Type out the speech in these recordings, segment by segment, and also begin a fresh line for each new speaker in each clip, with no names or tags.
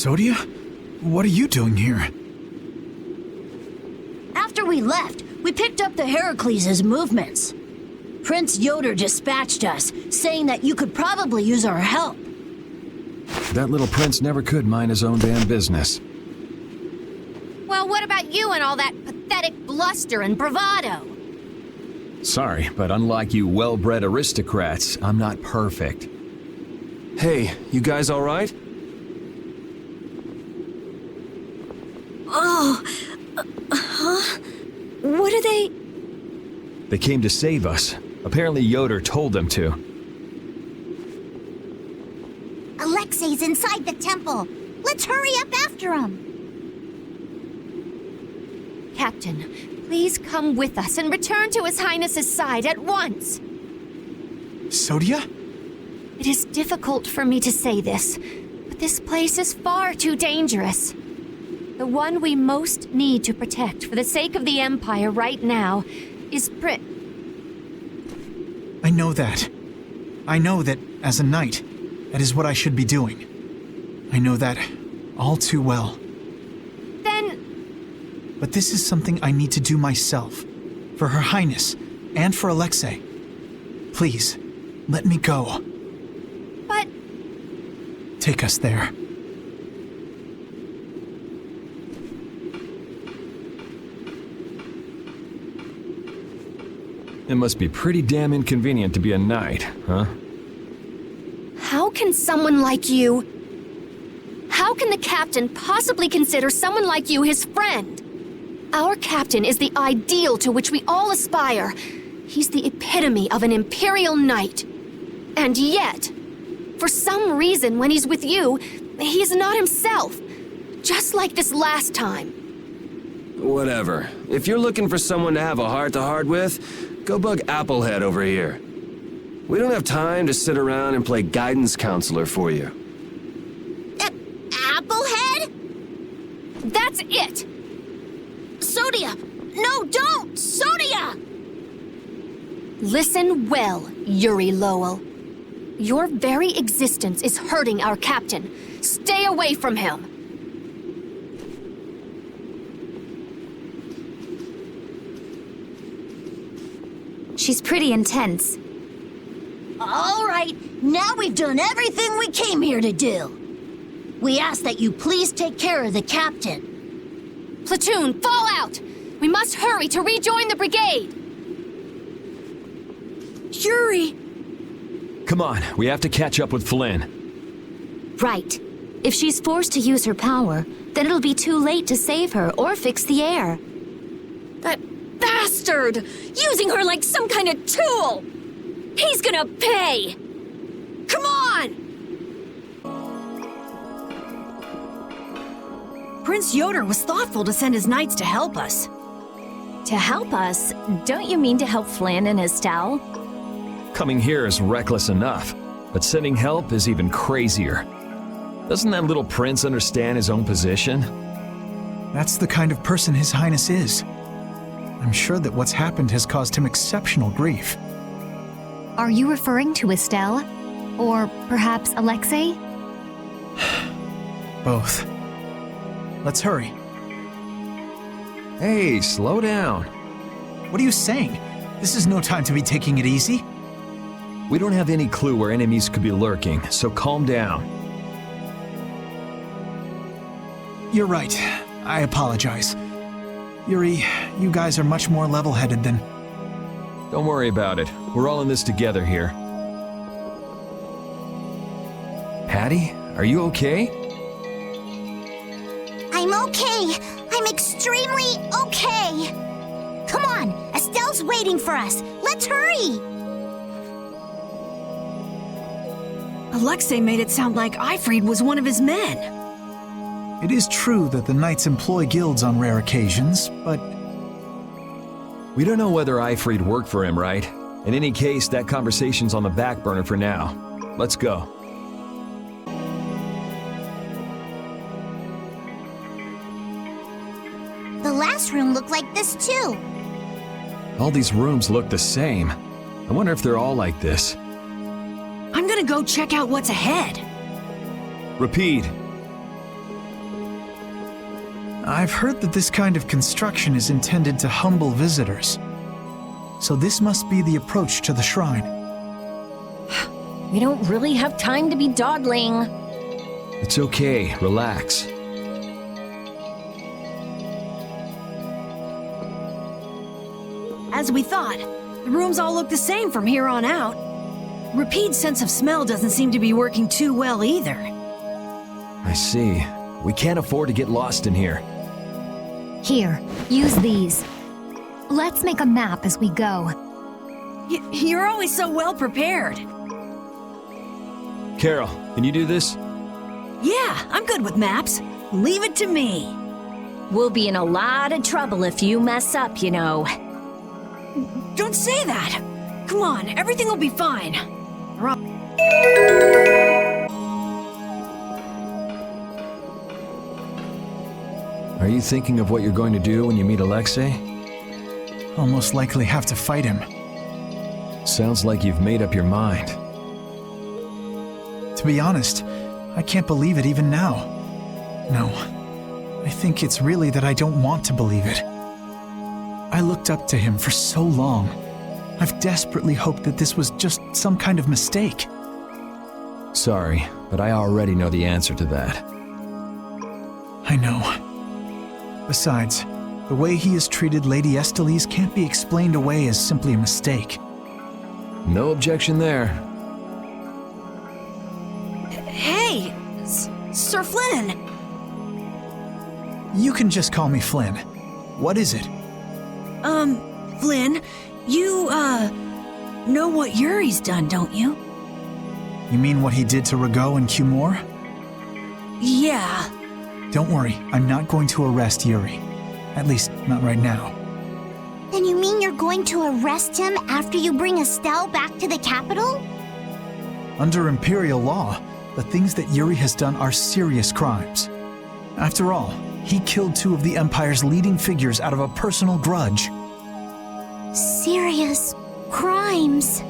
Sodia? What are you doing here?
After we left, we picked up the Heracles' movements. Prince Yoder dispatched us, saying that you could probably use our help.
That little prince never could mind his own damn business.
Well, what about you and all that pathetic bluster and bravado?
Sorry, but unlike you well-bred aristocrats, I'm not perfect.
Hey, you guys all right?
Oh, huh? What are they?
They came to save us. Apparently Yoder told them to.
Alexei's inside the temple. Let's hurry up after him.
Captain, please come with us and return to His Highness's side at once.
Sodia?
It is difficult for me to say this, but this place is far too dangerous. The one we most need to protect for the sake of the Empire right now is
I know that. I know that, as a knight, that is what I should be doing. I know that all too well.
Then...
But this is something I need to do myself. For Her Highness, and for Alexei. Please, let me go.
But...
Take us there.
It must be pretty damn inconvenient to be a knight, huh?
How can someone like you... How can the captain possibly consider someone like you his friend? Our captain is the ideal to which we all aspire. He's the epitome of an imperial knight. And yet, for some reason when he's with you, he's not himself. Just like this last time.
Whatever. If you're looking for someone to have a heart-to-heart with, go bug Applehead over here. We don't have time to sit around and play guidance counselor for you.
Applehead?
That's it!
Sodia! No, don't! Sodia!
Listen well, Yuri Lowell. Your very existence is hurting our captain. Stay away from him.
She's pretty intense.
All right, now we've done everything we came here to do. We ask that you please take care of the captain.
Platoon, fall out! We must hurry to rejoin the brigade!
Yuri!
Come on, we have to catch up with Flynn.
Right. If she's forced to use her power, then it'll be too late to save her or fix the air.
That bastard! Using her like some kind of tool! He's gonna pay! Come on! Prince Yoder was thoughtful to send his knights to help us.
To help us? Don't you mean to help Flynn and Estelle?
Coming here is reckless enough, but sending help is even crazier. Doesn't that little prince understand his own position?
That's the kind of person His Highness is. I'm sure that what's happened has caused him exceptional grief.
Are you referring to Estelle? Or perhaps Alexei?
Both. Let's hurry.
Hey, slow down.
What are you saying? This is no time to be taking it easy.
We don't have any clue where enemies could be lurking, so calm down.
You're right. I apologize. Yuri, you guys are much more level-headed than...
Don't worry about it. We're all in this together here. Hattie, are you okay?
I'm okay. I'm extremely okay. Come on, Estelle's waiting for us. Let's hurry.
Alexei made it sound like Ifrid was one of his men.
It is true that the knights employ guilds on rare occasions, but...
We don't know whether Ifrid worked for him, right? In any case, that conversation's on the back burner for now. Let's go.
The last room looked like this too.
All these rooms look the same. I wonder if they're all like this.
I'm gonna go check out what's ahead.
Repeat.
I've heard that this kind of construction is intended to humble visitors. So this must be the approach to the shrine.
We don't really have time to be dawdling.
It's okay, relax.
As we thought, the rooms all look the same from here on out. Repeat's sense of smell doesn't seem to be working too well either.
I see. We can't afford to get lost in here.
Here, use these. Let's make a map as we go.
You're always so well prepared.
Carol, can you do this?
Yeah, I'm good with maps. Leave it to me.
We'll be in a lot of trouble if you mess up, you know.
Don't say that. Come on, everything will be fine.
Are you thinking of what you're going to do when you meet Alexei?
I'll most likely have to fight him.
Sounds like you've made up your mind.
To be honest, I can't believe it even now. No, I think it's really that I don't want to believe it. I looked up to him for so long. I've desperately hoped that this was just some kind of mistake.
Sorry, but I already know the answer to that.
I know. Besides, the way he has treated Lady Estellise can't be explained away as simply a mistake.
No objection there.
Hey, Sir Flynn.
You can just call me Flynn. What is it?
Flynn, you, know what Yuri's done, don't you?
You mean what he did to Rago and Cumore?
Yeah.
Don't worry, I'm not going to arrest Yuri. At least, not right now.
Then you mean you're going to arrest him after you bring Estelle back to the capital?
Under Imperial law, the things that Yuri has done are serious crimes. After all, he killed two of the Empire's leading figures out of a personal grudge.
Serious crimes.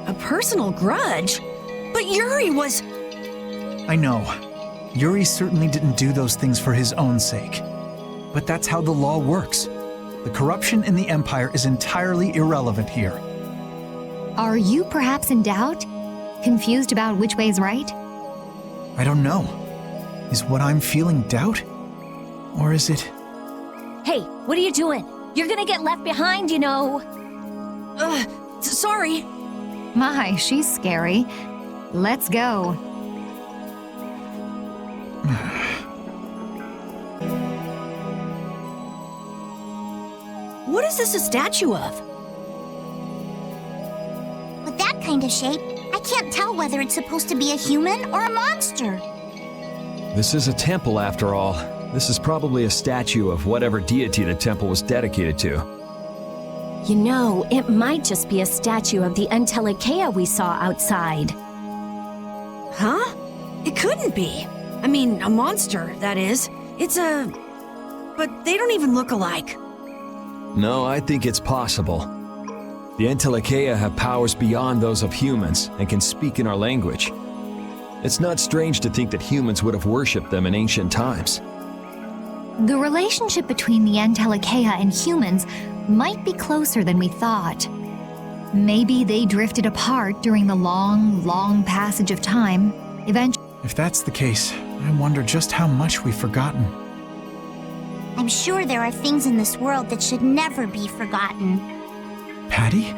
A personal grudge? But Yuri was...
I know. Yuri certainly didn't do those things for his own sake. But that's how the law works. The corruption in the Empire is entirely irrelevant here.
Are you perhaps in doubt? Confused about which way's right?
I don't know. Is what I'm feeling doubt? Or is it...
Hey, what are you doing? You're gonna get left behind, you know.
Sorry.
My, she's scary. Let's go.
What is this a statue of?
With that kind of shape, I can't tell whether it's supposed to be a human or a monster.
This is a temple after all. This is probably a statue of whatever deity the temple was dedicated to.
You know, it might just be a statue of the Entelekea we saw outside.
Huh? It couldn't be. I mean, a monster, that is. It's a... But they don't even look alike.
No, I think it's possible. The Entelekea have powers beyond those of humans and can speak in our language. It's not strange to think that humans would have worshipped them in ancient times.
The relationship between the Entelekea and humans might be closer than we thought. Maybe they drifted apart during the long, long passage of time. Eventually,
If that's the case, I wonder just how much we've forgotten.
I'm sure there are things in this world that should never be forgotten.
Patty?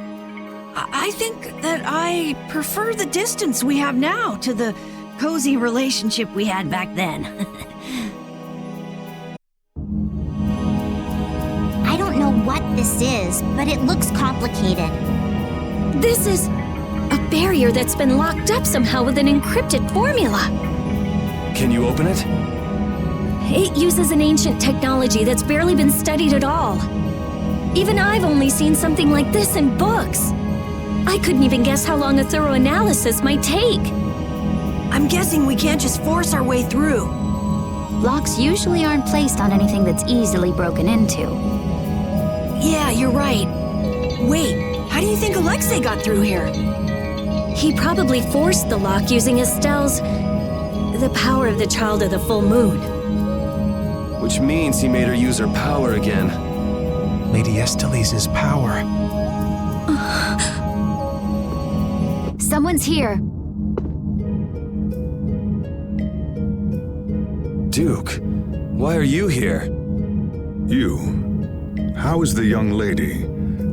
I think that I prefer the distance we have now to the cozy relationship we had back then.
I don't know what this is, but it looks complicated.
this is a barrier that's been locked up somehow with an encrypted formula.
Can you open it?
It uses an ancient technology that's barely been studied at all. Even I've only seen something like this in books. I couldn't even guess how long a thorough analysis might take.
I'm guessing we can't just force our way through.
Locks usually aren't placed on anything that's easily broken into.
Yeah, you're right. Wait, how do you think Alexei got through here?
He probably forced the lock using Estelle's... the power of the Child of the Full Moon.
Which means he made her use her power again.
Lady Estelise's power.
Someone's here.
Duke, why are you here?
You. How is the young lady,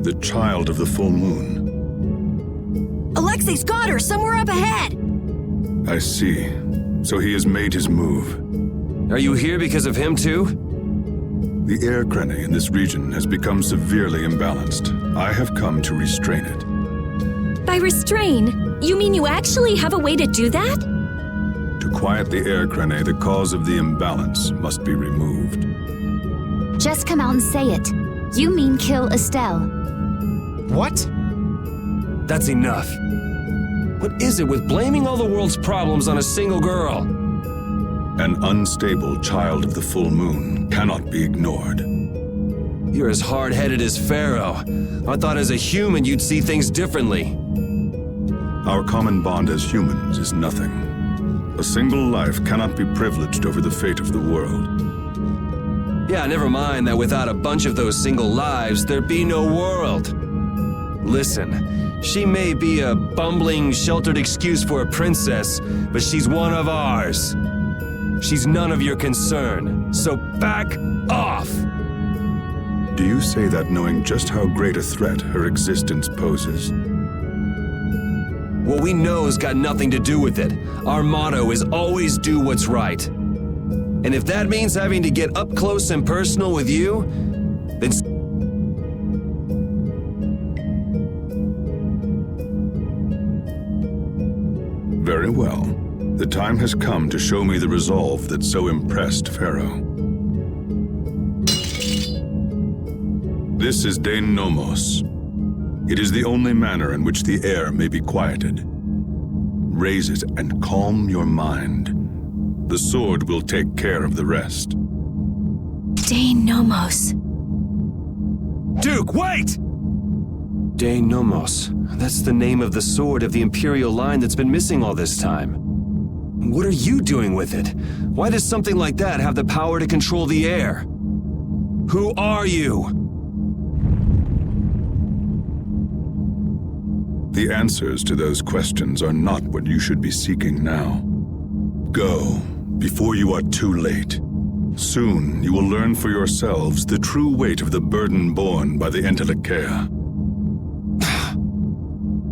the child of the full moon?
Alexei's got her somewhere up ahead!
I see. So he has made his move.
Are you here because of him too?
The air crene in this region has become severely imbalanced. I have come to restrain it.
By restrain, you mean you actually have a way to do that?
To quiet the air crene, the cause of the imbalance must be removed.
Just come out and say it. You mean kill Estelle.
What?
That's enough. What is it with blaming all the world's problems on a single girl?
An unstable child of the full moon cannot be ignored.
You're as hard-headed as Pharaoh. I thought as a human you'd see things differently.
Our common bond as humans is nothing. A single life cannot be privileged over the fate of the world.
Yeah, never mind that without a bunch of those single lives, there'd be no world. Listen, she may be a bumbling, sheltered excuse for a princess, but she's one of ours. She's none of your concern, so back off!
Do you say that knowing just how great a threat her existence poses?
What we know's got nothing to do with it. Our motto is always do what's right. And if that means having to get up close and personal with you, then...
Very well. The time has come to show me the resolve that so impressed Pharaoh. This is Dane Nomos. It is the only manner in which the air may be quieted. Raise it and calm your mind. The sword will take care of the rest.
Dane Nomos.
Duke, wait! Dane Nomos. That's the name of the sword of the Imperial line that's been missing all this time. What are you doing with it? Why does something like that have the power to control the air? Who are you?
The answers to those questions are not what you should be seeking now. Go, before you are too late. Soon you will learn for yourselves the true weight of the burden borne by the Entelekea.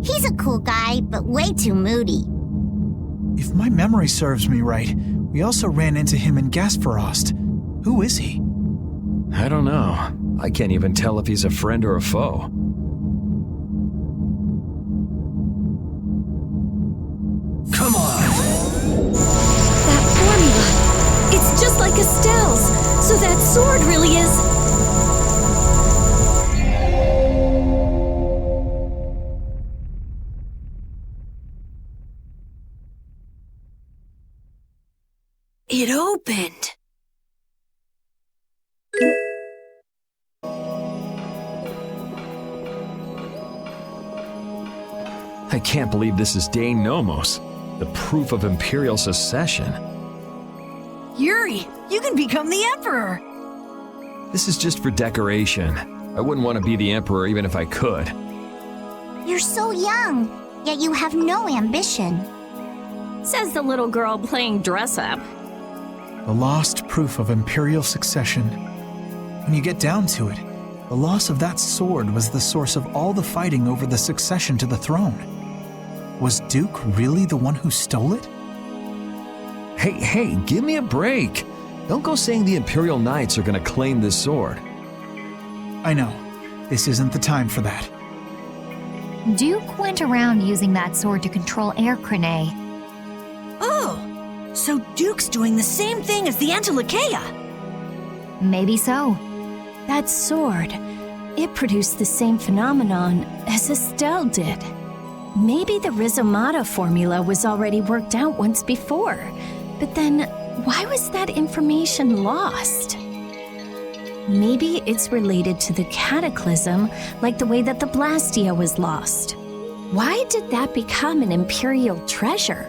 He's a cool guy, but way too moody.
If my memory serves me right, we also ran into him in Gasparost. Who is he?
I don't know. I can't even tell if he's a friend or a foe.
Come on!
That formula. It's just like Estelle's. So that sword really is...
It opened.
I can't believe this is Dane Nomos, the proof of Imperial secession.
Yuri, you can become the Emperor.
This is just for decoration. I wouldn't want to be the Emperor even if I could.
You're so young, yet you have no ambition.
Says the little girl playing dress-up.
The lost proof of Imperial succession. When you get down to it, the loss of that sword was the source of all the fighting over the succession to the throne. Was Duke really the one who stole it?
Hey, give me a break. Don't go saying the Imperial Knights are gonna claim this sword.
I know. This isn't the time for that.
Duke went around using that sword to control air crene.
Oh, so Duke's doing the same thing as the Entelekea.
Maybe so.
That sword, it produced the same phenomenon as Estelle did. Maybe the Rizomata formula was already worked out once before, but then why was that information lost? Maybe it's related to the cataclysm, like the way that the Blastia was lost. Why did that become an Imperial treasure?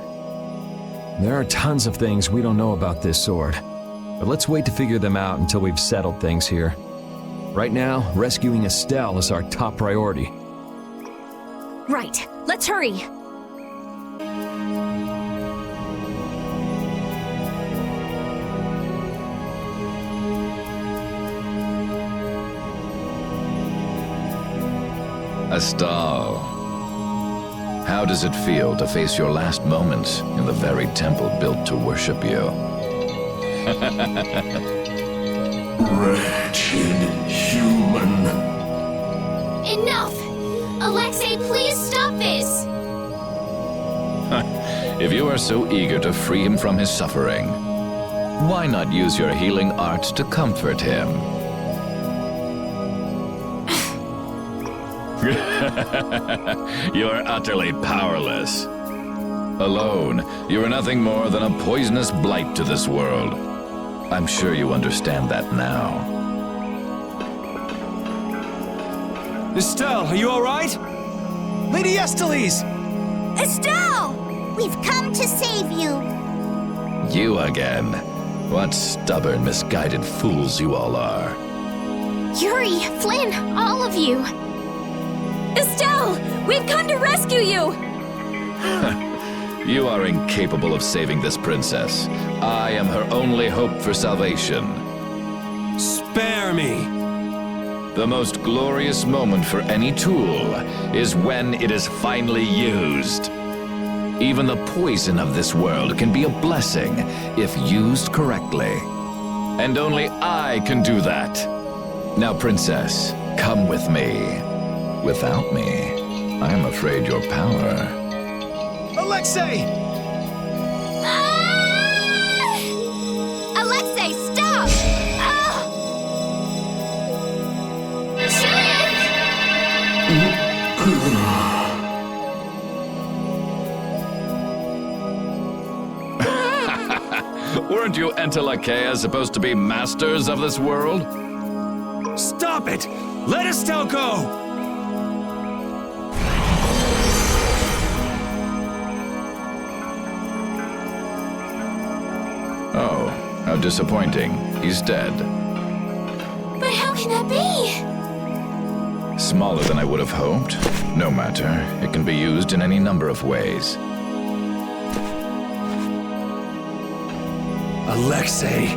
There are tons of things we don't know about this sword. But let's wait to figure them out until we've settled things here. Right now, rescuing Estelle is our top priority.
Right. Let's hurry.
Estelle, how does it feel to face your last moments in the very temple built to worship you?
Wretched human.
Enough! Alexei, please stop this!
If you are so eager to free him from his suffering, why not use your healing arts to comfort him? You are utterly powerless. Alone, you are nothing more than a poisonous blight to this world. I'm sure you understand that now.
Estelle, are you all right?
Lady Estellise!
Estelle! We've come to save you.
You again. What stubborn, misguided fools you all are.
Yuri, Flynn, all of you! Estelle! We've come to rescue you!
You are incapable of saving this princess. I am her only hope for salvation.
Spare me!
The most glorious moment for any tool is when it is finally used. Even the poison of this world can be a blessing if used correctly. And only I can do that. Now, princess, come with me. Without me, I am afraid your power...
Alexei!
Ah! Alexei, stop! Ah!
Weren't you Entelakea supposed to be masters of this world?
Stop it! Let Estelle go!
Oh, how disappointing. He's dead.
But how can that be?
Smaller than I would have hoped. No matter. It can be used in any number of ways.
Alexei!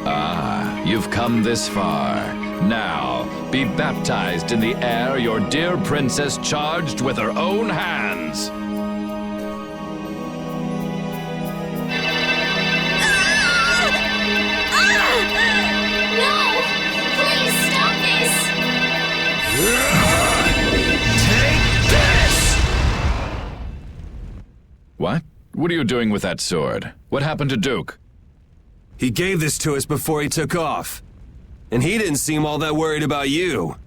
Ah, you've come this far. Now, be baptized in the air your dear princess charged with her own hands. What? What are you doing with that sword? What happened to Duke?
He gave this to us before he took off. And he didn't seem all that worried about you.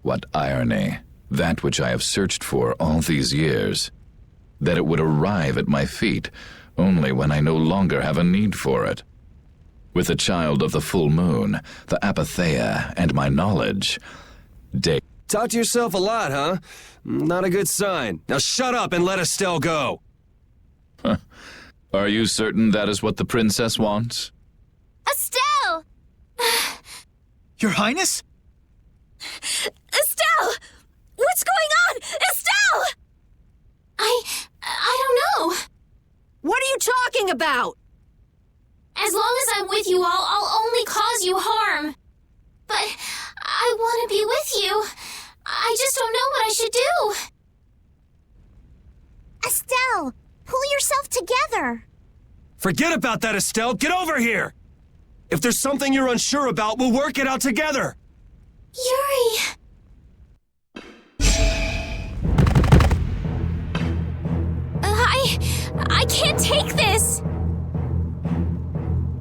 What irony. That which I have searched for all these years. That it would arrive at my feet only when I no longer have a need for it. With the child of the full moon, the apatheia, and my knowledge,
Talk to yourself a lot, huh? Not a good sign. Now shut up and let Estelle go.
Are you certain that is what the princess wants?
Estelle!
Your Highness?
Estelle! What's going on? Estelle! I don't know.
What are you talking about?
As long as I'm with you all, I'll only cause you harm. But I want to be with you. I just don't know what I should do.
Estelle, pull yourself together.
Forget about that, Estelle. Get over here. If there's something you're unsure about, we'll work it out together.
Yuri. I can't take this.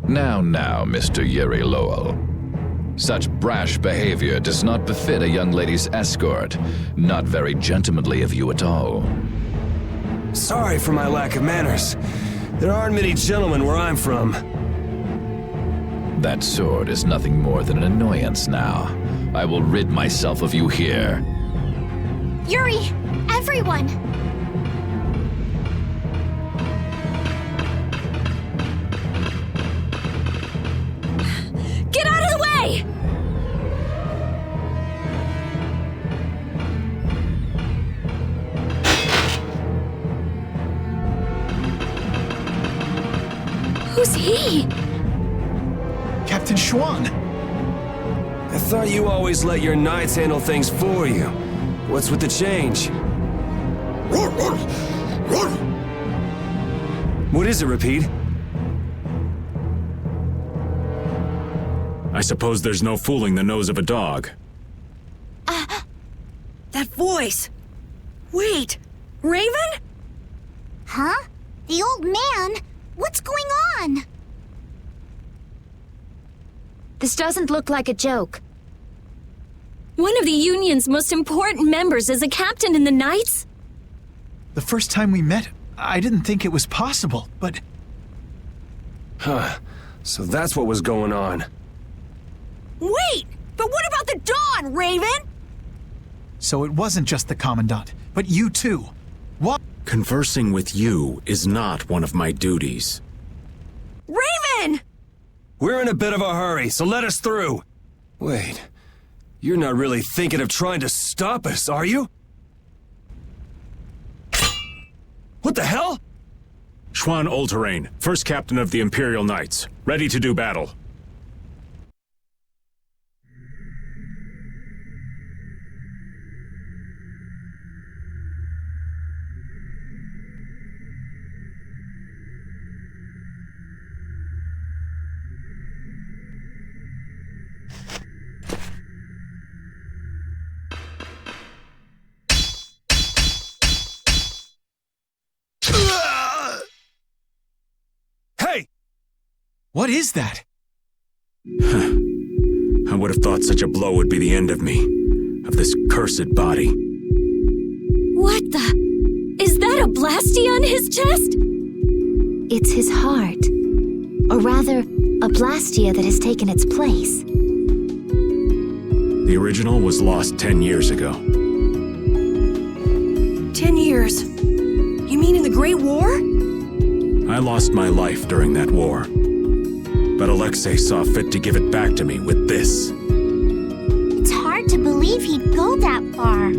Now, Mr. Yuri Lowell. Such brash behavior does not befit a young lady's escort. Not very gentlemanly of you at all.
Sorry for my lack of manners. There aren't many gentlemen where I'm from.
That sword is nothing more than an annoyance now. I will rid myself of you here.
Yuri, everyone.
he?
Captain Schwan!
I thought you always let your knights handle things for you. What's with the change? What is it, Repeat?
I suppose there's no fooling the nose of a dog.
That voice! Wait, Raven?
Huh? The old man? What's going on?
This doesn't look like a joke.
One of the Union's most important members is a captain in the Knights?
The first time we met, I didn't think it was possible, but...
Huh. So that's what was going on.
Wait! But what about the Dawn, Raven?
So it wasn't just the Commandant, but you too. What?
Conversing with you is not one of my duties.
Raven!
We're in a bit of a hurry, so let us through. Wait, you're not really thinking of trying to stop us, are you? What the hell?
Schwan Olterain, first captain of the Imperial Knights, ready to do battle.
Hey!
What is that?
I would have thought such a blow would be the end of me, of this cursed body.
What the? Is that a Blastia on his chest?
It's his heart. Or rather, a Blastia that has taken its place.
The original was lost 10 years ago.
10 years? You mean in the Great War?
I lost my life during that war. But Alexei saw fit to give it back to me with this.
It's hard to believe he'd go that far.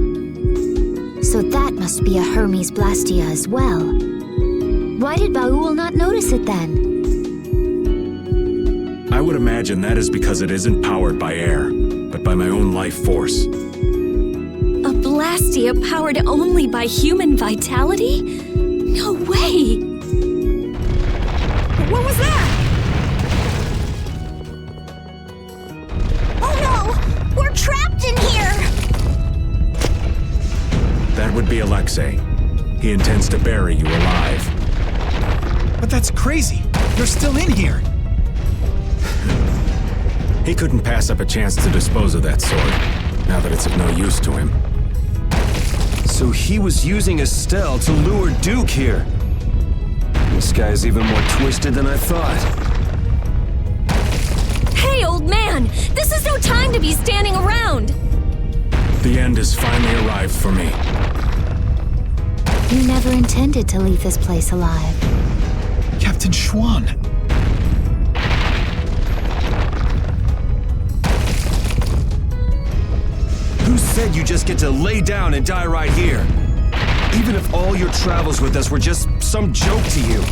So that must be a Hermes Blastia as well. Why did Baul not notice it then?
I would imagine that is because it isn't powered by air, but by my own life force.
A Blastia powered only by human vitality? No way!
What was that?
Oh no! We're trapped in here!
That would be Alexei. He intends to bury you alive.
But that's crazy! You're still in here!
He couldn't pass up a chance to dispose of that sword, now that it's of no use to him.
So he was using Estelle to lure Duke here. This guy's even more twisted than I thought.
Hey, old man! This is no time to be standing around!
The end has finally arrived for me.
You never intended to leave this place alive.
Captain Schwan!
Who said you just get to lay down and die right here? Even if all your travels with us were just some joke to you.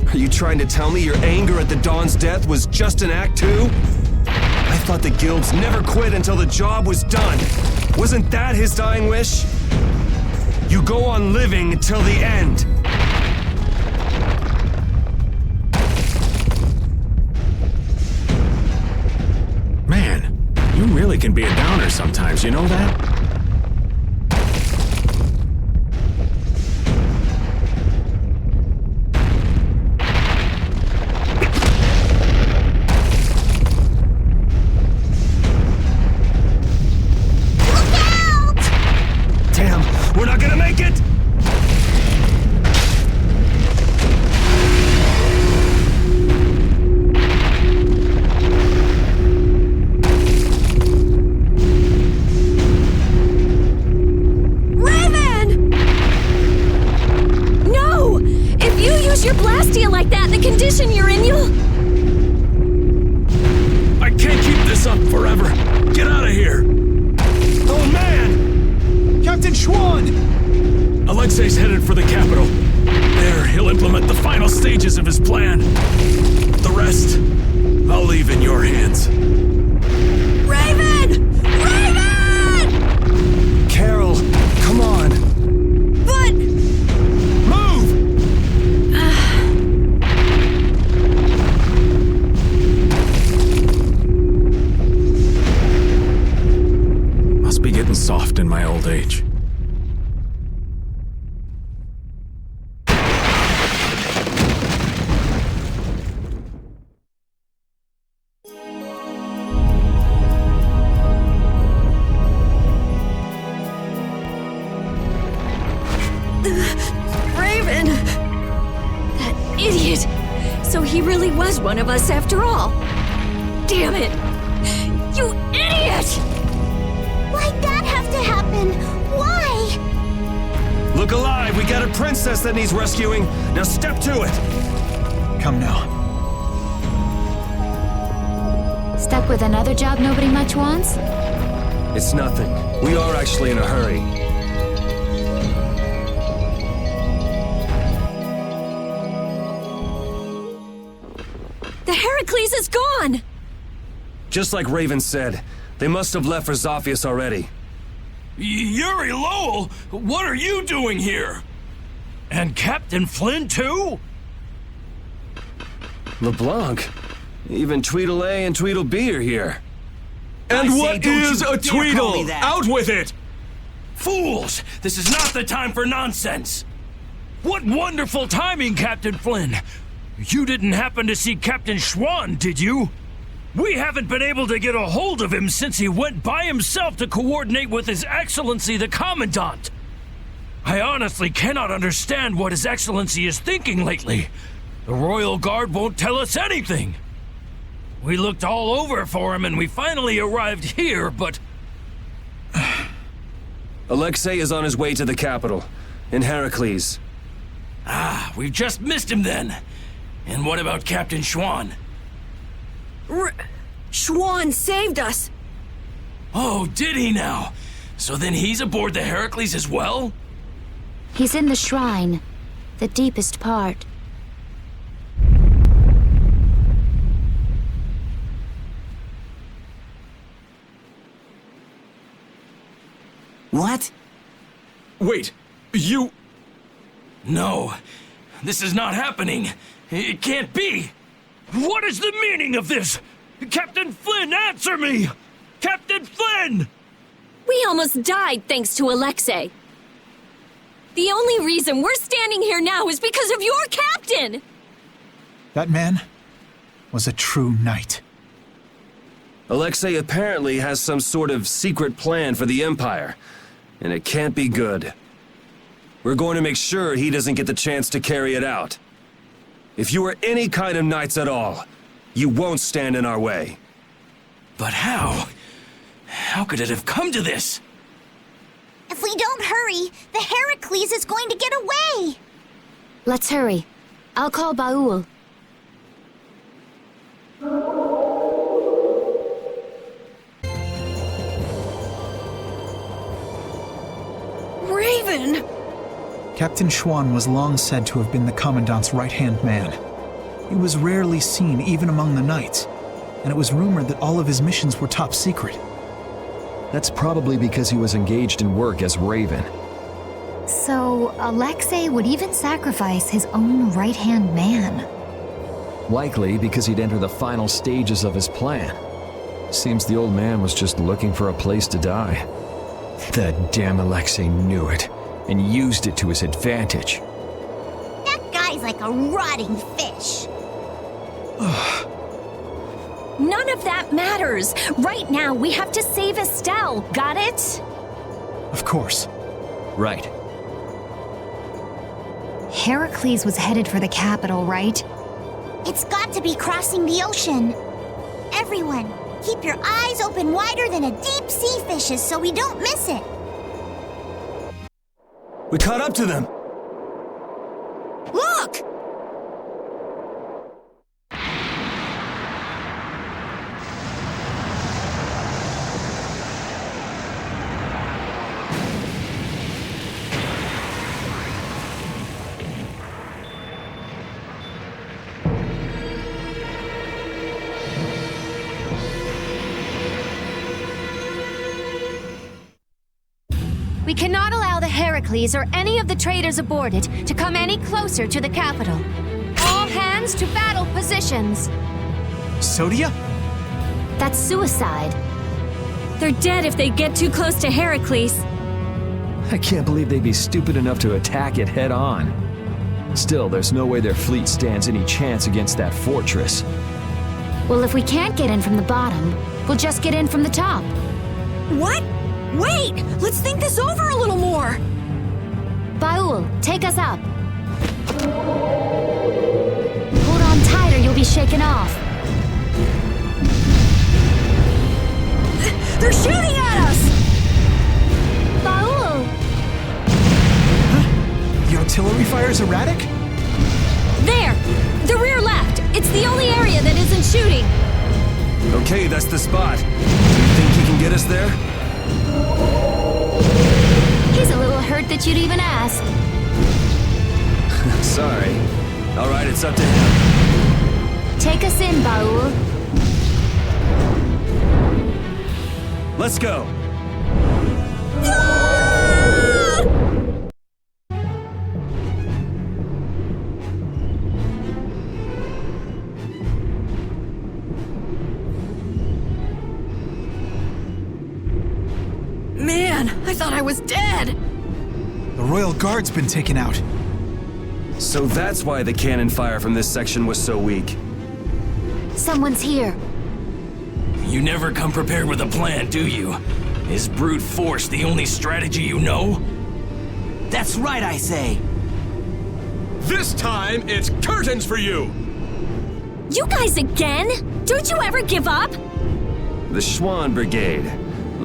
Are you trying to tell me your anger at the Dawn's death was just an act too? I thought the guilds never quit until the job was done. Wasn't that his dying wish? You go on living until the end.
Man, you really can be a downer sometimes, you know that?
Damn, we're not gonna make it!
Raven! No! If you use your Blastia like that, the condition you're in, you'll...
I can't keep this up forever. Get out of here!
Oh man!
Captain Schwan!
Alexei's headed for the capital. There, he'll implement the final stages of his plan. The rest, I'll leave in your hands.
Raven! Raven!
Carol, come on.
But...
Move!
Must be getting soft in my old age.
Raven! That idiot! So he really was one of us after all. Damn it! You idiot!
Why'd that have to happen? Why?
Look alive, we got a princess that needs rescuing. Now step to it.
Come now.
Stuck with another job nobody much wants?
It's nothing. We are actually in a hurry.
The Heracles is gone!
Just like Raven said, they must have left for Zophius already.
Yuri Lowell, what are you doing here? And Captain Flynn, too?
LeBlanc, even Tweedle-A and Tweedle-B are here.
And
what is a Tweedle?
Out with it! Fools! This is not the time for nonsense! What wonderful timing, Captain Flynn! You didn't happen to see Captain Schwann, did you? We haven't been able to get a hold of him since he went by himself to coordinate with His Excellency the Commandant. I honestly cannot understand what His Excellency is thinking lately. The Royal Guard won't tell us anything. We looked all over for him and we finally arrived here, but...
Alexei is on his way to the capital, in Heracles.
Ah, we've just missed him then. And what about Captain Schwann?
Schwann saved us!
Oh, did he now? So then he's aboard the Heracles as well?
He's in the shrine, the deepest part.
What?
Wait, you... No, this is not happening. It can't be. What is the meaning of this? Captain Flynn, answer me! Captain Flynn!
We almost died thanks to Alexei. The only reason we're standing here now is because of your captain!
That man was a true knight.
Alexei apparently has some sort of secret plan for the Empire, and it can't be good. We're going to make sure he doesn't get the chance to carry it out. If you are any kind of knights at all, you won't stand in our way.
But how? How could it have come to this?
If we don't hurry, the Heracles is going to get away!
Let's hurry. I'll call Baul.
Raven!
Captain Schwann was long said to have been the Commandant's right-hand man. He was rarely seen even among the knights, and it was rumored that all of his missions were top secret.
That's probably because he was engaged in work as Raven.
So, Alexei would even sacrifice his own right-hand man.
Likely because he'd enter the final stages of his plan. Seems the old man was just looking for a place to die. That damn Alexei knew it, and used it to his advantage.
That guy's like a rotting fish.
None of that matters. Right now, we have to save Estelle. Got it?
Of course.
Right.
Heracles was headed for the capital, right?
It's got to be crossing the ocean. Everyone, keep your eyes open wider than a deep sea fish's so we don't miss it.
We caught up to them!
Look!
We cannot allow the Heracles or any of the traders aboard it to come any closer to the capital. All hands to battle positions.
Sodia?
That's suicide.
They're dead if they get too close to Heracles.
I can't believe they'd be stupid enough to attack it head on. Still, there's no way their fleet stands any chance against that fortress.
Well, if we can't get in from the bottom, we'll just get in from the top.
What? Wait! Let's think this over a little more!
Baul, take us up. Hold on tight or you'll be shaken off.
They're shooting at us!
Baul!
The artillery fire's erratic?
There! The rear left! It's the only area that isn't shooting!
Okay, that's the spot. Do you think he can get us there?
He's a little hurt that you'd even ask.
Sorry. All right, it's up to him.
Take us in, Baul.
Let's go.
Man, I thought I was dead!
The Royal Guard's been taken out.
So that's why the cannon fire from this section was so weak.
Someone's here.
You never come prepared with a plan, do you? Is brute force the only strategy you know?
That's right, I say.
This time, it's curtains for you!
You guys again? Don't you ever give up?
The Schwann Brigade.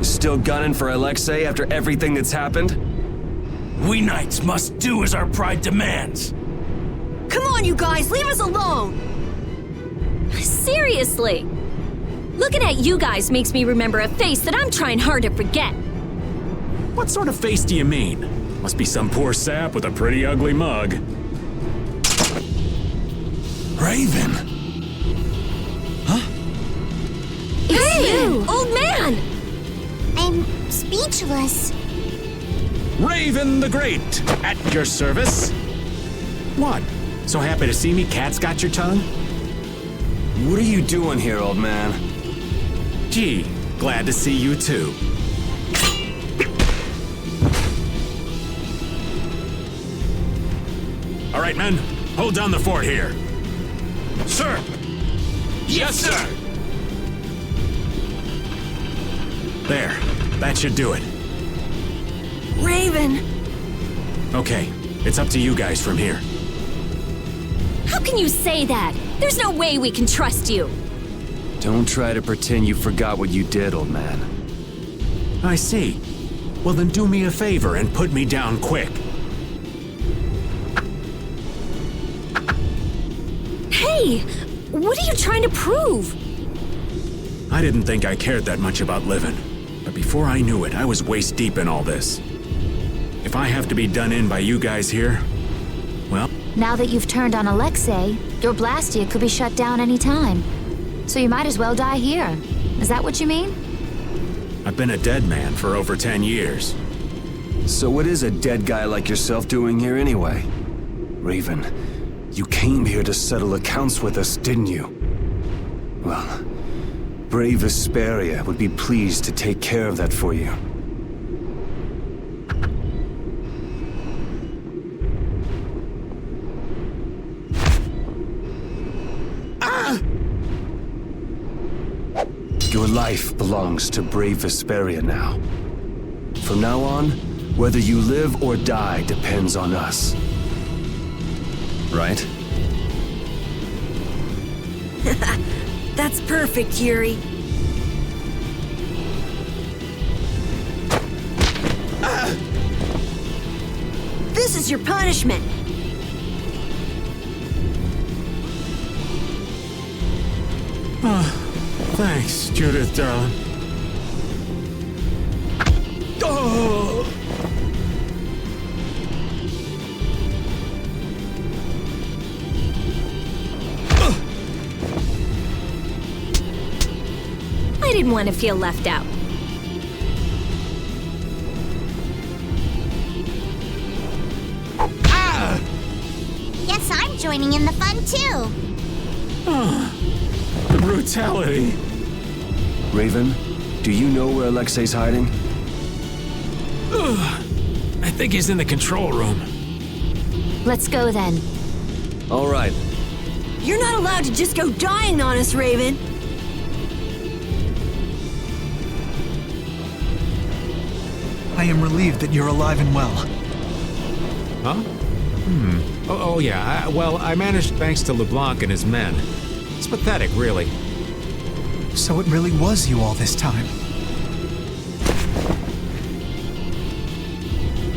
Still gunning for Alexei after everything that's happened?
We knights must do as our pride demands.
Come on, you guys, leave us alone!
Seriously! Looking at you guys makes me remember a face that I'm trying hard to forget.
What sort of face do you mean? Must be some poor sap with a pretty ugly mug.
Raven!
Hey! Old man!
I'm speechless.
Raven the Great, at your service. What? So happy to see me, cat's got your tongue?
What are you doing here, old man?
Gee, glad to see you too. All right, men, hold down the fort here.
Sir! Yes, sir!
There, that should do it.
Raven!
Okay, it's up to you guys from here.
How can you say that? There's no way we can trust you.
Don't try to pretend you forgot what you did, old man.
I see. Well, then do me a favor and put me down quick.
Hey! What are you trying to prove?
I didn't think I cared that much about living. But before I knew it, I was waist deep in all this. If I have to be done in by you guys here, well...
Now that you've turned on Alexei, your Blastia could be shut down any time. So you might as well die here. Is that what you mean?
I've been a dead man for over 10 years.
So what is a dead guy like yourself doing here anyway? Raven, you came here to settle accounts with us, didn't you? Well, brave Vesperia would be pleased to take care of that for you. Your life belongs to brave Vesperia now. From now on, whether you live or die depends on us. Right?
That's perfect, Yuri. This is your punishment.
Thanks, Judith, darling.
Oh!
I didn't want to feel left out.
joining in the fun, too.
The brutality.
Raven, do you know where Alexei's hiding?
I think he's in the control room.
Let's go then.
All right.
You're not allowed to just go dying on us, Raven.
I am relieved that you're alive and well.
Huh? Oh yeah. Well, I managed thanks to LeBlanc and his men. It's pathetic, really.
So it really was you all this time.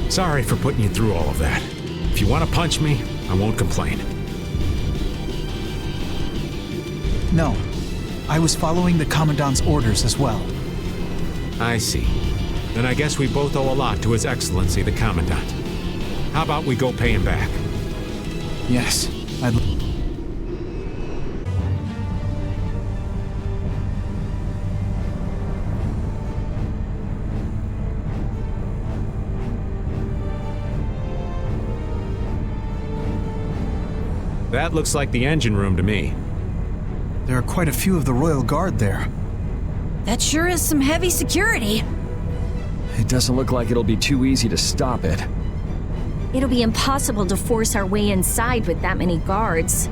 Sorry for putting you through all of that. If you want to punch me, I won't complain.
No. I was following the Commandant's orders as well.
I see. Then I guess we both owe a lot to His Excellency, the Commandant. How about we go pay him back?
Yes, I'd...
That looks like the engine room to me.
There are quite a few of the Royal Guard there.
That sure is some heavy security.
It doesn't look like it'll be too easy to stop it.
It'll be impossible to force our way inside with that many guards.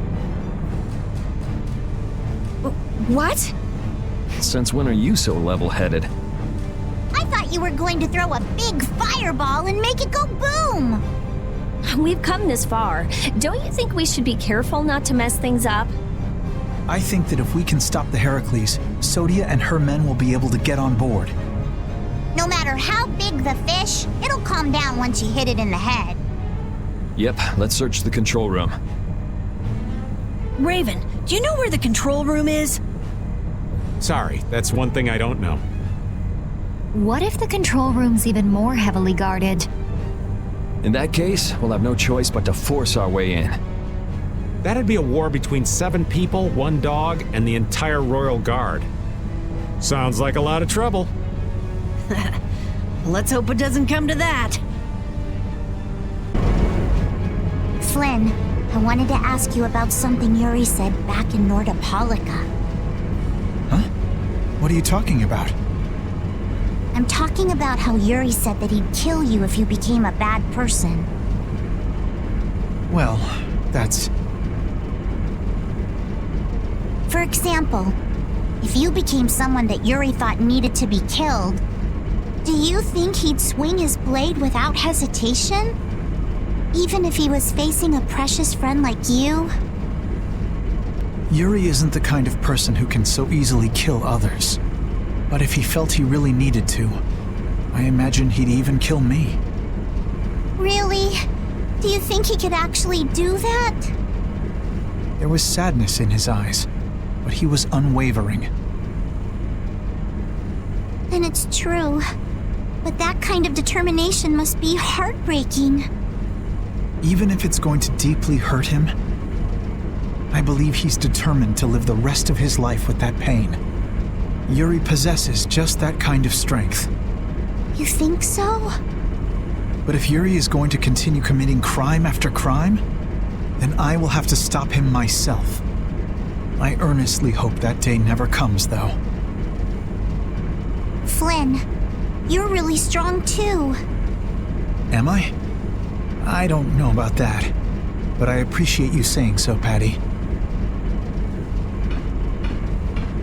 What?
Since when are you so level-headed?
I thought you were going to throw a big fireball and make it go boom!
We've come this far. Don't you think we should be careful not to mess things up?
I think that if we can stop the Heracles, Sodia and her men will be able to get on board.
No matter how big the fish, it'll calm down once you hit it in the head.
Yep, let's search the control room.
Raven, do you know where the control room is?
Sorry, that's one thing I don't know.
What if the control room's even more heavily guarded?
In that case, we'll have no choice but to force our way in.
That'd be a war between 7 people, 1 dog, and the entire Royal Guard. Sounds like a lot of trouble.
Let's hope it doesn't come to that.
Flynn, I wanted to ask you about something Yuri said back in Nordopolica.
Huh? What are you talking about?
I'm talking about how Yuri said that he'd kill you if you became a bad person.
Well, that's...
For example, if you became someone that Yuri thought needed to be killed, do you think he'd swing his blade without hesitation? Even if he was facing a precious friend like you?
Yuri isn't the kind of person who can so easily kill others. But if he felt he really needed to, I imagine he'd even kill me.
Really? Do you think he could actually do that?
There was sadness in his eyes, but he was unwavering.
Then it's true. But that kind of determination must be heartbreaking.
Even if it's going to deeply hurt him, I believe he's determined to live the rest of his life with that pain. Yuri possesses just that kind of strength.
You think so?
But if Yuri is going to continue committing crime after crime, then I will have to stop him myself. I earnestly hope that day never comes, though.
Flynn, you're really strong too.
Am I? I don't know about that, but I appreciate you saying so, Patty.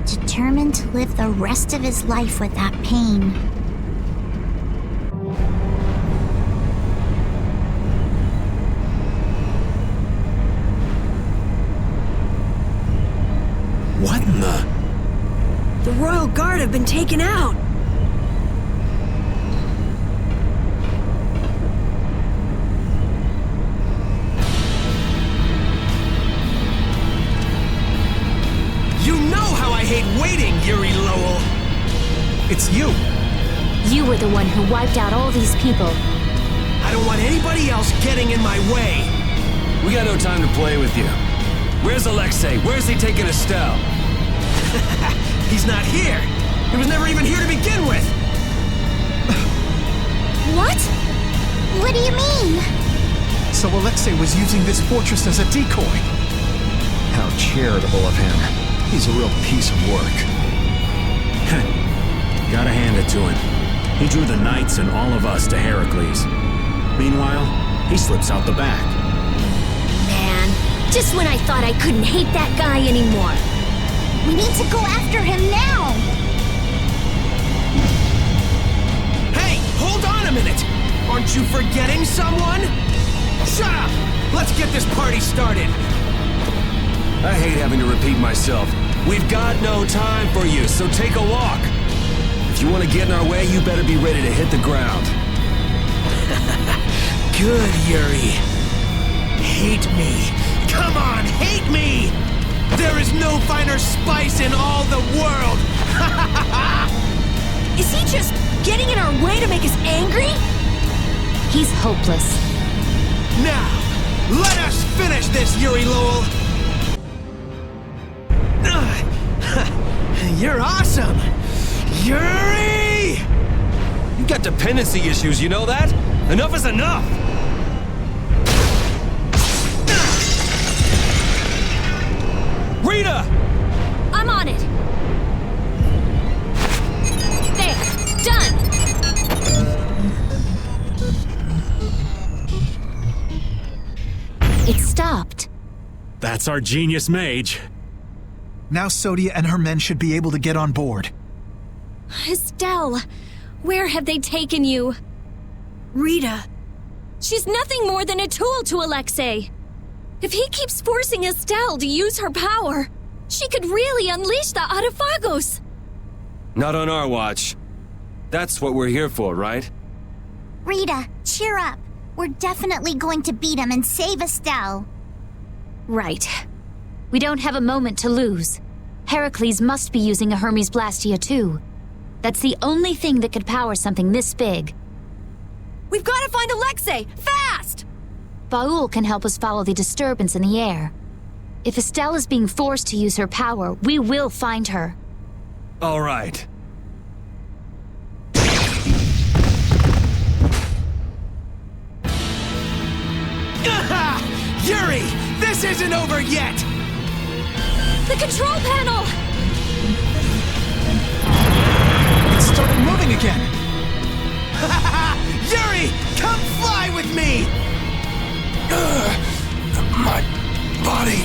Determined to live the rest of his life with that pain.
What in the...
The Royal Guard have been taken out.
You know how I hate waiting, Yuri Lowell!
It's you!
You were the one who wiped out all these people.
I don't want anybody else getting in my way!
We got no time to play with you. Where's Alexei? Where's he taking Estelle?
He's not here! He was never even here to begin with!
What? What do you mean?
So Alexei was using this fortress as a decoy.
How charitable of him. He's a real piece of work.
Gotta hand it to him. He drew the knights and all of us to Heracles. Meanwhile, he slips out the back.
Man, just when I thought I couldn't hate that guy anymore.
We need to go after him now!
Hey, hold on a minute! Aren't you forgetting someone? Shut up! Let's get this party started!
I hate having to repeat myself. We've got no time for you, so take a walk. If you want to get in our way, you better be ready to hit the ground.
Good, Yuri. Hate me. Come on, hate me! There is no finer spice in all the world!
Is he just getting in our way to make us angry?
He's hopeless.
Now, let us finish this, Yuri Lowell! You're awesome! Yuri!
You've got dependency issues, you know that? Enough is enough! Rita!
I'm on it. There, done.
It stopped.
That's our genius mage.
Now Sodia and her men should be able to get on board.
Estelle, where have they taken you?
Rita.
She's nothing more than a tool to Alexei. If he keeps forcing Estelle to use her power, she could really unleash the Autophagos.
Not on our watch. That's what we're here for, right?
Rita, cheer up. We're definitely going to beat him and save Estelle.
Right. We don't have a moment to lose. Heracles must be using a Hermes Blastia too. That's the only thing that could power something this big.
We've got to find Alexei! Fast!
Baul can help us follow the disturbance in the air. If Estelle is being forced to use her power, we will find her.
All right.
Yuri! This isn't over yet!
The control panel!
It started moving again!
Yuri! Come fly with me! My body...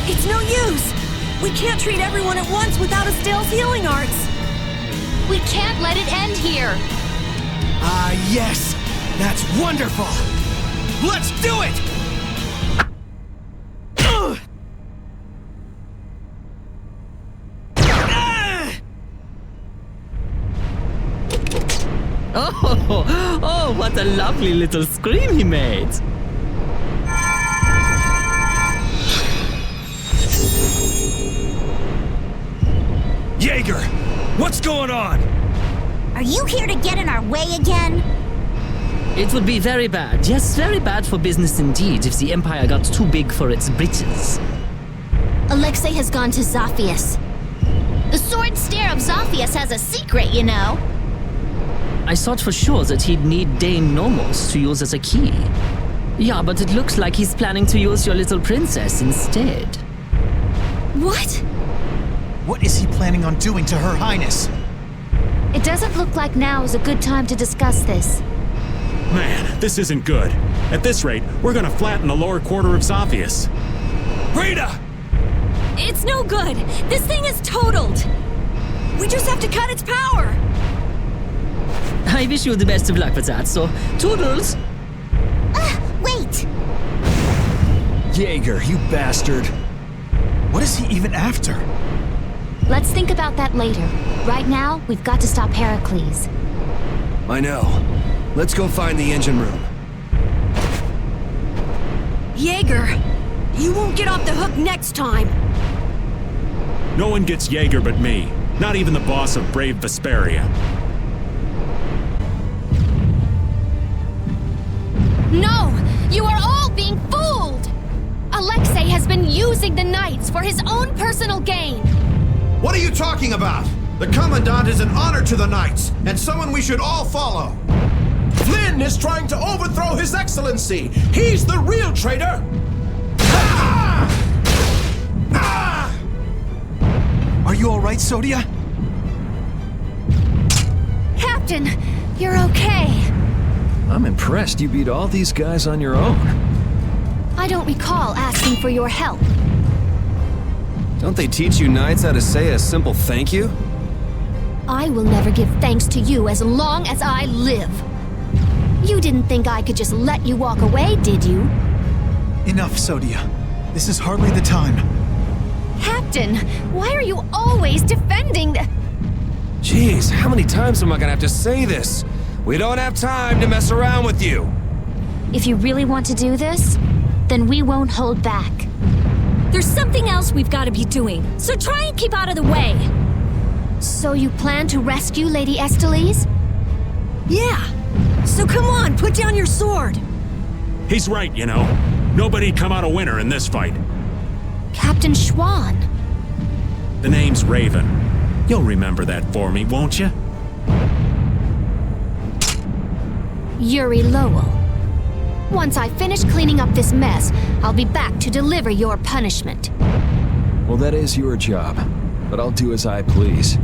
It's no use! We can't treat everyone at once without Estelle's healing arts!
We can't let it end here!
Ah, yes! That's wonderful! Let's do it!
Oh, what a lovely little scream he made!
Jaeger! What's going on?
Are you here to get in our way again?
It would be very bad, yes, very bad for business indeed if the Empire got too big for its britches.
Alexei has gone to Zophius. The sword stare of Zophius has a secret, you know.
I thought for sure that he'd need Dame Nomos to use as a key. Yeah, but it looks like he's planning to use your little princess instead.
What?
What is he planning on doing to Her Highness?
It doesn't look like now is a good time to discuss this.
Man, this isn't good. At this rate, we're gonna flatten the lower quarter of Zophius.
Rita!
It's no good! This thing is totaled!
We just have to cut its power!
I wish you the best of luck with that, so toodles!
Wait!
Jaeger, you bastard! What is he even after?
Let's think about that later. Right now, we've got to stop Heracles.
I know. Let's go find the engine room.
Jaeger, you won't get off the hook next time!
No one gets Jaeger but me. Not even the boss of brave Vesperia.
No! You are all being fooled! Alexei has been using the Knights for his own personal gain!
What are you talking about? The Commandant is an honor to the Knights, and someone we should all follow.
Flynn is trying to overthrow His Excellency! He's the real traitor! Ah! Ah!
Are you alright, Sodia?
Captain, you're okay.
I'm impressed you beat all these guys on your own.
I don't recall asking for your help.
Don't they teach you knights how to say a simple thank you?
I will never give thanks to you as long as I live. You didn't think I could just let you walk away, did you?
Enough, Sodia. This is hardly the time.
Captain, why are you always defending the...
Jeez, how many times am I gonna have to say this? We don't have time to mess around with you.
If you really want to do this, then we won't hold back.
There's something else we've got to be doing, so try and keep out of the way.
So you plan to rescue Lady Estellise?
Yeah. So come on, put down your sword.
He's right, you know. Nobody'd come out a winner in this fight.
Captain Schwann.
The name's Raven. You'll remember that for me, won't you?
Yuri Lowell. Once I finish cleaning up this mess, I'll be back to deliver your punishment.
Well, that is your job, but I'll do as I please.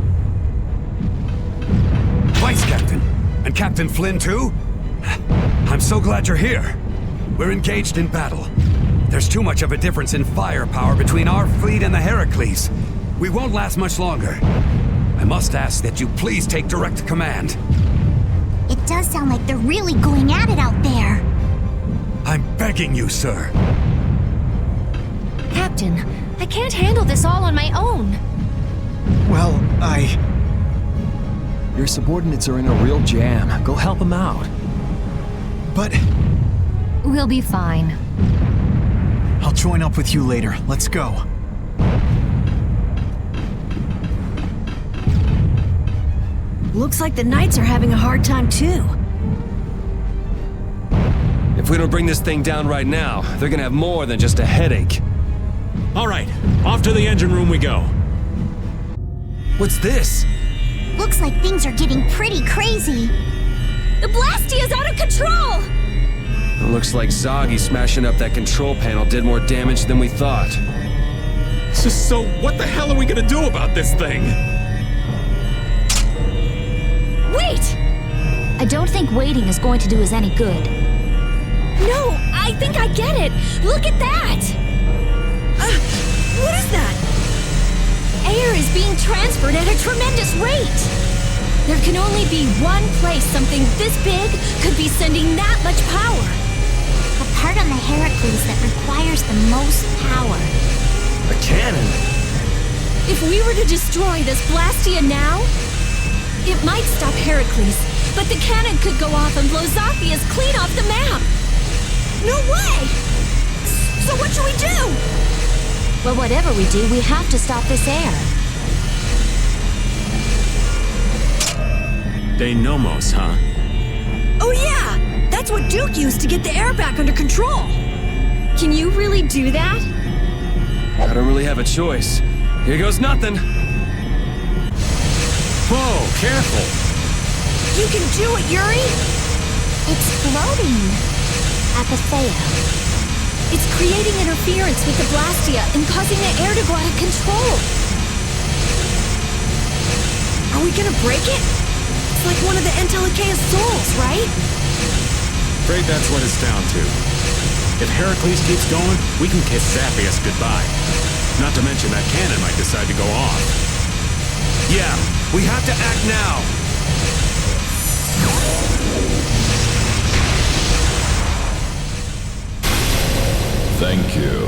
Vice Captain? And Captain Flynn, too? I'm so glad you're here. We're engaged in battle. There's too much of a difference in firepower between our fleet and the Heracles. We won't last much longer. I must ask that you please take direct command.
It does sound like they're really going at it out there.
I'm begging you, sir.
Captain, I can't handle this all on my own.
Well,
Your subordinates are in a real jam. Go help them out.
But...
We'll be fine.
I'll join up with you later. Let's go.
Looks like the knights are having a hard time too.
If we don't bring this thing down right now, they're gonna have more than just a headache.
All right, off to the engine room we go.
What's this?
Looks like things are getting pretty crazy.
The Blastia's out of control!
It looks like Zagi smashing up that control panel did more damage than we thought.
So what the hell are we gonna do about this thing?
Wait!
I don't think waiting is going to do us any good.
No, I think I get it! Look at that!
What is that?
Air is being transferred at a tremendous rate! There can only be one place something this big could be sending that much power.
The part on the Heracles that requires the most power.
A cannon?
If we were to destroy this Blastia now, it might stop Heracles, but the cannon could go off and blow Zaphias clean off the map. No way! So what should we do?
Well, whatever we do, we have to stop this air.
De Nomos, huh?
Oh yeah! That's what Duke used to get the air back under control.
Can you really do that?
I don't really have a choice. Here goes nothing.
Whoa, careful!
You can do it, Yuri!
It's floating.
Apatheia. It's creating interference with the Blastia and causing the air to go out of control.
Are we gonna break it? It's like one of the Entelikea's souls, right?
Afraid that's what it's down to. If Heracles keeps going, we can kiss Zaphias goodbye. Not to mention that cannon might decide to go off.
Yeah, we have to act now.
Thank you.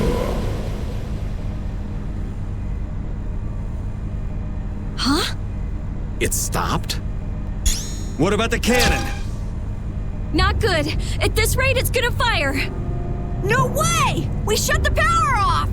Huh?
It stopped?
What about the cannon?
Not good. At this rate, it's gonna fire.
No way! We shut the power off!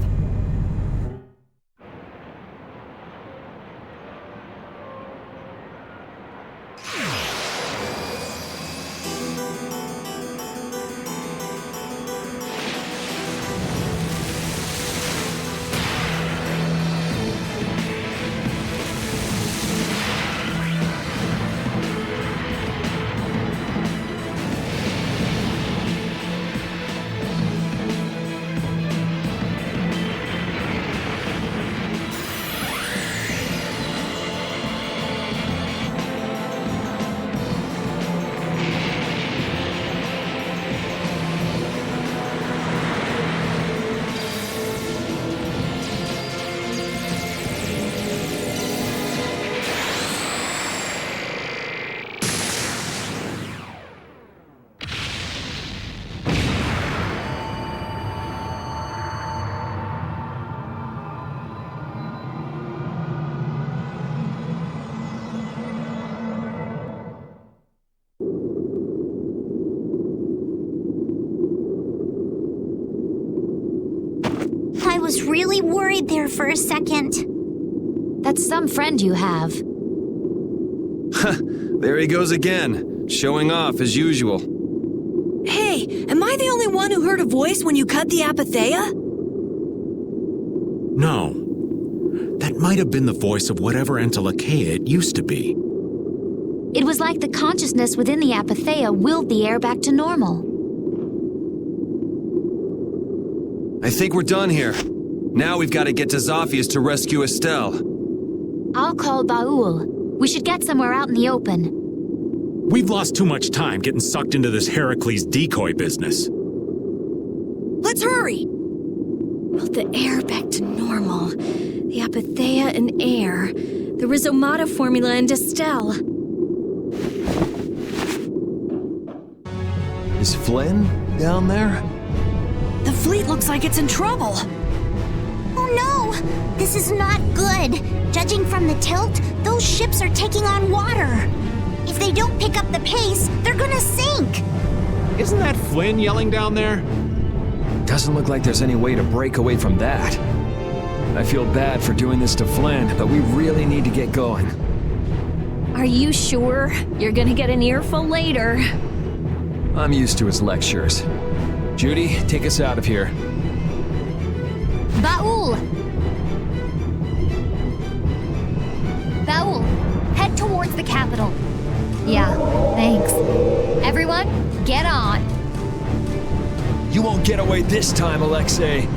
was really worried there for a second.
That's some friend you have.
There he goes again, showing off as usual.
Hey, am I the only one who heard a voice when you cut the apatheia?
No. That might have been the voice of whatever Entelekea it used to be.
It was like the consciousness within the apatheia willed the air back to normal.
I think we're done here. Now we've got to get to Zaphias to rescue Estelle.
I'll call Baul. We should get somewhere out in the open.
We've lost too much time getting sucked into this Heracles decoy business.
Let's hurry!
Well, the air back to normal. The apatheia and air. The rhizomata formula and Estelle.
Is Flynn down there?
The fleet looks like it's in trouble.
Oh no! This is not good. Judging from the tilt, those ships are taking on water. If they don't pick up the pace, they're gonna sink.
Isn't that Flynn yelling down there?
Doesn't look like there's any way to break away from that. I feel bad for doing this to Flynn, but we really need to get going.
Are you sure? You're gonna get an earful later.
I'm used to his lectures. Judy, take us out of here.
Baul! Baul, head towards the capital. Yeah, thanks. Everyone, get on.
You won't get away this time, Alexei.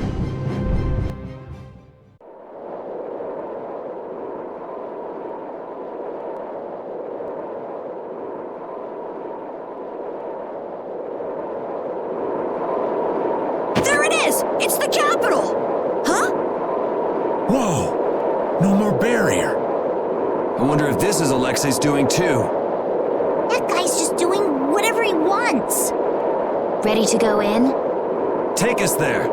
There it is! It's the capital! Huh?
Whoa! No more barrier.
I wonder if this is Alexei's doing too.
That guy's just doing whatever he wants.
Ready to go in?
Take us there.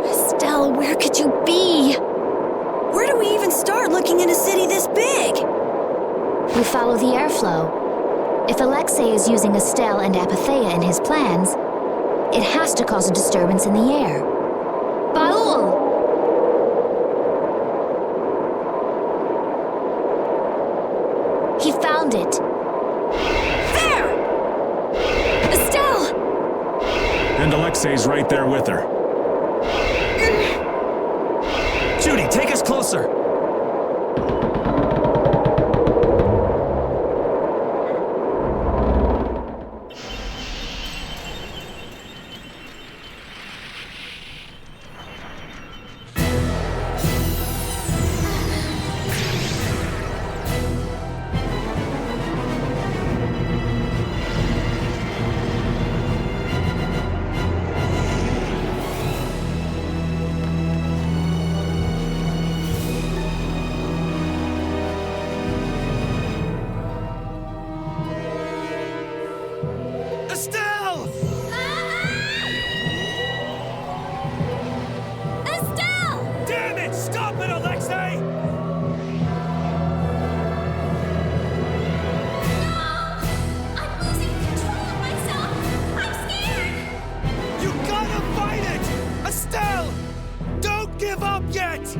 Estelle, where could you be?
Where do we even start looking in a city this big?
We follow the airflow. If Alexei is using Estelle and Apatheia in his plans, it has to cause a disturbance in the air. Baul! He found it.
There! Estelle!
And Alexei's right there with her.
Judy, take us closer. Estelle!
Estelle!
Damn it! Stop it, Alexei!
I'm losing control of myself! I'm scared!
You gotta fight it! Estelle! Don't give up yet!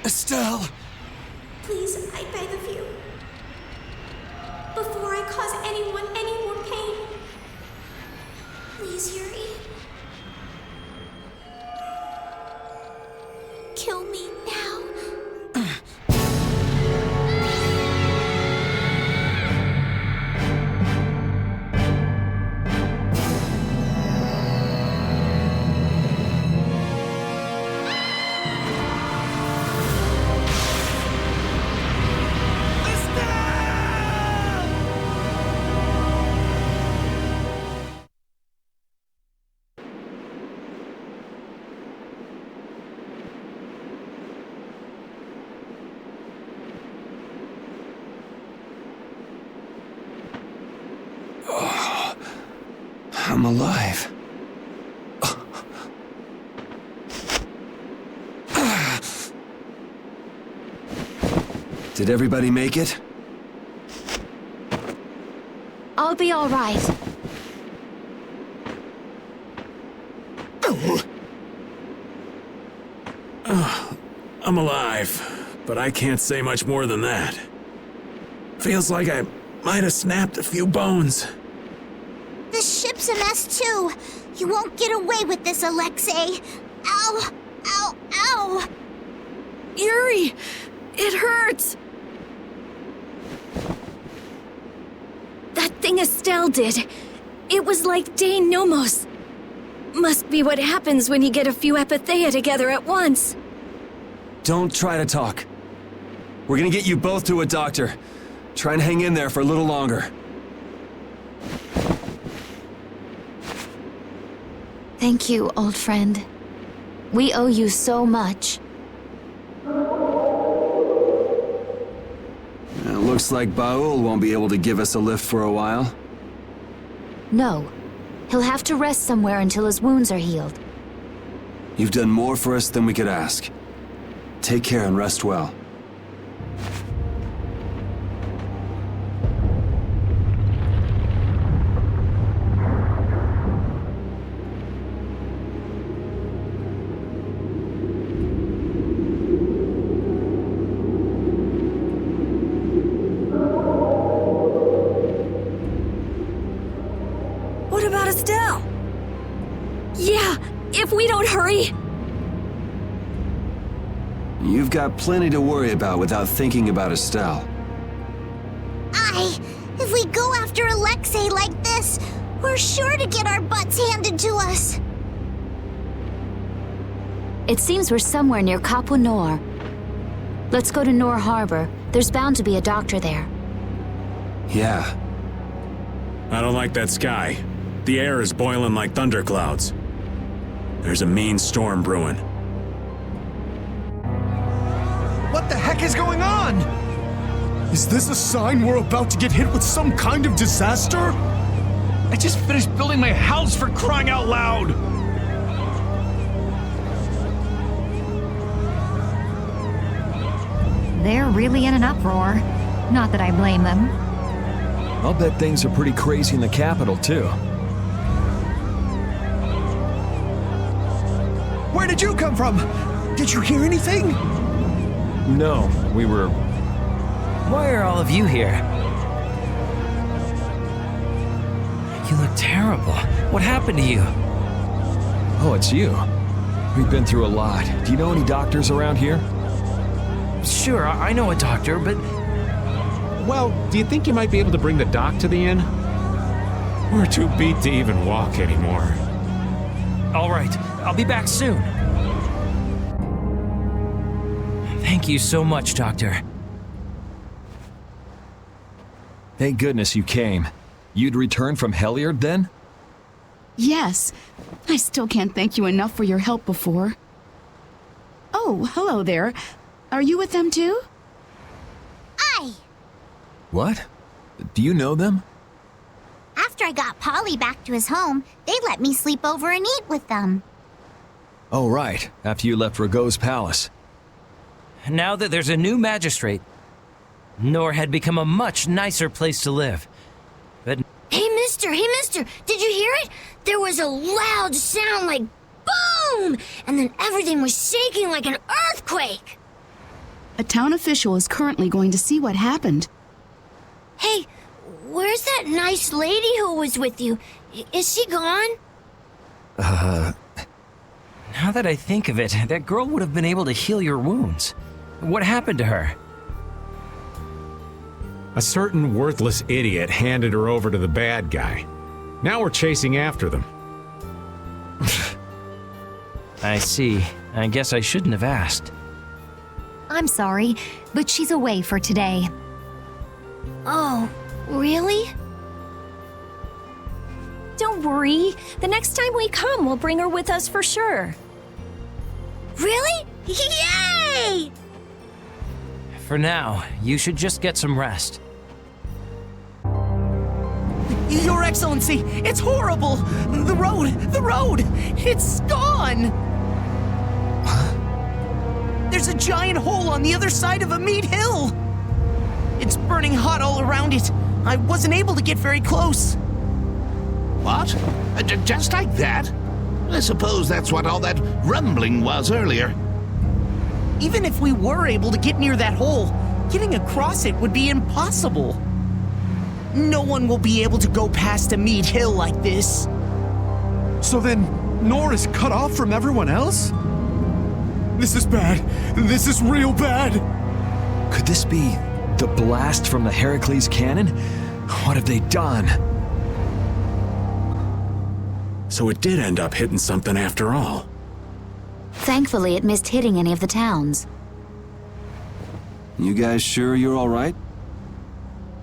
Estelle!
Please, I beg of you. Before I cause anyone any more pain. Please, Yuri. Kill me now.
alive. Did everybody make it?
I'll be all right.
I'm alive, but I can't say much more than that. Feels like I might have snapped a few bones.
The ship's a mess too. You won't get away with this, Alexei. Ow! Ow! Ow!
Yuri! It hurts!
That thing Estelle did. It was like Dane Nomos. Must be what happens when you get a few Epitheia together at once.
Don't try to talk. We're gonna get you both to a doctor. Try and hang in there for a little longer.
Thank you, old friend. We owe you so much.
It looks like Baul won't be able to give us a lift for a while.
No. He'll have to rest somewhere until his wounds are healed.
You've done more for us than we could ask. Take care and rest well.
What about Estelle?
Yeah, if we don't hurry.
You've got plenty to worry about without thinking about Estelle.
If we go after Alexei like this, we're sure to get our butts handed to us.
It seems we're somewhere near Kapwa Nor. Let's go to Nor Harbor. There's bound to be a doctor there.
Yeah.
I don't like that sky. The air is boiling like thunderclouds. There's a mean storm brewing.
What the heck is going on? Is this a sign we're about to get hit with some kind of disaster?
I just finished building my house, for crying out loud!
They're really in an uproar. Not that I blame them.
I'll bet things are pretty crazy in the capital, too.
Where did you come from? Did you hear anything?
No, we were...
Why are all of you here? You look terrible. What happened to you?
Oh, it's you. We've been through a lot. Do you know any doctors around here?
Sure, I know a doctor, but...
Well, do you think you might be able to bring the doc to the inn? We're too beat to even walk anymore.
All right, I'll be back soon. Thank you so much, Doctor.
Thank goodness you came. You'd returned from Heliard, then?
Yes. I still can't thank you enough for your help before. Oh, hello there. Are you with them too?
Aye.
What? Do you know them?
After I got Polly back to his home, they let me sleep over and eat with them.
Oh, right. After you left Rago's palace.
Now that there's a new magistrate, Nor had become a much nicer place to live. But...
Hey, mister, did you hear it? There was a loud sound like boom! And then everything was shaking like an earthquake!
A town official is currently going to see what happened.
Hey, where's that nice lady who was with you? Is she gone?
Now that I think of it, that girl would have been able to heal your wounds. What happened to her?
A certain worthless idiot handed her over to the bad guy. Now we're chasing after them.
I see. I guess I shouldn't have asked.
I'm sorry, but she's away for today.
Oh, really?
Don't worry. The next time we come, we'll bring her with us for sure.
Really? Yay!
For now, you should just get some rest. Your Excellency, it's horrible! The road! It's gone! There's a giant hole on the other side of Amid Hill! It's burning hot all around it. I wasn't able to get very close.
What? Just like that? I suppose that's what all that rumbling was earlier.
Even if we were able to get near that hole, getting across it would be impossible. No one will be able to go past Amid Hill like this.
So then, Nor is cut off from everyone else? This is bad. This is real bad.
Could this be the blast from the Heracles cannon? What have they done?
So it did end up hitting something after all.
Thankfully, it missed hitting any of the towns.
You guys sure you're all right?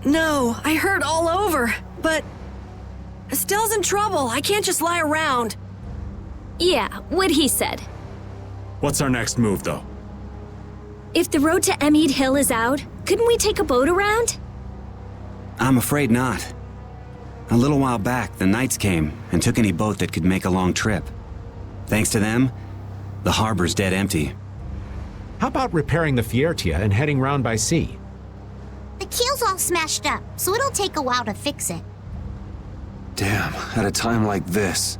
No, I hurt all over, but Estelle's in trouble. I can't just lie around.
Yeah, what he said.
What's our next move, though?
If the road to Amid Hill is out, couldn't we take a boat around?
I'm afraid not. A little while back, the Knights came and took any boat that could make a long trip. Thanks to them, the harbor's dead empty.
How about repairing the Fiertia and heading round by sea?
The keel's all smashed up, so it'll take a while to fix it.
Damn, at a time like this.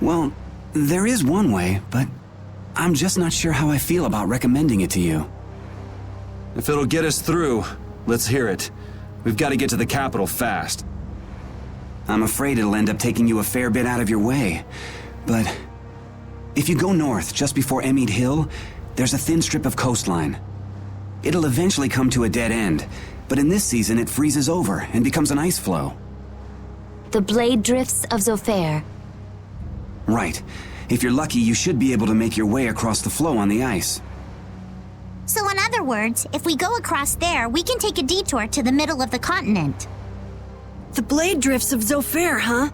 Well, there is one way, but I'm just not sure how I feel about recommending it to you.
If it'll get us through, let's hear it. We've got to get to the capital fast.
I'm afraid it'll end up taking you a fair bit out of your way, but if you go north just before Amid Hill, there's a thin strip of coastline. It'll eventually come to a dead end, but in this season it freezes over and becomes an ice flow.
The blade drifts of Zofair.
Right. If you're lucky, you should be able to make your way across the flow on the ice.
So in other words, if we go across there, we can take a detour to the middle of the continent.
The blade drifts of Zofair, huh?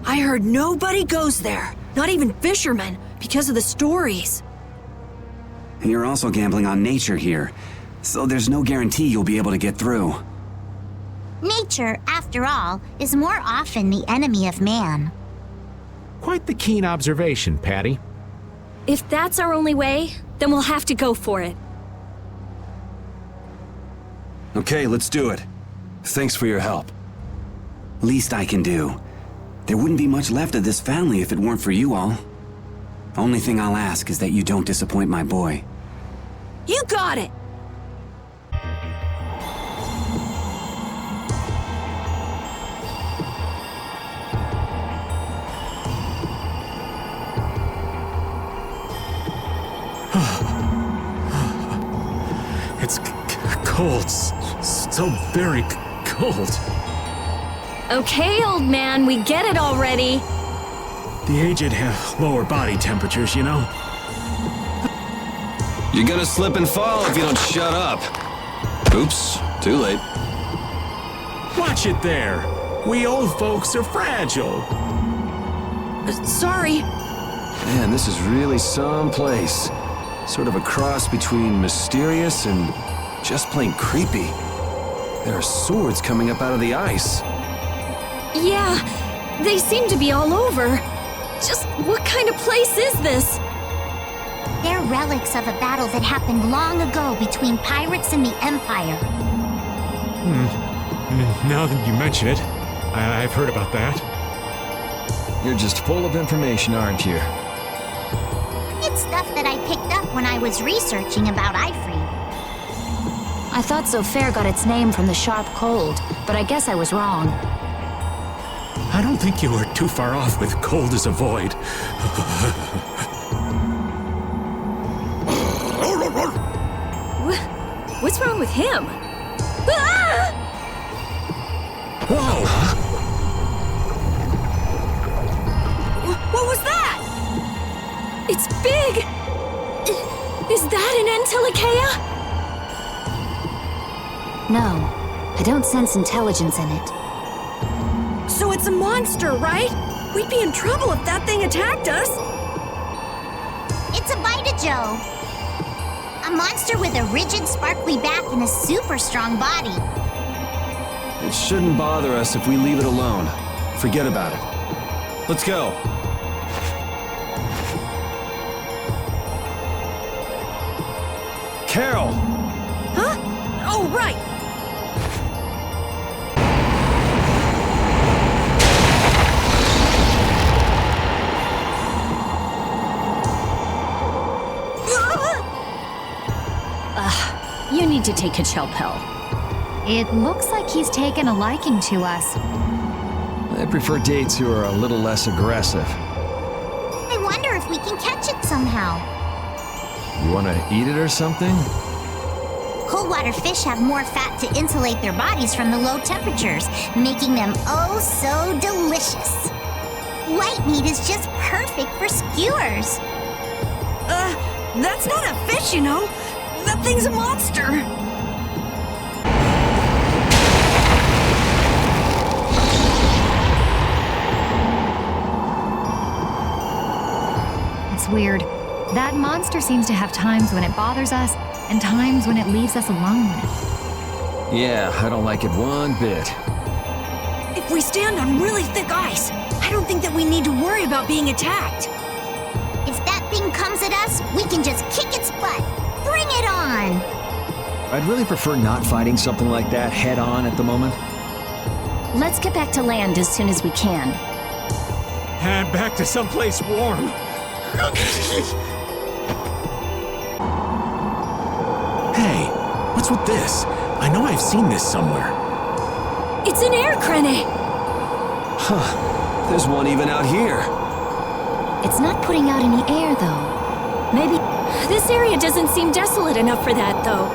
I heard nobody goes there, not even fishermen, because of the stories.
You're also gambling on nature here, so there's no guarantee you'll be able to get through.
Nature, after all, is more often the enemy of man.
Quite the keen observation, Patty.
If that's our only way, then we'll have to go for it.
Okay, let's do it. Thanks for your help.
Least I can do. There wouldn't be much left of this family if it weren't for you all. Only thing I'll ask is that you don't disappoint my boy.
You got it!
It's cold. So very cold.
Okay, old man, we get it already.
The aged have lower body temperatures, you know?
You're gonna slip and fall if you don't shut up. Oops, too late.
Watch it there. We old folks are fragile.
Sorry.
Man, this is really someplace. Sort of a cross between mysterious and just plain creepy. There are swords coming up out of the ice.
Yeah, they seem to be all over. Just what kind of place is this?
They're relics of a battle that happened long ago between pirates and the Empire.
Now that you mention it, I've heard about that.
You're just full of information, aren't you?
It's stuff that I picked up when I was researching about Ifrit.
I thought Zofair got its name from the sharp cold, but I guess I was wrong.
I don't think you were too far off with cold as a void.
What's wrong with him? Ah!
Whoa!
What was that? It's big! Is that an Antilocheia?
No, I don't sense intelligence in it.
So it's a monster, right? We'd be in trouble if that thing attacked us.
It's a Joe. A monster with a rigid, sparkly back and a super strong body.
It shouldn't bother us if we leave it alone. Forget about it. Let's go. Carol!
Huh? Oh, right!
You need to take a chill pill.
It looks like he's taken a liking to us.
I prefer dates who are a little less aggressive.
I wonder if we can catch it somehow.
You want to eat it or something?
Cold water fish have more fat to insulate their bodies from the low temperatures, making them oh so delicious. White meat is just perfect for skewers.
That's not a fish, you know. That thing's a monster.
It's weird. That monster seems to have times when it bothers us and times when it leaves us alone.
Yeah, I don't like it one bit.
If we stand on really thick ice, I don't think that we need to worry about being attacked.
If that thing comes at us, we can just kick its butt. Bring it on!
I'd really prefer not fighting something like that head on at the moment.
Let's get back to land as soon as we can.
And back to someplace warm.
Hey, what's with this? I know I've seen this somewhere.
It's an air crane.
Huh. There's one even out here.
It's not putting out any air, though. Maybe...
This area doesn't seem desolate enough for that, though.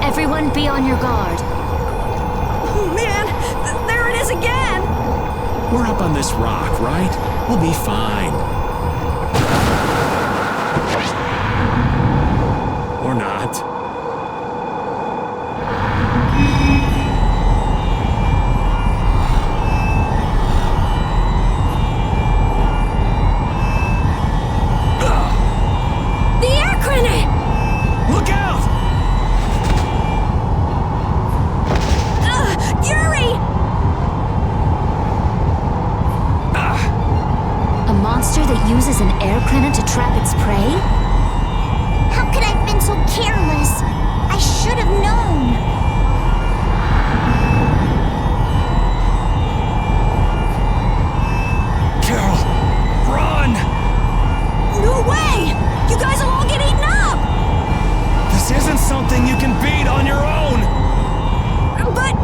Everyone be on your guard.
Oh, man! There it is again!
We're up on this rock, right? We'll be fine. Or not.
Uses an air cannon to trap its prey?
How could I have been so careless? I should have known.
Carol, run!
No way! You guys will all get eaten up!
This isn't something you can beat on your own!
But...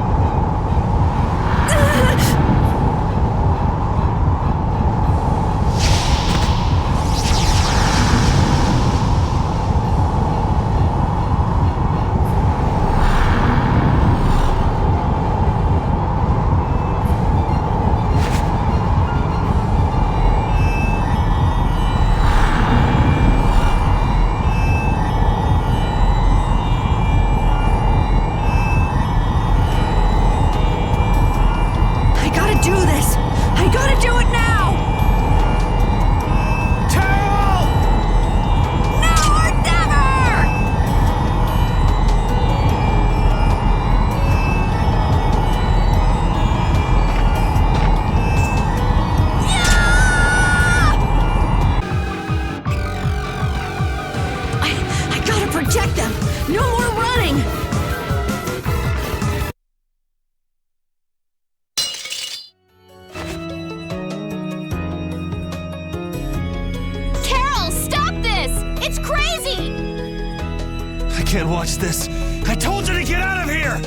Can't watch this. I told you to get out of here!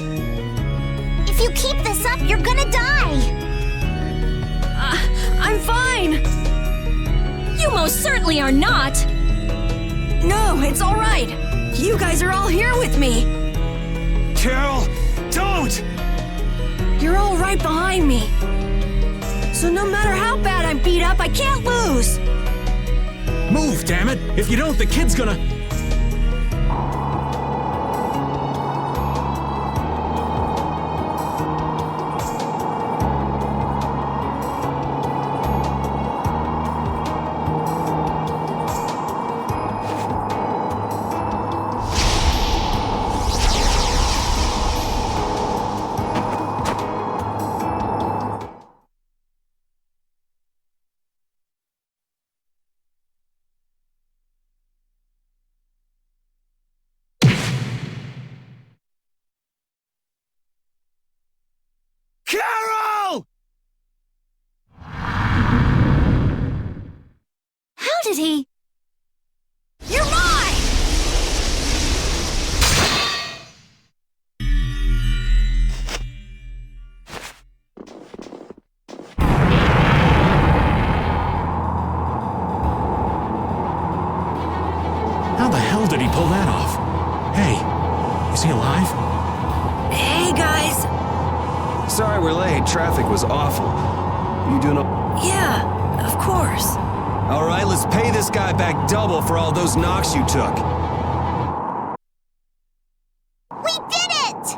If you keep this up, you're gonna die!
I'm fine!
You most certainly are not!
No, it's all right. You guys are all here with me.
Carol, don't!
You're all right behind me. So no matter how bad I'm beat up, I can't lose!
Move, damn it! If you don't, the kid's gonna...
did he? You're mine!
How the hell did he pull that off? Hey, is he alive?
Hey, guys.
Sorry we're late. Traffic was awful. You doing
Yeah, of course.
All right, let's pay this guy back double for all those knocks you took.
We did it!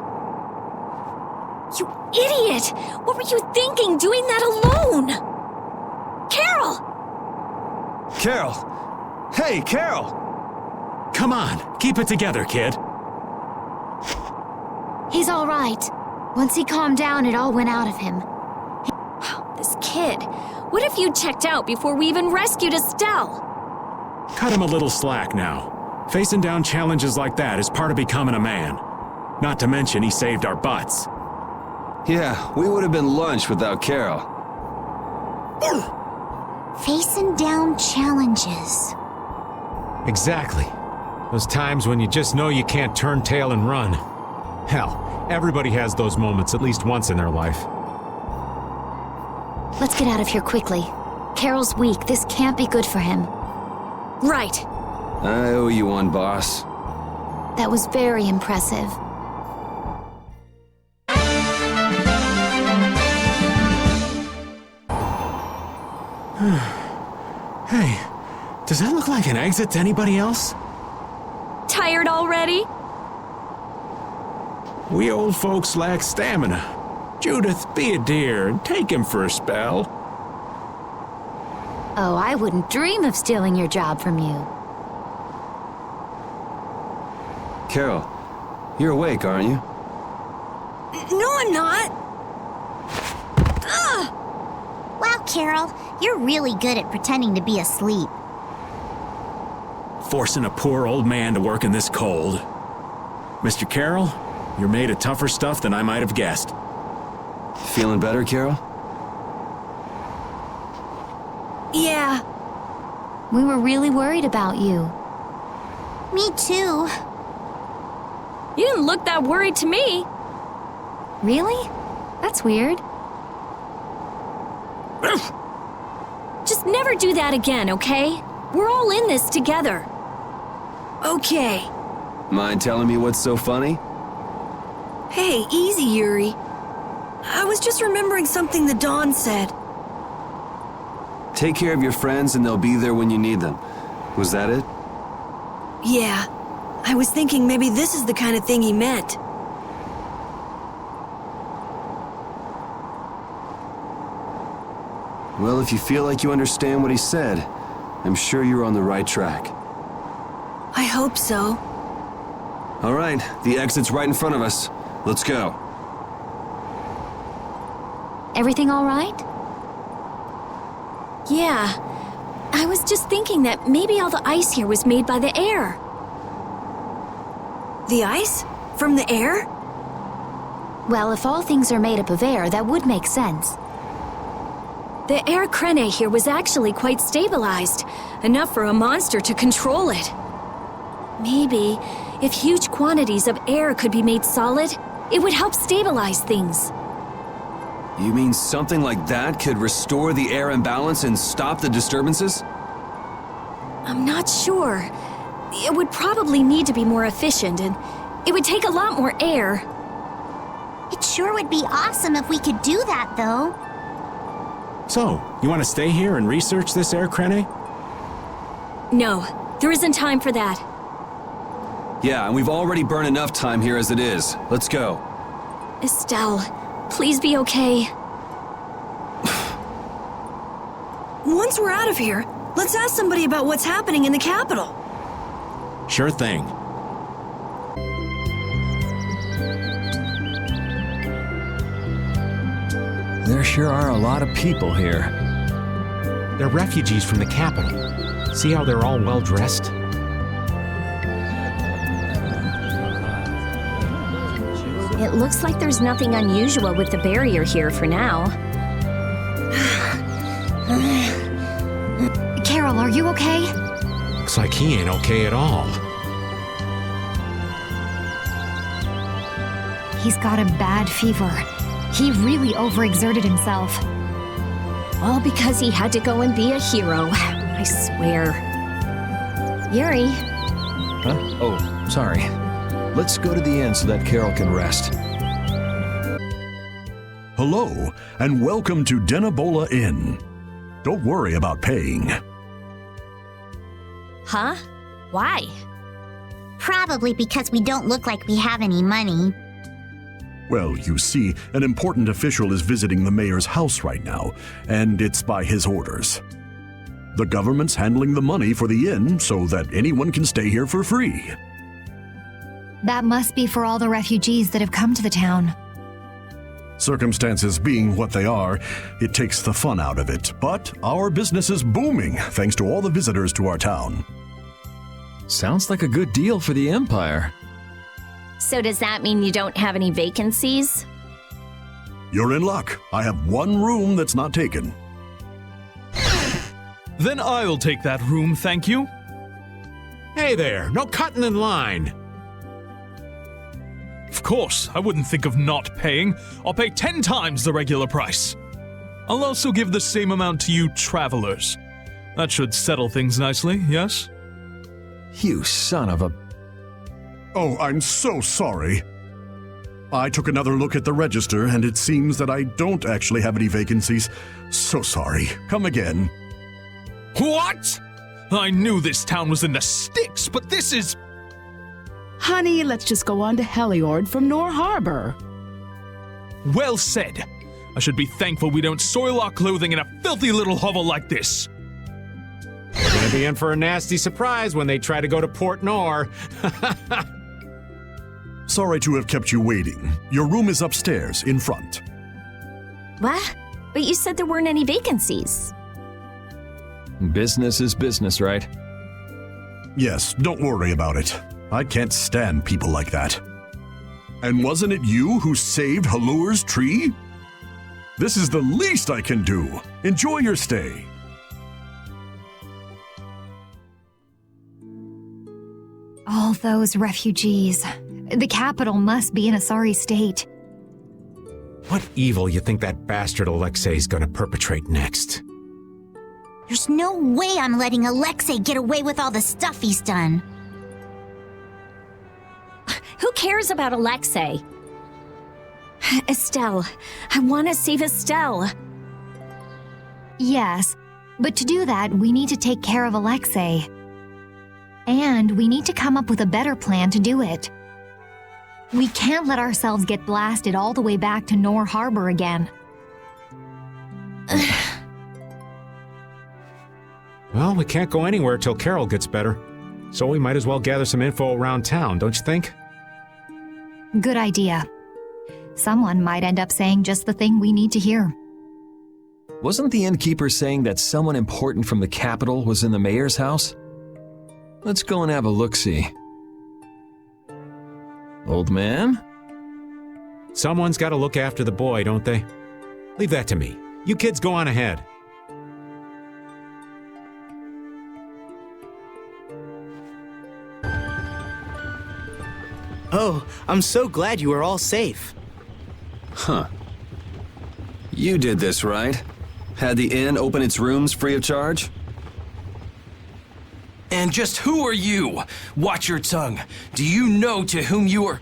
You idiot! What were you thinking doing that alone? Carol!
Carol! Hey, Carol!
Come on, keep it together, kid.
He's all right. Once he calmed down, it all went out of him.
This kid. What if you checked out before we even rescued Estelle?
Cut him a little slack now. Facing down challenges like that is part of becoming a man. Not to mention he saved our butts.
Yeah, we would have been lunch without Carol.
Facing down challenges.
Exactly. Those times when you just know you can't turn tail and run. Hell, everybody has those moments at least once in their life.
Let's get out of here quickly. Carol's weak. This can't be good for him.
Right.
I owe you one, boss.
That was very impressive.
Hey, does that look like an exit to anybody else?
Tired already?
We old folks lack stamina. Judith, be a dear and take him for a spell.
Oh, I wouldn't dream of stealing your job from you.
Carol, you're awake, aren't you?
No, I'm not.
Ugh! Wow, Carol, you're really good at pretending to be asleep.
Forcing a poor old man to work in this cold. Mr. Carroll, you're made of tougher stuff than I might have guessed.
Feeling better, Carol?
Yeah.
We were really worried about you.
Me too.
You didn't look that worried to me.
Really? That's weird.
Just never do that again, okay? We're all in this together.
Okay.
Mind telling me what's so funny?
Hey, easy, Yuri. I was just remembering something the Dawn said.
Take care of your friends and they'll be there when you need them. Was that it?
Yeah. I was thinking maybe this is the kind of thing he meant.
Well, if you feel like you understand what he said, I'm sure you're on the right track.
I hope so.
All right, the exit's right in front of us. Let's go.
Everything all right?
Yeah. I was just thinking that maybe all the ice here was made by the air.
The ice? From the air?
Well, if all things are made up of air, that would make sense.
The air crene here was actually quite stabilized, enough for a monster to control it. Maybe, if huge quantities of air could be made solid, it would help stabilize things.
You mean something like that could restore the air imbalance and stop the disturbances?
I'm not sure. It would probably need to be more efficient, and it would take a lot more air.
It sure would be awesome if we could do that, though.
So, you want to stay here and research this air crene?
No, there isn't time for that.
Yeah, and we've already burned enough time here as it is. Let's go.
Estelle, please be okay.
Once we're out of here, let's ask somebody about what's happening in the capital.
Sure thing.
There sure are a lot of people here.
They're refugees from the capital. See how they're all well dressed?
It looks like there's nothing unusual with the barrier here for now.
Carol,
Carol, are you okay?
Looks like he ain't okay at all.
He's got a bad fever. He really overexerted himself.
All because he had to go and be a hero. I swear. Yuri.
Huh? Oh, sorry. Let's go to the inn so that Carol can rest.
Hello, and welcome to Denabola Inn. Don't worry about paying.
Huh? Why?
Probably because we don't look like we have any money.
Well, you see, an important official is visiting the mayor's house right now, and it's by his orders. The government's handling the money for the inn so that anyone can stay here for free.
That must be for all the refugees that have come to the town.
Circumstances being what they are, it takes the fun out of it. But our business is booming thanks to all the visitors to our town.
Sounds like a good deal for the Empire.
So does that mean you don't have any vacancies?
You're in luck. I have one room that's not taken.
Then I'll take that room, thank you.
Hey there, no cutting in line.
Of course, I wouldn't think of not paying. I'll pay 10 times the regular price. I'll also give the same amount to you travelers. That should settle things nicely, yes?
You son of a...
Oh, I'm so sorry. I took another look at the register, and it seems that I don't actually have any vacancies. So sorry. Come again.
What? I knew this town was in the sticks, but this is...
Honey, let's just go on to Heliord from Nor Harbor.
Well said. I should be thankful we don't soil our clothing in a filthy little hovel like this.
We're gonna be in for a nasty surprise when they try to go to Port Nor.
Sorry to have kept you waiting. Your room is upstairs, in front.
What? But you said there weren't any vacancies.
Business is business, right?
Yes, don't worry about it. I can't stand people like that. And wasn't it you who saved Halur's tree? This is the least I can do. Enjoy your stay.
All those refugees. The capital must be in a sorry state.
What evil you think that bastard Alexei's gonna perpetrate next?
There's no way I'm letting Alexei get away with all the stuff he's done.
Who cares about Alexei? Estelle. I want to save Estelle.
Yes, but to do that, we need to take care of Alexei. And we need to come up with a better plan to do it. We can't let ourselves get blasted all the way back to Nor Harbor again.
Well, we can't go anywhere till Carol gets better. So we might as well gather some info around town, don't you think?
Good idea. Someone might end up saying just the thing we need to hear.
Wasn't the innkeeper saying that someone important from the capital was in the mayor's house? Let's go and have a look-see. Old man?
Someone's got to look after the boy, don't they? Leave that to me. You kids go on ahead.
Oh, I'm so glad you are all safe.
Huh. You did this, right? Had the inn open its rooms free of charge?
And just who are you? Watch your tongue. Do you know to whom you are...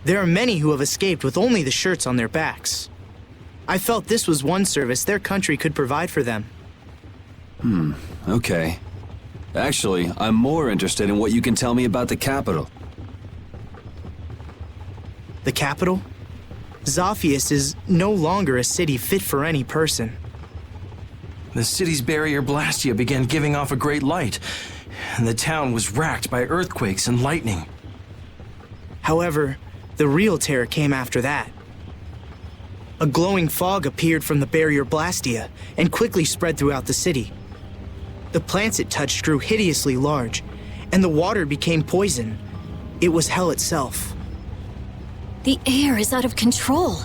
There are many who have escaped with only the shirts on their backs. I felt this was one service their country could provide for them.
Okay. Actually, I'm more interested in what you can tell me about the capital.
The capital? Zophius is no longer a city fit for any person.
The city's barrier Blastia began giving off a great light, and the town was racked by earthquakes and lightning.
However, the real terror came after that. A glowing fog appeared from the barrier Blastia and quickly spread throughout the city. The plants it touched grew hideously large, and the water became poison. It was hell itself.
The air is out of control.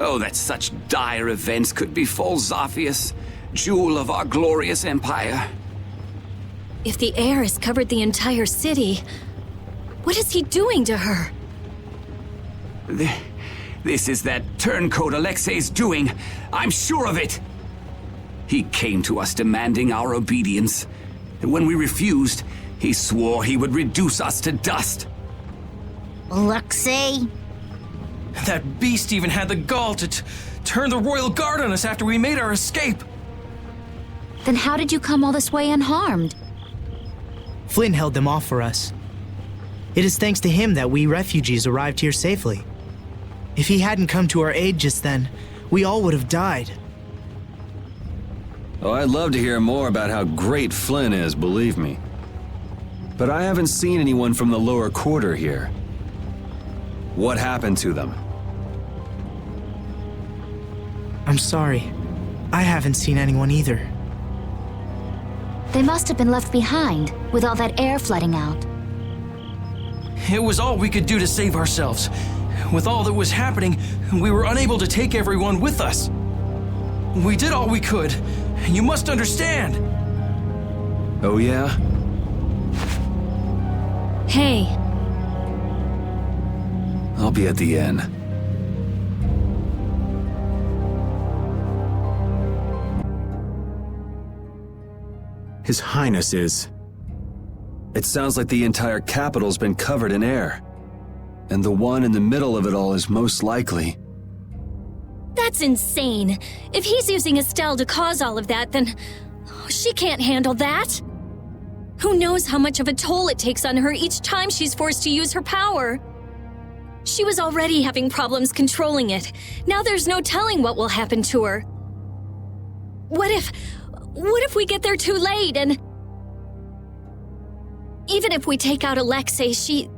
Oh, that such dire events could befall Zophius, jewel of our glorious empire.
If the air has covered the entire city, what is he doing to her?
This is that turncoat Alexei's doing. I'm sure of it. He came to us demanding our obedience. And when we refused, he swore he would reduce us to dust.
Alexei?
That beast even had the gall to turn the royal guard on us after we made our escape.
Then how did you come all this way unharmed?
Flynn held them off for us. It is thanks to him that we refugees arrived here safely. If he hadn't come to our aid just then, we all would have died.
Oh, I'd love to hear more about how great Flynn is, believe me. But I haven't seen anyone from the lower quarter here. What happened to them?
I'm sorry. I haven't seen anyone either.
They must have been left behind, with all that air flooding out.
It was all we could do to save ourselves. With all that was happening, we were unable to take everyone with us. We did all we could. You must understand.
Oh, yeah?
Hey.
I'll be at the inn.
His Highness is...
It sounds like the entire capital's been covered in air. And the one in the middle of it all is most likely...
That's insane. If he's using Estelle to cause all of that, then she can't handle that. Who knows how much of a toll it takes on her each time she's forced to use her power. She was already having problems controlling it. Now there's no telling what will happen to her. What if we get there too late and... Even if we take out Alexei, she...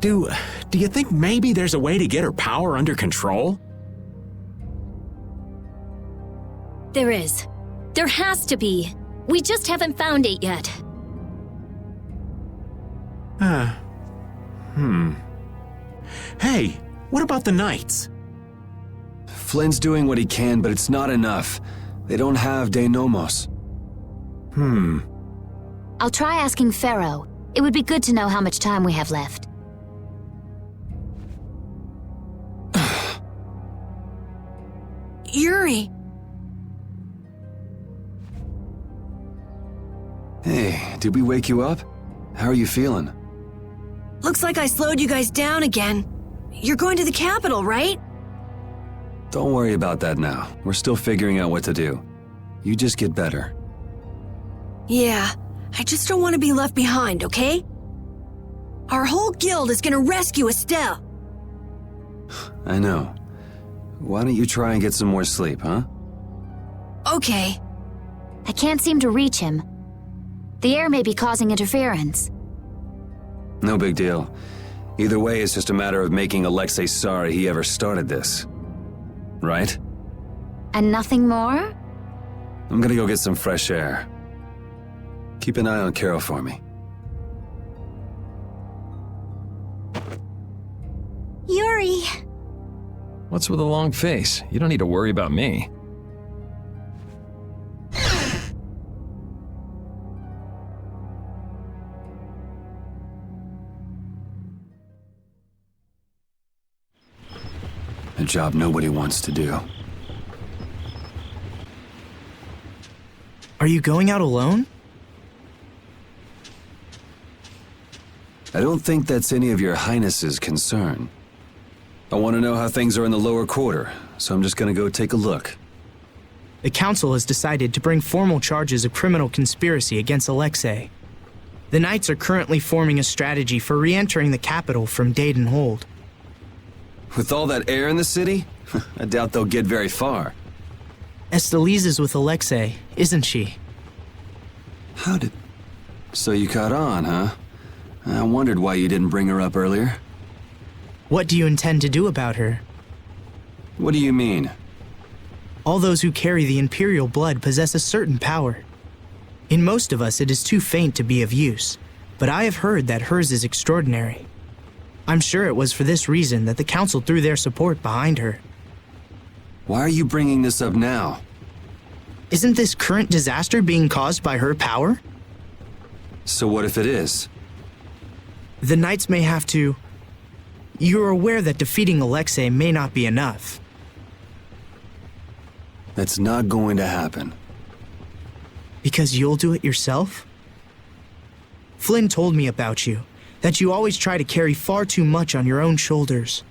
Do you think maybe there's a way to get her power under control?
There is. There has to be. We just haven't found it yet.
Hey, what about the Knights?
Flynn's doing what he can, but it's not enough. They don't have De Nomos.
I'll try asking Pharaoh. It would be good to know how much time we have left.
Yuri!
Hey, did we wake you up? How are you feeling?
Looks like I slowed you guys down again. You're going to the capital, right?
Don't worry about that now. We're still figuring out what to do. You just get better.
Yeah, I just don't want to be left behind, okay? Our whole guild is gonna rescue Estelle.
I know. Why don't you try and get some more sleep, huh?
Okay.
I can't seem to reach him. The air may be causing interference.
No big deal. Either way, it's just a matter of making Alexei sorry he ever started this. Right?
And nothing more?
I'm gonna go get some fresh air. Keep an eye on Carol for me.
Yuri!
What's with a long face? You don't need to worry about me.
A job nobody wants to do.
Are you going out alone?
I don't think that's any of your Highness's concern. I want to know how things are in the lower quarter, so I'm just gonna go take a look.
The council has decided to bring formal charges of criminal conspiracy against Alexei. The Knights are currently forming a strategy for re-entering the capital from Dayton Hold.
With all that air in the city, I doubt they'll get very far.
Estelise is with Alexei, isn't she?
How did... So you caught on, huh? I wondered why you didn't bring her up earlier.
What do you intend to do about her?
What do you mean?
All those who carry the Imperial blood possess a certain power. In most of us, it is too faint to be of use, but I have heard that hers is extraordinary. I'm sure it was for this reason that the Council threw their support behind her.
Why are you bringing this up now?
Isn't this current disaster being caused by her power?
So what if it is?
The Knights may have to... You're aware that defeating Alexei may not be enough.
That's not going to happen.
Because you'll do it yourself? Flynn told me about you, that you always try to carry far too much on your own shoulders.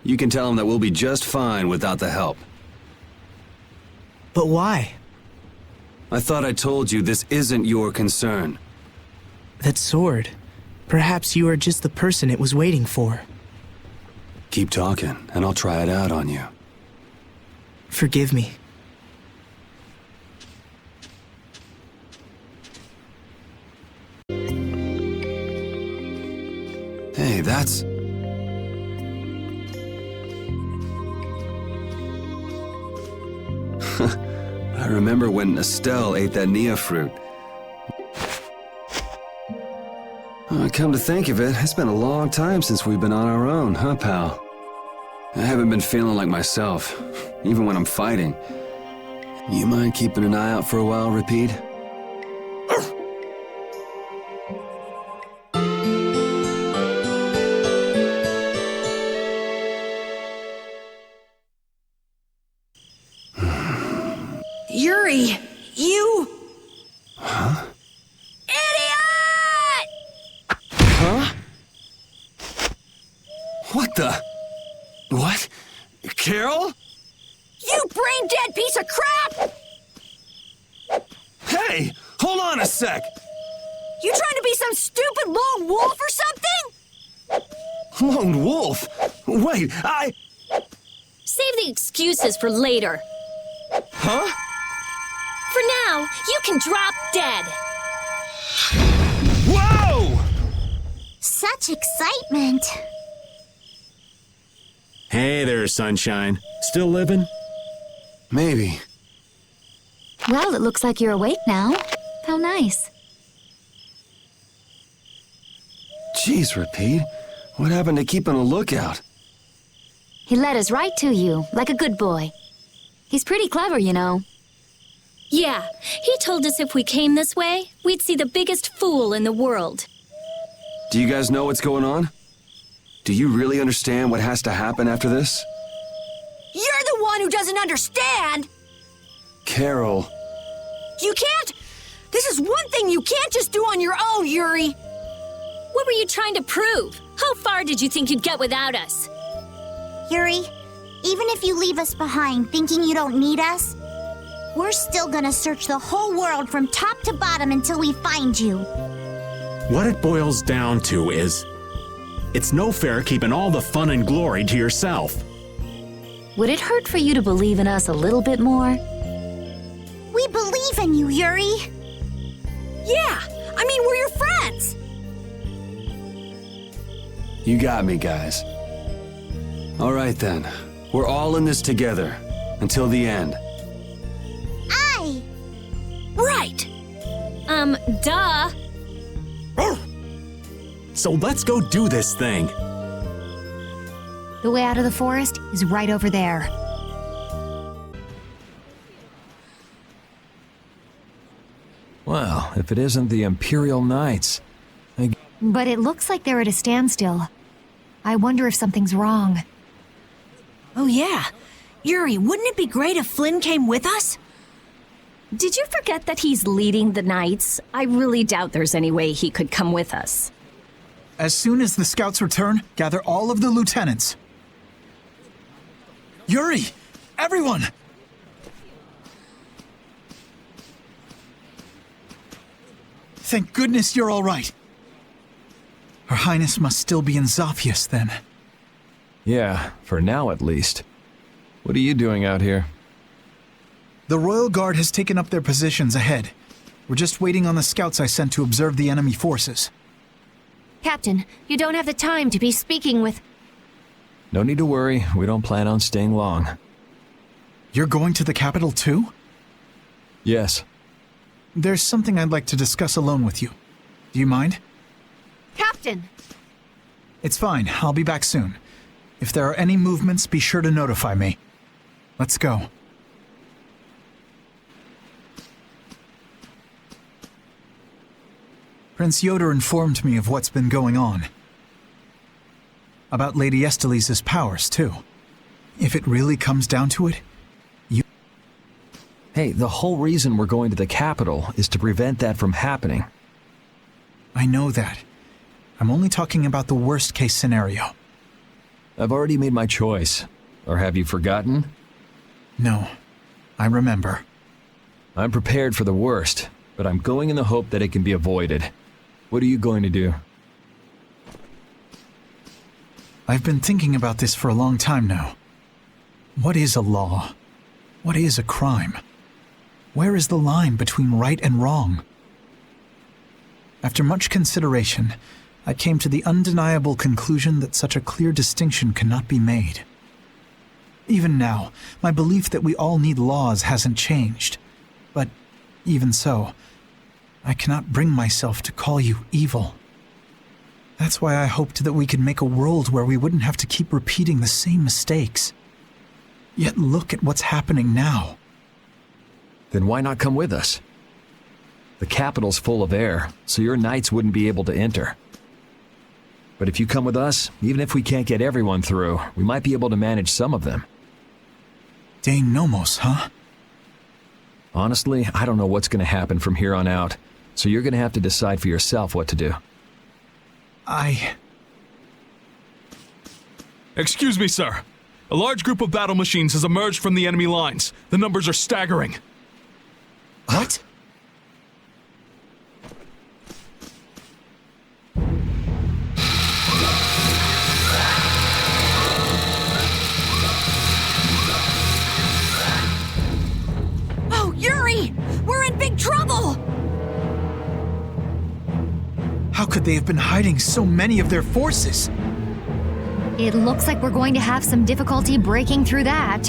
You can tell him that we'll be just fine without the help.
But why?
I thought I told you this isn't your concern.
That sword. Perhaps you are just the person it was waiting for.
Keep talking, and I'll try it out on you.
Forgive me.
Hey, that's... I remember when Estelle ate that Nia fruit. Come to think of it, it's been a long time since we've been on our own, huh, pal? I haven't been feeling like myself, even when I'm fighting. You mind keeping an eye out for a while, Repeat?
Yuri, you...
Huh?
Idiot!
Huh? What the... What? Carol?
You brain-dead piece of crap!
Hey! Hold on a sec!
You trying to be some stupid lone wolf or something?
Lone wolf? Wait,
Save the excuses for later.
Huh?
For now, you can drop dead.
Whoa!
Such excitement.
Hey there, Sunshine. Still living?
Maybe.
Well, it looks like you're awake now. How nice.
Jeez, Repeat. What happened to keeping a lookout?
He led us right to you, like a good boy. He's pretty clever, you know.
Yeah, he told us if we came this way, we'd see the biggest fool in the world.
Do you guys know what's going on? Do you really understand what has to happen after this?
You're the one who doesn't understand!
Carol.
You can't... This is one thing you can't just do on your own, Yuri!
What were you trying to prove? How far did you think you'd get without us?
Yuri, even if you leave us behind thinking you don't need us, we're still gonna search the whole world from top to bottom until we find you.
What it boils down to is, it's no fair keeping all the fun and glory to yourself.
Would it hurt for you to believe in us a little bit more?
We believe in you, Yuri.
Yeah, I mean, we're your friends!
You got me, guys. All right, then. We're all in this together. Until the end.
Aye!
Right!
Duh.
So let's go do this thing.
The way out of the forest is right over there.
Well, if it isn't the Imperial Knights.
But it looks like they're at a standstill. I wonder if something's wrong.
Oh yeah. Yuri, wouldn't it be great if Flynn came with us?
Did you forget that he's leading the Knights? I really doubt there's any way he could come with us.
As soon as the scouts return, gather all of the lieutenants. Yuri! Everyone! Thank goodness you're all right. Her Highness must still be in Zaphius, then.
Yeah, for now at least. What are you doing out here?
The Royal Guard has taken up their positions ahead. We're just waiting on the scouts I sent to observe the enemy forces.
Captain, you don't have the time to be speaking with...
No need to worry, we don't plan on staying long.
You're going to the capital too?
Yes.
There's something I'd like to discuss alone with you. Do you mind?
Captain!
It's fine. I'll be back soon. If there are any movements, be sure to notify me. Let's go. Prince Yoder informed me of what's been going on. About Lady Estelise's powers, too. If it really comes down to it, you...
Hey, the whole reason we're going to the capital is to prevent that from happening.
I know that. I'm only talking about the worst-case scenario.
I've already made my choice. Or have you forgotten?
No. I remember.
I'm prepared for the worst, but I'm going in the hope that it can be avoided. What are you going to do?
I've been thinking about this for a long time now. What is a law? What is a crime? Where is the line between right and wrong? After much consideration, I came to the undeniable conclusion that such a clear distinction cannot be made. Even now, my belief that we all need laws hasn't changed. But even so, I cannot bring myself to call you evil. That's why I hoped that we could make a world where we wouldn't have to keep repeating the same mistakes. Yet look at what's happening now.
Then why not come with us? The capital's full of air, so your knights wouldn't be able to enter. But if you come with us, even if we can't get everyone through, we might be able to manage some of them.
Dane Nomos, huh?
Honestly, I don't know what's going to happen from here on out, so you're going to have to decide for yourself what to do.
Excuse me, sir. A large group of battle machines has emerged from the enemy lines. The numbers are staggering.
What?
Oh, Yuri! We're in big trouble!
How could they have been hiding so many of their forces?
It looks like we're going to have some difficulty breaking through that.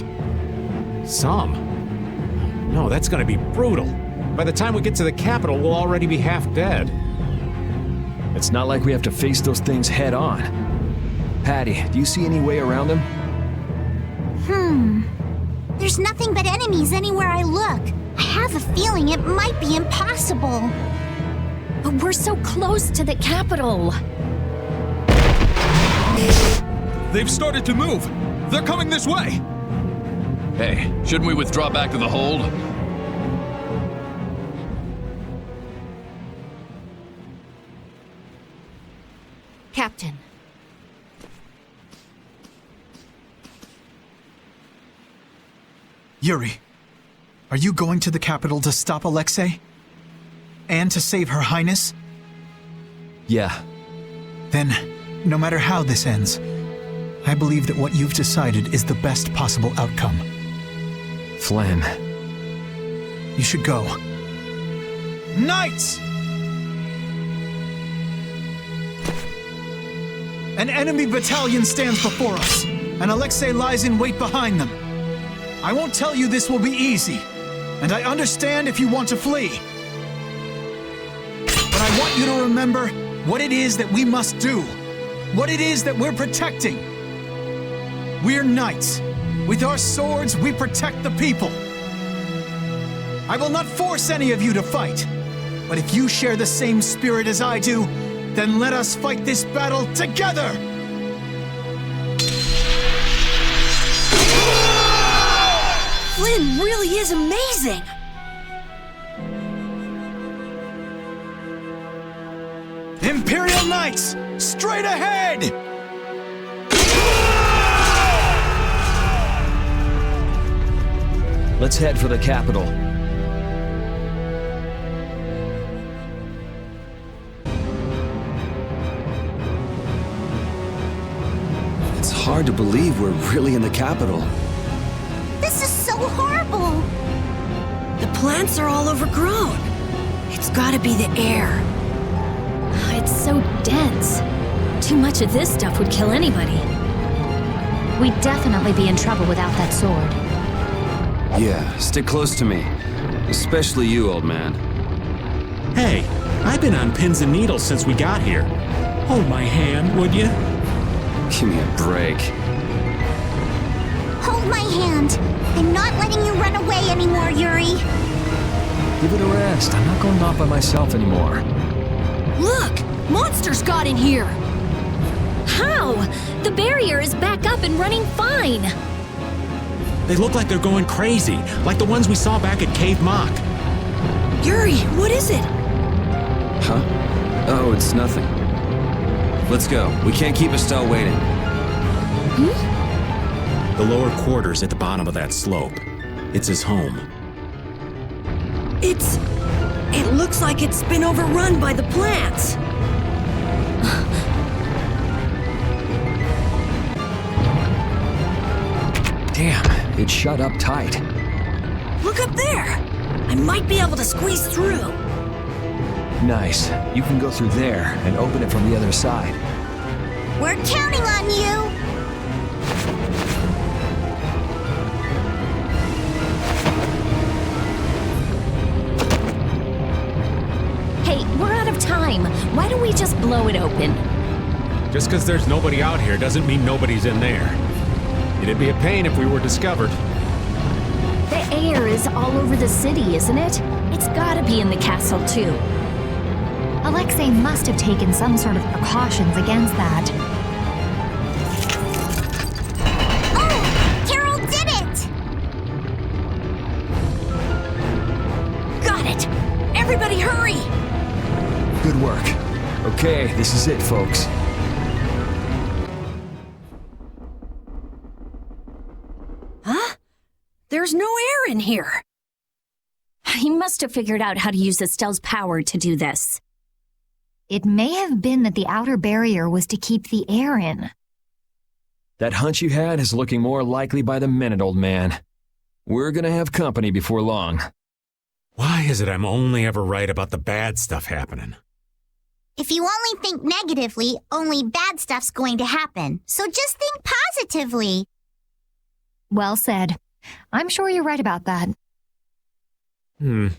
Some? No, that's gonna be brutal. By the time we get to the capital, we'll already be half dead.
It's not like we have to face those things head on. Patty, do you see any way around them?
There's nothing but enemies anywhere I look. I have a feeling it might be impossible.
But we're so close to the capital.
They've started to move. They're coming this way.
Hey, shouldn't we withdraw back to the hold?
Captain.
Yuri, are you going to the capital to stop Alexei? And to save Her Highness?
Yeah.
Then, no matter how this ends, I believe that what you've decided is the best possible outcome.
Flynn.
You should go. Knights! An enemy battalion stands before us, and Alexei lies in wait behind them. I won't tell you this will be easy, and I understand if you want to flee. But I want you to remember what it is that we must do, what it is that we're protecting. We're knights. With our swords, we protect the people. I will not force any of you to fight, but if you share the same spirit as I do, then let us fight this battle together!
Flynn really is amazing!
Imperial Knights, straight ahead!
Let's head for the capital.
It's hard to believe we're really in the capital.
This is so horrible!
The plants are all overgrown. It's gotta be the air.
It's so dense. Too much of this stuff would kill anybody.
We'd definitely be in trouble without that sword.
Yeah, stick close to me. Especially you, old man.
Hey, I've been on pins and needles since we got here. Hold my hand, would you?
Give me a break.
Hold my hand. I'm not letting you run away anymore, Yuri.
Give it a rest. I'm not going off by myself anymore.
Look! Monsters got in here! How? The barrier is back up and running fine!
They look like they're going crazy, like the ones we saw back at Cave Mock.
Yuri, what is it?
Huh? Oh, it's nothing. Let's go. We can't keep Estelle waiting.
The lower quarters at the bottom of that slope. It's his home.
It looks like it's been overrun by the plants.
Damn, it shut up tight.
Look up there! I might be able to squeeze through.
Nice. You can go through there and open it from the other side.
We're counting on you!
Hey, we're out of time. Why don't we just blow it open?
Just because there's nobody out here doesn't mean nobody's in there. It'd be a pain if we were discovered.
The air is all over the city, isn't it? It's gotta be in the castle, too.
Alexei must have taken some sort of precautions against that.
Oh! Carol did it!
Got it! Everybody hurry!
Good work. Okay, this is it, folks.
Huh? There's no air in here.
He must have figured out how to use Estelle's power to do this.
It may have been that the outer barrier was to keep the air in.
That hunch you had is looking more likely by the minute, old man. We're gonna have company before long.
Why is it I'm only ever right about the bad stuff happening?
If you only think negatively, only bad stuff's going to happen. So just think positively.
Well said. I'm sure you're right about that.
I've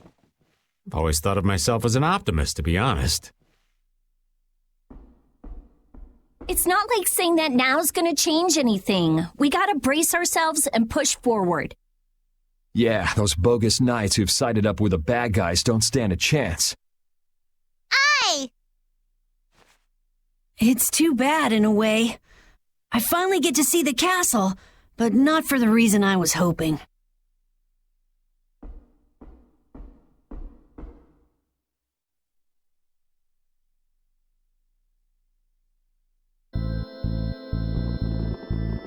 always thought of myself as an optimist, to be honest.
It's not like saying that now's gonna change anything. We gotta brace ourselves and push forward.
Yeah, those bogus knights who've sided up with the bad guys don't stand a chance.
Aye!
It's too bad in a way. I finally get to see the castle, but not for the reason I was hoping.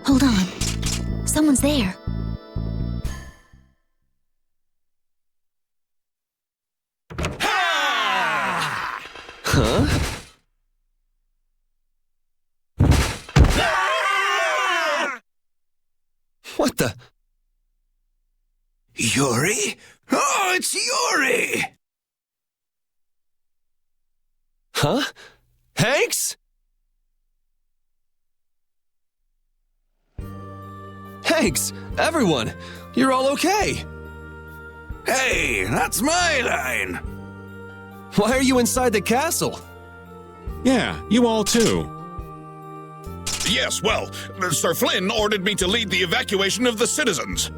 Hold on. Someone's there.
Huh? What the?
Yuri? Oh, it's Yuri!
Huh? Hanks? Hanks! Everyone! You're all okay!
Hey, that's my line!
Why are you inside the castle?
Yeah, you all too.
Yes, well, Sir Flynn ordered me to lead the evacuation of the citizens.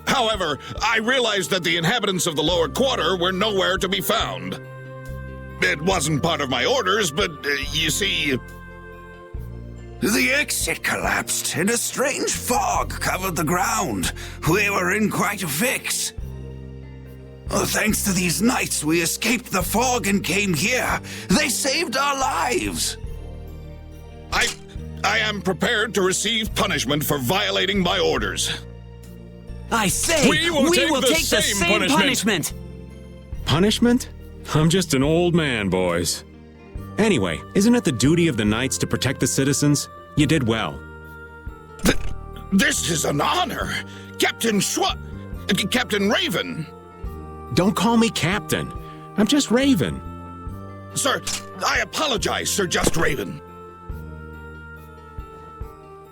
However, I realized that the inhabitants of the lower quarter were nowhere to be found. It wasn't part of my orders, but you see...
The exit collapsed, and a strange fog covered the ground. We were in quite a fix. Thanks to these knights, we escaped the fog and came here. They saved our lives.
I am prepared to receive punishment for violating my orders.
I say,
we will take the same
punishment.
Punishment? I'm just an old man, boys. Anyway, isn't it the duty of the knights to protect the citizens? You did well.
This is an honor. Captain Raven.
Don't call me Captain. I'm just Raven.
Sir, I apologize, Sir Just Raven.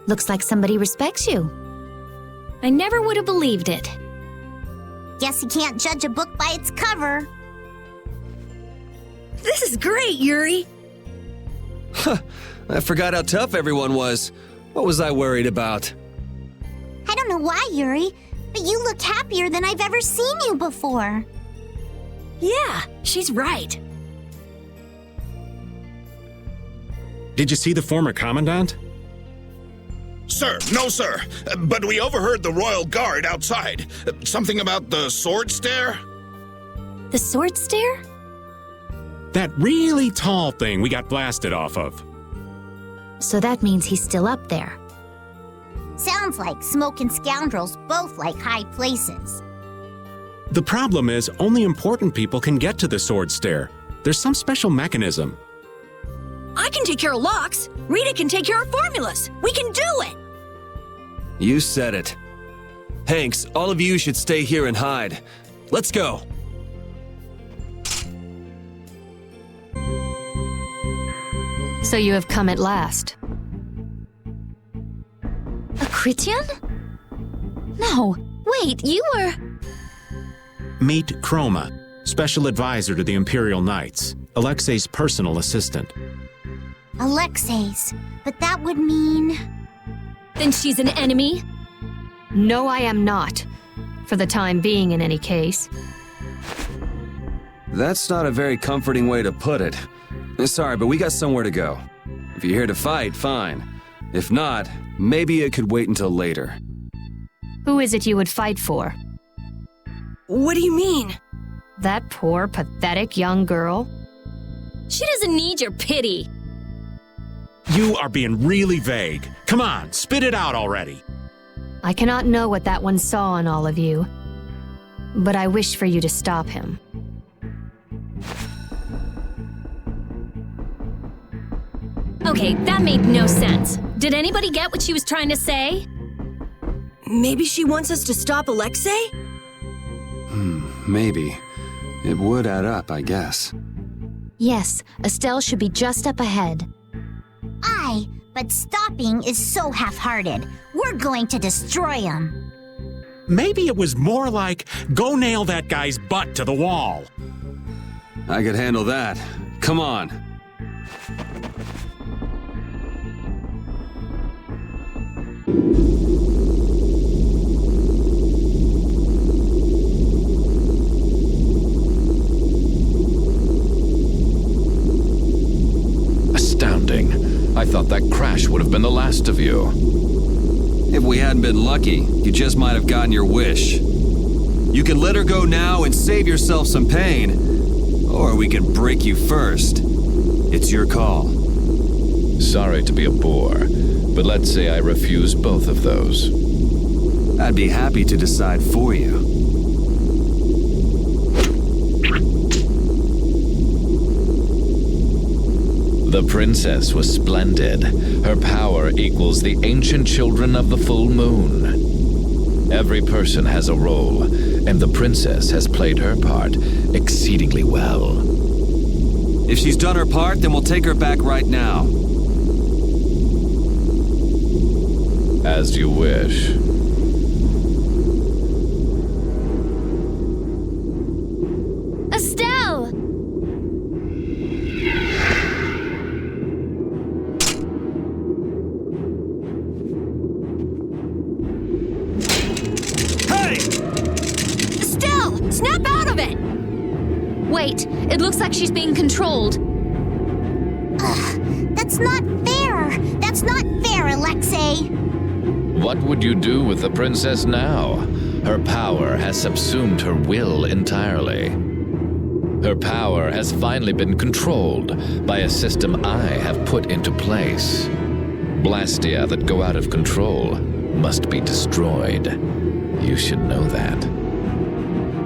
Looks like somebody respects you. I never would have believed it.
Guess you can't judge a book by its cover.
This is great, Yuri.
I forgot how tough everyone was. What was I worried about?
I don't know why, Yuri, but you look happier than I've ever seen you before.
Yeah, she's right.
Did you see the former commandant?
Sir, no sir. But we overheard the royal guard outside. Something about the sword stare?
The sword stare?
That really tall thing we got blasted off of.
So that means he's still up there.
Sounds like Smoke and Scoundrels both like high places.
The problem is, only important people can get to the sword stair. There's some special mechanism.
I can take care of locks. Rita can take care of formulas. We can do it.
You said it. Hanks, all of you should stay here and hide. Let's go.
So you have come at last. A Critian? No, wait, you were...
Meet Chroma, special advisor to the Imperial Knights, Alexei's personal assistant.
Alexei's, but that would mean...
Then she's an enemy?
No, I am not. For the time being, in any case.
That's not a very comforting way to put it. Sorry, but we got somewhere to go. If you're here to fight, fine. If not, maybe it could wait until later.
Who is it you would fight for?
What do you mean?
That poor, pathetic young girl?
She doesn't need your pity.
You are being really vague. Come on, spit it out already.
I cannot know what that one saw in all of you, but I wish for you to stop him.
Okay, that made no sense. Did anybody get what she was trying to say?
Maybe she wants us to stop Alexei?
Maybe. It would add up, I guess.
Yes, Estelle should be just up ahead.
Aye, but stopping is so half-hearted. We're going to destroy him.
Maybe it was more like, go nail that guy's butt to the wall.
I could handle that. Come on.
Astounding. I thought that crash would have been the last of you.
If we hadn't been lucky, you just might have gotten your wish. You can let her go now and save yourself some pain, or we can break you first. It's your call.
Sorry to be a bore, but let's say I refuse both of those.
I'd be happy to decide for you.
The princess was splendid. Her power equals the ancient children of the full moon. Every person has a role, and the princess has played her part exceedingly well.
If she's done her part, then we'll take her back right now.
As you wish.
Estelle!
Snap out of it!
Wait, it looks like she's being controlled.
That's not fair! That's not fair, Alexei!
What would you do with the princess now? Her power has subsumed her will entirely. Her power has finally been controlled by a system I have put into place. Blastia that go out of control must be destroyed. You should know that.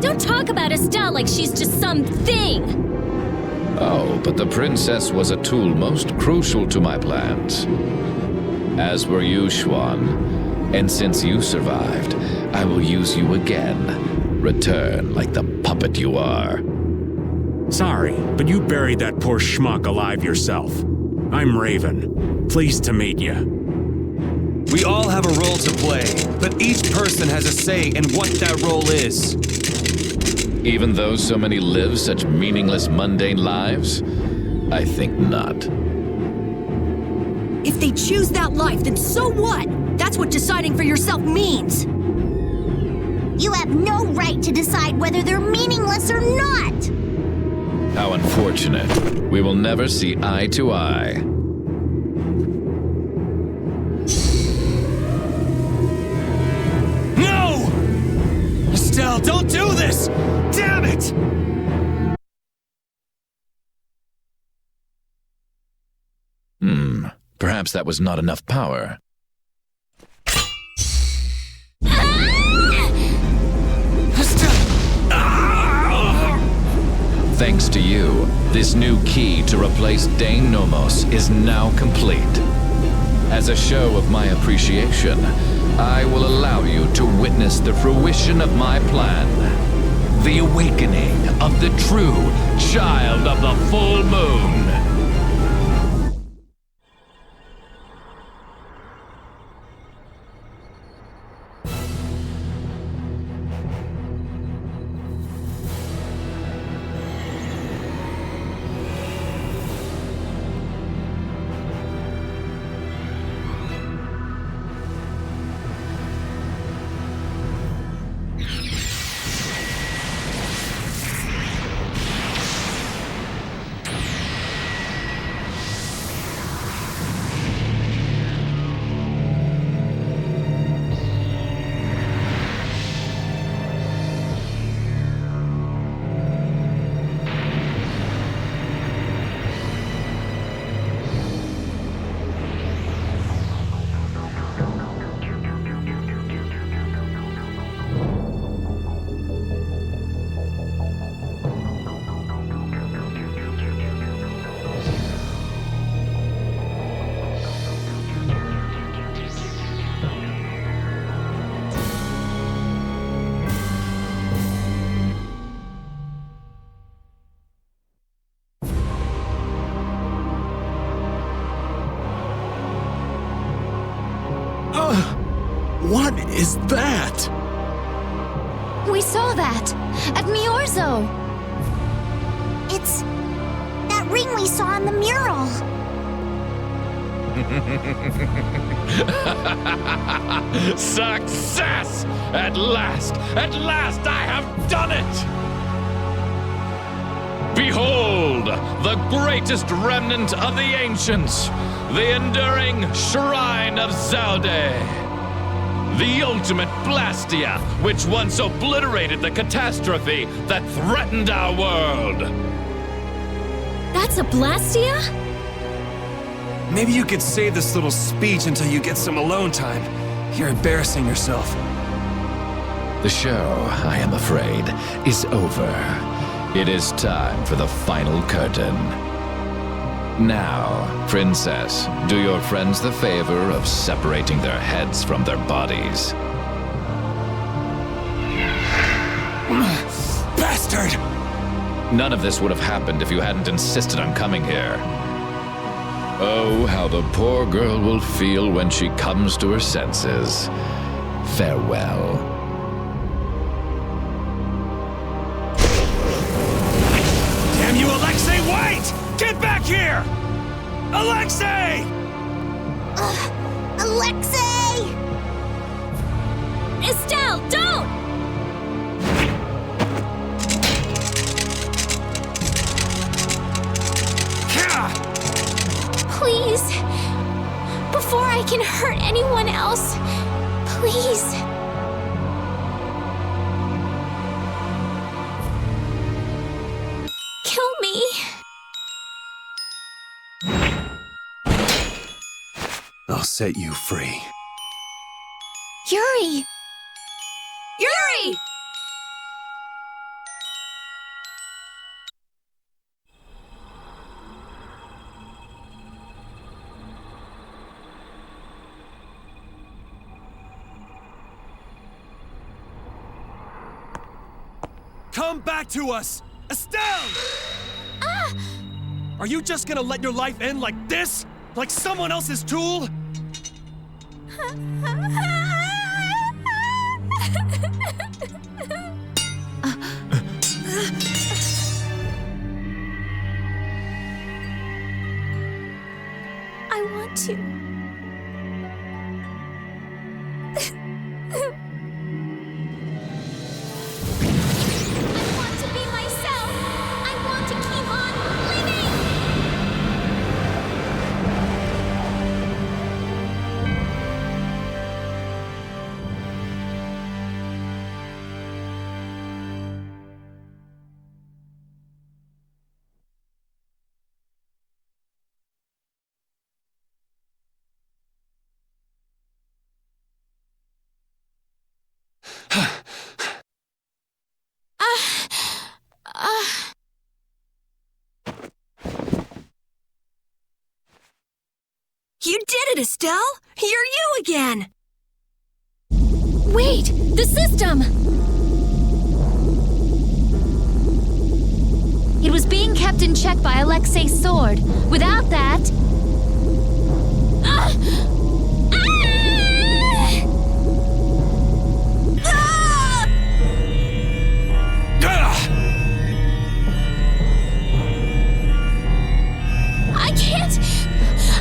Don't talk about Estelle like she's just some thing!
Oh, but the princess was a tool most crucial to my plans. As were you, Schwan. And since you survived, I will use you again. Return like the puppet you are.
Sorry, but you buried that poor schmuck alive yourself. I'm Raven. Pleased to meet you.
We all have a role to play, but each person has a say in what that role is.
Even though so many live such meaningless, mundane lives? I think not.
they choose that life, then so what? That's what deciding for yourself means.
You have no right to decide whether they're meaningless or not!
How unfortunate. We will never see eye to eye.
No! Estelle, don't do this! Damn it!
Perhaps that was not enough power. Thanks to you, this new key to replace Dane Nomos is now complete. As a show of my appreciation, I will allow you to witness the fruition of my plan. The awakening of the true child of the full moon.
What is that?
We saw that! At Miorzo!
It's that ring we saw on the mural.
Success! At last I have done it! Behold, the greatest remnant of the ancients, the enduring Shrine of Zalde. The ultimate Blastia, which once obliterated the catastrophe that threatened our world.
That's a Blastia?
Maybe you could save this little speech until you get some alone time. You're embarrassing yourself.
The show, I am afraid, is over. It is time for the final curtain. Now, Princess, do your friends the favor of separating their heads from their bodies.
Bastard!
None of this would have happened if you hadn't insisted on coming here. Oh, how the poor girl will feel when she comes to her senses. Farewell.
Damn you, Alexei, wait! Get back here! Alexei!
Alexei!
Estelle, don't! Please. Before I can hurt anyone else, please. Kill me.
I'll set you free.
Yuri! Yuri!
Come back to us! Estelle! Are you just gonna let your life end like this? Like someone else's tool?
I want to.
You did it, Estelle! You're you again!
Wait! The system!
It was being kept in check by Alexei's sword. Without that...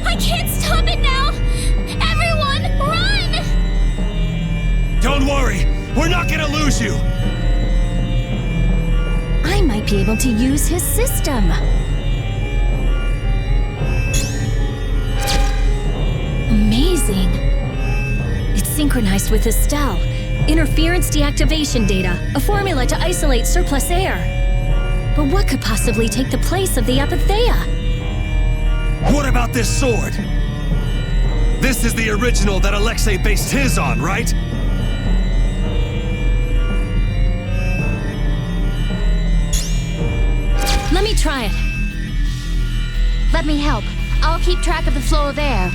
I can't stop it now! Everyone, run!
Don't worry! We're not gonna lose you!
I might be able to use his system. Amazing. It's synchronized with Estelle. Interference deactivation data, a formula to isolate surplus air. But what could possibly take the place of the Apatheia?
What about this sword? This is the original that Alexei based his on, right?
Let me try it.
Let me help. I'll keep track of the flow of air.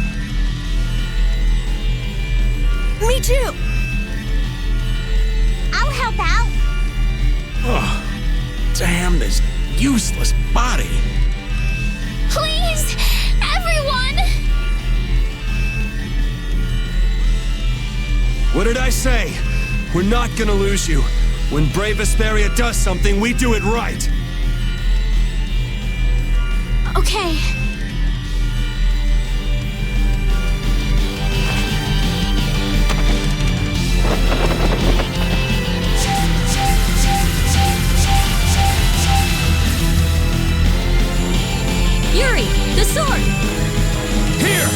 Me too!
I'll help out.
Oh, damn this useless body.
Please! Everyone!
What did I say? We're not gonna lose you. When Brave Vesperia does something, we do it right.
Okay.
Yuri, the sword!
Here!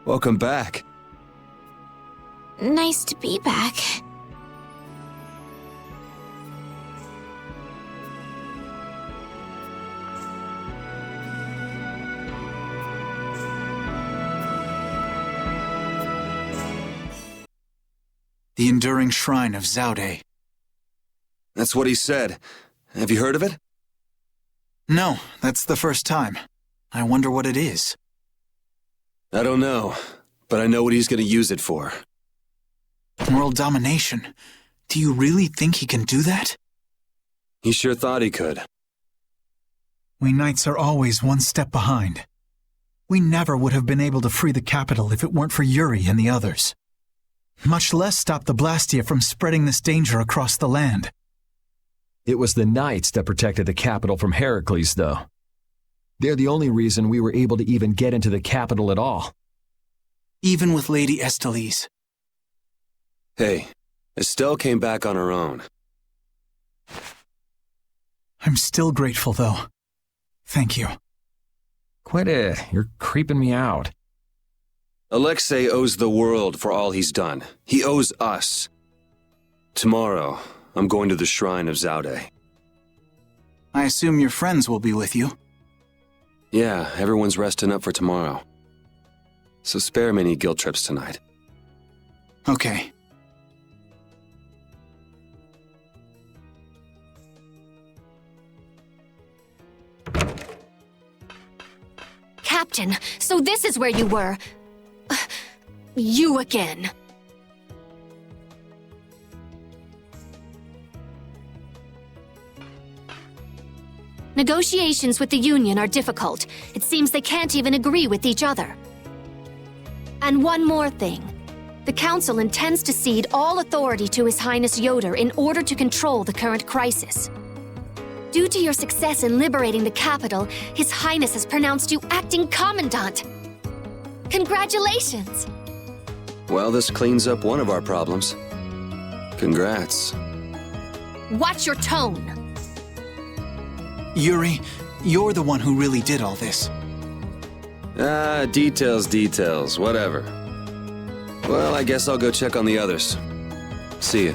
Welcome back.
Nice to be back.
The Enduring Shrine of Zaude.
That's what he said. Have you heard of it?
No, that's the first time. I wonder what it is.
I don't know, but I know what he's gonna use it for.
World domination. Do you really think he can do that?
He sure thought he could.
We Knights are always one step behind. We never would have been able to free the capital if it weren't for Yuri and the others. Much less stop the Blastia from spreading this danger across the land.
It was the Knights that protected the capital from Heracles, though. They're the only reason we were able to even get into the capital at all.
Even with Lady Estellise.
Hey, Estelle came back on her own.
I'm still grateful, though. Thank you.
Quit it. You're creeping me out.
Alexei owes the world for all he's done. He owes us. Tomorrow, I'm going to the Shrine of Zaude.
I assume your friends will be with you.
Yeah, everyone's resting up for tomorrow. So spare me any guilt trips tonight.
Okay.
Captain, so this is where you were. You again. Negotiations with the Union are difficult. It seems they can't even agree with each other. And one more thing. The Council intends to cede all authority to His Highness Yoder in order to control the current crisis. Due to your success in liberating the capital, His Highness has pronounced you acting commandant. Congratulations!
Well, this cleans up one of our problems. Congrats.
Watch your tone!
Yuri, you're the one who really did all this.
Details, whatever. Well, I guess I'll go check on the others. See ya.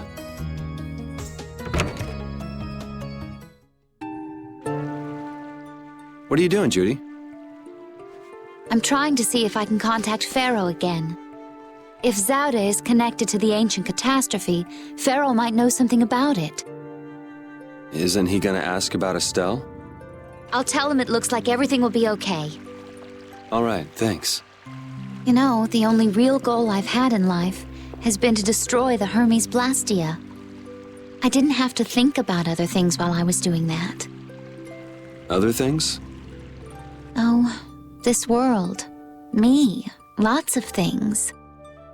What are you doing, Judy?
I'm trying to see if I can contact Pharaoh again. If Zaude is connected to the ancient catastrophe, Pharaoh might know something about it.
Isn't he gonna ask about Estelle?
I'll tell him it looks like everything will be okay.
All right, thanks.
You know, the only real goal I've had in life has been to destroy the Hermes Blastia. I didn't have to think about other things while I was doing that.
Other things?
Oh, this world. Me. Lots of things.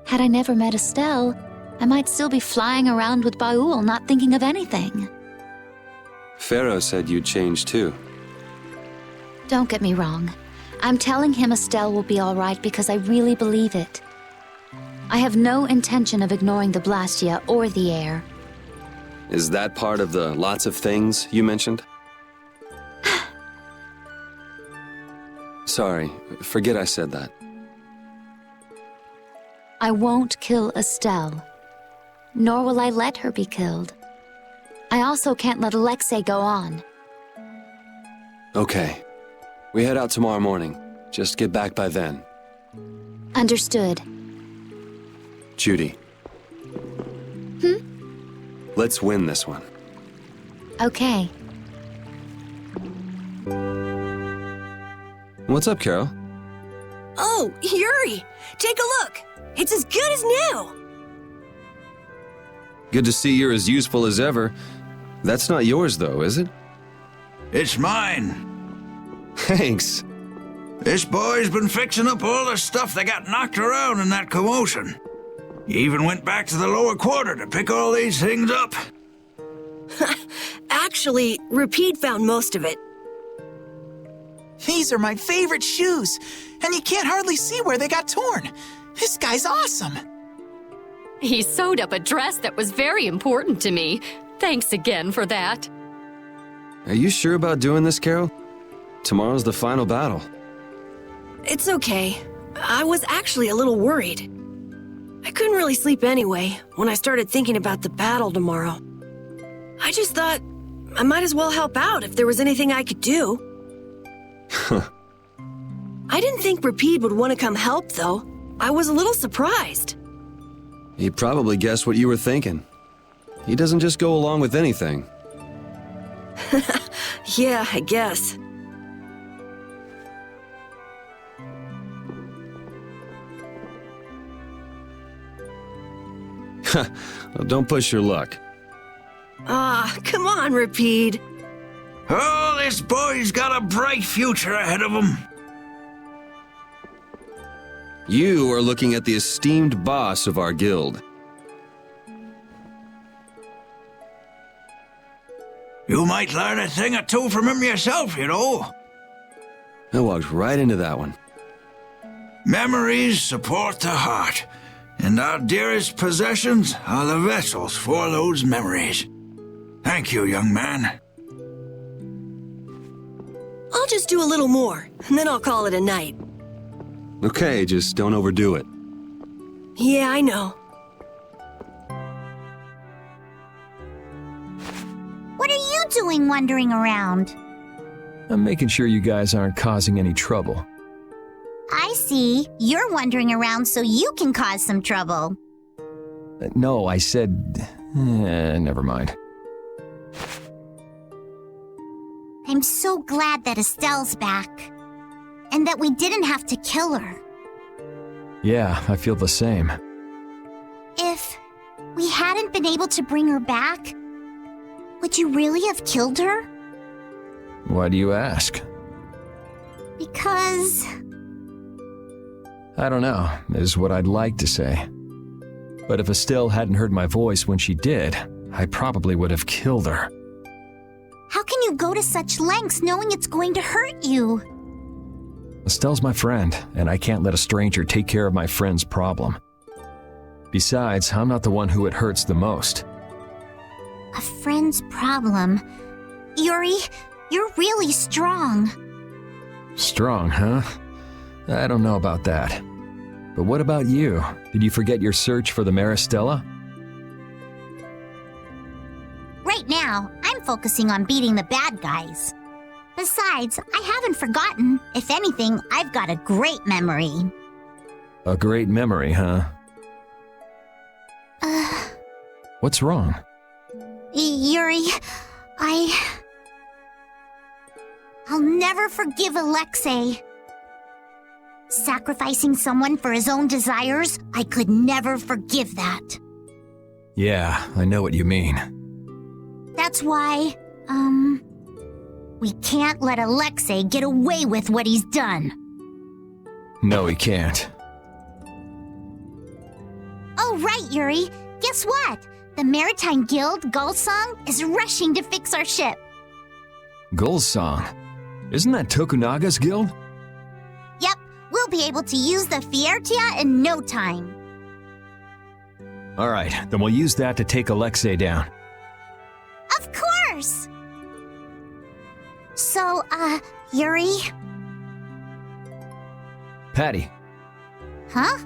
Had I never met Estelle, I might still be flying around with Baul, not thinking of anything.
Pharaoh said you'd change too.
Don't get me wrong. I'm telling him Estelle will be all right because I really believe it. I have no intention of ignoring the Blastia or the air.
Is that part of the lots of things you mentioned? Sorry, forget I said that.
I won't kill Estelle. Nor will I let her be killed. I also can't let Alexei go on.
Okay. We head out tomorrow morning. Just get back by then.
Understood.
Judy. Let's win this one.
Okay.
What's up, Carol?
Oh, Yuri! Take a look! It's as good as new!
Good to see you're as useful as ever. That's not yours, though, is it?
It's mine.
Thanks.
This boy's been fixing up all the stuff that got knocked around in that commotion. He even went back to the lower quarter to pick all these things up.
Actually, Rapide found most of it.
These are my favorite shoes, and you can't hardly see where they got torn. This guy's awesome.
He sewed up a dress that was very important to me. Thanks again for that.
Are you sure about doing this, Carol? Tomorrow's the final battle.
It's okay. I was actually a little worried. I couldn't really sleep anyway when I started thinking about the battle tomorrow. I just thought I might as well help out if there was anything I could do. I didn't think Rapide would want to come help, though. I was a little surprised.
He probably guessed what you were thinking. He doesn't just go along with anything.
Yeah, I guess.
Well, don't push your luck.
Come on, Rapide.
Oh, this boy's got a bright future ahead of him.
You are looking at the esteemed boss of our guild.
You might learn a thing or two from him yourself, you know.
I walked right into that one.
Memories support the heart, and our dearest possessions are the vessels for those memories. Thank you, young man.
I'll just do a little more, and then I'll call it a night.
Okay, just don't overdo it.
Yeah, I know.
What are you doing wandering around?
I'm making sure you guys aren't causing any trouble.
I see. You're wandering around so you can cause some trouble.
No, I said... never mind.
I'm so glad that Estelle's back. And that we didn't have to kill her.
Yeah, I feel the same.
If we hadn't been able to bring her back, would you really have killed her?
Why do you ask?
Because...
I don't know, is what I'd like to say. But if Estelle hadn't heard my voice when she did, I probably would have killed her.
How can you you go to such lengths knowing it's going to hurt you?
Estelle's my friend, and I can't let a stranger take care of my friend's problem. Besides, I'm not the one who it hurts the most.
A friend's problem. Yuri, you're really strong.
Strong, huh? I don't know about that. But what about you? Did you forget your search for the Maristella?
Right now, I'm focusing on beating the bad guys. Besides, I haven't forgotten. If anything, I've got a great memory.
A great memory, huh? What's wrong?
Yuri, I'll never forgive Alexei. Sacrificing someone for his own desires, I could never forgive that.
Yeah, I know what you mean.
That's why, we can't let Alexei get away with what he's done.
No, he can't.
Oh, right, Yuri. Guess what? The Maritime Guild, Gulsong, is rushing to fix our ship.
Gulsong? Isn't that Tokunaga's guild?
Yep, we'll be able to use the Fiertia in no time.
Alright, then we'll use that to take Alexei down.
Of course! So, Yuri?
Patty,
Huh?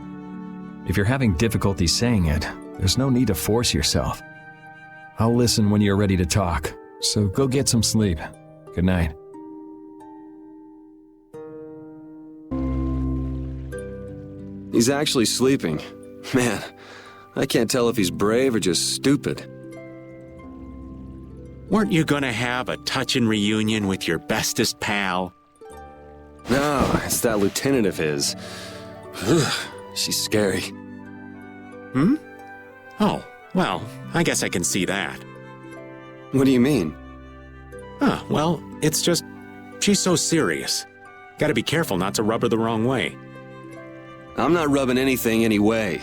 if you're having difficulty saying it, there's no need to force yourself. I'll listen when you're ready to talk, so go get some sleep. Good night.
He's actually sleeping. Man, I can't tell if he's brave or just stupid.
Weren't you gonna have a touching reunion with your bestest pal?
No, it's that lieutenant of his. She's scary.
Hmm? Oh, well, I guess I can see that.
What do you mean?
Well, it's just, she's so serious. Gotta be careful not to rub her the wrong way.
I'm not rubbing anything any way.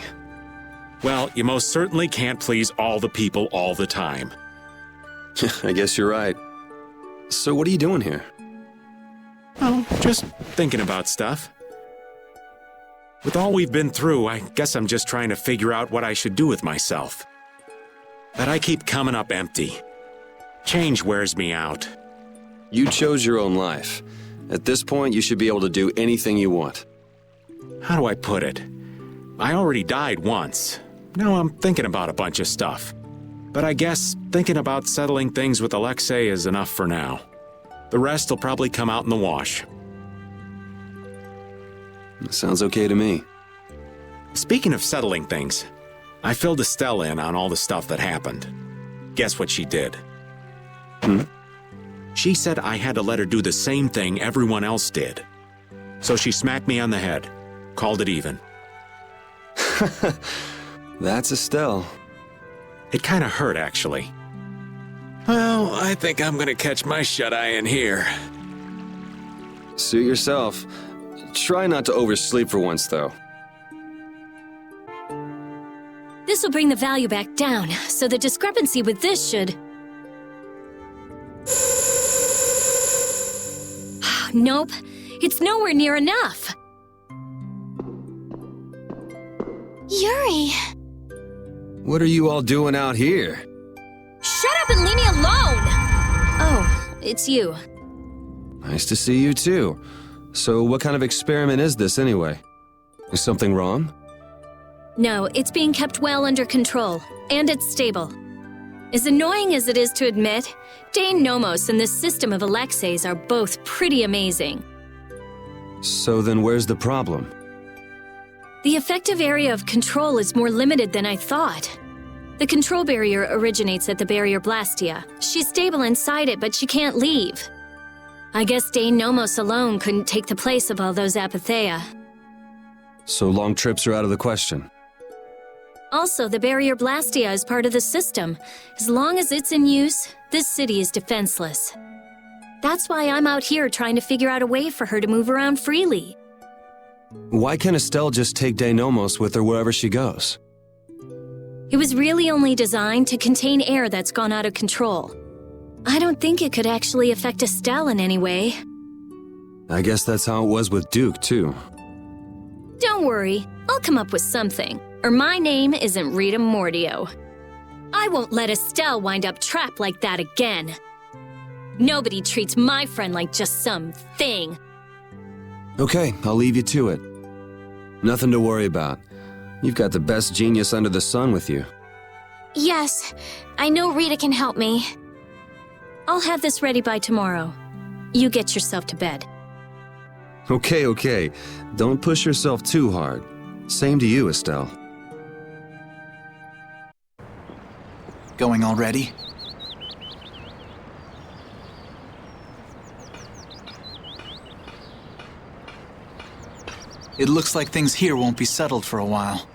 Well, you most certainly can't please all the people all the time.
I guess you're right. So what are you doing here?
Oh, just thinking about stuff. With all we've been through, I guess I'm just trying to figure out what I should do with myself. But I keep coming up empty. Change wears me out.
You chose your own life. At this point, you should be able to do anything you want.
How do I put it? I already died once. Now I'm thinking about a bunch of stuff. But I guess thinking about settling things with Alexei is enough for now. The rest will probably come out in the wash.
Sounds okay to me.
Speaking of settling things, I filled Estelle in on all the stuff that happened. Guess what she did? She said I had to let her do the same thing everyone else did. So she smacked me on the head. Called it even.
That's Estelle.
It kind of hurt, actually. Well, I think I'm gonna catch my shut-eye in here.
Suit yourself. Try not to oversleep for once, though.
This will bring the value back down, so the discrepancy with this should... Nope, it's nowhere near enough.
Yuri!
What are you all doing out here?
Shut up and leave me alone! Oh, it's you.
Nice to see you, too. So what kind of experiment is this, anyway? Is something wrong?
No, it's being kept well under control, and it's stable. As annoying as it is to admit, Dane Nomos and this system of Alexei's are both pretty amazing.
So then where's the problem?
The effective area of control is more limited than I thought. The control barrier originates at the barrier Blastia. She's stable inside it, but she can't leave. I guess Dane Nomos alone couldn't take the place of all those Apatheia.
So long trips are out of the question.
Also, the barrier Blastia is part of the system. As long as it's in use, this city is defenseless. That's why I'm out here trying to figure out a way for her to move around freely.
Why can't Estelle just take Deinomos with her wherever she goes?
It was really only designed to contain air that's gone out of control. I don't think it could actually affect Estelle in any way.
I guess that's how it was with Duke, too.
Don't worry, I'll come up with something, or my name isn't Rita Mordio. I won't let Estelle wind up trapped like that again. Nobody treats my friend like just some thing.
Okay, I'll leave you to it. Nothing to worry about. You've got the best genius under the sun with you.
Yes, I know Rita can help me. I'll have this ready by tomorrow. You get yourself to bed.
Okay. Don't push yourself too hard. Same to you, Estelle.
Going already? It looks like things here won't be settled for a while.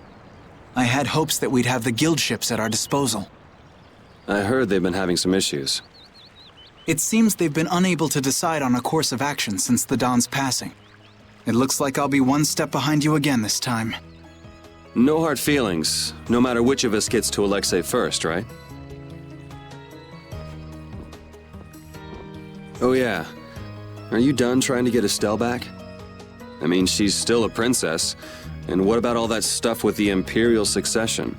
I had hopes that we'd have the guild ships at our disposal.
I heard they've been having some issues.
It seems they've been unable to decide on a course of action since the Dawn's passing. It looks like I'll be one step behind you again this time.
No hard feelings, no matter which of us gets to Alexei first, right? Oh yeah. Are you done trying to get Estelle back? I mean, she's still a princess. And what about all that stuff with the Imperial succession?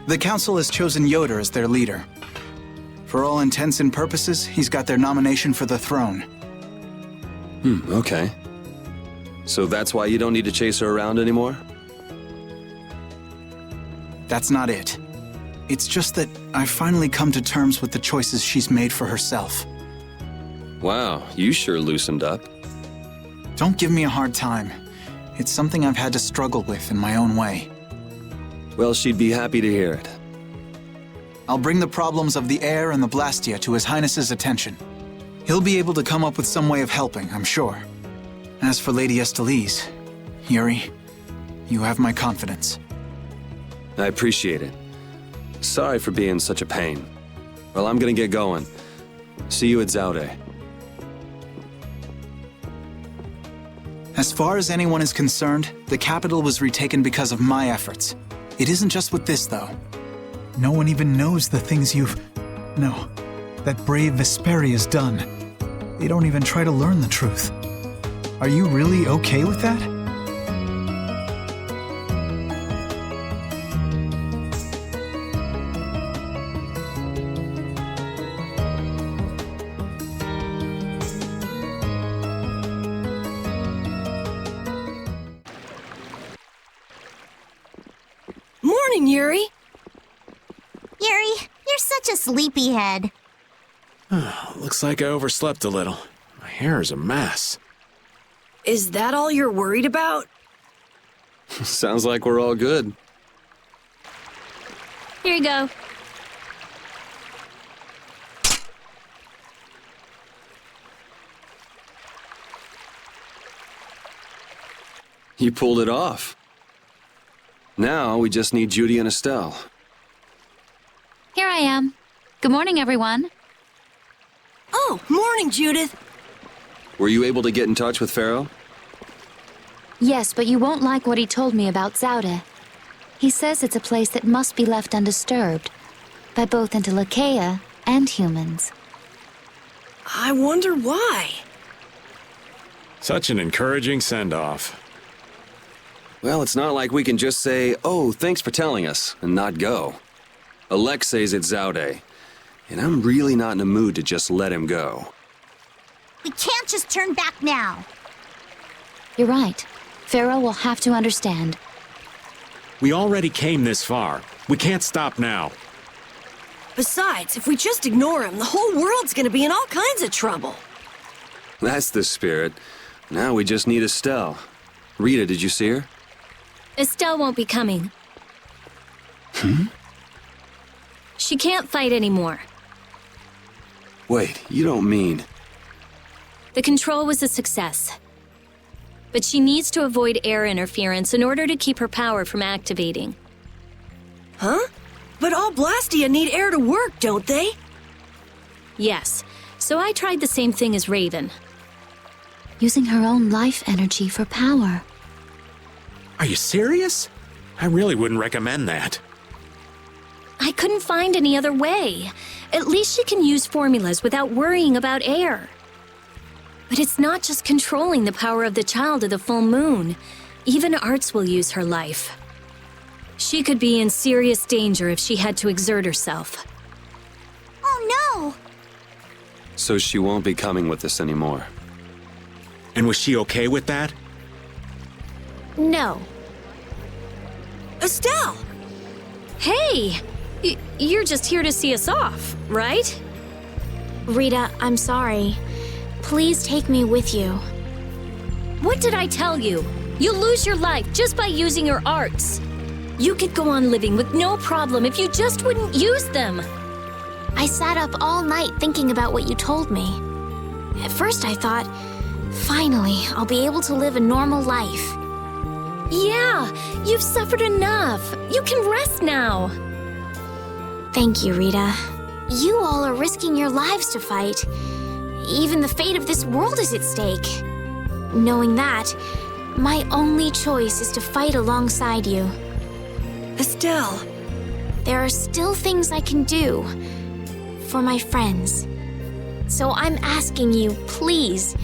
The Council has chosen Yoder as their leader. For all intents and purposes, he's got their nomination for the throne.
Okay. So that's why you don't need to chase her around anymore?
That's not it. It's just that I've finally come to terms with the choices she's made for herself.
Wow, you sure loosened up.
Don't give me a hard time. It's something I've had to struggle with in my own way.
Well, she'd be happy to hear it.
I'll bring the problems of the air and the Blastia to His Highness's attention. He'll be able to come up with some way of helping, I'm sure. As for Lady Estellise, Yuri, you have my confidence.
I appreciate it. Sorry for being such a pain. Well, I'm gonna get going. See you at Zaude.
As far as anyone is concerned, the capital was retaken because of my efforts. It isn't just with this, though. No one even knows the things that brave Vesperia's done. They don't even try to learn the truth. Are you really okay with that?
Morning, Yuri.
Yuri, you're such a sleepyhead.
Looks like I overslept a little. My hair is a mess.
Is that all you're worried about?
Sounds like we're all good.
Here you go.
You pulled it off. Now we just need Judy and Estelle.
Here I am. Good morning, everyone.
Oh, morning, Judith.
Were you able to get in touch with Pharaoh?
Yes, but you won't like what he told me about Zaude. He says it's a place that must be left undisturbed by both Intellekea and humans.
I wonder why.
Such an encouraging send-off.
Well, it's not like we can just say, "Oh, thanks for telling us," and not go. Alexei's at Zaude, and I'm really not in a mood to just let him go.
We can't just turn back now.
You're right. Pharaoh will have to understand.
We already came this far. We can't stop now.
Besides, if we just ignore him, the whole world's gonna be in all kinds of trouble.
That's the spirit. Now we just need Estelle. Rita, did you see her?
Estelle won't be coming. She can't fight anymore.
Wait, you don't mean...
The control was a success. But she needs to avoid air interference in order to keep her power from activating.
Huh? But all Blastia need air to work, don't they?
Yes, so I tried the same thing as Raven.
Using her own life energy for power.
Are you serious? I really wouldn't recommend that.
I couldn't find any other way. At least she can use formulas without worrying about air. But it's not just controlling the power of the child of the full moon. Even Arts will use her life. She could be in serious danger if she had to exert herself.
Oh no!
So she won't be coming with us anymore.
And was she okay with that?
No. Estelle! Hey! You're just here to see us off, right?
Rita, I'm sorry. Please take me with you.
What did I tell you? You'll lose your life just by using your arts. You could go on living with no problem if you just wouldn't use them.
I sat up all night thinking about what you told me. At first I thought, finally, I'll be able to live a normal life.
Yeah, you've suffered enough. You can rest now.
Thank you, Rita. You all are risking your lives to fight. Even the fate of this world is at stake. Knowing that, my only choice is to fight alongside you.
Estelle.
There are still things I can do for my friends. So I'm asking you, please,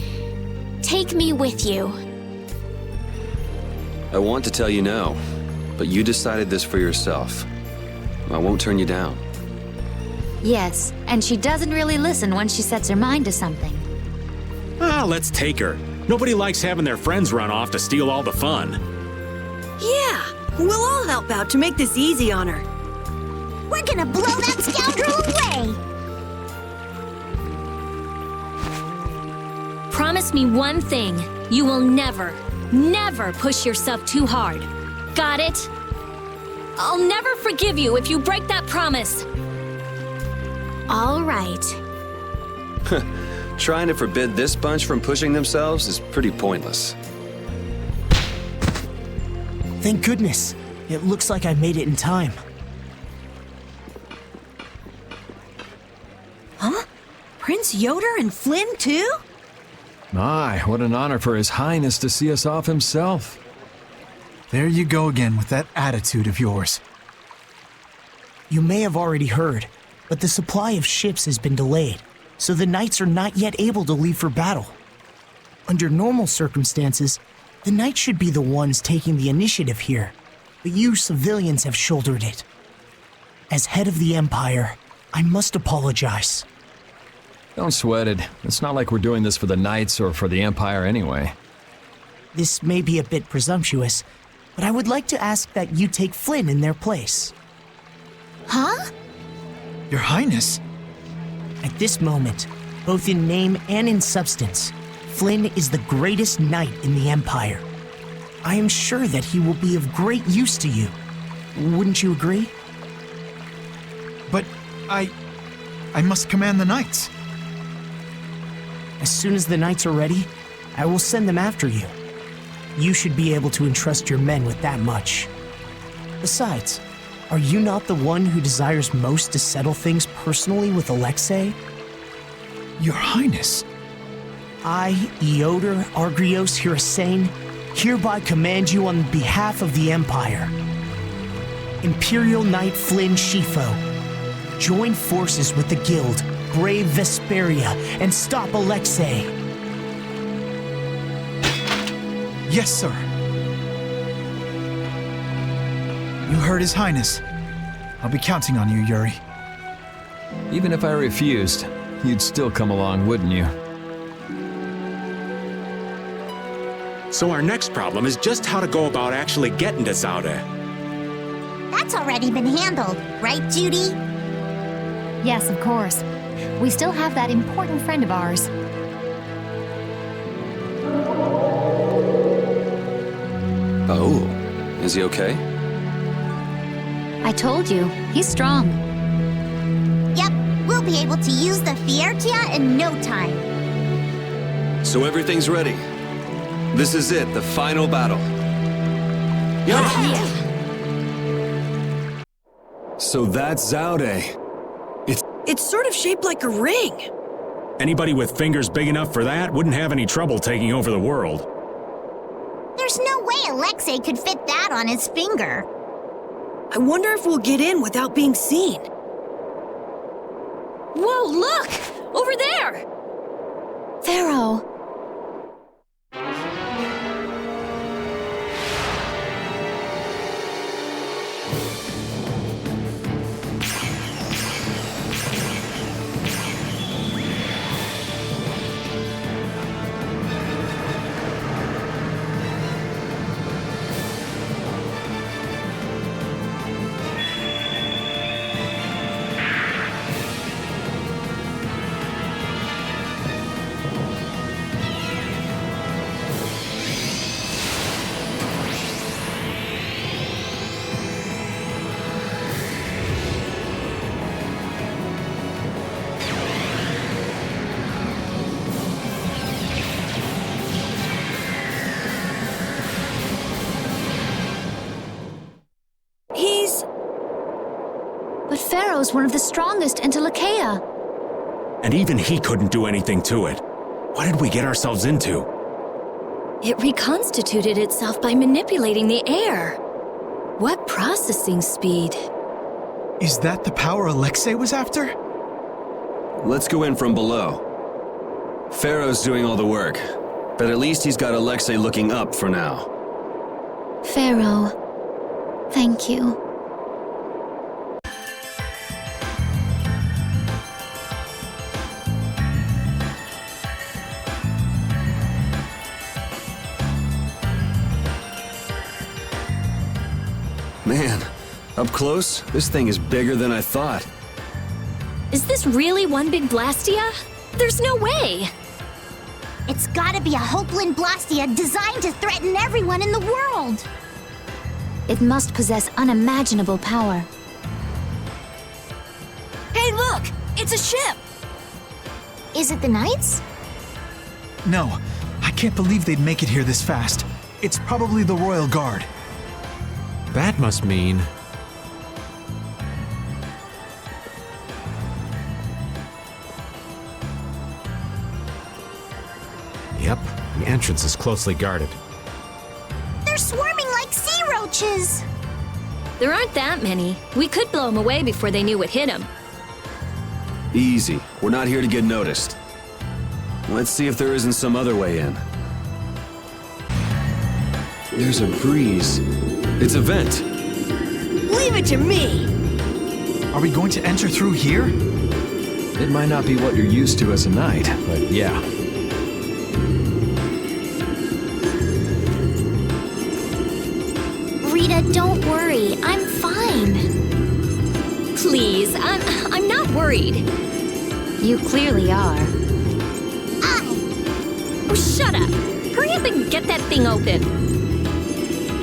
take me with you.
I want to tell you no, but you decided this for yourself. I won't turn you down.
Yes, and she doesn't really listen when she sets her mind to something.
Ah, let's take her. Nobody likes having their friends run off to steal all the fun.
Yeah, we'll all help out to make this easy on her.
We're gonna blow that scoundrel away!
Promise me one thing. You will never, never push yourself too hard. Got it? I'll never forgive you if you break that promise.
All right.
Trying to forbid this bunch from pushing themselves is pretty pointless.
Thank goodness. It looks like I made it in time.
Huh? Prince Yoder and Flynn too?
My, what an honor for His Highness to see us off himself.
There you go again with that attitude of yours.
You may have already heard, but the supply of ships has been delayed, so the knights are not yet able to leave for battle. Under normal circumstances, the knights should be the ones taking the initiative here, but you civilians have shouldered it. As head of the Empire, I must apologize.
Don't sweat it. It's not like we're doing this for the Knights or for the Empire anyway.
This may be a bit presumptuous, but I would like to ask that you take Flynn in their place.
Huh?
Your Highness?
At this moment, both in name and in substance, Flynn is the greatest knight in the Empire. I am sure that he will be of great use to you. Wouldn't you agree?
But I must command the knights.
As soon as the knights are ready, I will send them after you. You should be able to entrust your men with that much. Besides, are you not the one who desires most to settle things personally with Alexei?
Your Highness.
I, Eoder Argrios Hirasain, hereby command you on behalf of the Empire. Imperial Knight Flynn Shifo, join forces with the Guild, brave Vesperia, and stop Alexei.
Yes, sir. You heard His Highness. I'll be counting on you, Yuri.
Even if I refused, you'd still come along, wouldn't you?
So our next problem is just how to go about actually getting to Zaude.
That's already been handled, right, Judy?
Yes, of course. We still have that important friend of ours.
Oh, is he okay?
I told you, he's strong.
Yep, we'll be able to use the Fiertia in no time.
So everything's ready. This is it, the final battle.
Yeah.
So that's Zaude.
It's sort of shaped like a ring.
Anybody with fingers big enough for that wouldn't have any trouble taking over the world.
There's no way Alexei could fit that on his finger.
I wonder if we'll get in without being seen.
Whoa, look! Over there!
Pharaoh. But Pharaoh's one of the strongest in Telekea.
And even he couldn't do anything to it. What did we get ourselves into?
It reconstituted itself by manipulating the air. What processing speed?
Is that the power Alexei was after?
Let's go in from below. Pharaoh's doing all the work, but at least he's got Alexei looking up for now.
Pharaoh, thank you.
Man, up close, this thing is bigger than I thought.
Is this really one big Blastia? There's no way!
It's gotta be a Hopeland Blastia designed to threaten everyone in the world!
It must possess unimaginable power.
Hey, look! It's a ship!
Is it the Knights?
No, I can't believe they'd make it here this fast. It's probably the Royal Guard.
That must mean... Yep, the entrance is closely guarded.
They're swarming like sea roaches!
There aren't that many. We could blow them away before they knew what hit them.
Easy. We're not here to get noticed. Let's see if there isn't some other way in. There's a breeze. It's a vent.
Leave it to me!
Are we going to enter through here?
It might not be what you're used to as a knight, but yeah.
Rita, don't worry. I'm fine.
Please, I'm not worried.
You clearly are.
Oh, shut up! Hurry up and get that thing open.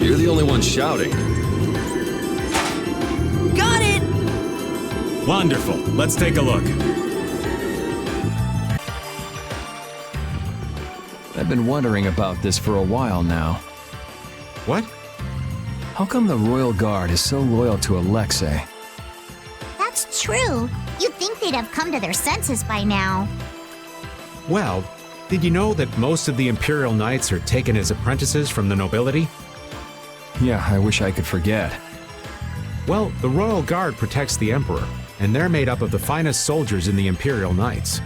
You're the only one shouting.
Got it!
Wonderful. Let's take a look.
I've been wondering about this for a while now.
What?
How come the Royal Guard is so loyal to Alexei?
That's true. You'd think they'd have come to their senses by now.
Well, did you know that most of the Imperial Knights are taken as apprentices from the nobility?
Yeah, I wish I could forget.
Well, the Royal Guard protects the Emperor, and they're made up of the finest soldiers in the Imperial Knights.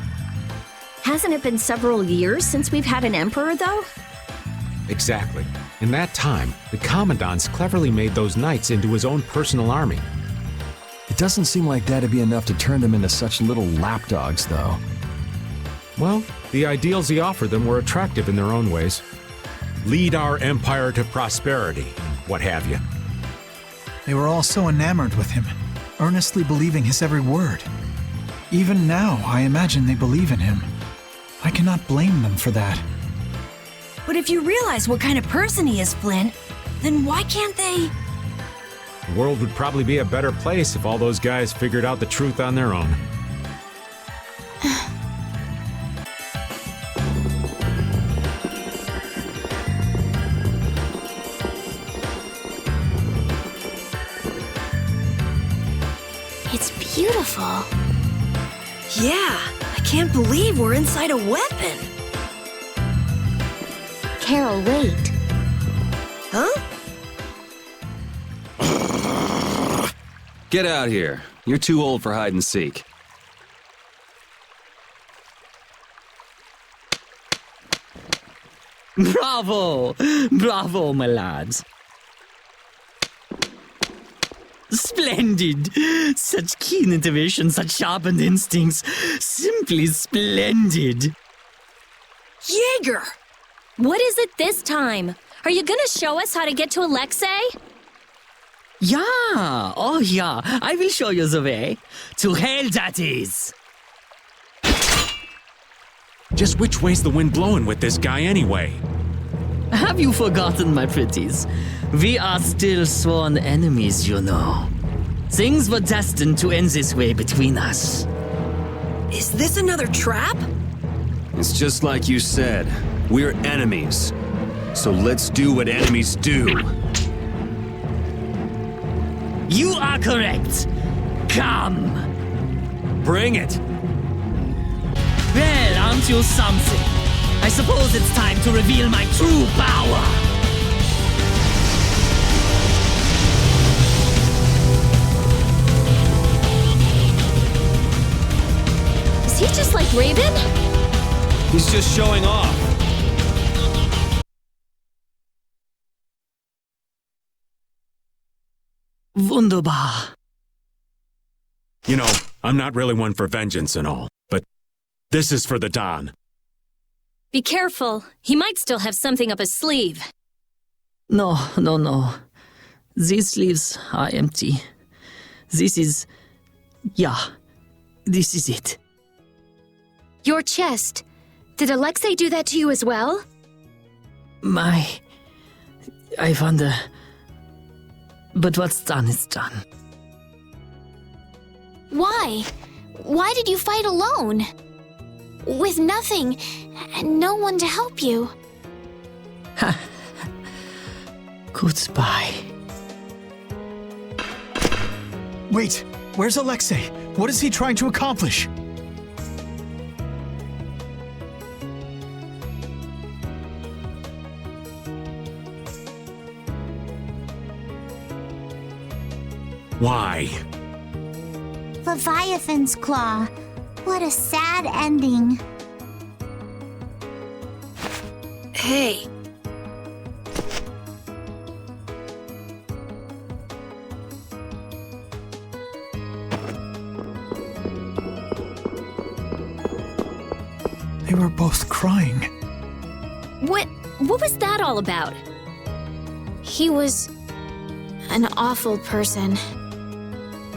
Hasn't it been several years since we've had an emperor, though?
Exactly. In that time, the Commandant's cleverly made those knights into his own personal army.
It doesn't seem like that'd be enough to turn them into such little lapdogs, though.
Well, the ideals he offered them were attractive in their own ways. Lead our empire to prosperity, what have you.
They were all so enamored with him, earnestly believing his every word. Even now, I imagine they believe in him. I cannot blame them for that.
But if you realize what kind of person he is, Flynn, then why can't they...
The world would probably be a better place if all those guys figured out the truth on their own.
It's beautiful.
Yeah, I can't believe we're inside a weapon.
Carol, wait.
Huh?
Get out here. You're too old for hide and seek.
Bravo! Bravo, my lads. Splendid! Such keen intuition, such sharpened instincts. Simply splendid.
Jaeger! What is it this time? Are you gonna show us how to get to Alexei?
Yeah, oh yeah, I will show you the way. To hell, that is.
Just which way's the wind blowing with this guy anyway?
Have you forgotten, my pretties? We are still sworn enemies, you know. Things were destined to end this way between us.
Is this another trap?
It's just like you said. We're enemies. So let's do what enemies do.
You are correct. Come.
Bring it.
Well, aren't you something? I suppose it's time to reveal my true power.
Is he just like Raven?
He's just showing off.
Wunderbar.
You know, I'm not really one for vengeance and all, but this is for the Don.
Be careful. He might still have something up his sleeve.
No. These sleeves are empty. This is it.
Your chest. Did Alexei do that to you as well?
I wonder. But what's done is done.
Why? Why did you fight alone? With nothing, and no one to help you.
Goodbye.
Wait, where's Alexei? What is he trying to accomplish?
Why?
Leviathan's Claw. What a sad ending.
Hey.
They were both crying.
What was that all about?
He was an awful person.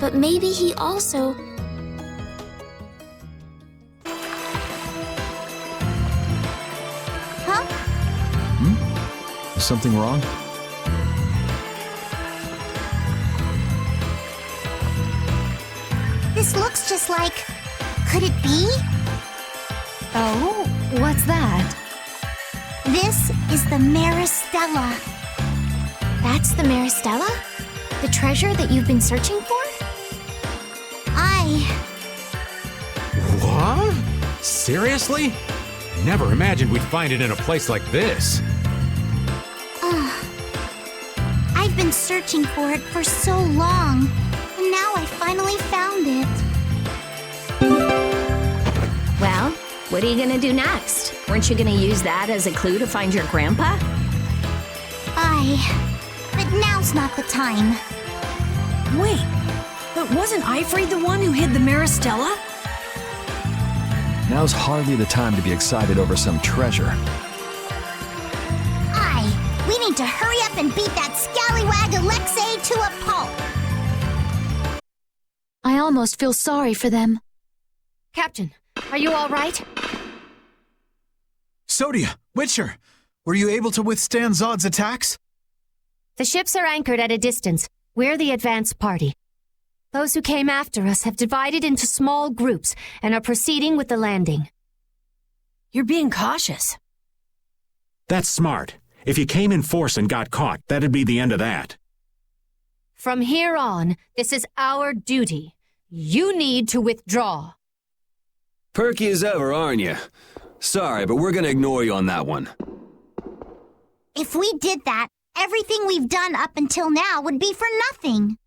But maybe he also... Huh?
Is something wrong?
This looks just like... Could it be?
Oh, what's that?
This is the Maristella. That's the Maristella? The treasure that you've been searching for?
What? Seriously? Never imagined we'd find it in a place like this.
I've been searching for it for so long, and now I finally found it.
Well, what are you gonna do next? Weren't you gonna use that as a clue to find your grandpa?
But now's not the time.
Wait, but wasn't Ifrid the one who hid the Maristella?
Now's hardly the time to be excited over some treasure.
We need to hurry up and beat that scallywag Alexei to a pulp.
I almost feel sorry for them.
Captain, are you all right?
Sodia, Witcher, were you able to withstand Zod's attacks?
The ships are anchored at a distance. We're the advance party. Those who came after us have divided into small groups and are proceeding with the landing.
You're being cautious.
That's smart. If you came in force and got caught, that'd be the end of that.
From here on, this is our duty. You need to withdraw.
Perky as ever, aren't you? Sorry, but we're gonna ignore you on that one.
If we did that, everything we've done up until now would be for nothing.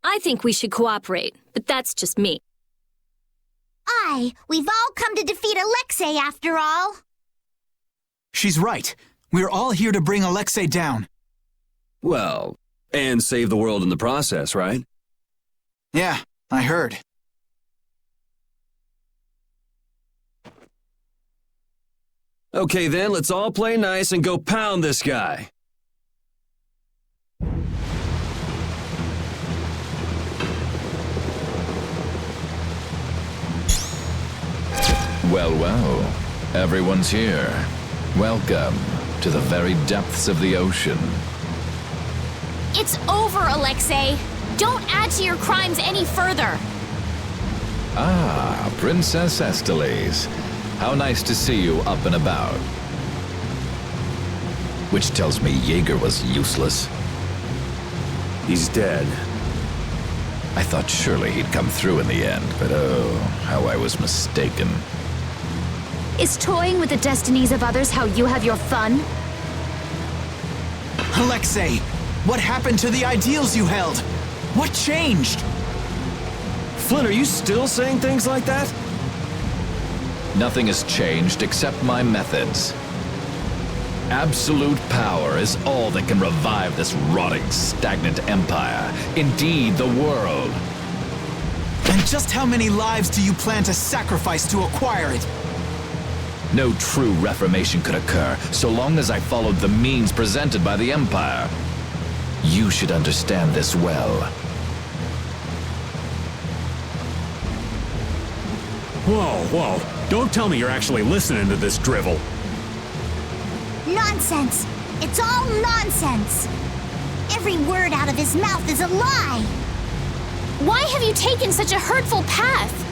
I think we should cooperate, but that's just me.
We've all come to defeat Alexei after all.
She's right. We're all here to bring Alexei down.
Well, and save the world in the process, right?
Yeah, I heard.
Okay then, let's all play nice and go pound this guy.
Well, well. Everyone's here. Welcome to the very depths of the ocean.
It's over, Alexei. Don't add to your crimes any further.
Ah, Princess Esteles. How nice to see you up and about. Which tells me Jaeger was useless.
He's dead.
I thought surely he'd come through in the end, but oh, how I was mistaken.
Is toying with the destinies of others how you have your fun?
Alexei, what happened to the ideals you held? What changed?
Flynn, are you still saying things like that?
Nothing has changed except my methods. Absolute power is all that can revive this rotting, stagnant empire. Indeed, the world.
And just how many lives do you plan to sacrifice to acquire it?
No true reformation could occur so long as I followed the means presented by the Empire. You should understand this well.
Whoa. Don't tell me you're actually listening to this drivel.
Nonsense! It's all nonsense! Every word out of his mouth is a lie!
Why have you taken such a hurtful path?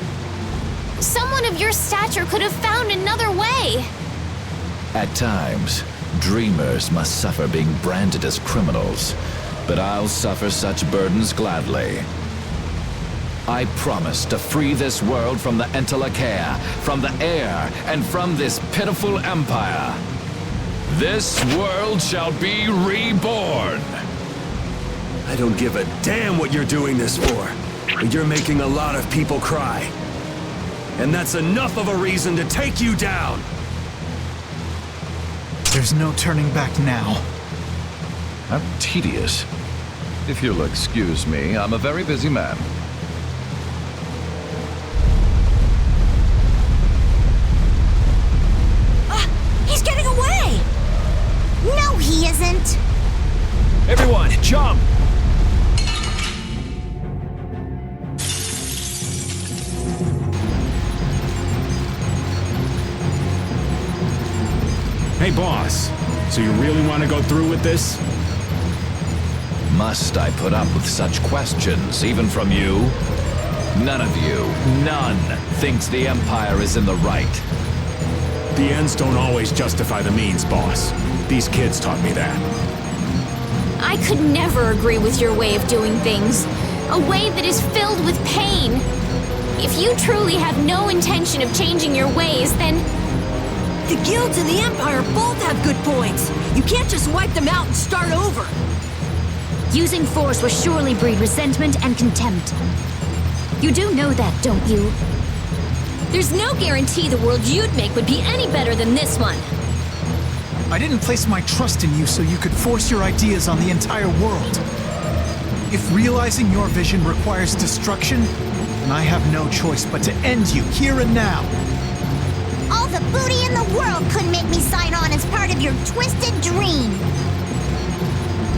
Someone of your stature could have found another way.
At times, dreamers must suffer being branded as criminals, but I'll suffer such burdens gladly. I promise to free this world from the Entelekea, from the air, and from this pitiful empire. This world shall be reborn.
I don't give a damn what you're doing this for, but you're making a lot of people cry. And that's enough of a reason to take you down!
There's no turning back now.
How tedious. If you'll excuse me, I'm a very busy man.
He's getting away! No, he isn't!
Everyone, jump!
Hey, boss. So you really want to go through with this?
Must I put up with such questions, even from you? None of you, none, thinks the Empire is in the right.
The ends don't always justify the means, boss. These kids taught me that.
I could never agree with your way of doing things. A way that is filled with pain. If you truly have no intention of changing your ways, then...
The guilds and the Empire both have good points. You can't just wipe them out and start over.
Using force will surely breed resentment and contempt. You do know that, don't you? There's no guarantee the world you'd make would be any better than this one.
I didn't place my trust in you so you could force your ideas on the entire world. If realizing your vision requires destruction, then I have no choice but to end you here and now.
All the booty in the world couldn't make me sign on as part of your twisted dream.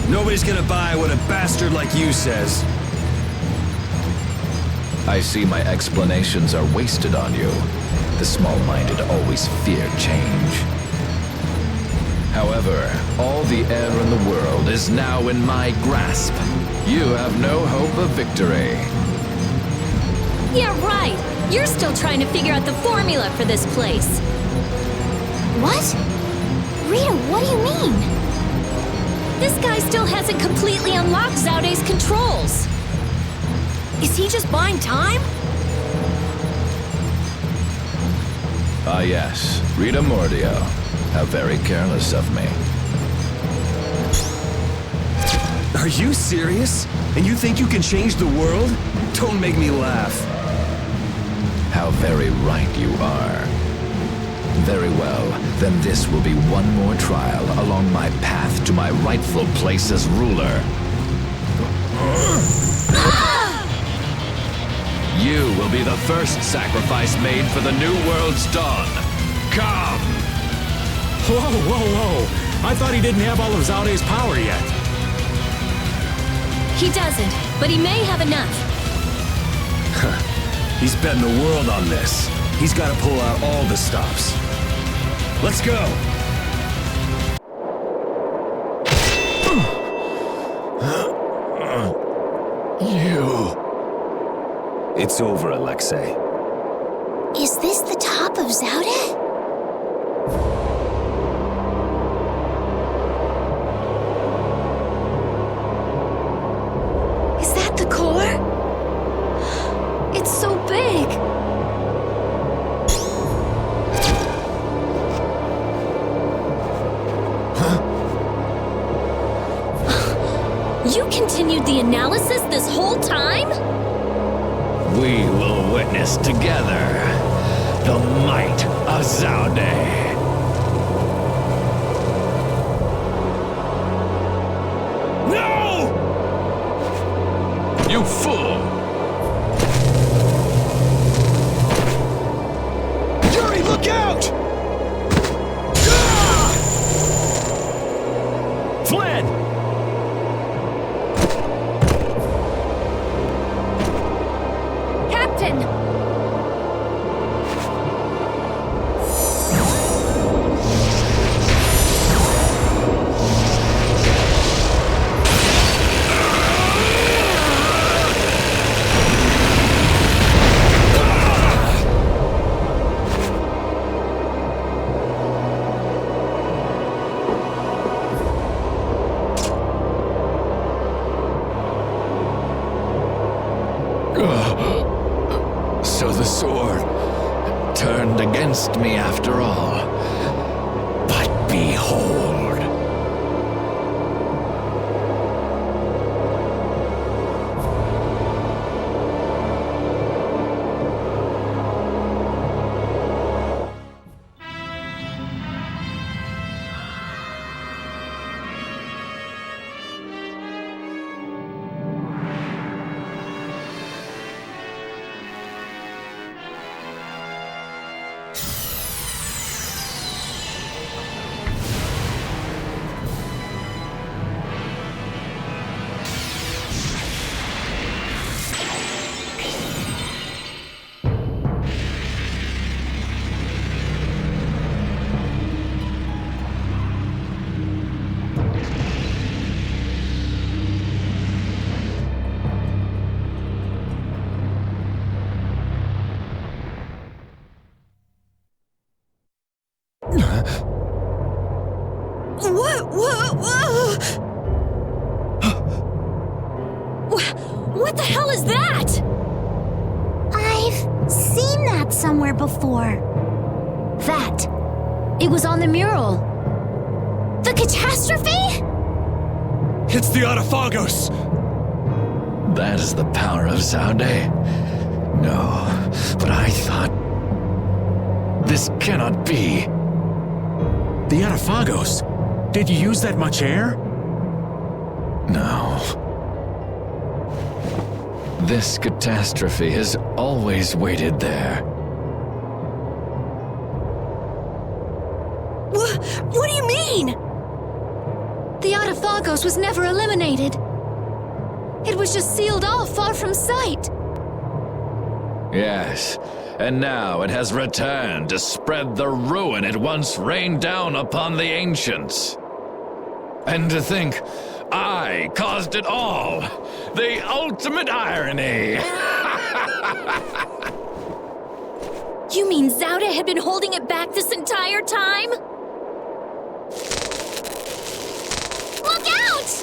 Nobody's gonna buy what a bastard like you says.
I see my explanations are wasted on you. The small-minded always fear change. However, all the air in the world is now in my grasp. You have no hope of victory.
Yeah, right. You're still trying to figure out the formula for this place. What? Rita, what do you mean? This guy still hasn't completely unlocked Zaude's controls.
Is he just buying time?
Ah yes, Rita Mordio. How very careless of me.
Are you serious? And you think you can change the world? Don't make me laugh.
How very right you are. Very well, then this will be one more trial along my path to my rightful place as ruler. You will be the first sacrifice made for the new world's dawn. Come!
Whoa. I thought he didn't have all of Zaude's power yet.
He doesn't, but he may have enough.
He's betting the world on this. He's got to pull out all the stops. Let's go!
You... It's over, Alexei.
Is this the top of Zaude?
Is that the core? It's so big. You continued the analysis this whole time?
We will witness together the might of Zaude.
No!
You fool!
Yuri, look out! Flynn!
Captain!
So the sword turned against me after all. But behold.
What the hell is that?
I've seen that somewhere before.
That. It was on the mural.
The catastrophe?
It's the Autophagos!
That is the power of Zaude? No, but I thought... This cannot be.
The Autophagos? Did you use that much air?
No. This catastrophe has always waited there.
What do you mean? The Autophagos was never eliminated. It was just sealed off far from sight.
Yes, and now it has returned to spread the ruin it once rained down upon the ancients. And to think, I caused it all! The ultimate irony!
You mean Zaude had been holding it back this entire time? Look out!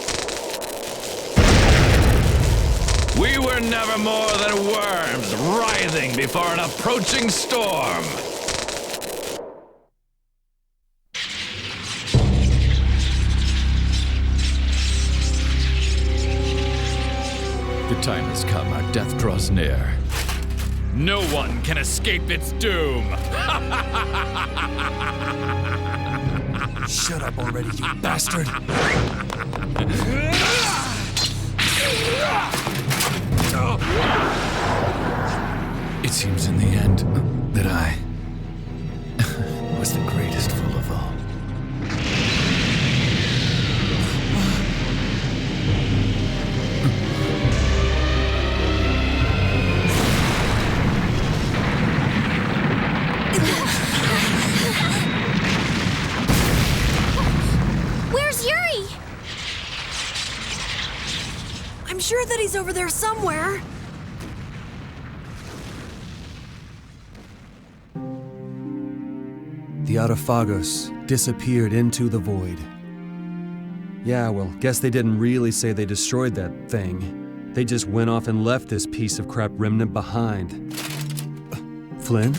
We were never more than worms writhing before an approaching storm. time has come. Our death draws near. No one can escape its doom!
Shut up already, you bastard!
It seems in the end that I was the greatest fool of all.
Where's Yuri?
I'm sure that he's over there somewhere.
The Autophagos disappeared into the void. Yeah, well, guess they didn't really say they destroyed that thing. They just went off and left this piece of crap remnant behind. Flynn?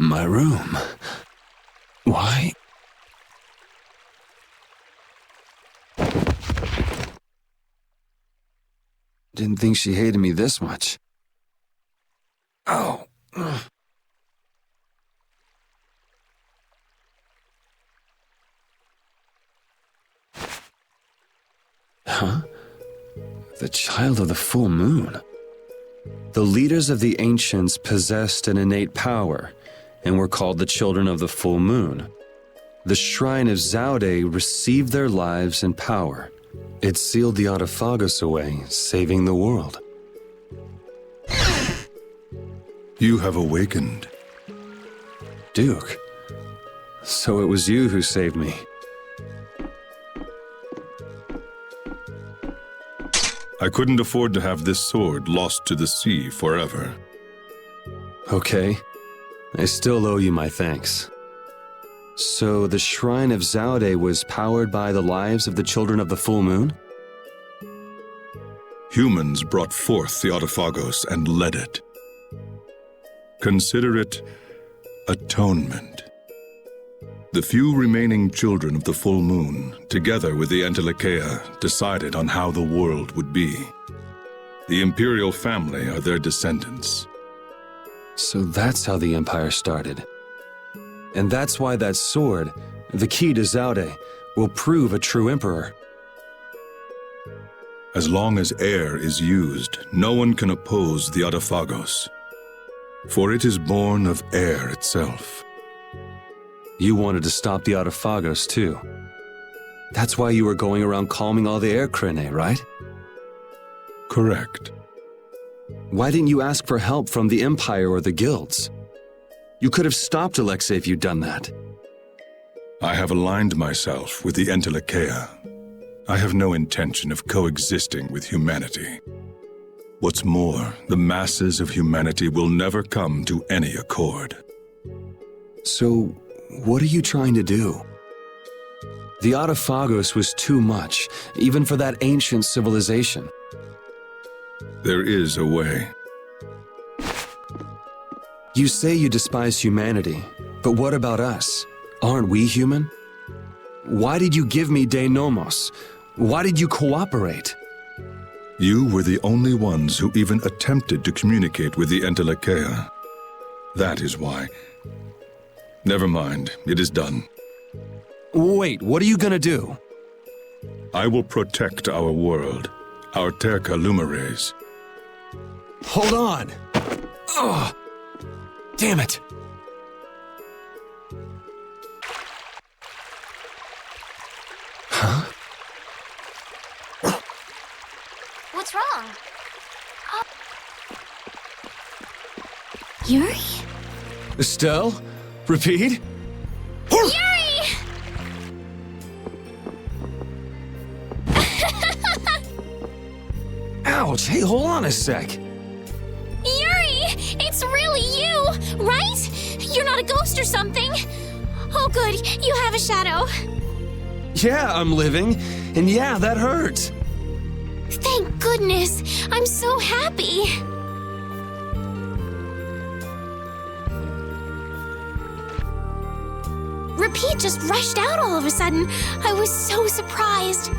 My room. Why? Didn't think she hated me this much. Oh. Huh? The child of the full moon. The leaders of the ancients possessed an innate power and were called the children of the full moon. The shrine of Zaude received their lives and power. It sealed the Autophagos away, saving the world.
You have awakened.
Duke, so it was you who saved me.
I couldn't afford to have this sword lost to the sea forever.
Okay. I still owe you my thanks. So the Shrine of Zaude was powered by the lives of the children of the full moon?
Humans brought forth the Autophagos and led it. Consider it atonement. The few remaining children of the full moon, together with the Entelekea, decided on how the world would be. The imperial family are their descendants.
So that's how the Empire started. And that's why that sword, the key to Zaude, will prove a true emperor.
As long as air is used, no one can oppose the Autophagos. For it is born of air itself.
You wanted to stop the Autophagos, too. That's why you were going around calming all the air Krene, right?
Correct.
Why didn't you ask for help from the Empire or the guilds? You could have stopped Alexei if you'd done that.
I have aligned myself with the Entelekea. I have no intention of coexisting with humanity. What's more, the masses of humanity will never come to any accord.
So, what are you trying to do? The Autophagos was too much, even for that ancient civilization.
There is a way.
You say you despise humanity, but what about us? Aren't we human? Why did you give me De Nomos? Why did you cooperate?
You were the only ones who even attempted to communicate with the Entelekea. That is why. Never mind, it is done.
Wait, what are you gonna do?
I will protect our world, our Terca Lumares.
Hold on!
Ugh! Damn it! Huh?
What's wrong?
Yuri?
Estelle? Repeat?
Yuri!
Ouch!
Ouch! Hey, hold on a sec.
Yuri! It's really you, right? You're not a ghost or something. Oh, good. You have a shadow.
Yeah, I'm living. And yeah, that hurts.
Thank goodness. I'm so happy. Repeat just rushed out all of a sudden. I was so surprised.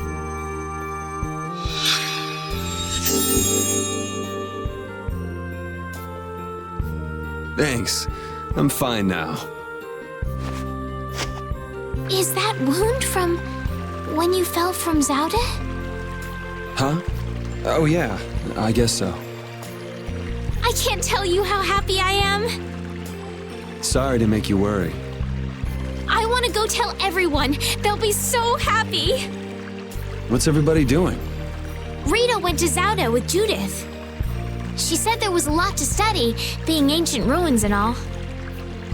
Thanks. I'm fine now.
Is that wound from when you fell from Zaude?
Huh? Oh yeah, I guess so.
I can't tell you how happy I am.
Sorry to make you worry.
I want to go tell everyone. They'll be so happy.
What's everybody doing?
Rita went to Zaude with Judith. She said there was a lot to study, being ancient ruins and all.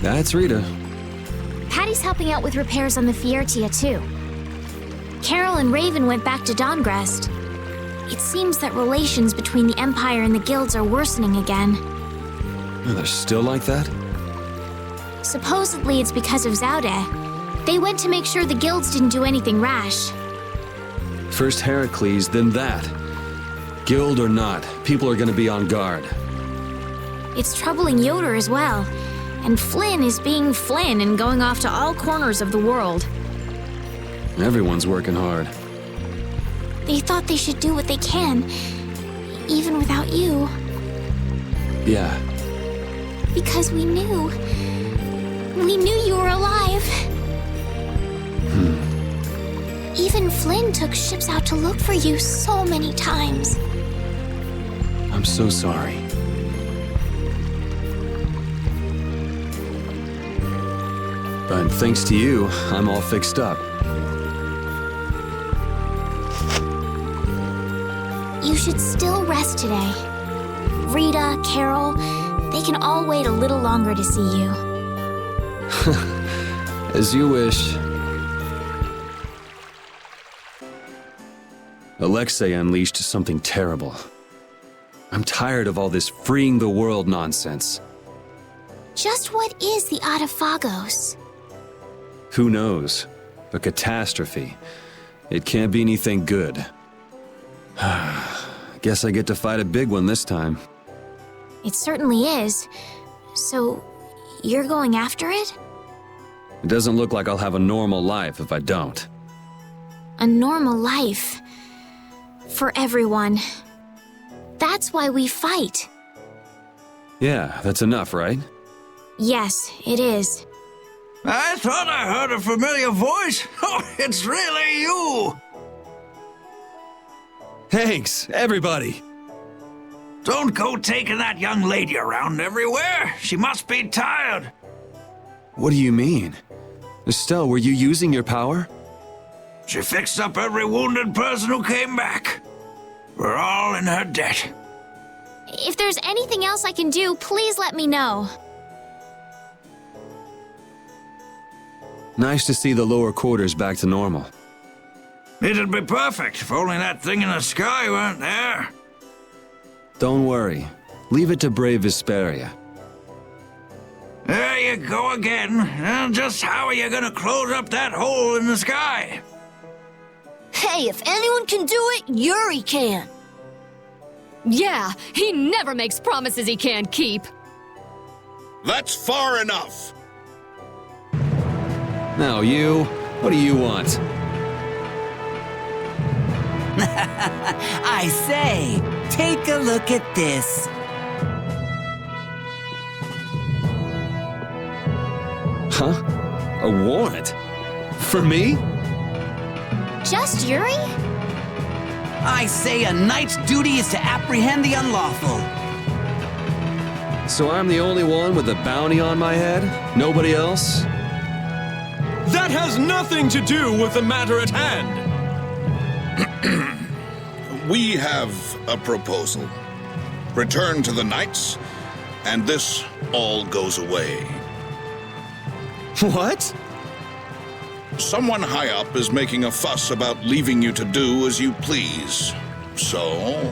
That's Rita.
Patty's helping out with repairs on the Fiertia, too. Carol and Raven went back to Dawngrest. It seems that relations between the Empire and the guilds are worsening again.
Oh, they're still like that?
Supposedly it's because of Zaude. They went to make sure the guilds didn't do anything rash.
First Heracles, then that. Guild or not, people are gonna be on guard.
It's troubling Yoder as well. And Flynn is being Flynn and going off to all corners of the world.
Everyone's working hard.
They thought they should do what they can, even without you.
Yeah.
Because we knew. We knew you were alive. Even Flynn took ships out to look for you so many times.
I'm so sorry. But thanks to you, I'm all fixed up.
You should still rest today. Rita, Carol, they can all wait a little longer to see you.
As you wish. Alexei unleashed something terrible. I'm tired of all this freeing the world nonsense.
Just what is the Adaphagos?
Who knows? A catastrophe. It can't be anything good. Guess I get to fight a big one this time.
It certainly is. So, you're going after it?
It doesn't look like I'll have a normal life if I don't.
A normal life. For everyone. That's why we fight.
Yeah, that's enough, right?
Yes, it is.
I thought I heard a familiar voice. Oh, it's really you!
Thanks, everybody!
Don't go taking that young lady around everywhere. She must be tired.
What do you mean? Estelle, were you using your power?
She fixed up every wounded person who came back. We're all in her debt.
If there's anything else I can do, please let me know.
Nice to see the lower quarters back to normal.
It'd be perfect if only that thing in the sky weren't there.
Don't worry. Leave it to brave Vesperia.
There you go again. And just how are you gonna close up that hole in the sky?
Hey, if anyone can do it, Yuri can.
Yeah, he never makes promises he can't keep.
That's far enough.
Now you, what do you want?
I say, take a look at this.
Huh? A warrant? For me?
Just Yuri?
I say a knight's duty is to apprehend the unlawful.
So I'm the only one with a bounty on my head? Nobody else?
That has nothing to do with the matter at hand!
We have a proposal. Return to the knights, and this all goes away.
What?
Someone high up is making a fuss about leaving you to do as you please. So,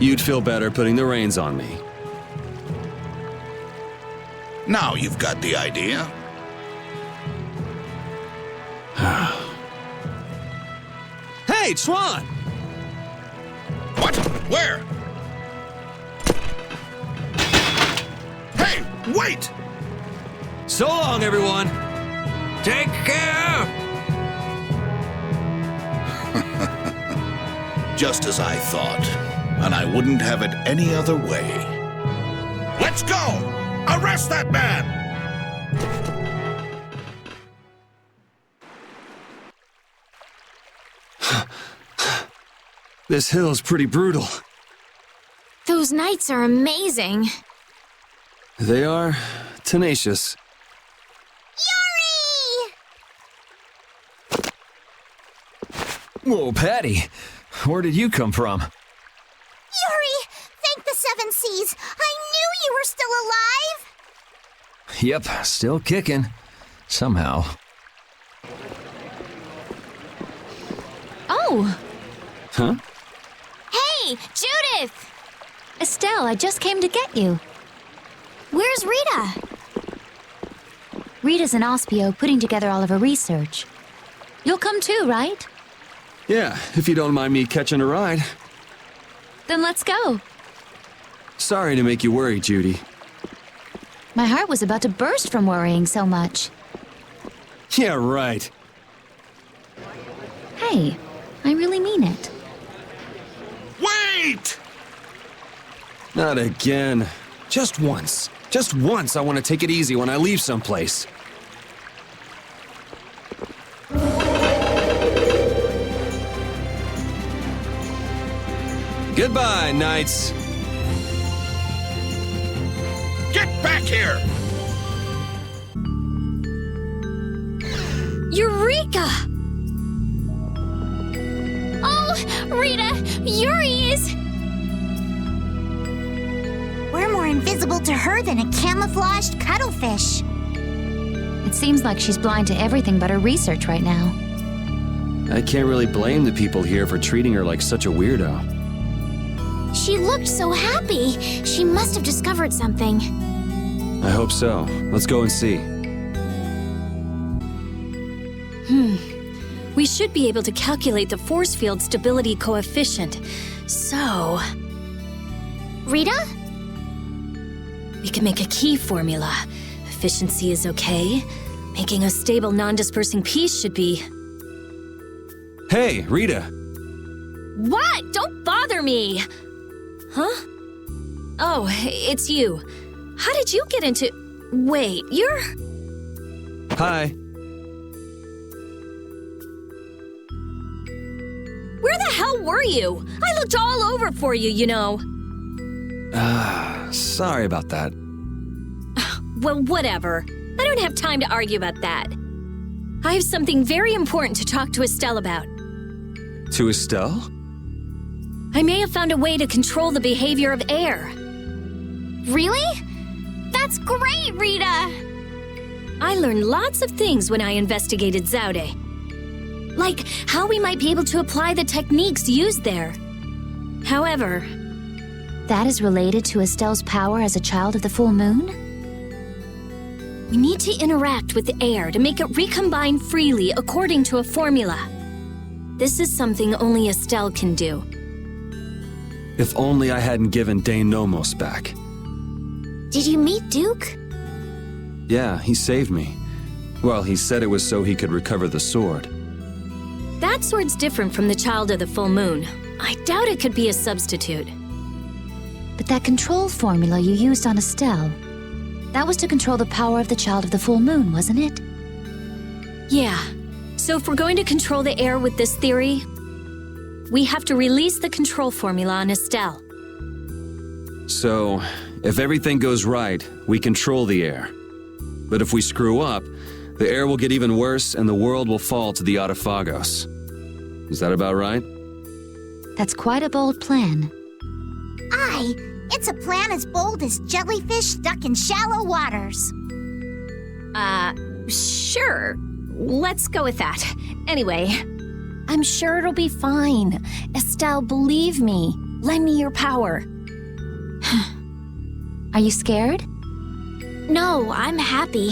You'd feel better putting the reins on me.
Now you've got the idea.
Hey, Chuan!
What? Where? Hey, wait!
So long, everyone!
Take care!
Just as I thought, and I wouldn't have it any other way. Let's go! Arrest that man!
This hill's pretty brutal.
Those knights are amazing.
They are tenacious.
Whoa, Patty. Where did you come from?
Yuri! Thank the Seven Seas! I knew you were still alive!
Yep, still kicking. Somehow.
Oh!
Huh?
Hey, Judith!
Estelle, I just came to get you.
Where's Rita?
Rita's in Ospio putting together all of her research. You'll come too, right?
Yeah, if you don't mind me catching a ride.
Then let's go.
Sorry to make you worry, Judy.
My heart was about to burst from worrying so much.
Yeah, right.
Hey, I really mean it.
Wait!
Not again. Just once. Just once I want to take it easy when I leave someplace. Goodbye, knights.
Get back here!
Eureka! Oh, Rita, Yuri is...
We're more invisible to her than a camouflaged cuttlefish.
It seems like she's blind to everything but her research right now.
I can't really blame the people here for treating her like such a weirdo.
She looked so happy. She must have discovered something.
I hope so. Let's go and see.
We should be able to calculate the force field stability coefficient. So...
Rita?
We can make a key formula. Efficiency is okay. Making a stable, non-dispersing piece should be...
Hey, Rita.
What? Don't bother me! Huh? Oh, it's you. How did you get into... Wait, you're...
Hi.
Where the hell were you? I looked all over for you, you know.
Sorry about that.
Well, whatever. I don't have time to argue about that. I have something very important to talk to Estelle about.
To Estelle?
I may have found a way to control the behavior of air.
Really? That's great, Rita!
I learned lots of things when I investigated Zaude. Like how we might be able to apply the techniques used there. However...
That is related to Estelle's power as a child of the full moon?
We need to interact with the air to make it recombine freely according to a formula. This is something only Estelle can do.
If only I hadn't given Dane Nomos back.
Did you meet Duke?
Yeah, he saved me. Well, he said it was so he could recover the sword.
That sword's different from the Child of the Full Moon. I doubt it could be a substitute.
But that control formula you used on Estelle, that was to control the power of the Child of the Full Moon, wasn't it?
Yeah. So if we're going to control the air with this theory, we have to release the control formula on Estelle.
So, if everything goes right, we control the air. But if we screw up, the air will get even worse and the world will fall to the Autophagos. Is that about right?
That's quite a bold plan.
Aye, it's a plan as bold as jellyfish stuck in shallow waters.
Sure. Let's go with that. Anyway, I'm sure it'll be fine. Estelle, believe me. Lend me your power.
Are you scared?
No, I'm happy.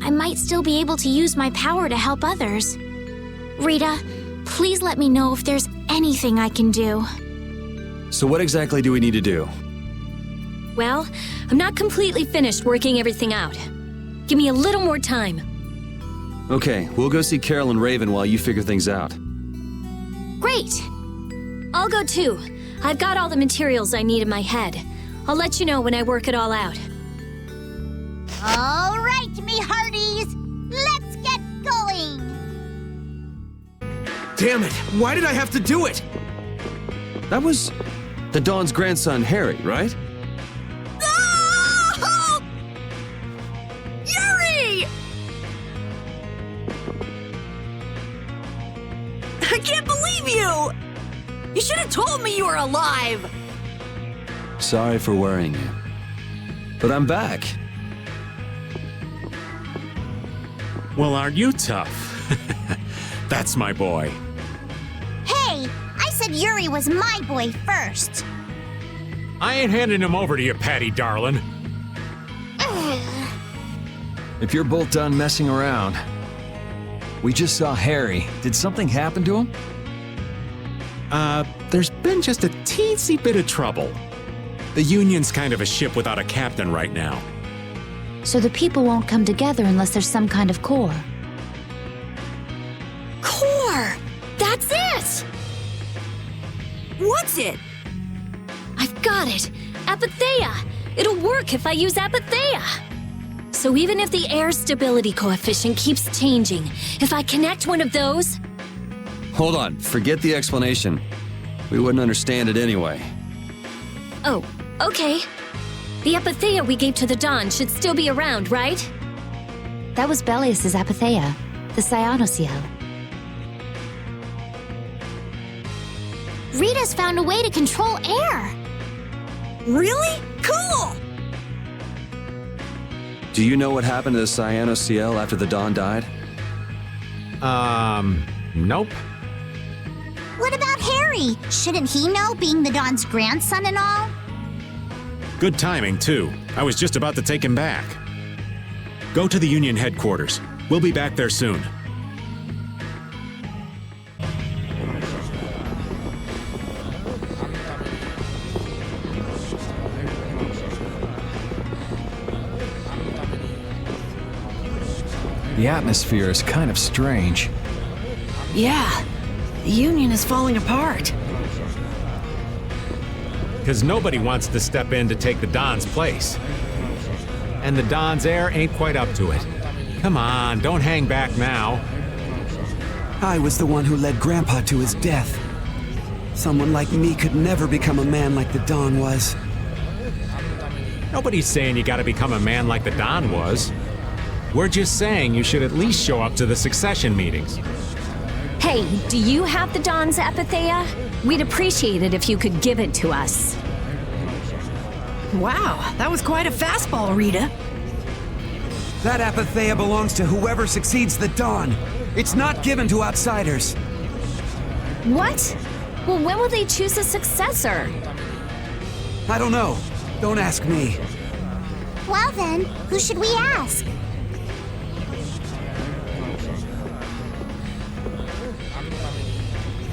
I might still be able to use my power to help others. Rita, please let me know if there's anything I can do.
So what exactly do we need to do?
Well, I'm not completely finished working everything out. Give me a little more time.
Okay, we'll go see Carol and Raven while you figure things out.
Great! I'll go too. I've got all the materials I need in my head. I'll let you know when I work it all out.
All right, me hearties. Let's get going.
Damn it! Why did I have to do it?
That was the Dawn's grandson, Harry, right?
Oh! Yuri! I can't believe you! You should have told me you were alive!
Sorry for worrying you. But I'm back.
Well, aren't you tough? That's my boy.
Hey, I said Yuri was my boy first.
I ain't handing him over to you, Patty darling.
If you're both done messing around. We just saw Harry. Did something happen to him?
There's been just a teensy bit of trouble. The Union's kind of a ship without a captain right now.
So the people won't come together unless there's some kind of core.
Core! That's it!
What's it?
I've got it! Apatheia! It'll work if I use Apatheia! So even if the air stability coefficient keeps changing, if I connect one of those...
Hold on, forget the explanation. We wouldn't understand it anyway.
Oh, okay. The Apatheia we gave to the Dawn should still be around, right?
That was Belius's Apatheia, the Cyanoceal.
Rita's found a way to control air.
Really? Cool!
Do you know what happened to the Cyanoceal after the Dawn died?
Nope.
What about Harry? Shouldn't he know, being the Dawn's grandson and all?
Good timing, too. I was just about to take him back. Go to the Union headquarters. We'll be back there soon.
The atmosphere is kind of strange.
Yeah, the Union is falling apart.
Because nobody wants to step in to take the Don's place. And the Don's heir ain't quite up to it. Come on, don't hang back now.
I was the one who led Grandpa to his death. Someone like me could never become a man like the Don was.
Nobody's saying you gotta become a man like the Don was. We're just saying you should at least show up to the succession meetings.
Hey, do you have the Dawn's Apatheia? We'd appreciate it if you could give it to us.
Wow, that was quite a fastball, Rita.
That Apatheia belongs to whoever succeeds the Dawn. It's not given to outsiders.
What? Well, when will they choose a successor?
I don't know. Don't ask me.
Well then, who should we ask?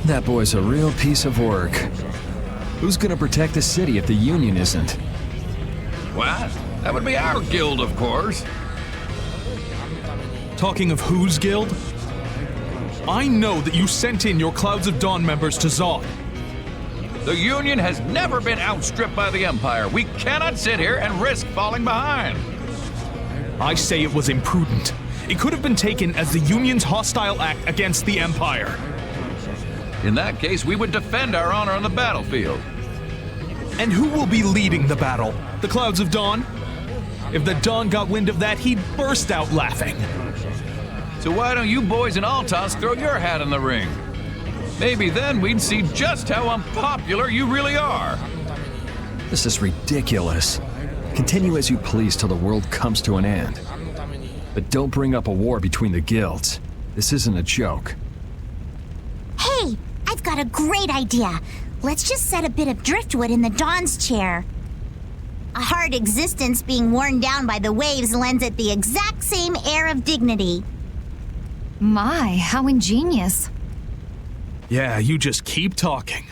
That boy's a real piece of work. Who's gonna protect the city if the Union isn't?
What? That would be our guild, of course.
Talking of whose guild? I know that you sent in your Clouds of Dawn members to Zod.
The Union has never been outstripped by the Empire. We cannot sit here and risk falling behind.
I say it was imprudent. It could have been taken as the Union's hostile act against the Empire.
In that case, we would defend our honor on the battlefield.
And who will be leading the battle? The Clouds of Dawn? If the Dawn got wind of that, he'd burst out laughing.
So why don't you boys in Altos throw your hat in the ring? Maybe then we'd see just how unpopular you really are.
This is ridiculous. Continue as you please till the world comes to an end. But don't bring up a war between the guilds. This isn't a joke.
Hey, I've got a great idea. let's just set a bit of driftwood in the Dawn's chair. A hard existence being worn down by the waves lends it the exact same air of dignity.
My, how ingenious.
Yeah, you just keep talking.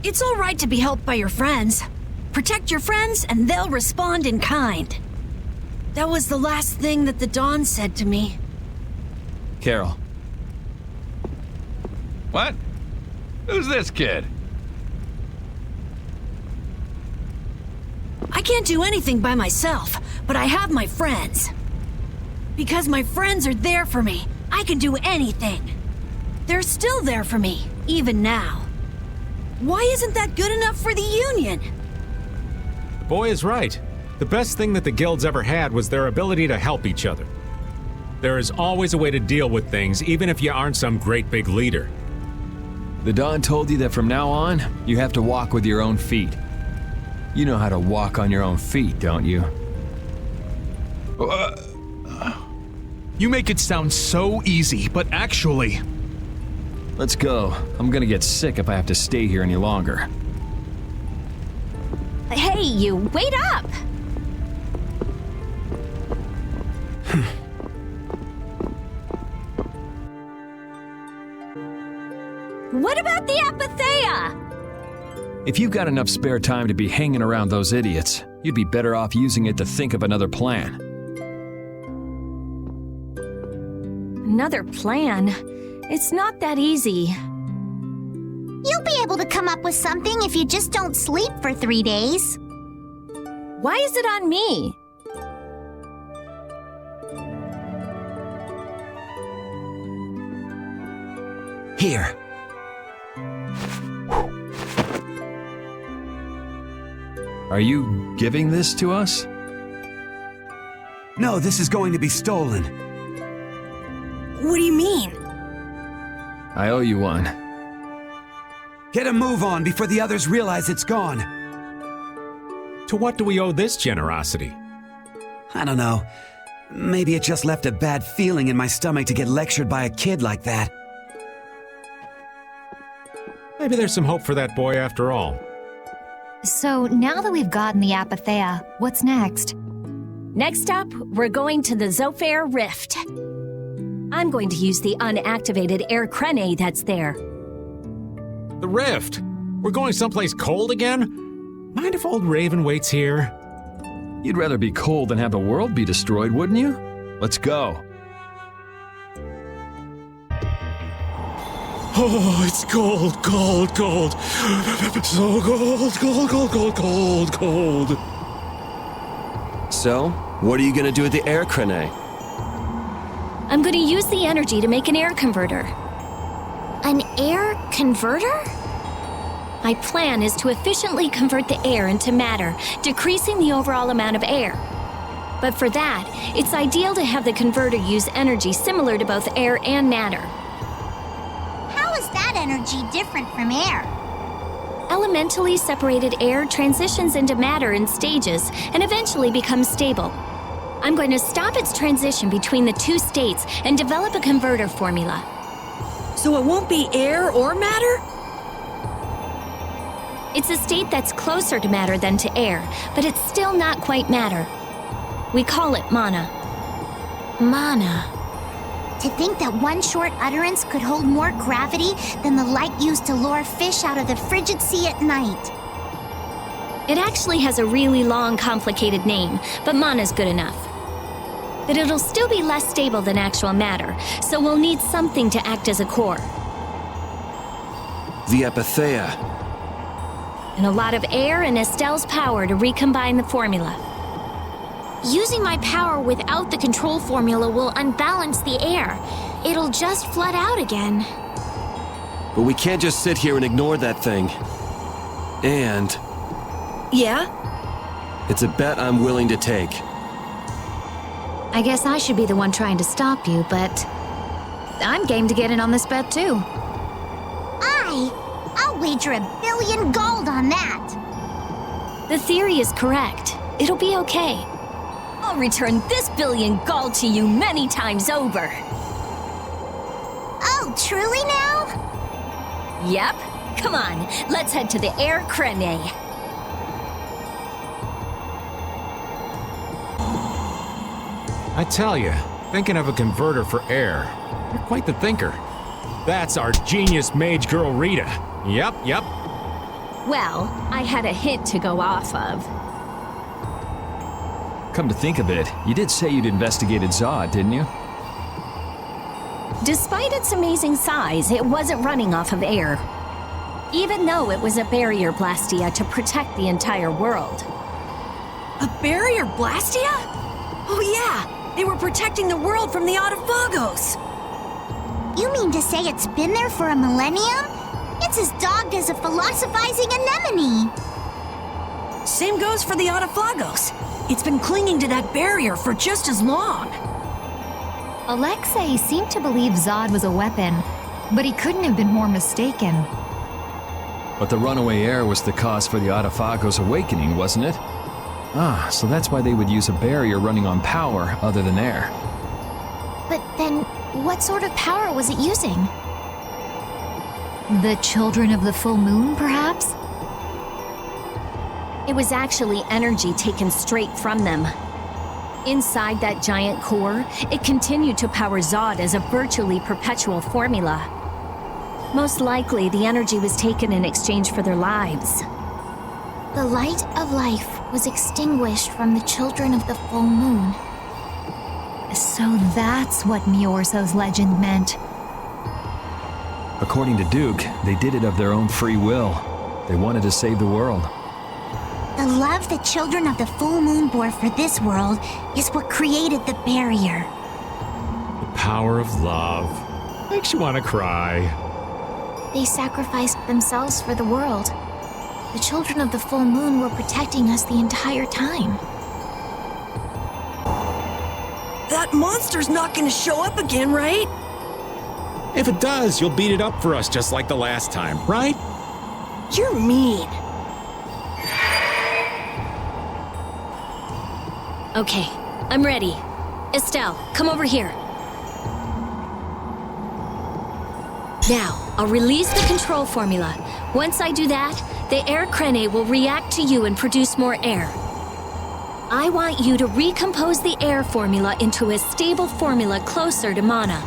It's all right to be helped by your friends. Protect your friends and they'll respond in kind. That was the last thing that the Dawn said to me.
Carol.
What? Who's this kid?
I can't do anything by myself, but I have my friends. Because my friends are there for me, I can do anything. They're still there for me, even now. Why isn't that good enough for the Union?
The boy is right. The best thing that the guilds ever had was their ability to help each other. There is always a way to deal with things, even if you aren't some great big leader.
The Dawn told you that from now on, you have to walk with your own feet. You know how to walk on your own feet, don't you?
You make it sound so easy, but actually...
Let's go. I'm gonna get sick if I have to stay here any longer.
Hey, you, wait up! What about the Apatheia?
If you've got enough spare time to be hanging around those idiots, you'd be better off using it to think of another plan.
Another plan? It's not that easy.
You'll be able to come up with something if you just don't sleep for 3 days.
Why is it on me?
Here.
Are you giving this to us?
No, this is going to be stolen.
What do you mean?
I owe you one.
Get a move on before the others realize it's gone.
To what do we owe this generosity?
I don't know. Maybe it just left a bad feeling in my stomach to get lectured by a kid like that.
Maybe there's some hope for that boy after all.
So now that we've gotten the Apatheia, what's next?
Next up, we're going to the Zophair Rift. I'm going to use the unactivated air crene that's there.
The rift! We're going someplace cold again? Mind if old Raven waits here?
You'd rather be cold than have the world be destroyed, wouldn't you? Let's go.
Oh, it's cold, cold, cold. So cold, cold, cold, cold, cold, cold.
So, what are you gonna do with the air crene?
I'm going to use the energy to make an air converter.
An air converter?
My plan is to efficiently convert the air into matter, decreasing the overall amount of air. But for that, it's ideal to have the converter use energy similar to both air and matter.
How is that energy different from air?
Elementally separated air transitions into matter in stages and eventually becomes stable. I'm going to stop its transition between the two states and develop a converter formula.
So it won't be air or matter?
It's a state that's closer to matter than to air, but it's still not quite matter. We call it mana.
Mana. To think that one short utterance could hold more gravity than the light used to lure fish out of the frigid sea at night.
It actually has a really long, complicated name, but mana's good enough. But it'll still be less stable than actual matter, so we'll need something to act as a core.
The Apatheia.
And a lot of air and Estelle's power to recombine the formula.
Using my power without the control formula will unbalance the air. It'll just flood out again.
But we can't just sit here and ignore that thing. And...
Yeah?
It's a bet I'm willing to take.
I guess I should be the one trying to stop you, but I'm game to get in on this bet too.
I'll wager 1 billion gold on that.
The theory is correct. It'll be okay. I'll return this 1 billion gold to you many times over.
truly now?
Yep. Come on, let's head to the Air Crene.
I tell you, thinking of a converter for air. You're quite the thinker. That's our genius mage girl Rita. Yep.
Well, I had a hint to go off of.
Come to think of it, you did say you'd investigated Zod, didn't you?
Despite its amazing size, it wasn't running off of air. Even though it was a barrier blastia to protect the entire world.
A barrier blastia? Oh yeah, they were protecting the world from the Autophagos.
You mean to say it's been there for a millennium? It's as dogged as a philosophizing anemone.
Same goes for the Autophagos. It's been clinging to that barrier for just as long.
Alexei seemed to believe Zod was a weapon, but he couldn't have been more mistaken.
But the runaway air was the cause for the Autophagos' awakening, wasn't it? Ah, so that's why they would use a barrier running on power other than air.
But then, what sort of power was it using?
The children of the full moon, perhaps?
It was actually energy taken straight from them. Inside that giant core, it continued to power Zod as a virtually perpetual formula. Most likely, the energy was taken in exchange for their lives.
The light of life was extinguished from the children of the full moon.
So that's what Miorso's legend meant.
According to Duke, they did it of their own free will. They wanted to save the world.
The love the children of the full moon bore for this world is what created the barrier.
The power of love. Makes you want to cry.
They sacrificed themselves for the world. The children of the full moon were protecting us the entire time.
That monster's not gonna show up again, right?
If it does, you'll beat it up for us just like the last time, right?
You're mean.
Okay, I'm ready. Estelle, come over here. Now, I'll release the control formula. Once I do that, the air crene will react to you and produce more air. I want you to recompose the air formula into a stable formula closer to mana.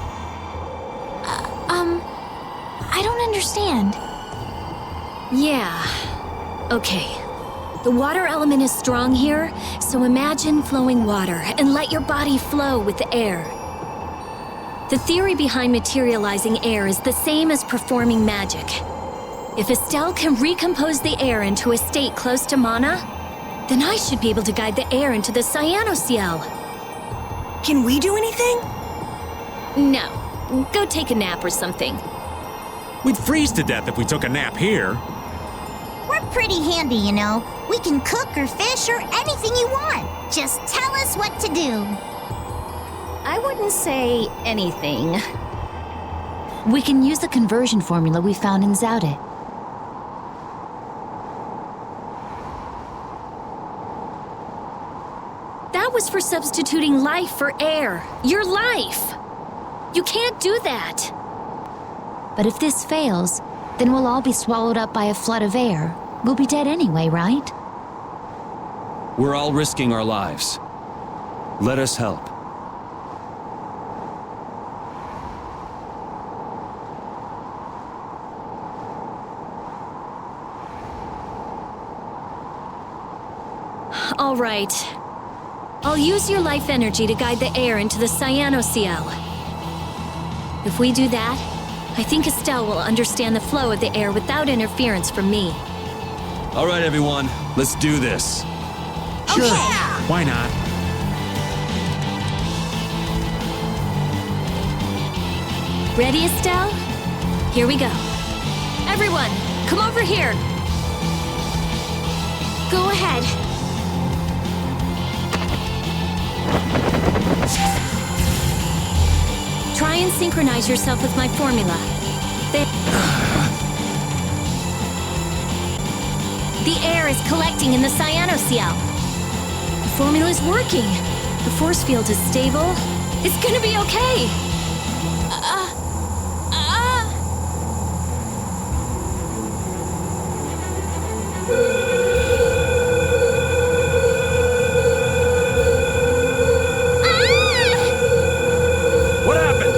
I don't understand.
Yeah. Okay. The water element is strong here, so imagine flowing water and let your body flow with the air. The theory behind materializing air is the same as performing magic. If Estelle can recompose the air into a state close to mana, then I should be able to guide the air into the Cyanoceal.
Can we do anything?
No. Go take a nap or something.
We'd freeze to death if we took a nap here.
We're pretty handy, you know. We can cook or fish or anything you want. Just tell us what to do.
I wouldn't say anything.
We can use the conversion formula we found in Zaude.
That was for substituting life for air. Your life! You can't do that!
But if this fails, then we'll all be swallowed up by a flood of air. We'll be dead anyway, right?
We're all risking our lives. Let us help.
All right. I'll use your life energy to guide the air into the Cyanoceal. If we do that, I think Estelle will understand the flow of the air without interference from me.
All right, everyone, let's do this.
Sure. Why not?
Ready, Estelle? Here we go. Everyone, come over here. Go ahead. Try and synchronize yourself with my formula. The air is collecting in the Cyanoceal. The formula's working. The force field is stable. It's gonna be okay.
What happened?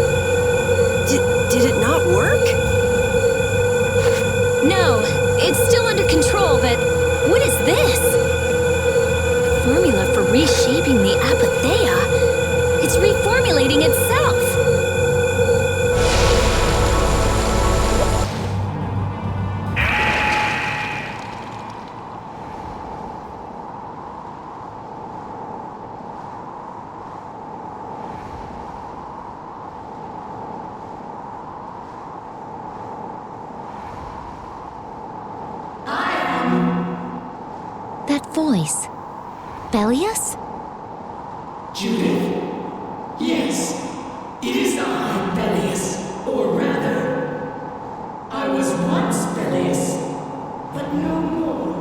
Did it not work?
No, it's still under control, but what is this? A formula for reshaping the apatheia. It's reformulating itself.
That voice. Bellius?
Judith? Yes, it is I, Bellius. Or rather, I was once Bellius, but no more.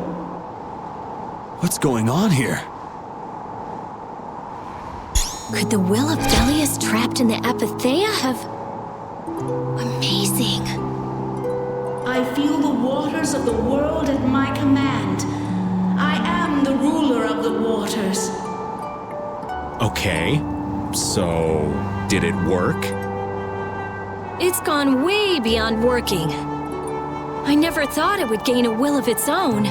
What's going on here?
Could the will of Bellius trapped in the apatheia have... Amazing.
I feel the waters of the world at my command. I am the ruler of the waters.
Okay, so did it work?
It's gone way beyond working. I never thought it would gain a will of its own.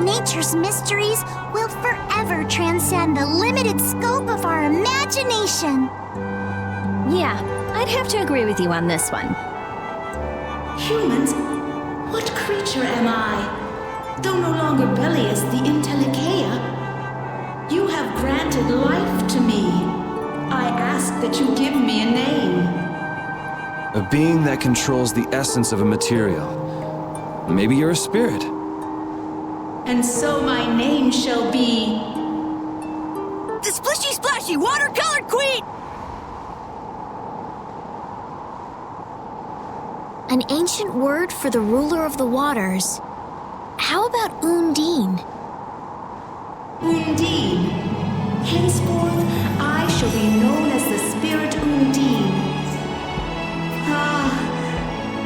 Nature's mysteries will forever transcend the limited scope of our imagination.
Yeah, I'd have to agree with you on this one.
Humans? What creature am I? Though no longer Bellius the Intellicheia, you have granted life to me. I ask that you give me a name.
A being that controls the essence of a material. Maybe you're a spirit.
And so my name shall be...
The Splishy Splashy Watercolored Queen!
An ancient word for the ruler of the waters. How about Undine?
Undine. Henceforth, I shall be known as the spirit Undine. Ah,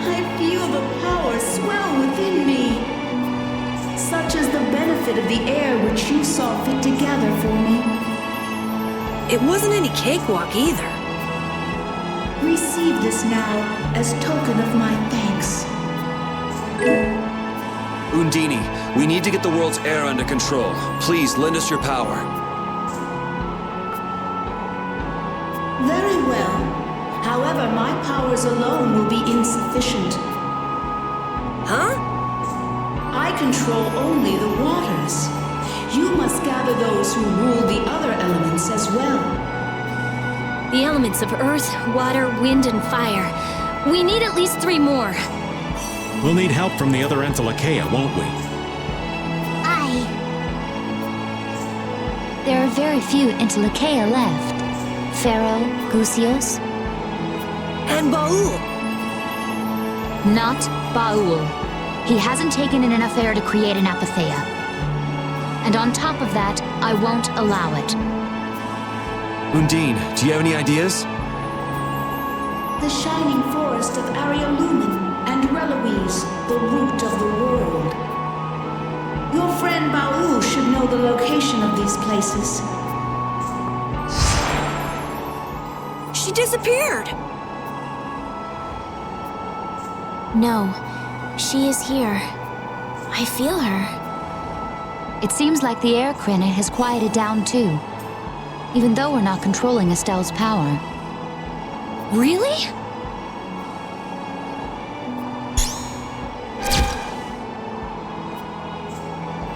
I feel the power swell within me. Such is the benefit of the air which you saw fit to gather for me.
It wasn't any cakewalk either.
Receive this now as token of my thanks.
Undine, we need to get the world's air under control. Please lend us your power.
Very well. However, my powers alone will be insufficient.
Huh?
I control only the waters. You must gather those who rule the other elements as well.
The elements of earth, water, wind, and fire. We need at least 3 more.
We'll need help from the other Entelikeia, won't we?
Aye.
There are very few Entelikeia left. Pharaoh, Gusios.
And Baul.
Not Baul. He hasn't taken in enough air to create an apatheia. And on top of that, I won't allow it.
Undine, do you have any ideas?
The shining forest of Arialumen and Reloise, the root of the world. Your friend Baul should know the location of these places.
She disappeared!
No, she is here. I feel her.
It seems like the air crenate has quieted down too. Even though we're not controlling Estelle's power.
Really?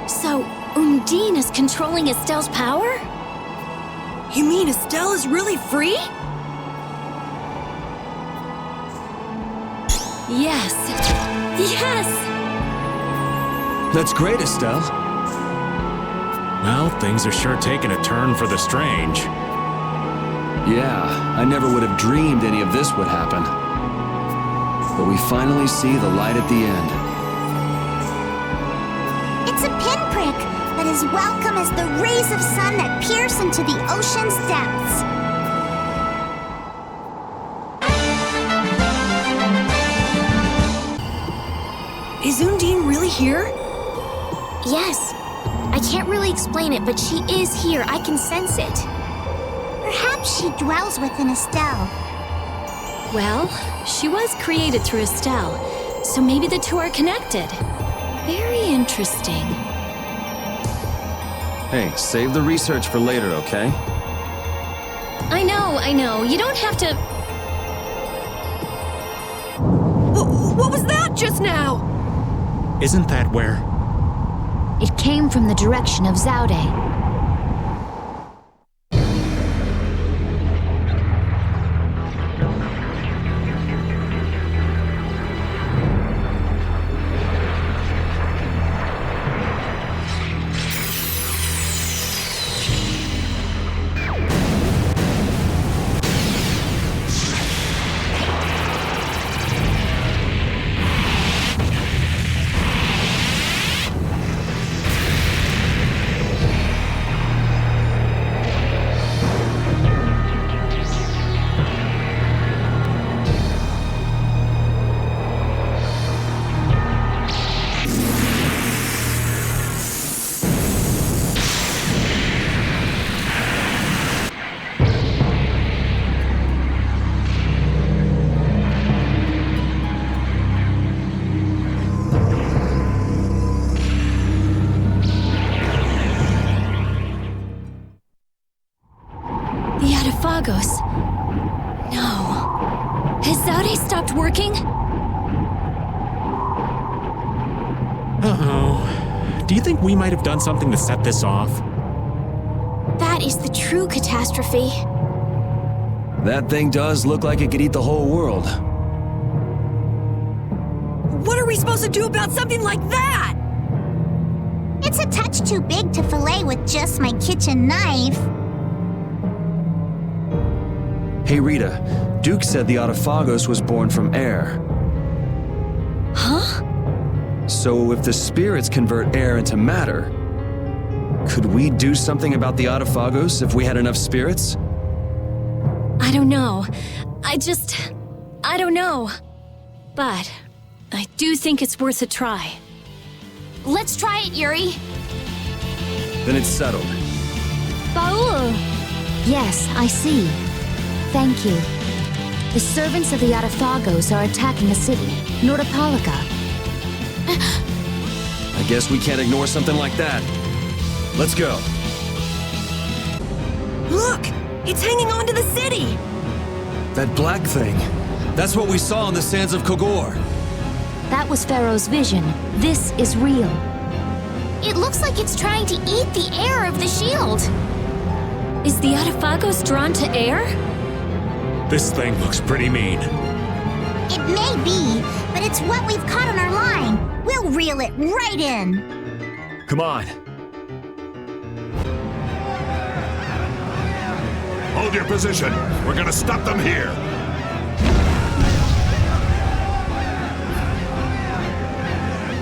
So, Undine is controlling Estelle's power?
You mean Estelle is really free?
Yes. Yes!
That's great, Estelle.
Well, things are sure taking a turn for the strange.
Yeah, I never would have dreamed any of this would happen. But we finally see the light at the end.
It's a pinprick, but as welcome as the rays of sun that pierce into the ocean's depths.
Is Undine really here?
Yes. I can't really explain it, but she is here. I can sense it.
Perhaps she dwells within Estelle.
Well, she was created through Estelle, so maybe the two are connected. Very interesting.
Hey, save the research for later, okay?
I know. You don't have to...
What was that just now?
Isn't that where?
It came from the direction of Zaude.
No. Has Zaude stopped working?
Uh-oh. Do you think we might have done something to set this off?
That is the true catastrophe.
That thing does look like it could eat the whole world.
What are we supposed to do about something like that?
It's a touch too big to fillet with just my kitchen knife.
Hey Rita, Duke said the Autophagos was born from air.
Huh?
So if the spirits convert air into matter, could we do something about the Autophagos if we had enough spirits?
I don't know. I don't know. But I do think it's worth a try. Let's try it, Yuri.
Then it's settled.
Baul! Yes, I see. Thank you. The servants of the Autophagos are attacking a city, Nordopolica.
I guess we can't ignore something like that. Let's go.
Look! It's hanging on to the city!
That black thing. That's what we saw on the sands of Kogor.
That was Pharaoh's vision. This is real.
It looks like it's trying to eat the air of the shield. Is the Autophagos drawn to air?
This thing looks pretty mean.
It may be, but it's what we've caught on our line. We'll reel it right in.
Come on.
Hold your position. We're gonna stop them here.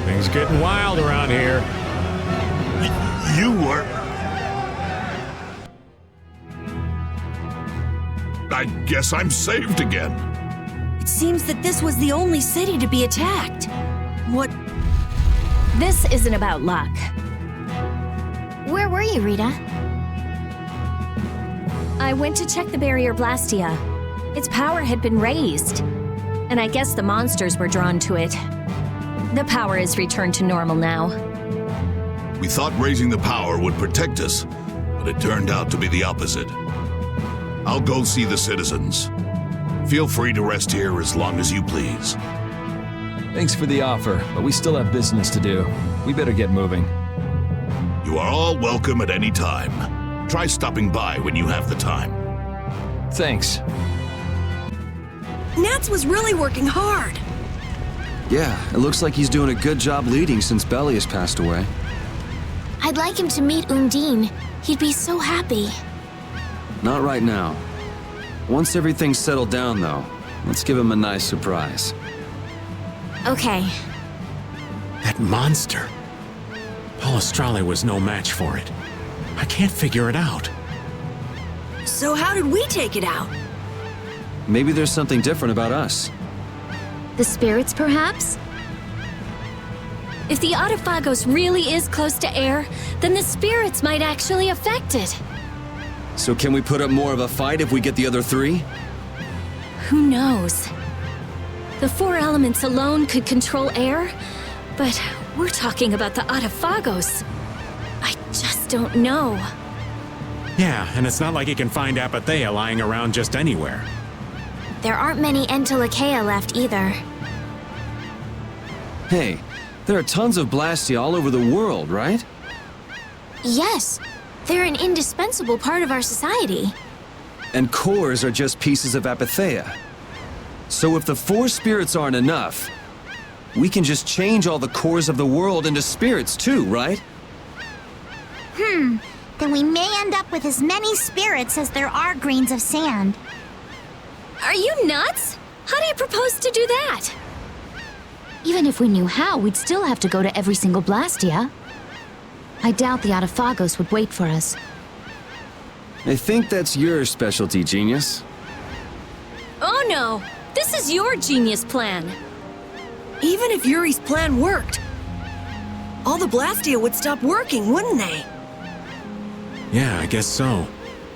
Things getting wild around here.
You were... I guess I'm saved again.
It seems that this was the only city to be attacked. What?
This isn't about luck.
Where were you, Rita?
I went to check the barrier Blastia. Its power had been raised, and I guess the monsters were drawn to it. The power is returned to normal now.
We thought raising the power would protect us, but it turned out to be the opposite. I'll go see the citizens. Feel free to rest here as long as you please.
Thanks for the offer, but we still have business to do. We better get moving.
You are all welcome at any time. Try stopping by when you have the time.
Thanks.
Nats was really working hard.
Yeah, it looks like he's doing a good job leading since Belly has passed away.
I'd like him to meet Undine. He'd be so happy.
Not right now. Once everything's settled down, though, let's give him a nice surprise.
Okay.
That monster. Palestrale was no match for it. I can't figure it out.
So how did we take it out?
Maybe there's something different about us.
The spirits, perhaps?
If the Autophagos really is close to air, then the spirits might actually affect it.
So can we put up more of a fight if we get the other three?
Who knows? The four elements alone could control air, but we're talking about the Autophagos. I just don't know.
Yeah, and it's not like you can find Apatheia lying around just anywhere.
There aren't many Entelekea left either.
Hey, there are tons of Blastia all over the world, right?
Yes, they're an indispensable part of our society.
And cores are just pieces of Apatheia. So if the four spirits aren't enough, we can just change all the cores of the world into spirits too, right?
Then we may end up with as many spirits as there are grains of sand.
Are you nuts? How do you propose to do that?
Even if we knew how, we'd still have to go to every single Blastia. I doubt the Autophagos would wait for us.
I think that's your specialty, genius.
Oh no! This is your genius plan!
Even if Yuri's plan worked, all the Blastia would stop working, wouldn't they?
Yeah, I guess so.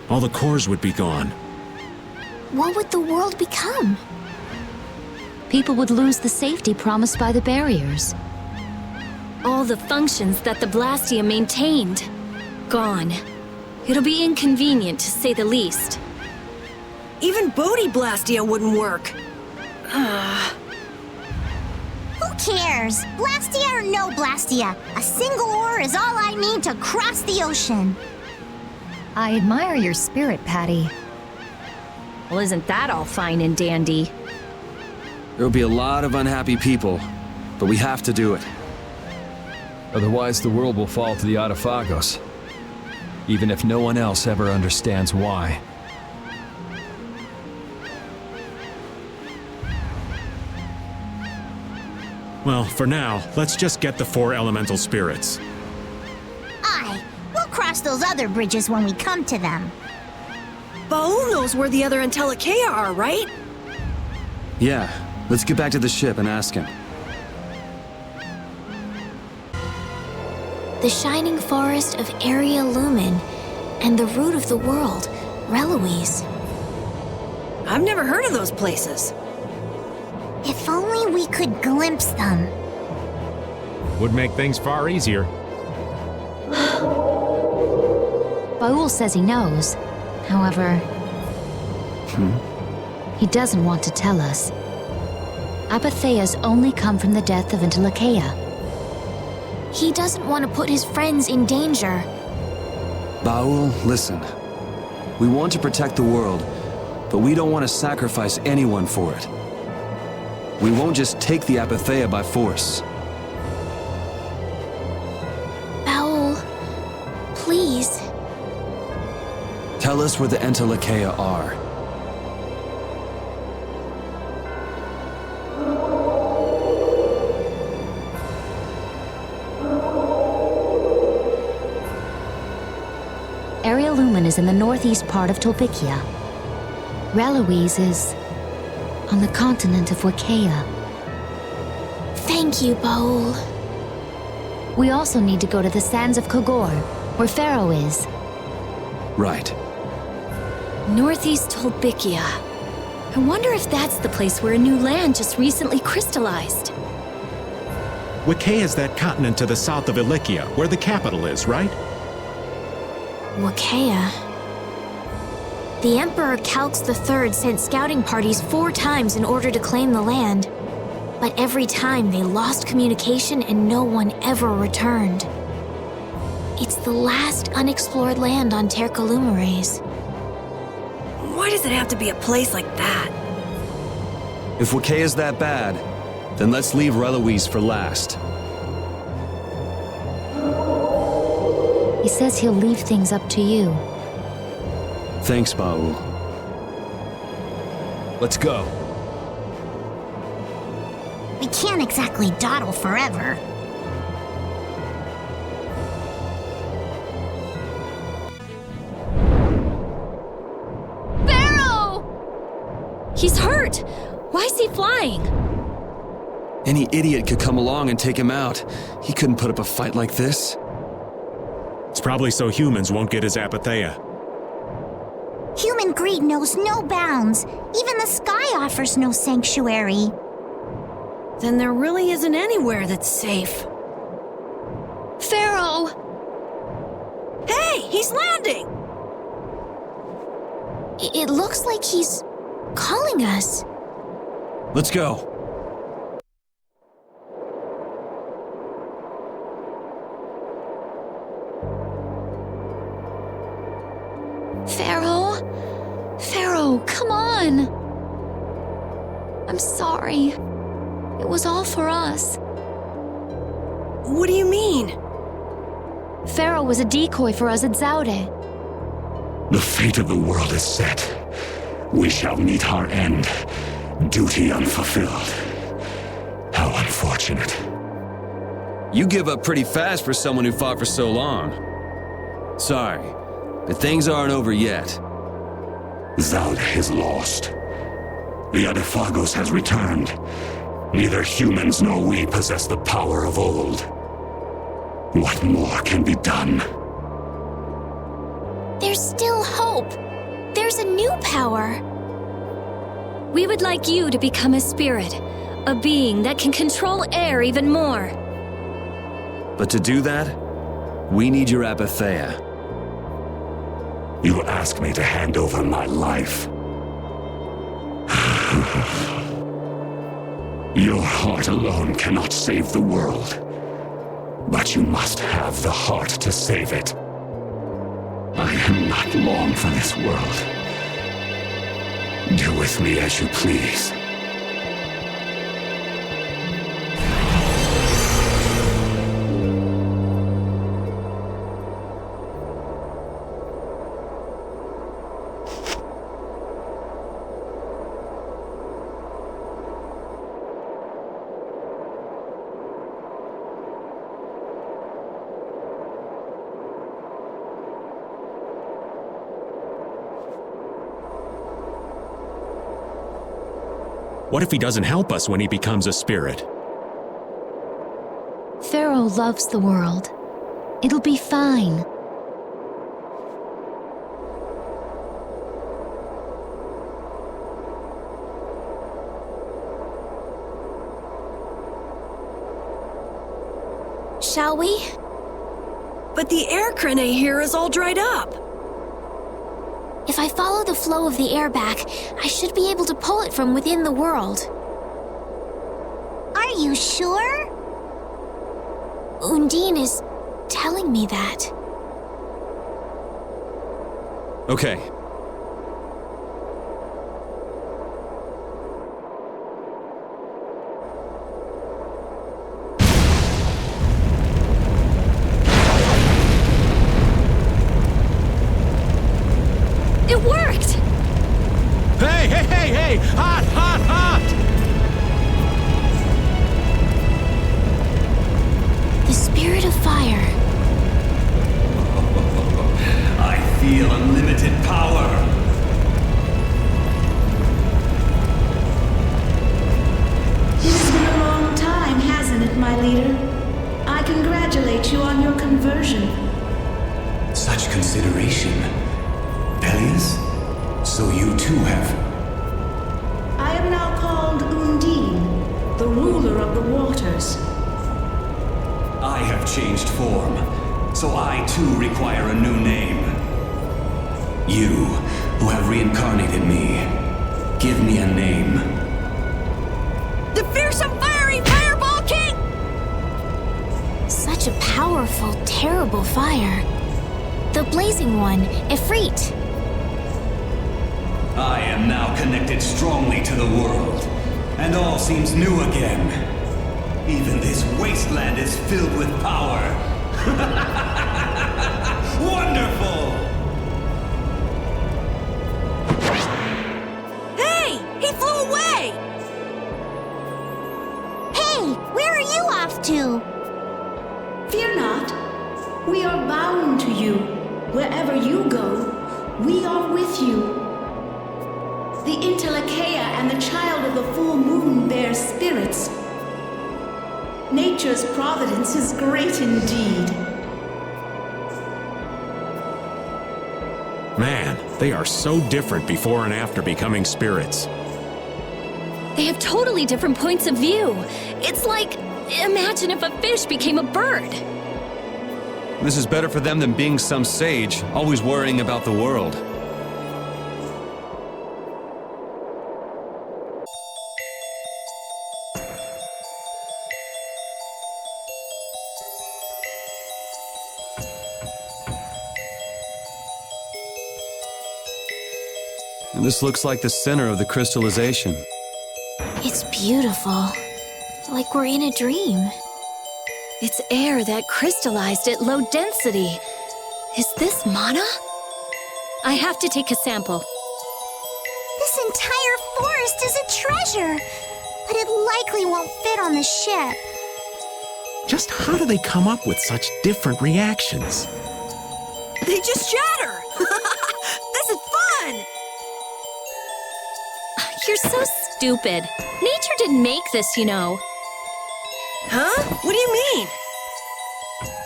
All the cores would be gone.
What would the world become?
People would lose the safety promised by the barriers.
All the functions that the Blastia maintained, gone. It'll be inconvenient, to say the least.
Even Bodhi Blastia wouldn't work.
Who cares? Blastia or no Blastia, a single ore is all I need to cross the ocean.
I admire your spirit, Patty.
Well, isn't that all fine and dandy?
There'll be a lot of unhappy people, but we have to do it.
Otherwise, the world will fall to the Autophagos, even if no one else ever understands why.
Well, for now, let's just get the four elemental spirits.
Aye, we'll cross those other bridges when we come to them.
Baul knows where the other Entelekea are, right?
Yeah, let's get back to the ship and ask him.
The shining forest of Area Lumen and the root of the world, Reloise.
I've never heard of those places.
If only we could glimpse them.
Would make things far easier.
Baul says he knows. However, he doesn't want to tell us. Apatheias only come from the death of Entelekea.
He doesn't want to put his friends in danger.
Baul, listen. We want to protect the world, but we don't want to sacrifice anyone for it. We won't just take the Apatheia by force.
Baul, please.
Tell us where the Entelekea are.
Area Lumen is in the northeast part of Tolpikia. Reloise is on the continent of Wakea.
Thank you, Baul.
We also need to go to the sands of Kogor, where Pharaoh is.
Right.
Northeast Tolbikia. I wonder if that's the place where a new land just recently crystallized.
Wakea is that continent to the south of Ilikia, where the capital is, right?
Wakea. The Emperor Calx III sent scouting parties 4 times in order to claim the land. But every time they lost communication and no one ever returned. It's the last unexplored land on Tercalumeres.
Why does it have to be a place like that?
If Wakea is that bad, then let's leave Reloise for last.
He says he'll leave things up to you.
Thanks, Baul.
Let's go.
We can't exactly dawdle forever.
Pharaoh! He's hurt! Why is he flying?
Any idiot could come along and take him out. He couldn't put up a fight like this.
It's probably so humans won't get his apatheia.
Human greed knows no bounds. Even the sky offers no sanctuary.
Then there really isn't anywhere that's safe.
Pharaoh!
Hey, he's landing!
It looks like he's calling us.
Let's go.
Pharaoh? Pharaoh, come on! I'm sorry. It was all for us.
What do you mean?
Pharaoh was a decoy for us at Zaude.
The fate of the world is set. We shall meet our end. Duty unfulfilled. How unfortunate.
You give up pretty fast for someone who fought for so long. Sorry, but things aren't over yet.
Zaude is lost. The Adaphagos has returned. Neither humans nor we possess the power of old. What more can be done?
There's still hope. There's a new power. We would like you to become a spirit, a being that can control air even more.
But to do that, we need your apatheia.
You ask me to hand over my life. Your heart alone cannot save the world. But you must have the heart to save it. I am not long for this world. Do with me as you please.
What if he doesn't help us when he becomes a spirit?
Pharaoh loves the world. It'll be fine.
Shall we?
But the air crane here is all dried up.
If I follow the flow of the air back, I should be able to pull it from within the world.
Are you sure?
Undine is telling me that.
Okay.
It worked!
Hey, hey, hey, hey! Hot, hot, hot!
The spirit of fire.
I feel unlimited power.
It's been a long time, hasn't it, my leader? I congratulate you on your conversion.
Such consideration. Peleus? So you too have...
I am now called Undine, the ruler of the waters.
I have changed form, so I too require a new name. You, who have reincarnated me, give me a name.
The fearsome fiery Fireball King!
Such a powerful, terrible fire. The blazing one, Ifrit.
I am now connected strongly to the world, and all seems new again. Even this wasteland is filled with power. Wonderful!
Hey! He flew away!
Hey, where are you off to?
Fear not. We are bound to you. Wherever you go, we are with you. The Intelecheia and the Child of the Full Moon bear spirits. Nature's providence is great indeed.
Man, they are so different before and after becoming spirits.
They have totally different points of view. It's like, imagine if a fish became a bird.
This is better for them than being some sage, always worrying about the world. And this looks like the center of the crystallization.
It's beautiful. Like we're in a dream.
It's air that crystallized at low density. Is this mana? I have to take a sample.
This entire forest is a treasure, but it likely won't fit on the ship.
Just how do they come up with such different reactions?
They just shatter! This is fun!
You're so stupid. Nature didn't make this, you know.
Huh? What do you mean?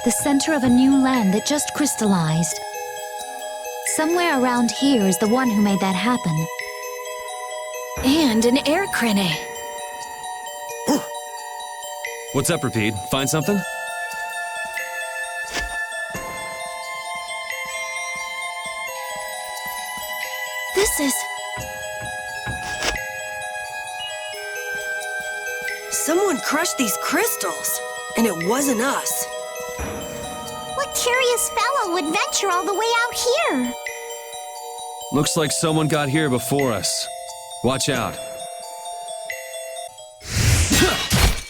The center of a new land that just crystallized. Somewhere around here is the one who made that happen.
And an air crane.
What's up, Rapide? Find something?
This is...
Someone crushed these crystals, and it wasn't us.
What curious fellow would venture all the way out here?
Looks like someone got here before us. Watch out.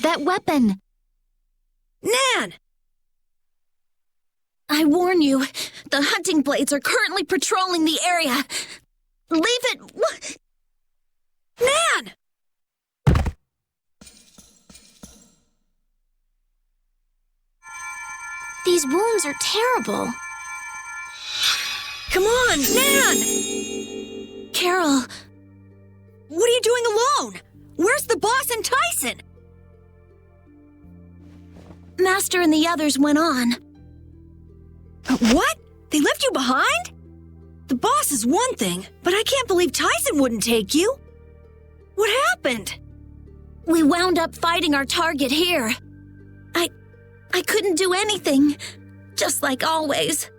That weapon!
Nan!
I warn you, the hunting blades are currently patrolling the area. Leave it... What?
Nan!
These wounds are terrible.
Come on, Nan!
Carol...
What are you doing alone? Where's the boss and Tyson?
Master and the others went on.
What? They left you behind? The boss is one thing, but I can't believe Tyson wouldn't take you. What happened?
We wound up fighting our target here. I couldn't do anything, just like always.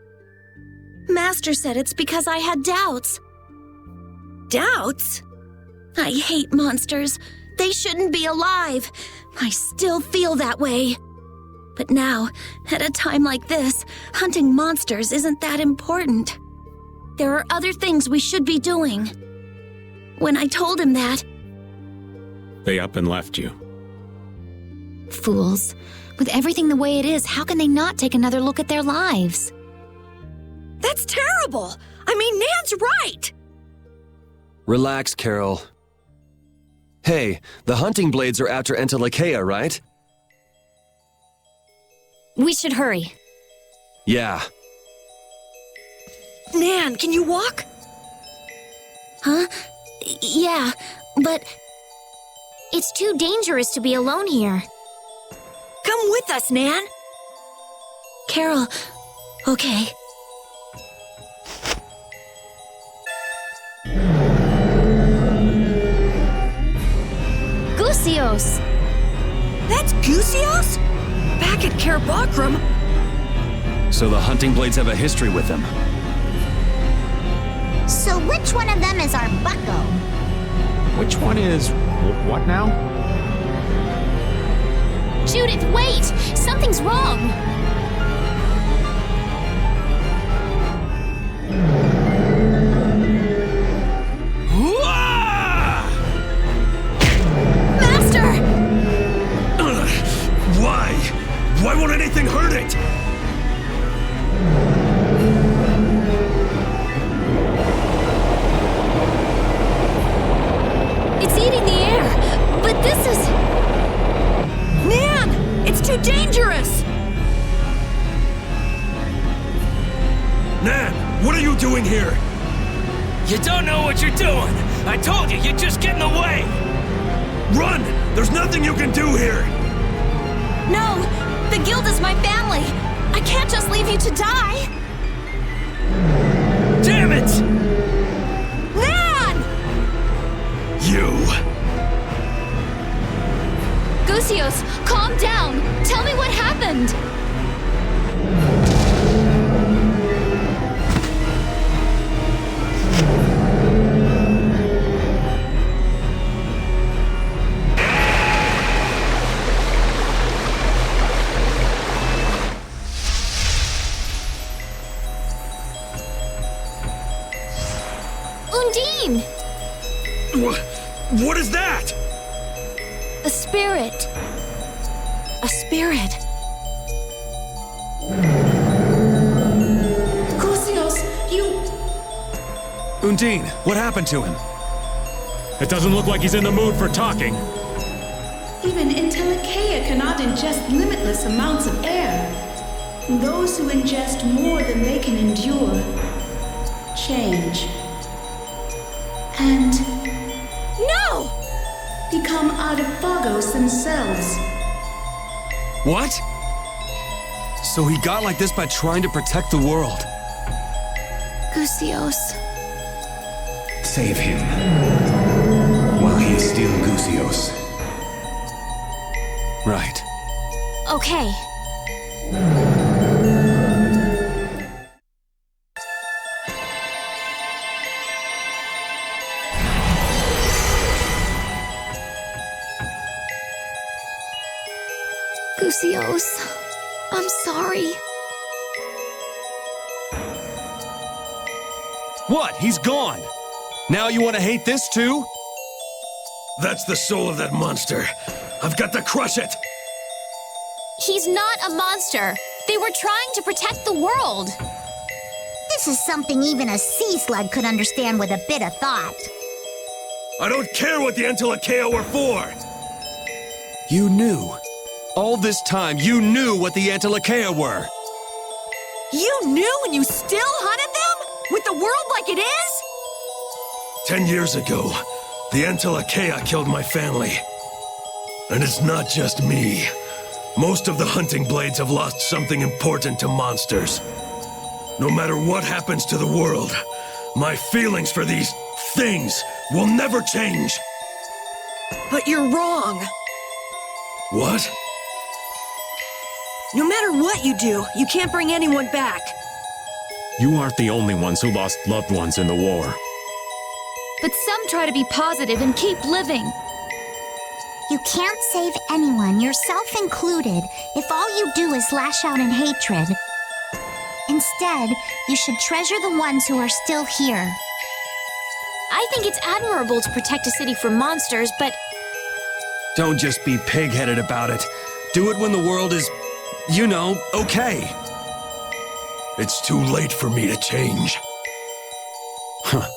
Master said it's because I had doubts.
Doubts?
I hate monsters. They shouldn't be alive. I still feel that way. But now, at a time like this, hunting monsters isn't that important. There are other things we should be doing. When I told him that...
They up and left you.
Fools. With everything the way it is, how can they not take another look at their lives?
That's terrible! I mean, Nan's right!
Relax, Carol. Hey, the hunting blades are after Entelekea, right?
We should hurry.
Yeah.
Nan, can you walk?
Huh? Yeah, but...
It's too dangerous to be alone here.
Come with us, Nan!
Carol, okay.
Gusios!
That's Gusios? Back at Kerabakram?
So the hunting blades have a history with them.
So which one of them is our bucko?
Which one is... what now?
Judith, wait! Something's wrong!
Master!
Why? Why won't anything hurt it?
It's eating the air, but this is...
Nan! It's too dangerous!
Nan, what are you doing here? You don't know what you're doing! I told you, you'd just get in the way! Run! There's nothing you can do here!
No! The guild is my family! I can't just leave you to die!
Damn it!
Nan!
You!
Gusios, calm down! Tell me what happened!
Undine!
What is that?
A spirit. A spirit.
Gusios, you...
Undine, what happened to him?
It doesn't look like he's in the mood for talking.
Even Intelicaea cannot ingest limitless amounts of air. Those who ingest more than they can endure change. And
No!
become Adifagos themselves.
What? So he got like this by trying to protect the world.
Gusios.
Save him. While he is still Gusios.
Right.
Okay. Gusios, I'm sorry.
What? He's gone. Now you want to hate this too?
That's the soul of that monster. I've got to crush it!
He's not a monster. They were trying to protect the world.
This is something even a sea slug could understand with a bit of thought.
I don't care what the Intelicaea were for!
You knew. All this time, you knew what the Intelicaea were.
You knew and you still hunted them? With the world like it is?
10 years ago, the Intelicaea killed my family. And it's not just me. Most of the hunting blades have lost something important to monsters. No matter what happens to the world, my feelings for these things will never change.
But you're wrong.
What?
No matter what you do, you can't bring anyone back.
You aren't the only ones who lost loved ones in the war.
But some try to be positive and keep living.
You can't save anyone, yourself included, if all you do is lash out in hatred. Instead, you should treasure the ones who are still here.
I think it's admirable to protect a city from monsters, but
Don't just be pig-headed about it. Do it when the world is, you know, okay.
It's too late for me to change.
Huh.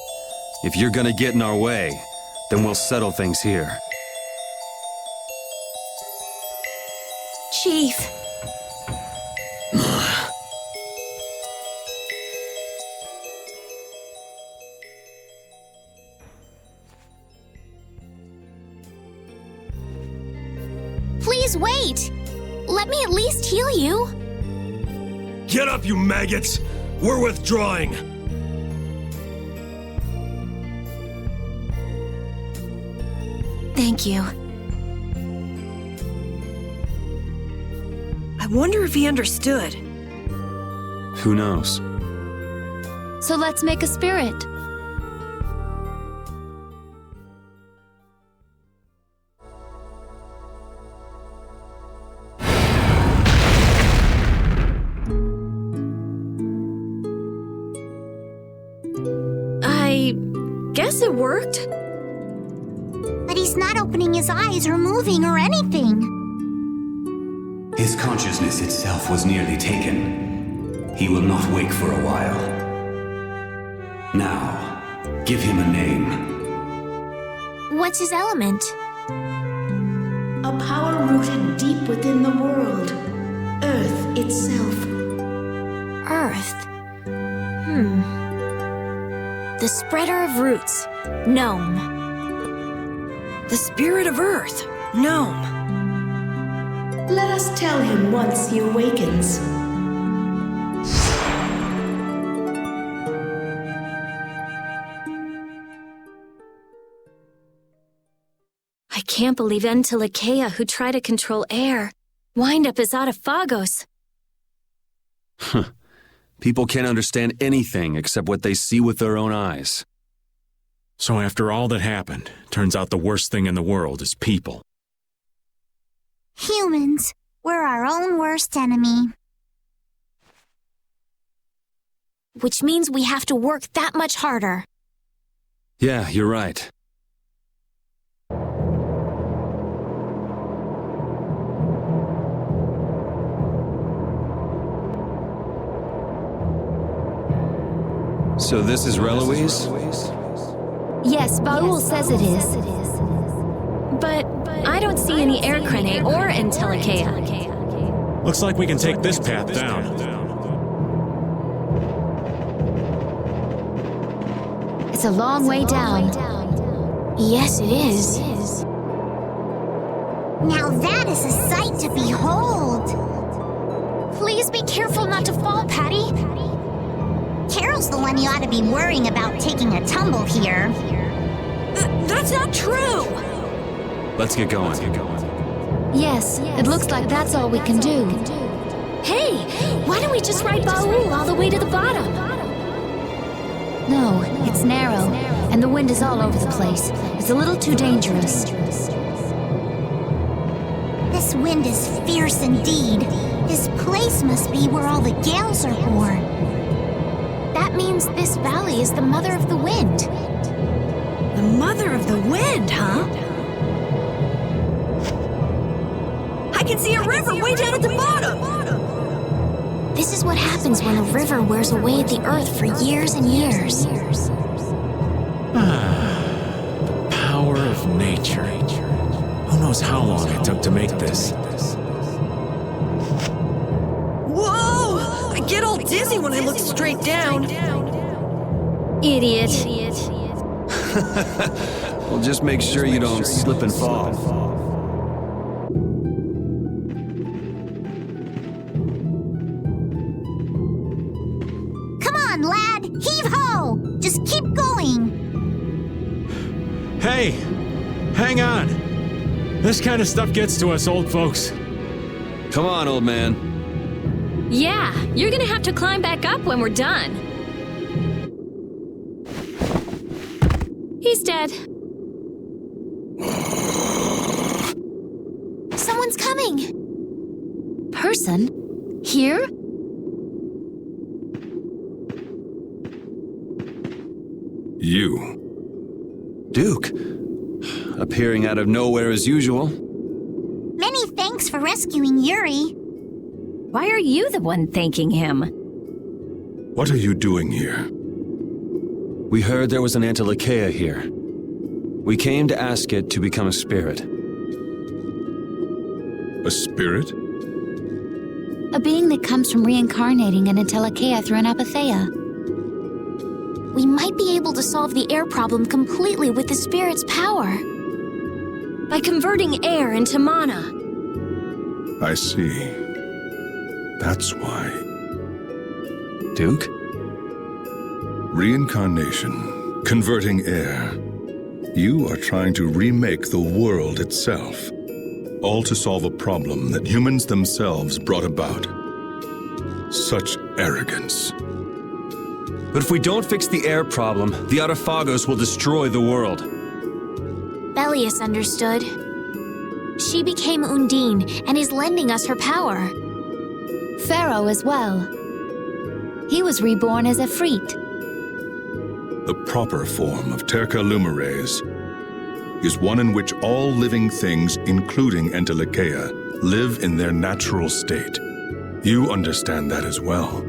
If you're gonna get in our way, then we'll settle things here.
Chief.
please wait. Let me at least heal you.
Get up, you maggots! We're withdrawing!
Thank you.
I wonder if he understood.
Who knows?
So let's make a spirit. I guess it worked.
But he's not opening his eyes or moving or anything.
His consciousness itself was nearly taken. He will not wake for a while. Now, give him a name.
What's his element?
A power rooted deep within the world. Earth itself.
Earth. The spreader of roots. Gnome.
The spirit of Earth. Gnome.
Let us tell him once he awakens.
I can't believe Entelekea, who tried to control air, wind up as Adaphagos.
People can't understand anything except what they see with their own eyes.
So after all that happened, turns out the worst thing in the world is people.
Humans. We're our own worst enemy.
Which means we have to work that much harder.
Yeah, you're right. So this is Reloise?
Yes, Baul says it is.
But I don't see any air crane or Entelekea.
Looks like we can take this path down.
It's a long way down.
Yes, it is.
Now that is a sight to behold.
Please be careful not to fall, Patty.
Carol's the one you ought to be worrying about taking a tumble here.
That's not true!
Let's get going.
Yes, it looks like that's all we can do.
Hey, why don't we just ride Baul all the way to the bottom?
No, it's narrow, and the wind is all over the place. It's a little too dangerous.
This wind is fierce indeed. This place must be where all the gales are born.
That means this valley is the mother of the wind.
The mother of the wind, huh? I can see a river way down at the bottom!
This is what happens when a river wears away at the earth for years and years.
The power of nature. Who knows how long it took to make this?
Whoa! I get all dizzy when I look straight down.
Idiot.
Well, just make sure you don't slip and fall.
Come on, lad! Heave-ho! Just keep going!
Hey! Hang on! This kind of stuff gets to us old folks.
Come on, old man.
Yeah, you're gonna have to climb back up when we're done. He's dead.
Someone's coming!
Person? Here?
You.
Duke. Appearing out of nowhere as usual.
Many thanks for rescuing Yuri.
Why are you the one thanking him?
What are you doing here?
We heard there was an Entelekea here. We came to ask it to become a spirit.
A spirit?
A being that comes from reincarnating an Entelekea through an apatheia.
We might be able to solve the air problem completely with the spirit's power.
By converting air into mana.
I see. That's why.
Duke?
Reincarnation, converting air. You are trying to remake the world itself. All to solve a problem that humans themselves brought about. Such arrogance.
But if we don't fix the air problem, the Adaphagos will destroy the world.
Belius understood. She became Undine and is lending us her power.
Pharaoh as well. He was reborn as Efreet.
The proper form of Terca Lumires is one in which all living things, including Entelekea, live in their natural state. You understand that as well.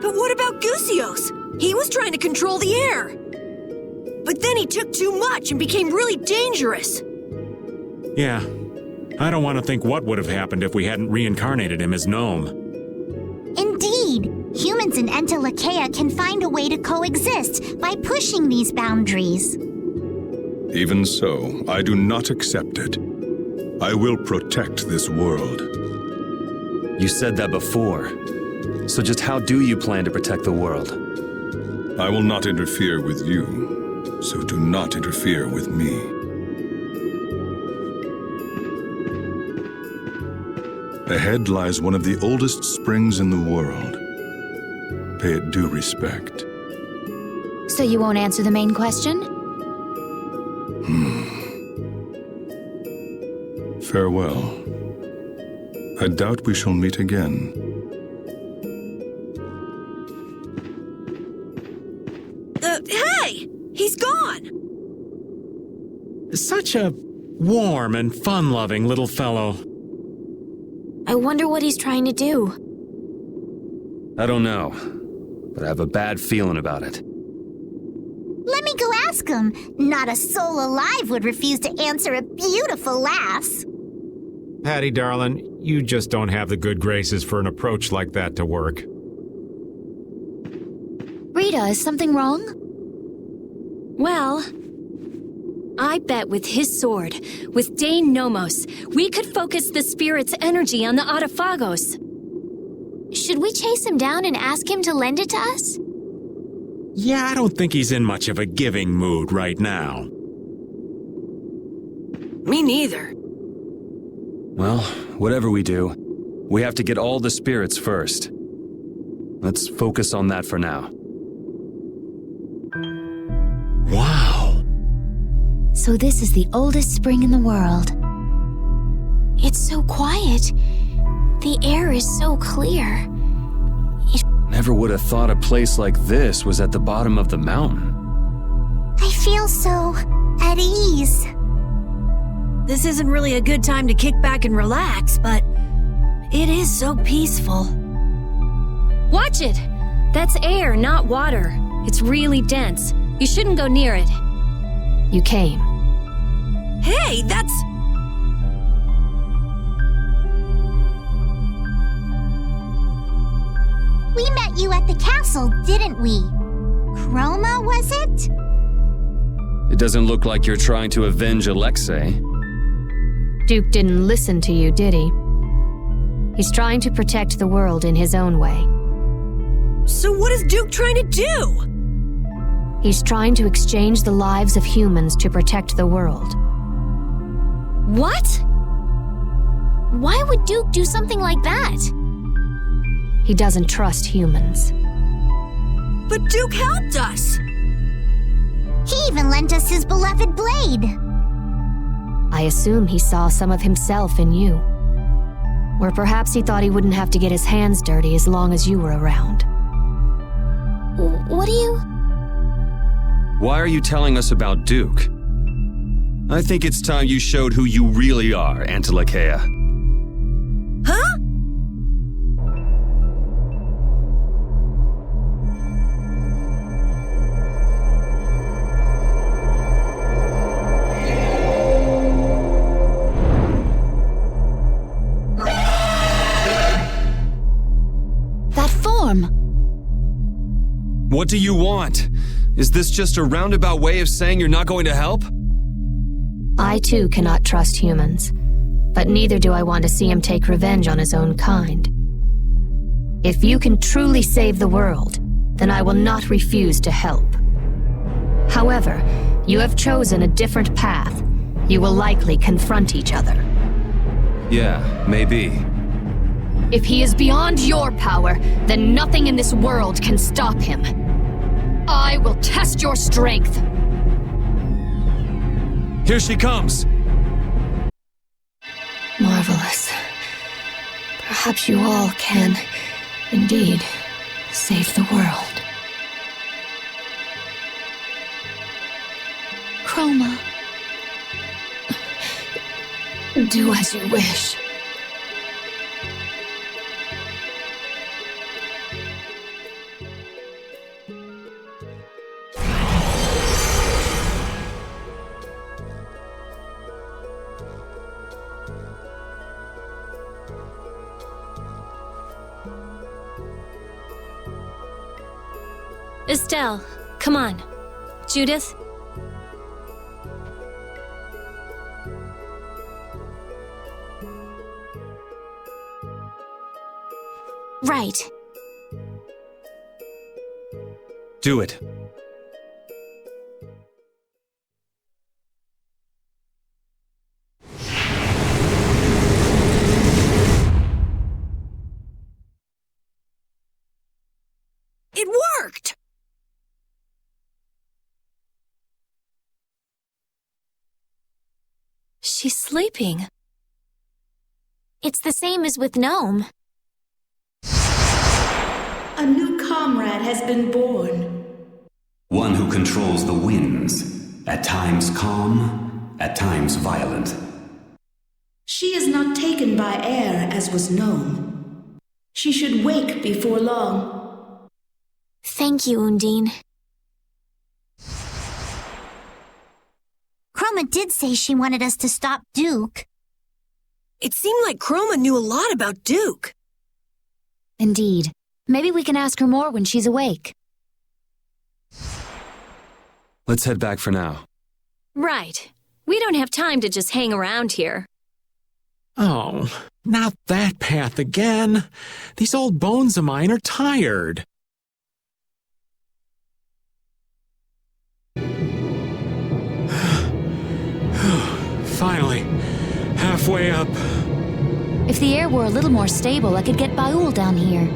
But what about Gusios? He was trying to control the air. But then he took too much and became really dangerous.
Yeah. I don't want to think what would have happened if we hadn't reincarnated him as Gnome.
Indeed, humans and Entelekea can find a way to coexist by pushing these boundaries.
Even so, I do not accept it.
I will protect this world.
You said that before. So just how do you plan to protect the world?
I will not interfere with you, so do not interfere with me. Ahead lies one of the oldest springs in the world. Pay it due respect.
So you won't answer the main question?
Farewell. I doubt we shall meet again.
Hey! He's gone!
Such a warm and fun-loving little fellow.
I wonder what he's trying to do.
I don't know, but I have a bad feeling about it.
Let me go ask him. Not a soul alive would refuse to answer a beautiful lass.
Patty, darling, you just don't have the good graces for an approach like that to work.
Rita, is something wrong?
Well, I bet with his sword, with Dane Nomos, we could focus the spirit's energy on the Autophagos. Should we chase him down and ask him to lend it to us?
Yeah, I don't think he's in much of a giving mood right now.
Me neither.
Well, whatever we do, we have to get all the spirits first. Let's focus on that for now.
Wow!
So this is the oldest spring in the world.
It's so quiet. The air is so clear.
Never would have thought a place like this was at the bottom of the mountain.
I feel so at ease.
This isn't really a good time to kick back and relax, but it is so peaceful.
Watch it! That's air, not water. It's really dense. You shouldn't go near it.
You came.
Hey, that's...
We met you at the castle, didn't we? Chroma, was it?
It doesn't look like you're trying to avenge Alexei.
Duke didn't listen to you, did he? He's trying to protect the world in his own way.
So what is Duke trying to do?
He's trying to exchange the lives of humans to protect the world.
What? Why would Duke do something like that?
He doesn't trust humans.
But Duke helped us!
He even lent us his beloved blade.
I assume he saw some of himself in you. Or perhaps he thought he wouldn't have to get his hands dirty as long as you were around.
What do you...
Why are you telling us about Duke? I think it's time you showed who you really are, Antilochea.
Huh?
That form!
What do you want? Is this just a roundabout way of saying you're not going to help?
I too cannot trust humans, but neither do I want to see him take revenge on his own kind. If you can truly save the world, then I will not refuse to help. However, you have chosen a different path. You will likely confront each other.
Yeah, maybe.
If he is beyond your power, then nothing in this world can stop him. I will test your strength.
Here she comes!
Marvelous. Perhaps you all can, indeed, save the world. Chroma. Do as you wish.
Estelle, come on. Judith?
Right.
Do it.
It worked!
She's sleeping. It's the same as with Gnome.
A new comrade has been born.
One who controls the winds, at times calm, at times violent.
She is not taken by air as was known. She should wake before long.
Thank you, Undine.
Chroma did say she wanted us to stop Duke.
It seemed like Chroma knew a lot about Duke.
Indeed. Maybe we can ask her more when she's awake.
Let's head back for now.
Right. We don't have time to just hang around here.
Oh, not that path again. These old bones of mine are tired. Finally, halfway up.
If the air were a little more stable, I could get Baul down here.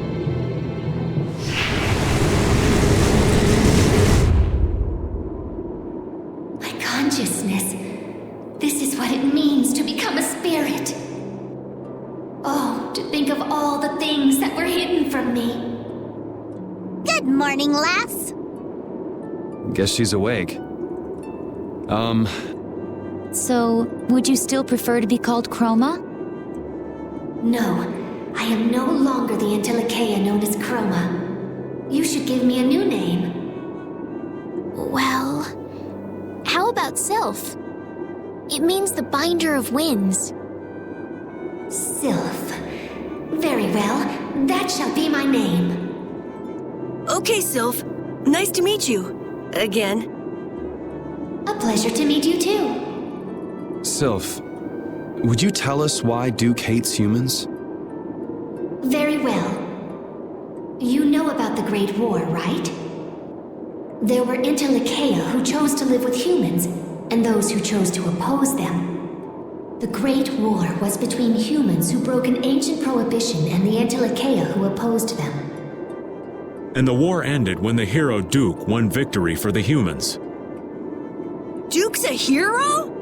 My consciousness. This is what it means to become a spirit. Oh, to think of all the things that were hidden from me.
Good morning, lass.
Guess she's awake.
So, would you still prefer to be called Chroma?
No, I am no longer the Antilocheia known as Chroma. You should give me a new name.
Well, how about Sylph? It means the binder of winds.
Sylph. Very well, that shall be my name.
Okay, Sylph. Nice to meet you. Again.
A pleasure to meet you too.
Sylph, would you tell us why Duke hates humans?
Very well. You know about the Great War, right? There were Antilocheia who chose to live with humans, and those who chose to oppose them. The Great War was between humans who broke an ancient prohibition and the Antilocheia who opposed them.
And the war ended when the hero Duke won victory for the humans.
Duke's a hero?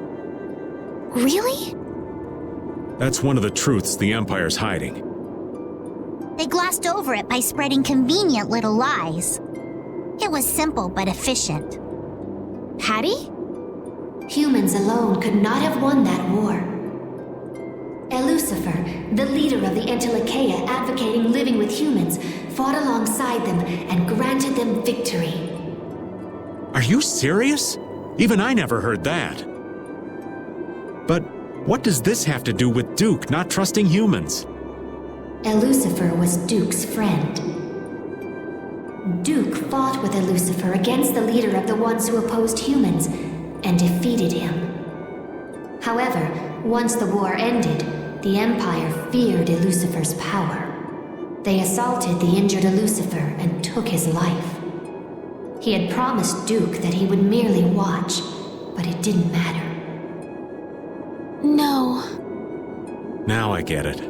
Really?
That's one of the truths the Empire's hiding.
They glossed over it by spreading convenient little lies. It was simple but efficient.
Patty?
Humans alone could not have won that war. Lucifer, the leader of the Antilocheia advocating living with humans, fought alongside them and granted them victory.
Are you serious? Even I never heard that. But what does this have to do with Duke not trusting humans?
Lucifer was Duke's friend. Duke fought with Lucifer against the leader of the ones who opposed humans, and defeated him. However, once the war ended, the Empire feared Lucifer's power. They assaulted the injured Lucifer and took his life. He had promised Duke that he would merely watch, but it didn't matter.
No.
Now I get it.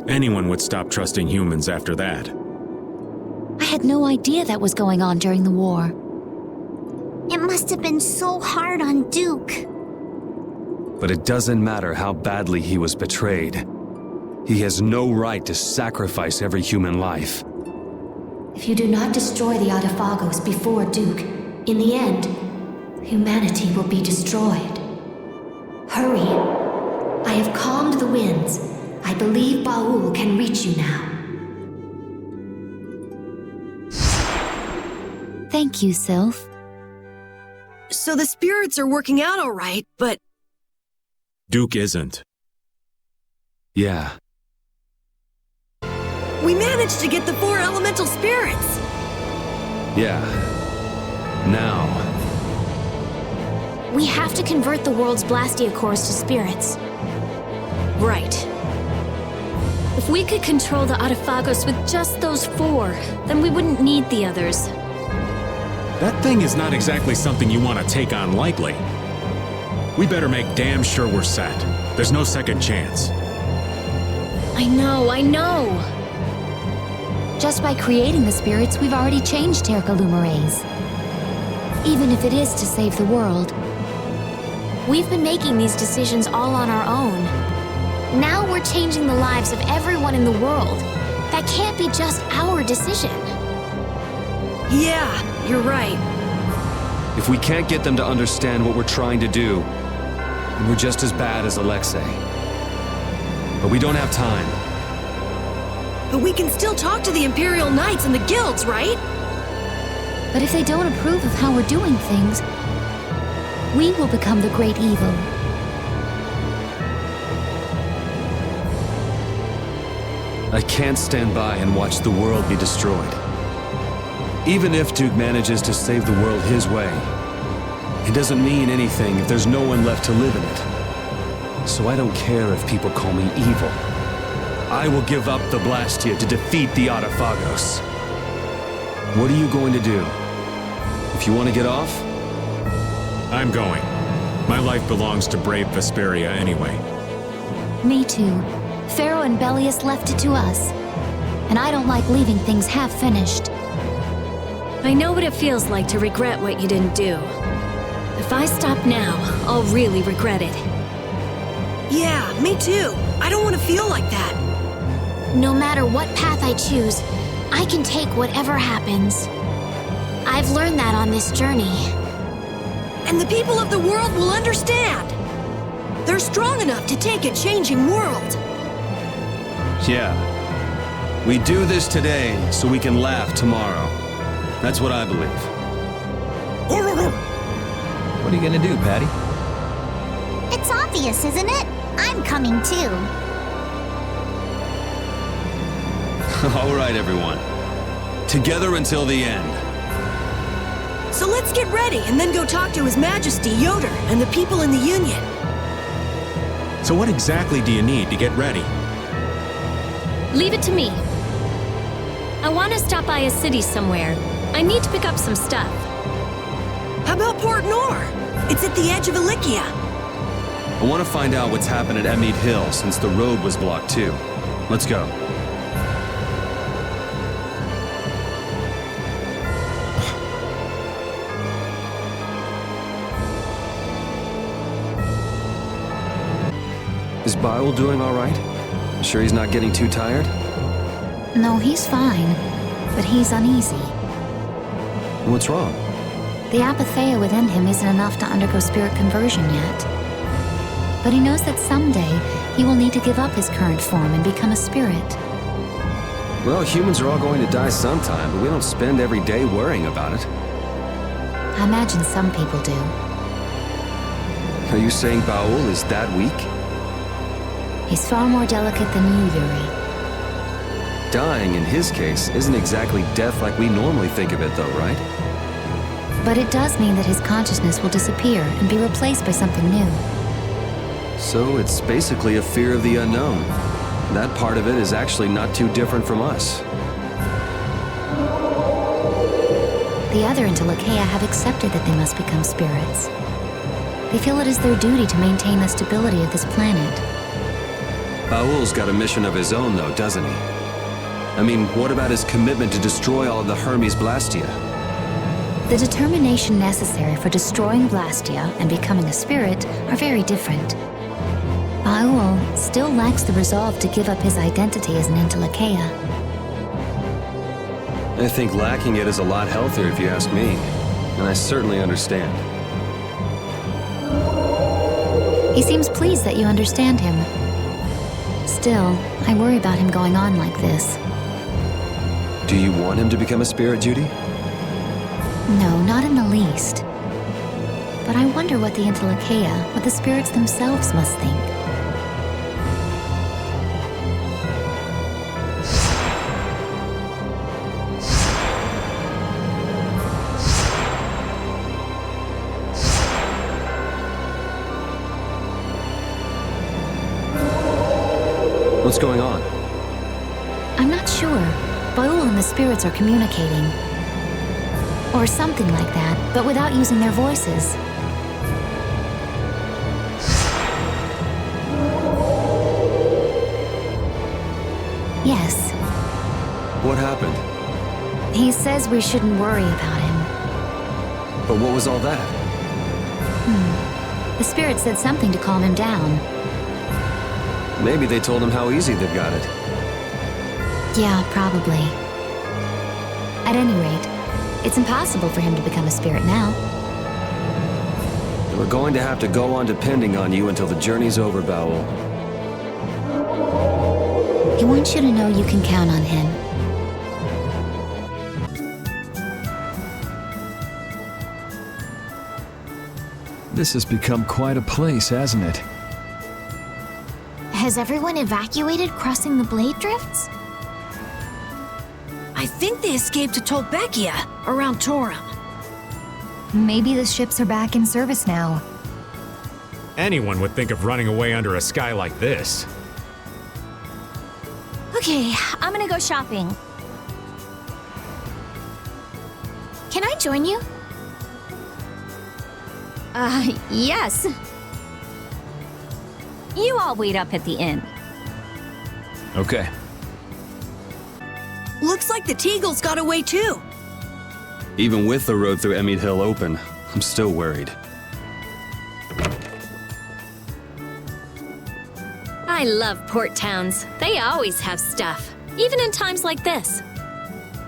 Anyone would stop trusting humans after that.
I had no idea that was going on during the war.
It must have been so hard on Duke.
But it doesn't matter how badly he was betrayed. He has no right to sacrifice every human life.
If you do not destroy the Autophagos before Duke, in the end, humanity will be destroyed. Hurry! I have calmed the winds. I believe Baul can reach you now.
Thank you, Sylph.
So the spirits are working out all right, but...
Duke isn't.
Yeah.
We managed to get the 4 elemental spirits!
Yeah. Now.
We have to convert the world's Blastia cores to spirits.
Right.
If we could control the Autophagos with just those 4, then we wouldn't need the others.
That thing is not exactly something you want to take on lightly. We better make damn sure we're set. There's no second chance.
I know.
Just by creating the spirits, we've already changed Terca Lumerays. Even if it is to save the world.
We've been making these decisions all on our own. Now we're changing the lives of everyone in the world. That can't be just our decision.
Yeah, you're right.
If we can't get them to understand what we're trying to do, then we're just as bad as Alexei. But we don't have time.
But we can still talk to the Imperial Knights and the guilds, right?
But if they don't approve of how we're doing things, we will become the great evil.
I can't stand by and watch the world be destroyed. Even if Duke manages to save the world his way, it doesn't mean anything if there's no one left to live in it. So I don't care if people call me evil. I will give up the Blastia to defeat the Autophagos. What are you going to do? If you want to get off?
I'm going. My life belongs to brave Vesperia anyway.
Me too. Pharaoh and Bellius left it to us. And I don't like leaving things half-finished.
I know what it feels like to regret what you didn't do. If I stop now, I'll really regret it.
Yeah, me too. I don't want to feel like that.
No matter what path I choose, I can take whatever happens. I've learned that on this journey.
And the people of the world will understand. They're strong enough to take a changing world.
Yeah. We do this today so we can laugh tomorrow. That's what I believe.
What are you gonna do, Patty?
It's obvious, isn't it? I'm coming too.
All right, everyone. Together until the end.
So let's get ready and then go talk to His Majesty Yoder and the people in the Union.
So what exactly do you need to get ready?
Leave it to me. I want to stop by a city somewhere. I need to pick up some stuff.
How about Port Nor? It's at the edge of Ilikia.
I want to find out what's happened at Emmead Hill since the road was blocked too. Let's go. Is Baul doing all right? Sure he's not getting too tired?
No, he's fine. But he's uneasy.
What's wrong?
The apatheia within him isn't enough to undergo spirit conversion yet. But he knows that someday he will need to give up his current form and become a spirit.
Well, humans are all going to die sometime, but we don't spend every day worrying about it.
I imagine some people do.
Are you saying Baul is that weak?
He's far more delicate than you, Yuri.
Dying, in his case, isn't exactly death like we normally think of it, though, right?
But it does mean that his consciousness will disappear and be replaced by something new.
So it's basically a fear of the unknown. That part of it is actually not too different from us.
The other Intellikeia have accepted that they must become spirits. They feel it is their duty to maintain the stability of this planet.
Baul's got a mission of his own, though, doesn't he? I mean, what about his commitment to destroy all of the Hermes Blastia?
The determination necessary for destroying Blastia and becoming a spirit are very different. Baul still lacks the resolve to give up his identity as an Intellikeia.
I think lacking it is a lot healthier if you ask me, and I certainly understand.
He seems pleased that you understand him. Still, I worry about him going on like this.
Do you want him to become a spirit, Judy?
No, not in the least. But I wonder what the Intellikeia, what the spirits themselves must think.
What's going on?
sure. Baul and the spirits are communicating. Or something like that, but without using their voices. Yes.
What happened?
He says we shouldn't worry about him.
But what was all that?
The spirit said something to calm him down.
Maybe they told him how easy they've got it.
Yeah, probably. At any rate, it's impossible for him to become a spirit now.
We're going to have to go on depending on you until the journey's over, Baul.
He wants you to know you can count on him.
This has become quite a place, hasn't it?
Has everyone evacuated crossing the blade drifts?
I think they escaped to Tolbekia, around Torum.
Maybe the ships are back in service now.
Anyone would think of running away under a sky like this.
Okay, I'm gonna go shopping.
Can I join you?
Yes. You all wait up at the inn.
Okay.
Looks like the Teagles got away too.
Even with the road through Emmett Hill open, I'm still worried.
I love port towns. They always have stuff, even in times like this.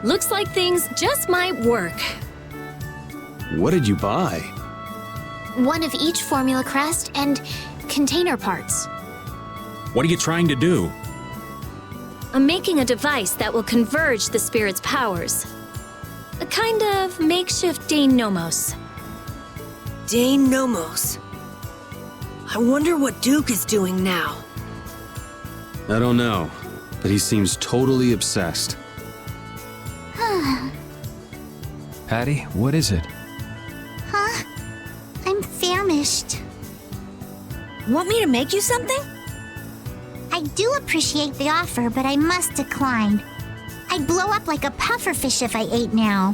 Looks like things just might work.
What did you buy?
One of each formula crest and container parts.
What are you trying to do?
I'm making a device that will converge the spirit's powers. A kind of makeshift Dane Nomos.
Dane Nomos. I wonder what Duke is doing now.
I don't know, but he seems totally obsessed.
Patty, what is it?
Huh? I'm famished.
Want me to make you something?
I do appreciate the offer, but I must decline. I'd blow up like a pufferfish if I ate now.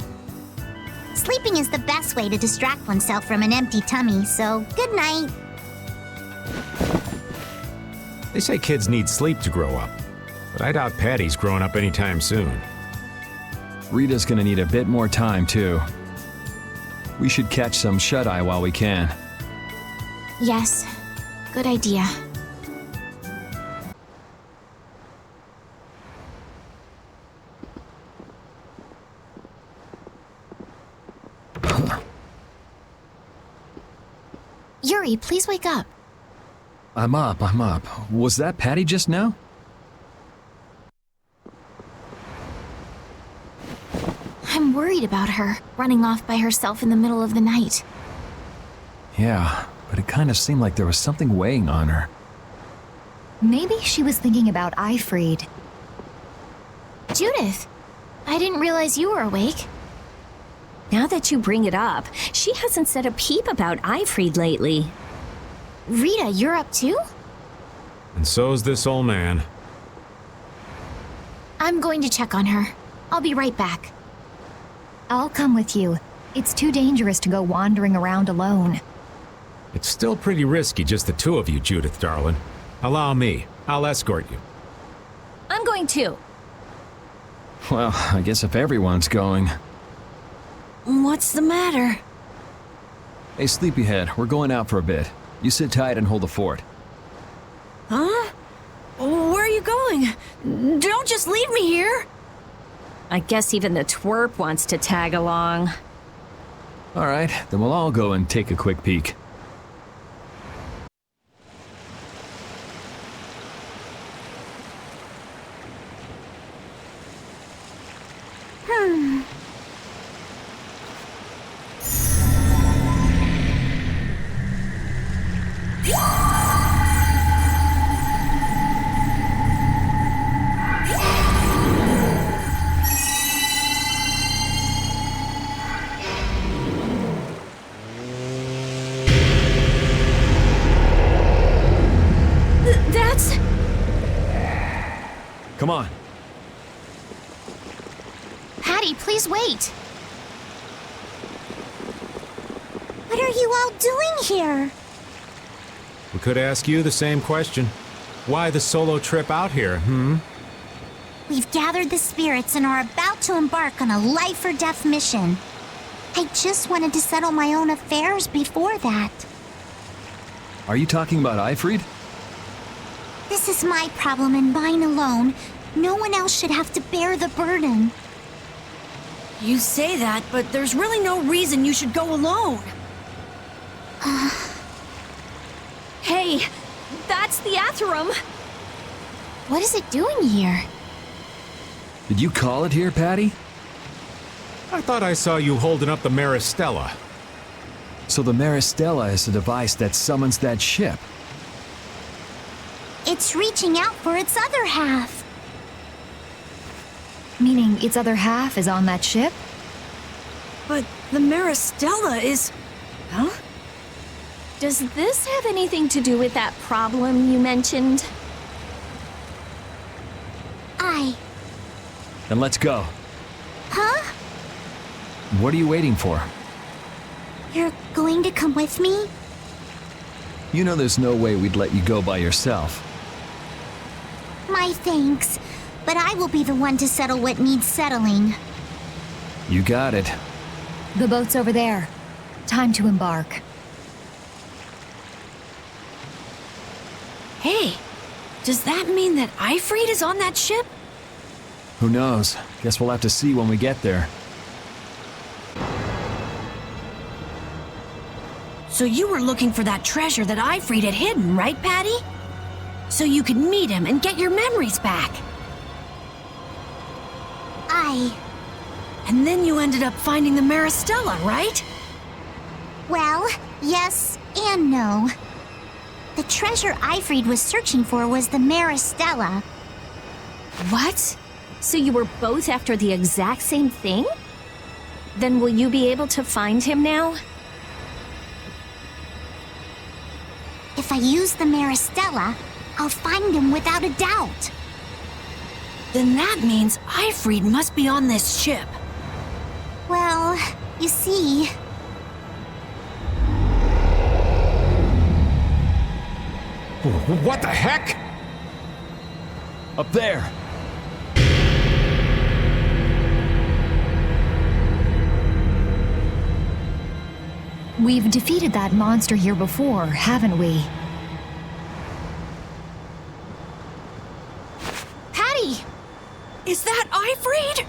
Sleeping is the best way to distract oneself from an empty tummy, so good night.
They say kids need sleep to grow up, but I doubt Patty's growing up anytime soon.
Rita's gonna need a bit more time, too. We should catch some shut-eye while we can.
Yes, good idea. Yuri, please wake up.
I'm up. Was that Patty just now?
I'm worried about her, running off by herself in the middle of the night.
Yeah, but it kind of seemed like there was something weighing on her.
Maybe she was thinking about Eifried.
Judith, I didn't realize you were awake.
Now that you bring it up, she hasn't said a peep about Eifried lately.
Rita, you're up too?
And so's this old man.
I'm going to check on her. I'll be right back.
I'll come with you. It's too dangerous to go wandering around alone.
It's still pretty risky, just the two of you, Judith, darling. Allow me. I'll escort you.
I'm going too.
Well, I guess if everyone's going...
What's the matter?
Hey, Sleepyhead, we're going out for a bit. You sit tight and hold the fort.
Huh? Where are you going? Don't just leave me here!
I guess even the twerp wants to tag along.
All right, then we'll all go and take a quick peek. Come on.
Patty, please wait.
What are you all doing here?
We could ask you the same question. Why the solo trip out here,
We've gathered the spirits and are about to embark on a life-or-death mission. I just wanted to settle my own affairs before that.
Are you talking about Eifried?
This is my problem and mine alone. No one else should have to bear the burden.
You say that, but there's really no reason you should go alone.
Hey, that's the Atherum.
What is it doing here?
Did you call it here, Patty?
I thought I saw you holding up the Maristella.
So the Maristella is the device that summons that ship.
It's reaching out for its other half.
Meaning its other half is on that ship?
But the Maristella is... Huh?
Does this have anything to do with that problem you mentioned?
Then let's go.
Huh?
What are you waiting for?
You're going to come with me?
You know there's no way we'd let you go by yourself.
My thanks, but I will be the one to settle what needs settling.
You got it.
The boat's over there. Time to embark.
Hey, does that mean that Eifried is on that ship?
Who knows? Guess we'll have to see when we get there.
So you were looking for that treasure that Eifried had hidden, right, Patty? So you could meet him and get your memories back. And then you ended up finding the Maristella, right?
Well, yes and no. The treasure Eifried was searching for was the Maristella.
What? So you were both after the exact same thing? Then will you be able to find him now?
If I use the Maristella, I'll find him without a doubt.
Then that means Eifried must be on this ship.
Well, you see...
What the heck?
Up there!
We've defeated that monster here before, haven't we?
Patty!
Is that Eifried?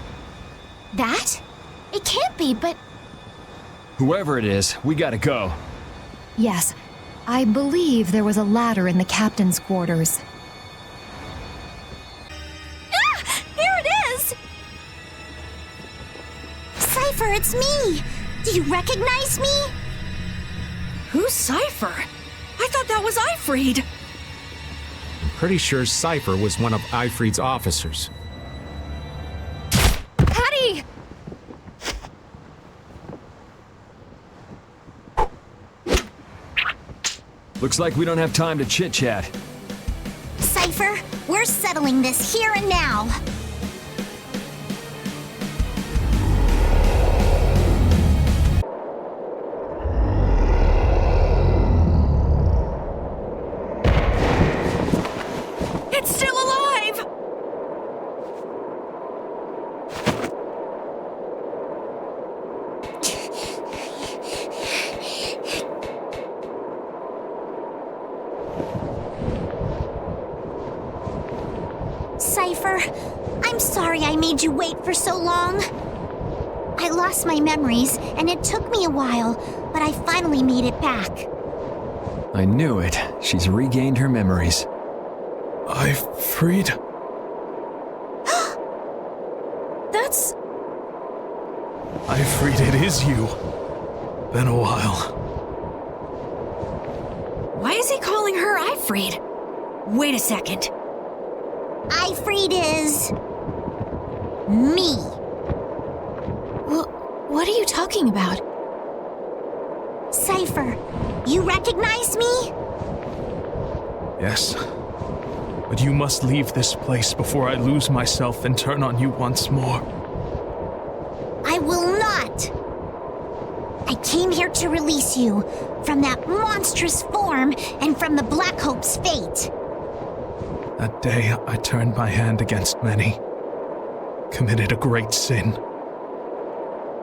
That? It can't be, but...
Whoever it is, we gotta go.
Yes, I believe there was a ladder in the captain's quarters.
Ah! Here it is!
Cypher, it's me! Do you recognize me?
Who's Cypher? I thought that was Eifried.
I'm pretty sure Cypher was one of Eifried's officers.
Patty!
Looks like we don't have time to chit-chat.
Cypher, we're settling this here and now.
It's still alive!
Cypher, I'm sorry I made you wait for so long. I lost my memories, and it took me a while, but I finally made it back.
I knew it. She's regained her memories.
Eifried?
That's...
Eifried, it is you. Been a while.
Why is he calling her Eifried? Wait a second.
Eifried is... me.
What are you talking about?
Cypher, you recognize me?
Yes. But you must leave this place before I lose myself and turn on you once more.
came here to release you from that monstrous form and from the Black Hope's fate.
That day, I turned my hand against many. Committed a great sin.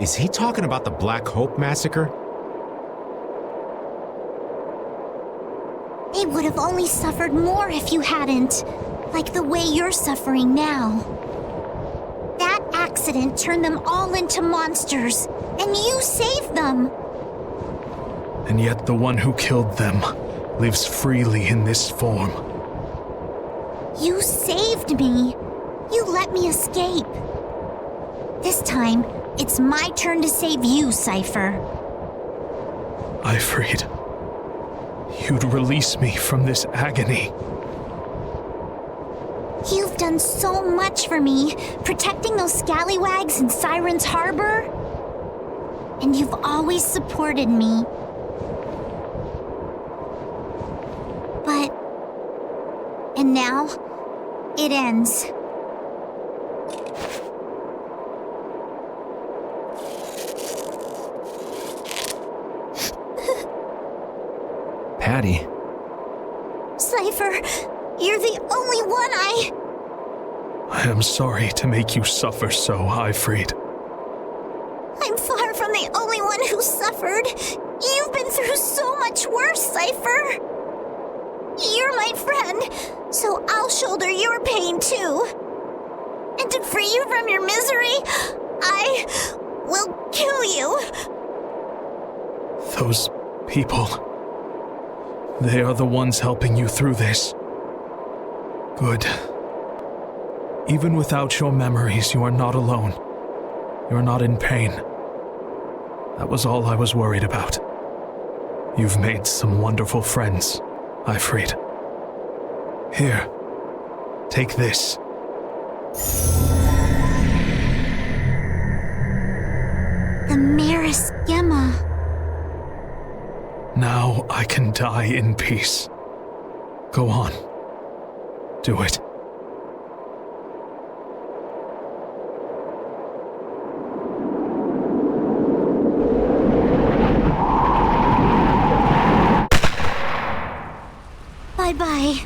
Is he talking about the Black Hope massacre?
They would have only suffered more if you hadn't, like the way you're suffering now. That accident turned them all into monsters, and you saved them.
And yet the one who killed them lives freely in this form.
You saved me. You let me escape. This time, it's my turn to save you, Cypher.
Ifrid, you'd release me from this agony.
You've done so much for me, protecting those scallywags in Siren's Harbor. And you've always supported me. And now, it ends.
Patty.
Cypher, you're the only one
I am sorry to make you suffer so, Ifrid.
I'm far from the only one who suffered. You've been through so much worse, Cypher. You're my friend, so I'll shoulder your pain too. And to free you from your misery, I will kill you.
Those people, they are the ones helping you through this. Good. Even without your memories, you are not alone. You are not in pain. That was all I was worried about. You've made some wonderful friends, Ifrid. Here, take this.
The Maris Gemma.
Now I can die in peace. Go on. Do it.
Bye-bye.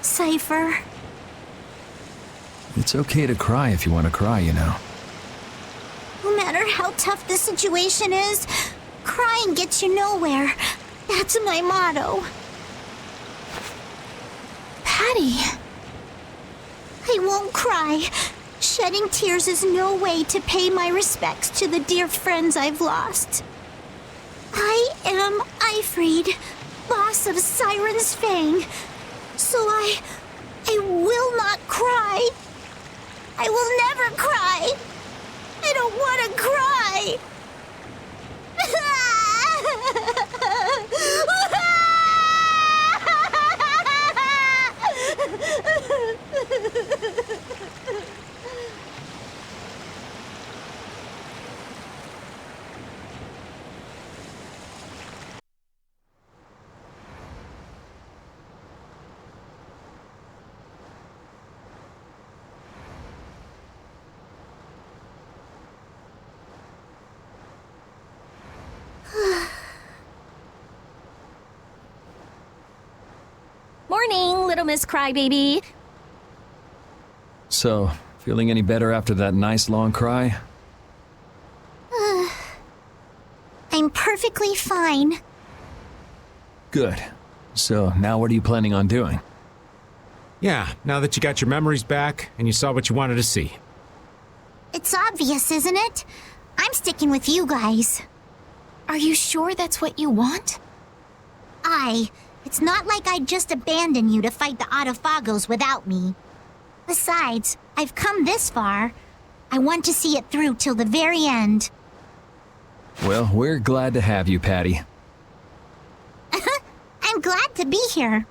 Cypher.
It's okay to cry if you want to cry, you know.
No matter how tough the situation is, crying gets you nowhere. That's my motto. Patty. I won't cry. Shedding tears is no way to pay my respects to the dear friends I've lost. I am Ifrid, boss of Siren's Fang, so I will not cry. I will never cry. I don't want to cry.
Morning, little Miss Crybaby.
So, feeling any better after that nice long cry?
I'm perfectly fine.
Good. So, now what are you planning on doing?
Yeah, now that you got your memories back and you saw what you wanted to see.
It's obvious, isn't it? I'm sticking with you guys.
Are you sure that's what you want?
It's not like I'd just abandon you to fight the Autophagos without me. Besides, I've come this far. I want to see it through till the very end.
Well, we're glad to have you, Patty.
I'm glad to be here.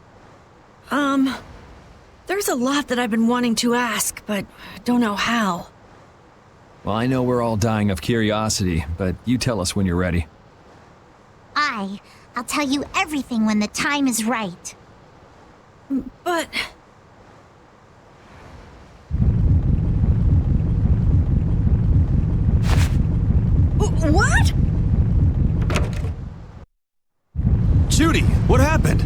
There's a lot that I've been wanting to ask, but don't know how.
Well, I know we're all dying of curiosity, but you tell us when you're ready.
I'll tell you everything when the time is right.
But... What?
Judy, what happened?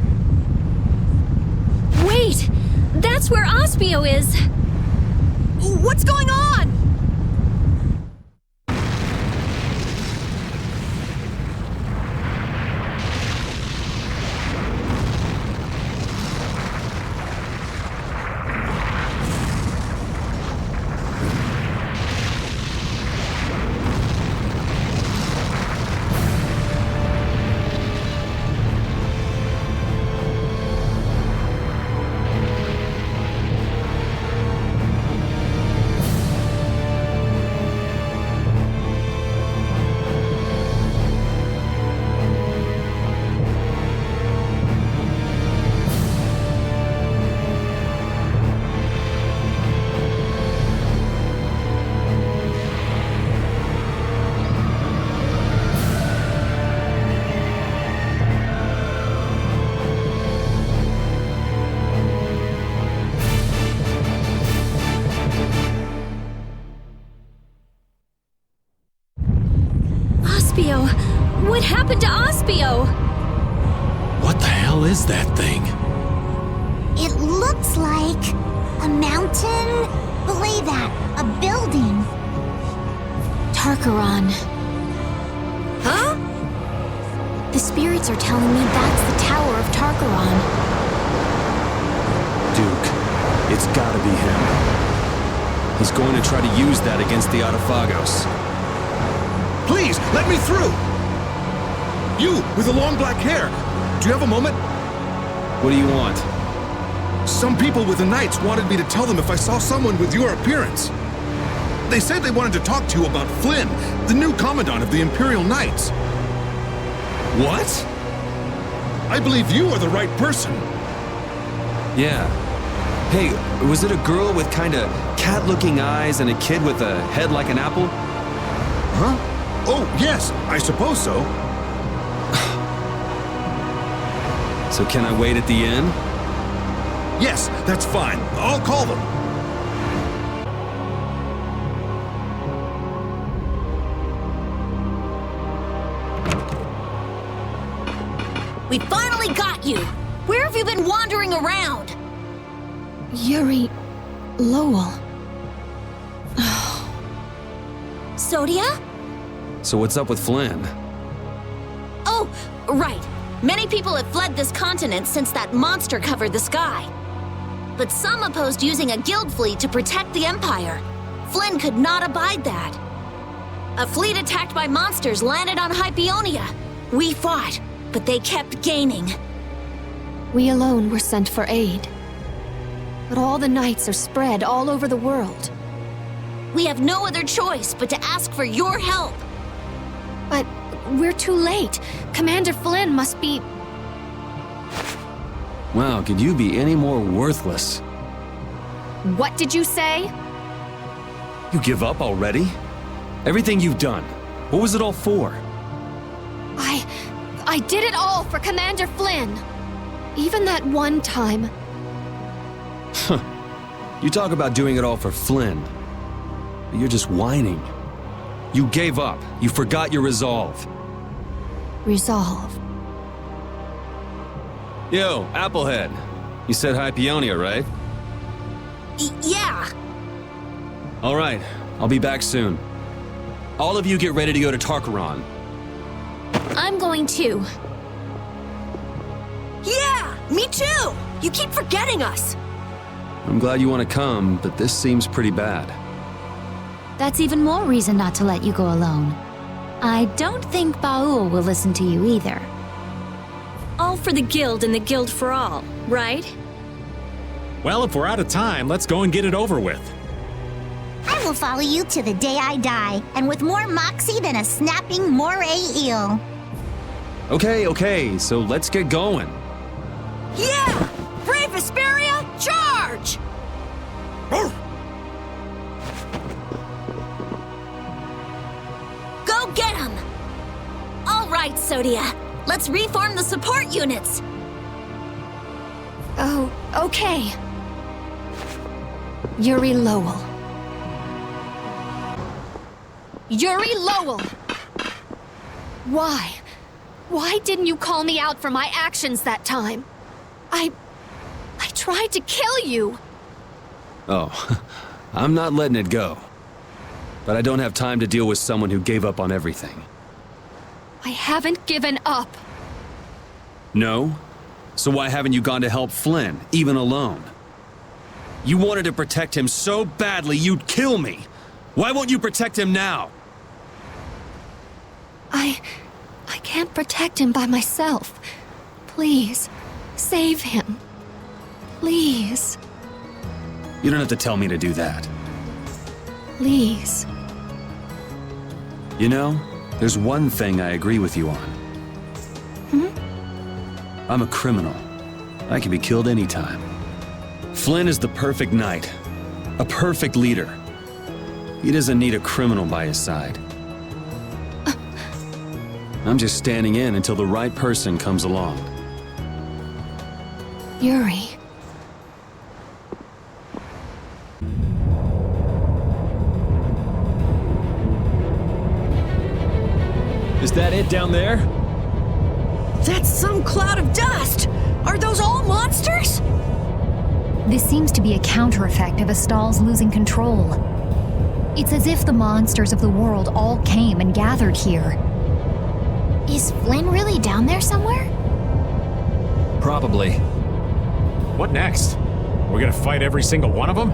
Wait! That's where Aspio is!
What's going on?
Aspio! What happened to Aspio?
What the hell is that thing?
It looks like a mountain. Believe that, a building.
Tarkaron.
Huh?
The spirits are telling me that's the Tower of Tarkaron.
Duke, it's gotta be him. He's going to try to use that against the Autophagos.
Please, let me through! You, with the long black hair. Do you have a moment?
What do you want?
Some people with the Knights wanted me to tell them if I saw someone with your appearance. They said they wanted to talk to you about Flynn, the new Commandant of the Imperial Knights.
What?
I believe you are the right person.
Yeah. Hey, was it a girl with kinda cat-looking eyes and a kid with a head like an apple?
Huh? Oh, yes, I suppose so.
So can I wait at the inn?
Yes, that's fine. I'll call them.
We finally got you! Where have you been wandering around?
Yuri Lowell.
Sodia?
So what's up with Flynn?
Oh, right. Many people have fled this continent since that monster covered the sky. But some opposed using a guild fleet to protect the Empire. Flynn could not abide that. A fleet attacked by monsters landed on Hypeonia. We fought, but they kept gaining.
We alone were sent for aid. But all the knights are spread all over the world.
We have no other choice but to ask for your help.
But we're too late. Commander Flynn must be...
Wow, could you be any more worthless?
What did you say?
You give up already? Everything you've done, what was it all for?
I did it all for Commander Flynn. Even that one time.
You talk about doing it all for Flynn. But you're just whining. You gave up. You forgot your resolve.
Resolve.
Yo, Applehead. You said Hypeonia, right?
Yeah.
All right, I'll be back soon. All of you get ready to go to Tarkaron.
I'm going too.
Yeah, me too! You keep forgetting us!
I'm glad you want to come, but this seems pretty bad.
That's even more reason not to let you go alone. I don't think Baul will listen to you either.
All for the guild and the guild for all, right?
Well, if we're out of time, let's go and get it over with.
I will follow you to the day I die, and with more moxie than a snapping moray eel.
Okay, so let's get going.
Yeah! Brave Vesperia, charge!
Go get him! All right, Sodia. Let's reform the support units.
Oh, okay.
Yuri Lowell.
Yuri Lowell! Why? Why didn't you call me out for my actions that time? I tried to kill you.
Oh, I'm not letting it go. But I don't have time to deal with someone who gave up on everything.
I haven't given up.
No? So why haven't you gone to help Flynn, even alone? You wanted to protect him so badly you'd kill me. Why won't you protect him now?
I can't protect him by myself. Please, save him. Please.
You don't have to tell me to do that.
Please.
You know, there's one thing I agree with you on. I'm a criminal. I can be killed anytime. Flynn is the perfect knight. A perfect leader. He doesn't need a criminal by his side. I'm just standing in until the right person comes along.
Yuri.
Is that it down there?
That's some cloud of dust! Are those all monsters?
This seems to be a counter effect of Astal's losing control. It's as if the monsters of the world all came and gathered here.
Is Flynn really down there somewhere?
Probably.
What next? We're gonna fight every single one of them?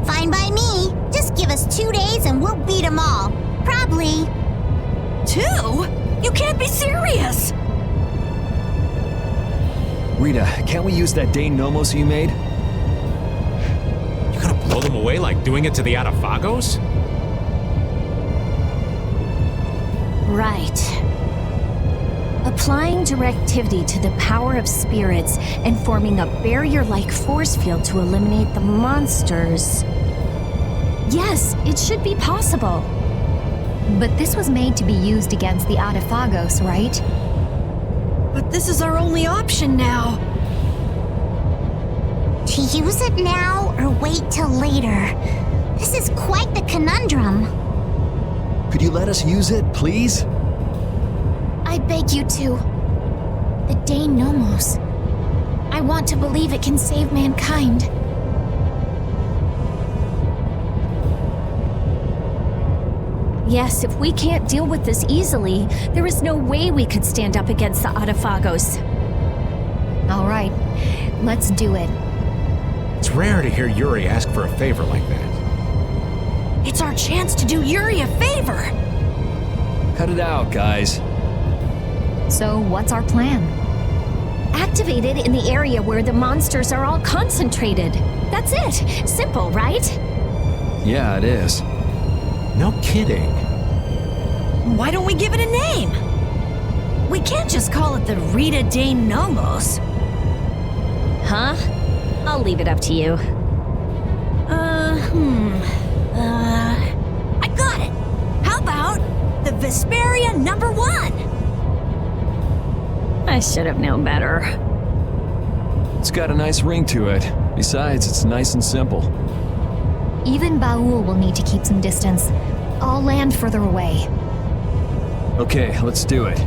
Fine by me. Just give us 2 days and we'll beat them all. Probably.
2? You can't be serious!
Rita, can't we use that Dane Nomos you made?
You gonna blow them away like doing it to the Adafagos?
Right. Applying directivity to the power of spirits and forming a barrier-like force field to eliminate the monsters. Yes, it should be possible.
But this was made to be used against the Adafagos, right?
But this is our only option now.
To use it now or wait till later? This is quite the conundrum.
Could you let us use it, please?
I beg you to. The Dane Nomos. I want to believe it can save mankind.
Yes, if we can't deal with this easily, there is no way we could stand up against the Adafagos.
All right, let's do it.
It's rare to hear Yuri ask for a favor like that.
It's our chance to do Yuri a favor!
Cut it out, guys.
So, what's our plan?
Activate it in the area where the monsters are all concentrated. That's it. Simple, right?
Yeah, it is.
No kidding.
Why don't we give it a name? We can't just call it the Rita Dane Nomos.
Huh? I'll leave it up to you.
I got it! How about the Vesperia #1?
I should have known better.
It's got a nice ring to it. Besides, it's nice and simple.
Even Baul will need to keep some distance. I'll land further away.
Okay, let's do it.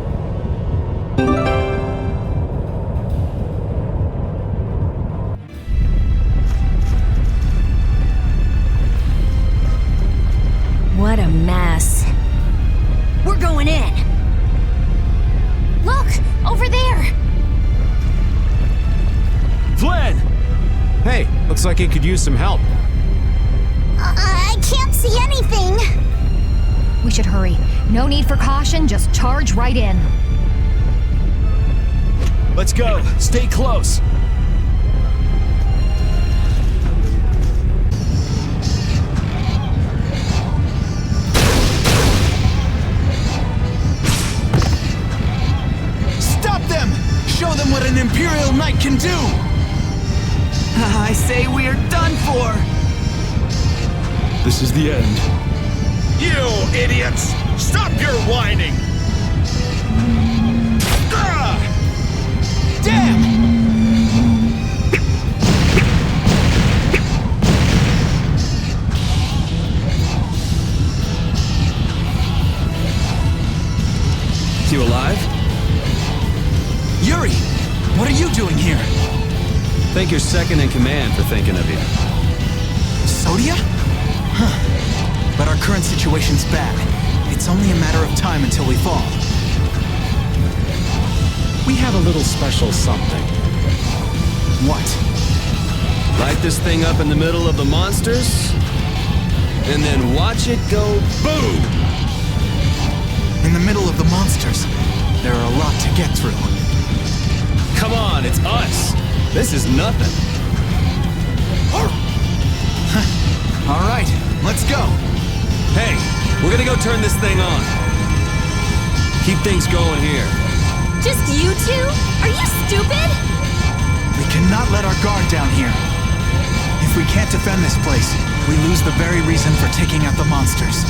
What a mess.
We're going in!
Look! Over there!
Flynn! Hey, looks like he could use some help.
I can't see anything!
We should hurry. No need for caution, just charge right in.
Let's go. Stay close.
Stop them! Show them what an Imperial Knight can do! I say we are done for!
This is the end.
You idiots! Stop your whining!
Damn!
Thank your second in command for thinking of you.
Sodia? Huh. But our current situation's bad. It's only a matter of time until we fall.
We have a little special something.
What?
Light this thing up in the middle of the monsters, and then watch it go boom!
In the middle of the monsters, there are a lot to get through.
Come on, it's us! This is nothing.
All right, let's go.
Hey, we're gonna go turn this thing on. Keep things going here.
Just you two? Are you stupid?
We cannot let our guard down here. If we can't defend this place, we lose the very reason for taking out the monsters.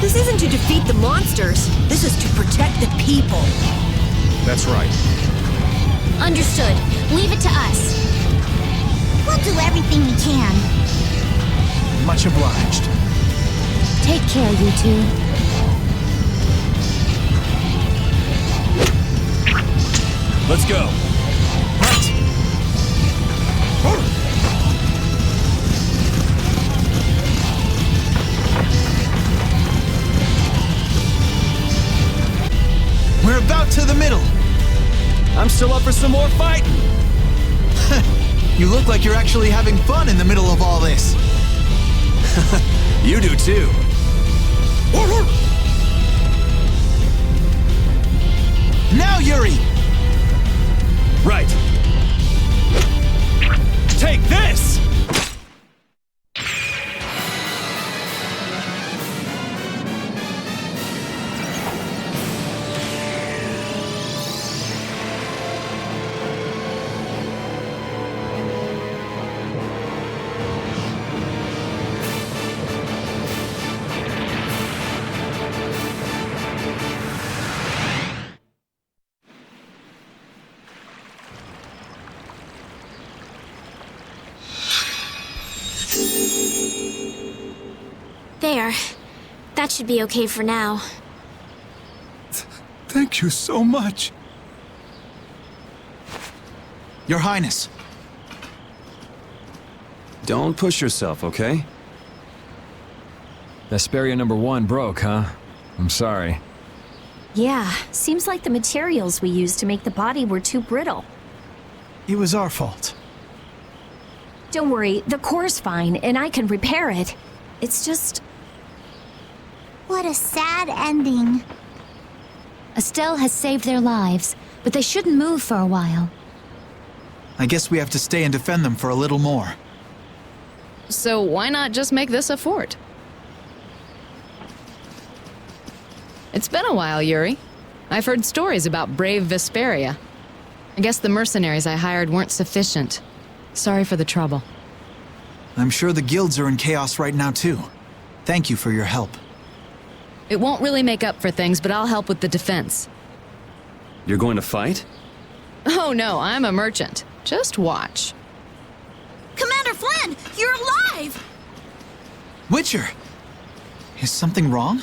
This isn't to defeat the monsters. This is to protect the people.
That's right.
Understood. Leave it to us. We'll do everything we can.
Much obliged.
Take care, you two.
Let's go.
Right. We're about to the middle.
I'm still up for some more fighting.
You look like you're actually having fun in the middle of all this.
You do too.
Now, Yuri!
Right. Take this!
There. That should be okay for now.
Thank you so much.
Your Highness.
Don't push yourself, okay?
Vesperia number 1 broke, huh? I'm sorry.
Yeah, seems like the materials we used to make the body were too brittle.
It was our fault.
Don't worry, the core's fine, and I can repair it. It's just...
What a sad ending.
Estelle has saved their lives, but they shouldn't move for a while.
I guess we have to stay and defend them for a little more.
So why not just make this a fort? It's been a while, Yuri. I've heard stories about brave Vesperia. I guess the mercenaries I hired weren't sufficient. Sorry for the trouble.
I'm sure the guilds are in chaos right now, too. Thank you for your help.
It won't really make up for things, but I'll help with the defense.
You're going to fight?
Oh no, I'm a merchant. Just watch.
Commander Flynn, you're alive!
Witcher! Is something wrong?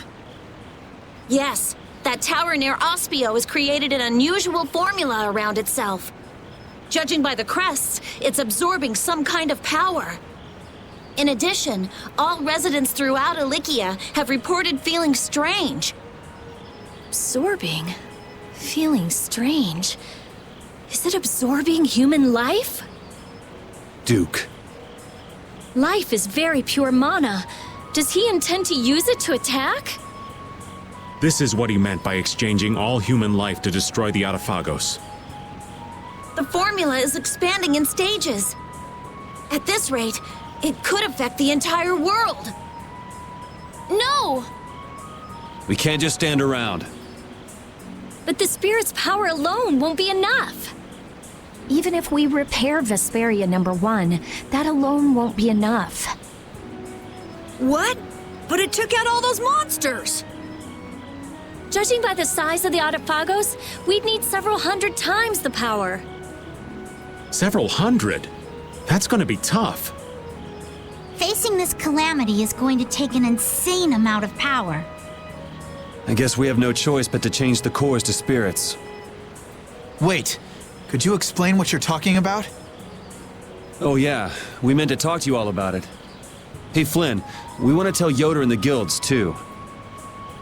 Yes, that tower near Ospio has created an unusual formula around itself. Judging by the crests, it's absorbing some kind of power. In addition, all residents throughout Ilikia have reported feeling strange.
Absorbing? Feeling strange? Is it absorbing human life?
Duke.
Life is very pure mana. Does he intend to use it to attack?
This is what he meant by exchanging all human life to destroy the Autophagos.
The formula is expanding in stages. At this rate, it could affect the entire world. No!
We can't just stand around.
But the spirit's power alone won't be enough. Even if we repair Vesperia number 1, that alone won't be enough.
What? But it took out all those monsters!
Judging by the size of the Autophagos, we'd need several hundred times the power.
Several hundred? That's gonna be tough.
Facing this calamity is going to take an insane amount of power.
I guess we have no choice but to change the cores to spirits.
Wait, could you explain what you're talking about?
Oh yeah, we meant to talk to you all about it. Hey Flynn, we want to tell Yoder and the guilds too.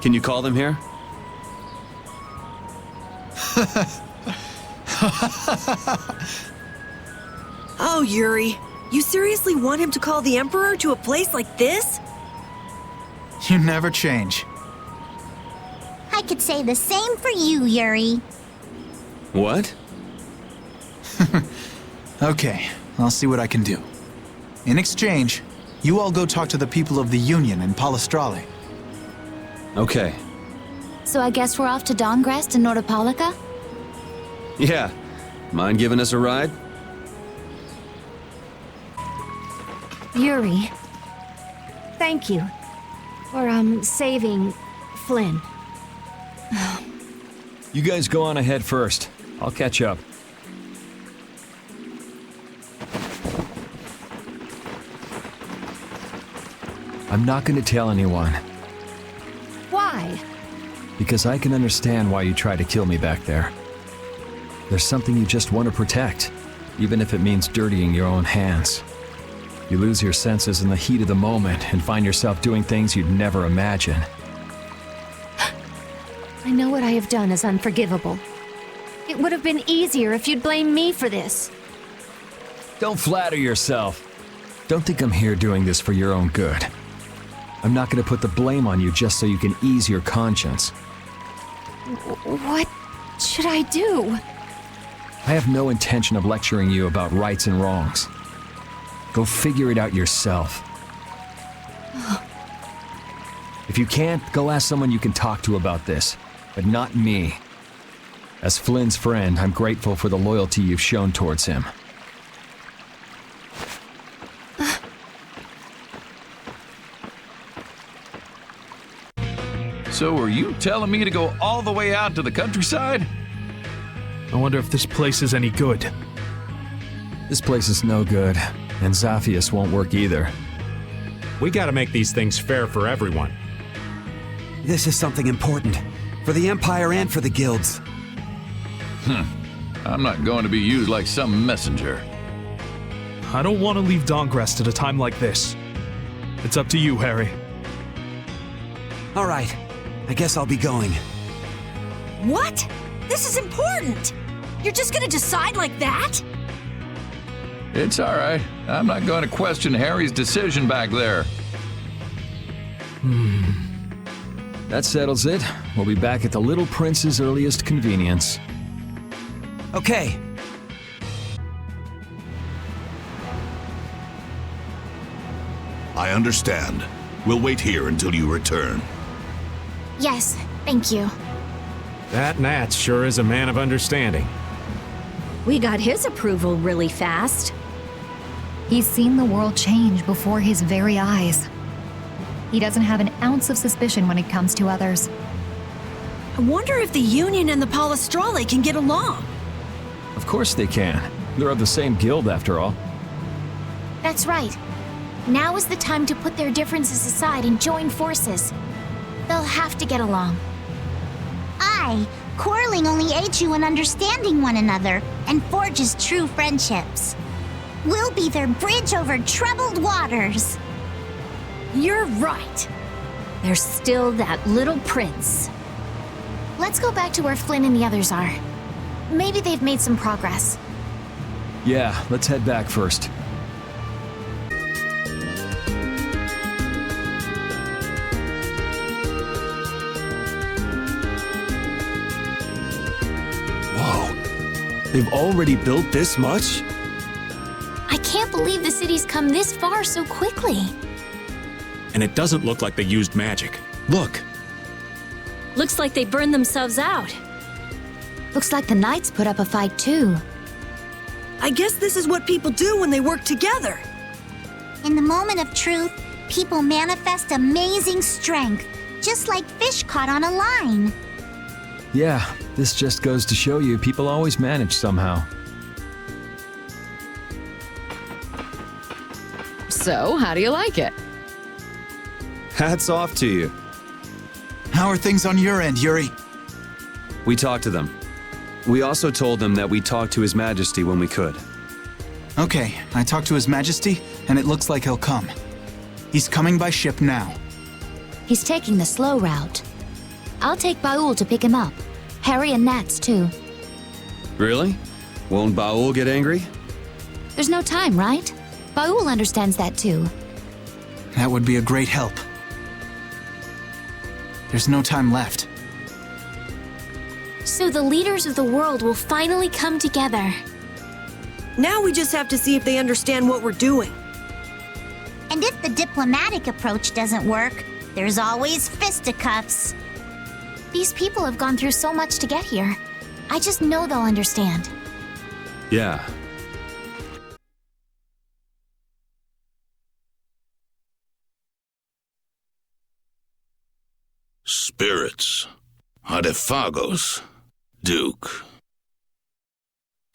Can you call them here?
Oh, Yuri. You seriously want him to call the Emperor to a place like this?
You never change.
I could say the same for you, Yuri.
What?
Okay, I'll see what I can do. In exchange, you all go talk to the people of the Union in Palestrale.
Okay.
So I guess we're off to Dongrest and Nordopolica?
Yeah. Mind giving us a ride?
Yuri, thank you for, saving Flynn.
You guys go on ahead first. I'll catch up. I'm not going to tell anyone,
Why?
because I can understand why you tried to kill me back there. There's something you just want to protect, even if it means dirtying your own hands. You lose your senses in the heat of the moment and find yourself doing things you'd never imagine.
I know what I have done is unforgivable. It would have been easier if you'd blamed me for this.
Don't flatter yourself. Don't think I'm here doing this for your own good. I'm not going to put the blame on you just so you can ease your conscience.
What should I do?
I have no intention of lecturing you about rights and wrongs. Go figure it out yourself. If you can't, go ask someone you can talk to about this, but not me. As Flynn's friend, I'm grateful for the loyalty you've shown towards him.
So are you telling me to go all the way out to the countryside?
I wonder if this place is any good.
This place is no good, and Zaphius won't work either.
We gotta make these things fair for everyone.
This is something important. For the Empire and for the guilds.
I'm not going to be used like some messenger.
I don't want to leave Dongrest at a time like this. It's up to you, Harry.
All right. I guess I'll be going.
What? This is important! You're just gonna decide like that?
It's all right. I'm not going to question Harry's decision back there.
That settles it. We'll be back at the Little Prince's earliest convenience.
Okay.
I understand. We'll wait here until you return.
Yes, thank you.
That Nat sure is a man of understanding.
We got his approval really fast.
He's seen the world change before his very eyes. He doesn't have an ounce of suspicion when it comes to others.
I wonder if the Union and the Palestrale can get along.
Of course they can. They're of the same guild, after all.
That's right. Now is the time to put their differences aside and join forces. They'll have to get along. Quarreling only aids you in understanding one another and forges true friendships. We'll be their bridge over troubled waters.
You're right. There's still that little prince.
Let's go back to where Flynn and the others are. Maybe they've made some progress.
Yeah, let's head back first.
They've already built this much?
I can't believe the city's come this far so quickly.
And it doesn't look like they used magic. Look.
Looks like they burned themselves out.
Looks like the knights put up a fight too.
I guess this is what people do when they work together.
In the moment of truth, people manifest amazing strength, just like fish caught on a line.
Yeah, this just goes to show you people always manage somehow.
So, how do you like it?
Hats off to you.
How are things on your end, Yuri?
We talked to them. We also told them that we'd talk to His Majesty when we could.
Okay, I talked to His Majesty, and it looks like he'll come. He's coming by ship now.
He's taking the slow route. I'll take Baul to pick him up. Harry and Nats, too.
Really? Won't Baul get angry?
There's no time, right? Baul understands that, too.
That would be a great help. There's no time left.
So the leaders of the world will finally come together.
Now we just have to see if they understand what we're doing.
And if the diplomatic approach doesn't work, there's always fisticuffs.
These people have gone through so much to get here. I just know they'll understand.
Yeah.
Spirits. Adefagos. Duke.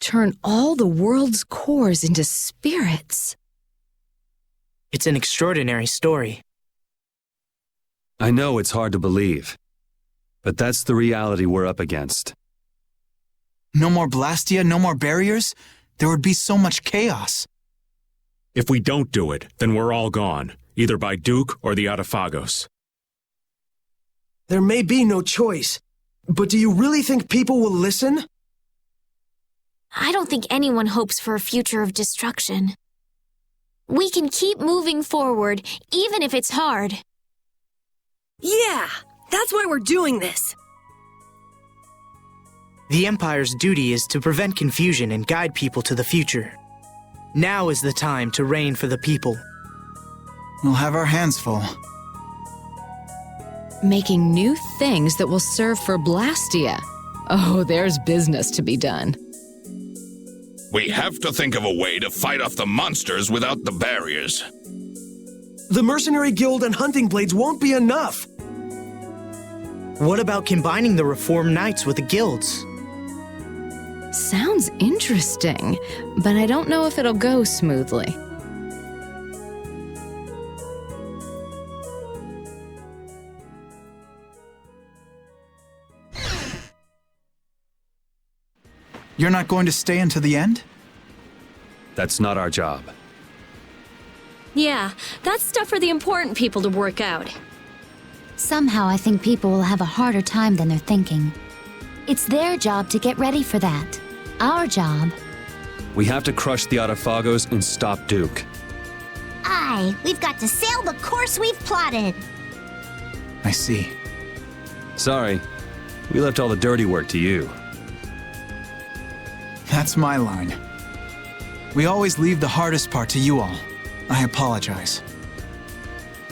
Turn all the world's cores into spirits.
It's an extraordinary story.
I know it's hard to believe, but that's the reality we're up against.
No more Blastia, no more barriers? There would be so much chaos.
If we don't do it, then we're all gone, either by Duke or the Adefagos.
There may be no choice, but do you really think people will listen?
I don't think anyone hopes for a future of destruction. We can keep moving forward, even if it's hard.
Yeah, that's why we're doing this.
The Empire's duty is to prevent confusion and guide people to the future. Now is the time to reign for the people.
We'll have our hands full.
Making new things that will serve for Blastia. Oh, there's business to be done.
We have to think of a way to fight off the monsters without the barriers.
The Mercenary Guild and Hunting Blades won't be enough.
What about combining the Reformed Knights with the guilds?
Sounds interesting, but I don't know if it'll go smoothly.
You're not going to stay until the end?
That's not our job.
Yeah, that's stuff for the important people to work out.
Somehow I think people will have a harder time than they're thinking. It's their job to get ready for that. Our job...
We have to crush the Adefagos and stop Duke.
Aye, we've got to sail the course we've plotted.
I see.
Sorry, we left all the dirty work to you.
That's my line. We always leave the hardest part to you all. I apologize.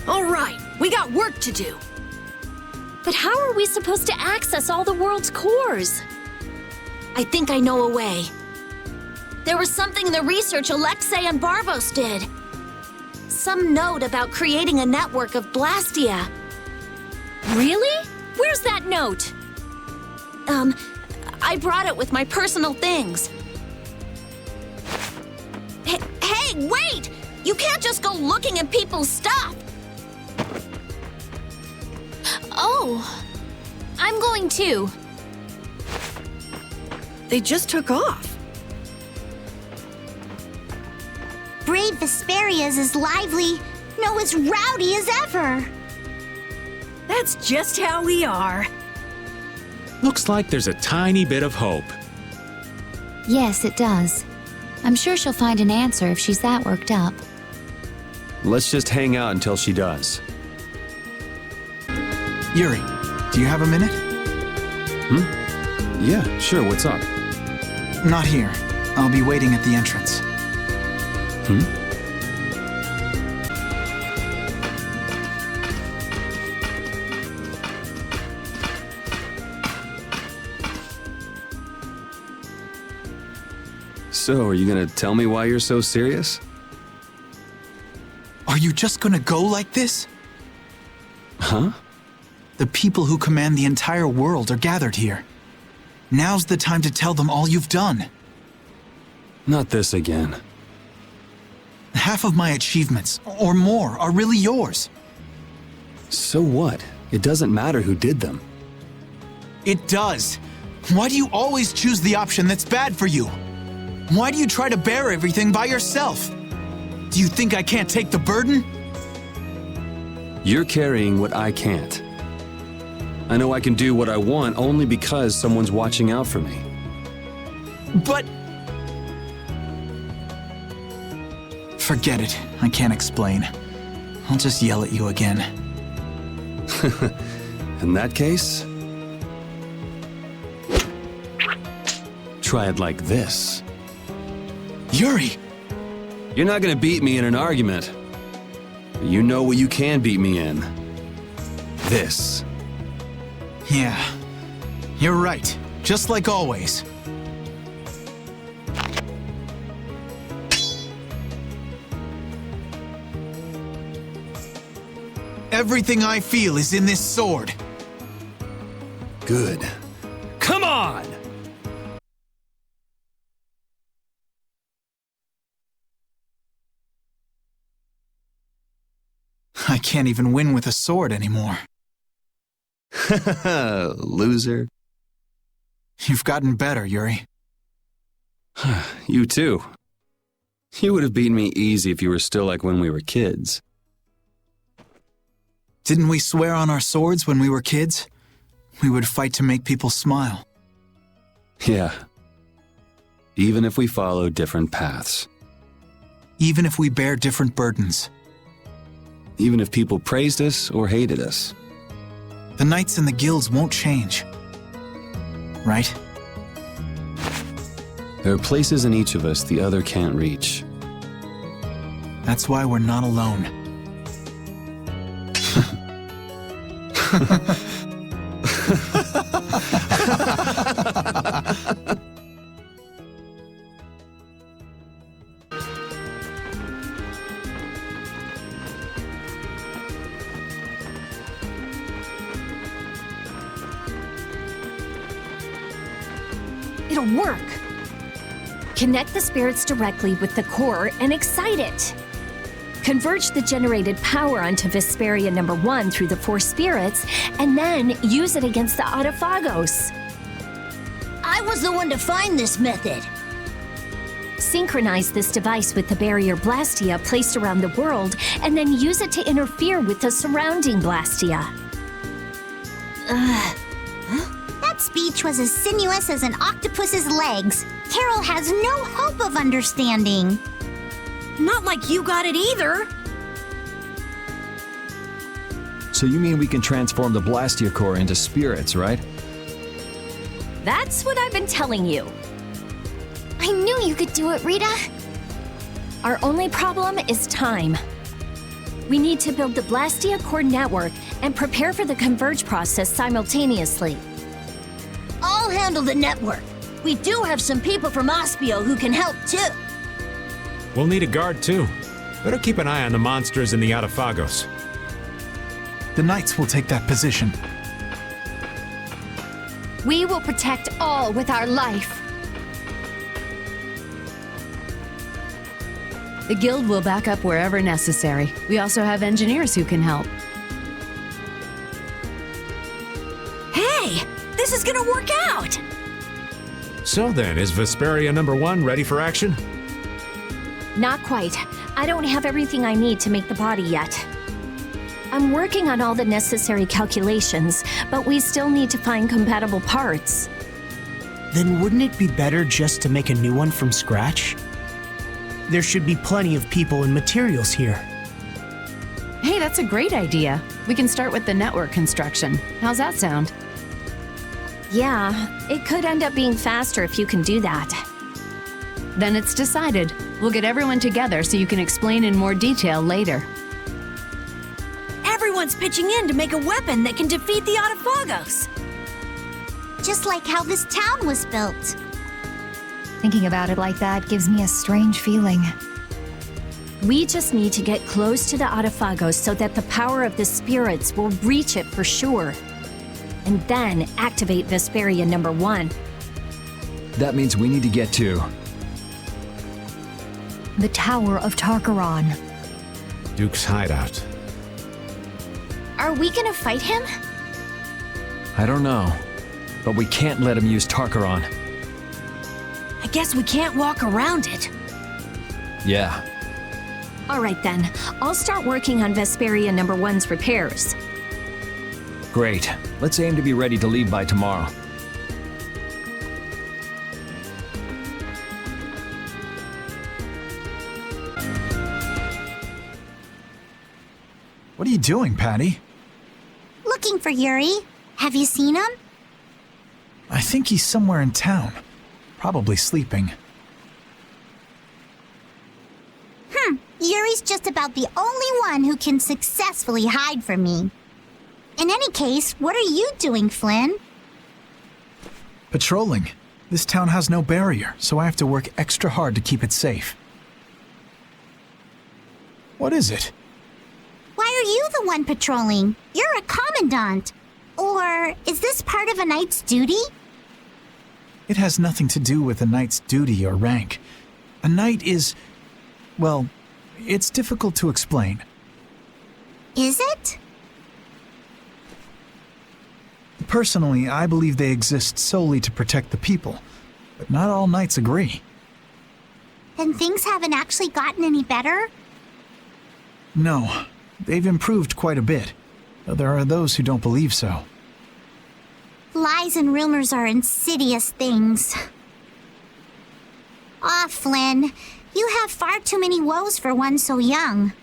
All right, we got work to do.
But how are we supposed to access all the world's cores? I think I know a way. There was something in the research Alexei and Barbos did. Some note about creating a network of Blastia. Really? Where's that note? I brought it with my personal things. Hey, wait! You can't just go looking at people's stuff! Oh, I'm going too.
They just took off.
Brave Vesperia is as lively, no, as rowdy as ever.
That's just how we are.
Looks like there's a tiny bit of hope.
Yes, it does. I'm sure she'll find an answer if she's that worked up.
Let's just hang out until she does.
Yuri, do you have a minute?
Yeah, sure, what's up?
Not here. I'll be waiting at the entrance.
So, are you gonna tell me why you're so serious?
Are you just gonna go like this?
Huh?
The people who command the entire world are gathered here. Now's the time to tell them all you've done.
Not this again.
Half of my achievements, or more, are really yours.
So what? It doesn't matter who did them.
It does. Why do you always choose the option that's bad for you? Why do you try to bear everything by yourself? Do you think I can't take the burden?
You're carrying what I can't. I know I can do what I want only because someone's watching out for me.
But... Forget it. I can't explain. I'll just yell at you again.
In that case, try it like this.
Yuri!
You're not gonna beat me in an argument. But you know what you can beat me in. This.
Yeah. You're right. Just like always. Everything I feel is in this sword.
Good. Come on!
I can't even win with a sword anymore.
Loser.
You've gotten better, Yuri.
You too. You would have beaten me easy if you were still like when we were kids.
Didn't we swear on our swords when we were kids? We would fight to make people smile.
Yeah. Even if we follow different paths.
Even if we bear different burdens.
Even if people praised us or hated us.
The knights and the guilds won't change. Right?
There are places in each of us the other can't reach.
That's why we're not alone.
It'll work. Connect the spirits directly with the core and excite it. Converge the generated power onto Vesperia number 1 through the 4 spirits, and then use it against the Autophagos.
I was the one to find this method.
Synchronize this device with the barrier Blastia placed around the world, and then use it to interfere with the surrounding Blastia.
That speech was as sinuous as an octopus's legs. Carol has no hope of understanding.
Not like you got it either.
So you mean we can transform the Blastia core into spirits, right?
That's what I've been telling you.
I knew you could do it, Rita.
Our only problem is time. We need to build the Blastia core network and prepare for the converge process simultaneously.
I'll handle the network. We do have some people from Aspio who can help too.
We'll need a guard too. Better keep an eye on the monsters in the Autophagos.
The knights will take that position.
We will protect all with our life.
The guild will back up wherever necessary. We also have engineers who can help.
Hey, this is gonna work out!
So then, is Vesperia number 1 ready for action?
Not quite. I don't have everything I need to make the body yet. I'm working on all the necessary calculations, but we still need to find compatible parts.
Then wouldn't it be better just to make a new one from scratch? There should be plenty of people and materials here.
Hey, that's a great idea. We can start with the network construction. How's that sound?
Yeah, it could end up being faster if you can do that.
Then it's decided. We'll get everyone together so you can explain in more detail later.
Everyone's pitching in to make a weapon that can defeat the Autophagos.
Just like how this town was built.
Thinking about it like that gives me a strange feeling.
We just need to get close to the Autophagos so that the power of the spirits will reach it for sure. And then activate Vesperia number 1.
That means we need to get to...
The Tower of Tarkaron.
Duke's hideout.
Are we gonna fight him?
I don't know, but we can't let him use Tarkaron.
I guess we can't walk around it.
Yeah.
All right then, I'll start working on Vesperia number 1's repairs.
Great. Let's aim to be ready to leave by tomorrow.
What are you doing, Patty?
Looking for Yuri. Have you seen him?
I think he's somewhere in town. Probably sleeping.
Yuri's just about the only one who can successfully hide from me. In any case, what are you doing, Flynn?
Patrolling. This town has no barrier, so I have to work extra hard to keep it safe. What is it?
Why are you the one patrolling? You're a commandant. Or is this part of a knight's duty?
It has nothing to do with a knight's duty or rank. A knight is... well, it's difficult to explain.
Is it?
Personally, I believe they exist solely to protect the people, but not all knights agree.
Then things haven't actually gotten any better?
No, they've improved quite a bit, though there are those who don't believe so.
Lies and rumors are insidious things. Ah, Flynn, you have far too many woes for one so young.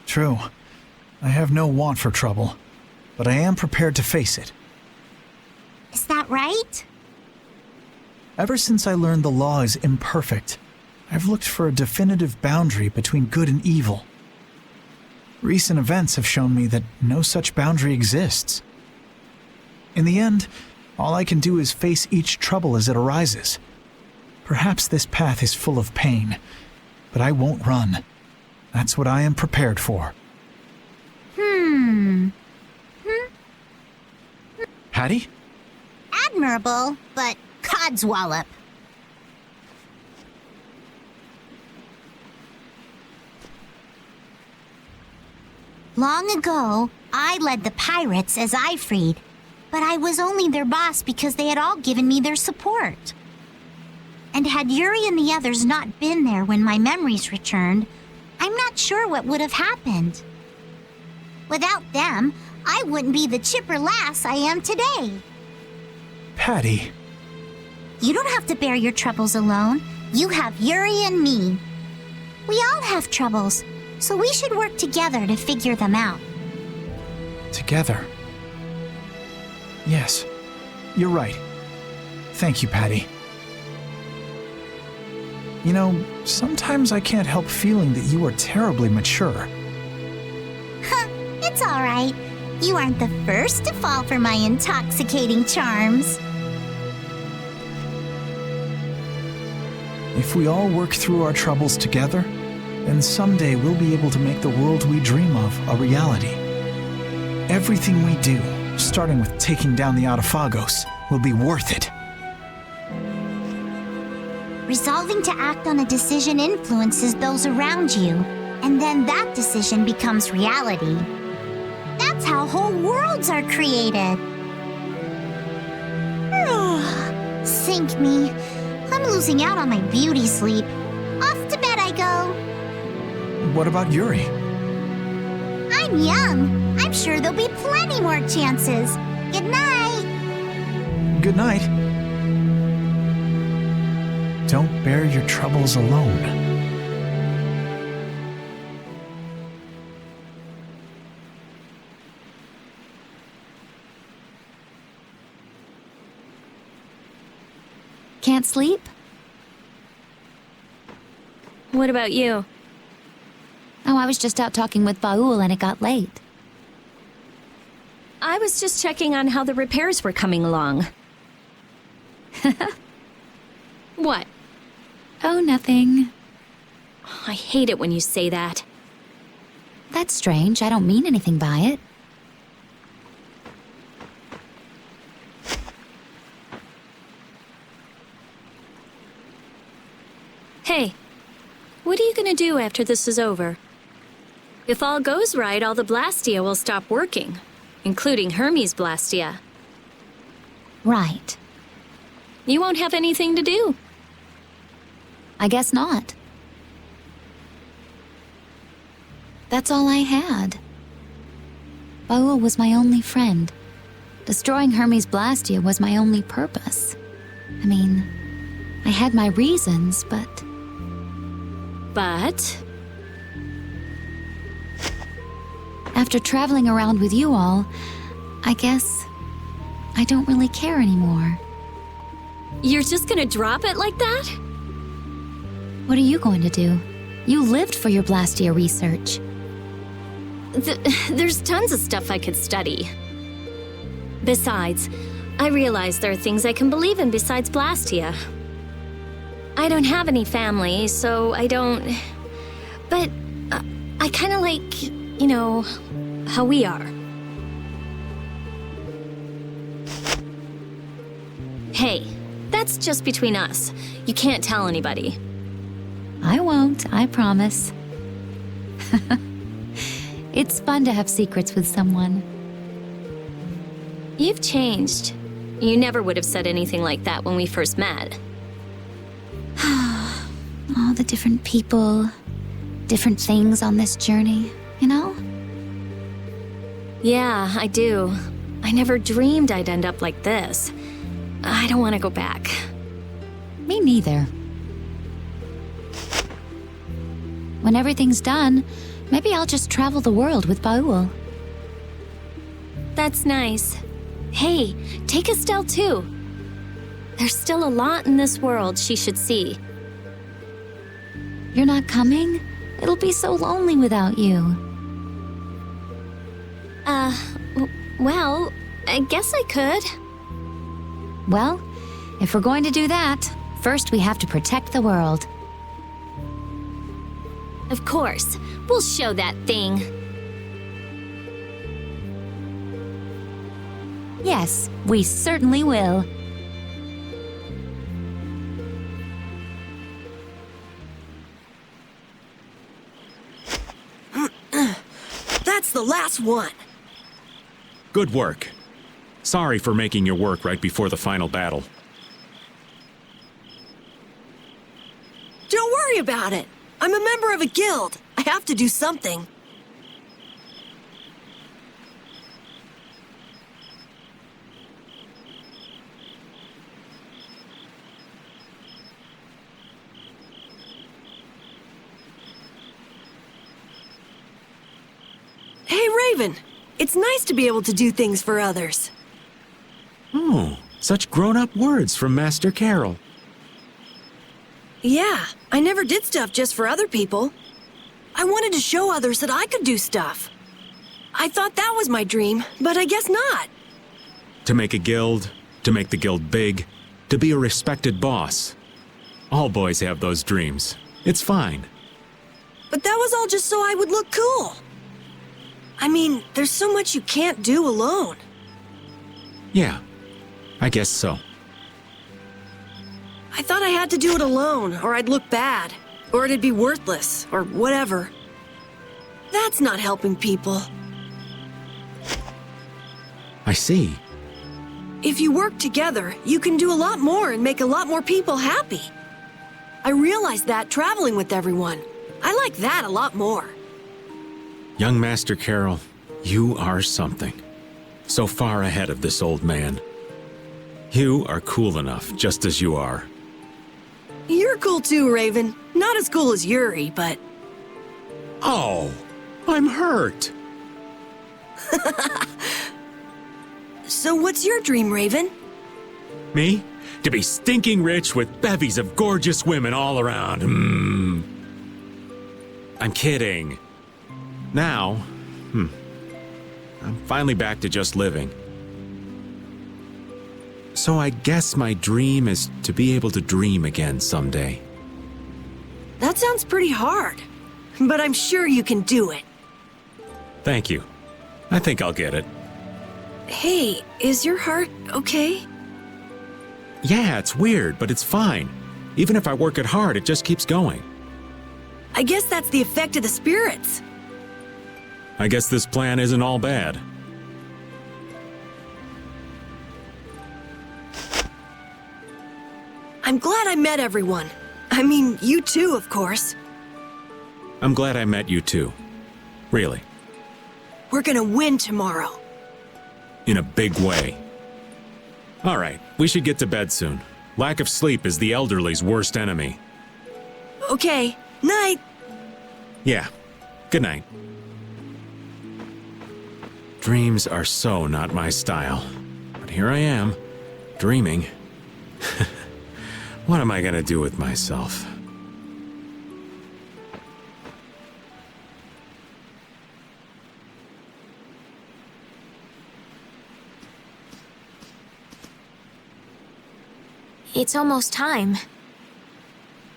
True. I have no want for trouble, but I am prepared to face it.
Is that right?
Ever since I learned the law is imperfect, I've looked for a definitive boundary between good and evil. Recent events have shown me that no such boundary exists. In the end, all I can do is face each trouble as it arises. Perhaps this path is full of pain, but I won't run. That's what I am prepared for. Hattie?
Admirable, but codswallop. Long ago, I led the pirates as I freed, but I was only their boss because they had all given me their support. And had Yuri and the others not been there when my memories returned, I'm not sure what would have happened. Without them, I wouldn't be the chipper lass I am today.
Patty.
You don't have to bear your troubles alone. You have Yuri and me. We all have troubles, so we should work together to figure them out.
Together. Yes, you're right. Thank you, Patty. You know, sometimes I can't help feeling that you are terribly mature.
It's all right. You aren't the first to fall for my intoxicating charms.
If we all work through our troubles together, then someday we'll be able to make the world we dream of a reality. Everything we do, starting with taking down the Autophagos, will be worth it.
Resolving to act on a decision influences those around you, and then that decision becomes reality. That's how whole worlds are created. Sink me. I'm losing out on my beauty sleep. Off to bed I go.
What about Yuri?
I'm young. I'm sure there'll be plenty more chances. Good night.
Good night. Don't bear your troubles alone.
Can't sleep?
What about you?
Oh, I was just out talking with Baul and it got late.
I was just checking on how the repairs were coming along. What?
Oh, nothing.
I hate it when you say that.
That's strange. I don't mean anything by it.
Hey, what are you gonna do after this is over? If all goes right, all the Blastia will stop working, including Hermes Blastia.
Right.
you won't have anything to do.
I guess not. That's all I had. Baul was my only friend. Destroying Hermes Blastia was my only purpose. I mean, I had my reasons, but...
But?
After traveling around with you all, I guess I don't really care anymore.
You're just gonna drop it like that?
What are you going to do? You lived for your Blastia research.
There's tons of stuff I could study. Besides, I realize there are things I can believe in besides Blastia. I don't have any family, so I don't... But I kinda like, you know, how we are. Hey, that's just between us. You can't tell anybody.
I won't, I promise. It's fun to have secrets with someone.
You've changed. You never would have said anything like that when we first met.
All the different people, different things on this journey, you know?
Yeah, I do. I never dreamed I'd end up like this. I don't want to go back.
Me neither. When everything's done, maybe I'll just travel the world with Baul.
That's nice. Hey, take Estelle too. There's still a lot in this world she should see.
You're not coming? It'll be so lonely without you.
Well, I guess I could.
Well, if we're going to do that, first we have to protect the world.
Of course. We'll show that thing.
Yes, we certainly will.
That's the last one.
Good work. Sorry for making your work right before the final battle.
Don't worry about it. I'm a member of a guild. I have to do something. Hey, Raven. It's nice to be able to do things for others.
Oh, such grown-up words from Master Carol.
Yeah, I never did stuff just for other people. I wanted to show others that I could do stuff. I thought that was my dream, but I guess not.
To make a guild, to make the guild big, to be a respected boss. All boys have those dreams. It's fine.
But that was all just so I would look cool. I mean, there's so much you can't do alone.
Yeah, I guess so.
I thought I had to do it alone, or I'd look bad, or it'd be worthless, or whatever. That's not helping people.
I see.
If you work together, you can do a lot more and make a lot more people happy. I realized that traveling with everyone. I like that a lot more.
Young Master Carol, you are something. So far ahead of this old man. You are cool enough, just as you are.
You're cool too, Raven. Not as cool as Yuri, but...
Oh, I'm hurt.
So what's your dream, Raven?
Me? To be stinking rich with bevies of gorgeous women all around. I'm kidding. Now, I'm finally back to just living. So I guess my dream is to be able to dream again someday.
That sounds pretty hard, but I'm sure you can do it.
Thank you. I think I'll get it.
Hey, is your heart okay?
Yeah, it's weird, but it's fine. Even if I work it hard, it just keeps going.
I guess that's the effect of the spirits.
I guess this plan isn't all bad.
I'm glad I met everyone. I mean, you too, of course.
I'm glad I met you too. Really.
We're gonna win tomorrow.
In a big way. All right, we should get to bed soon. Lack of sleep is the elderly's worst enemy.
Okay, night.
Yeah, good night. Dreams are so not my style. But here I am, dreaming. What am I gonna do with myself?
It's almost time.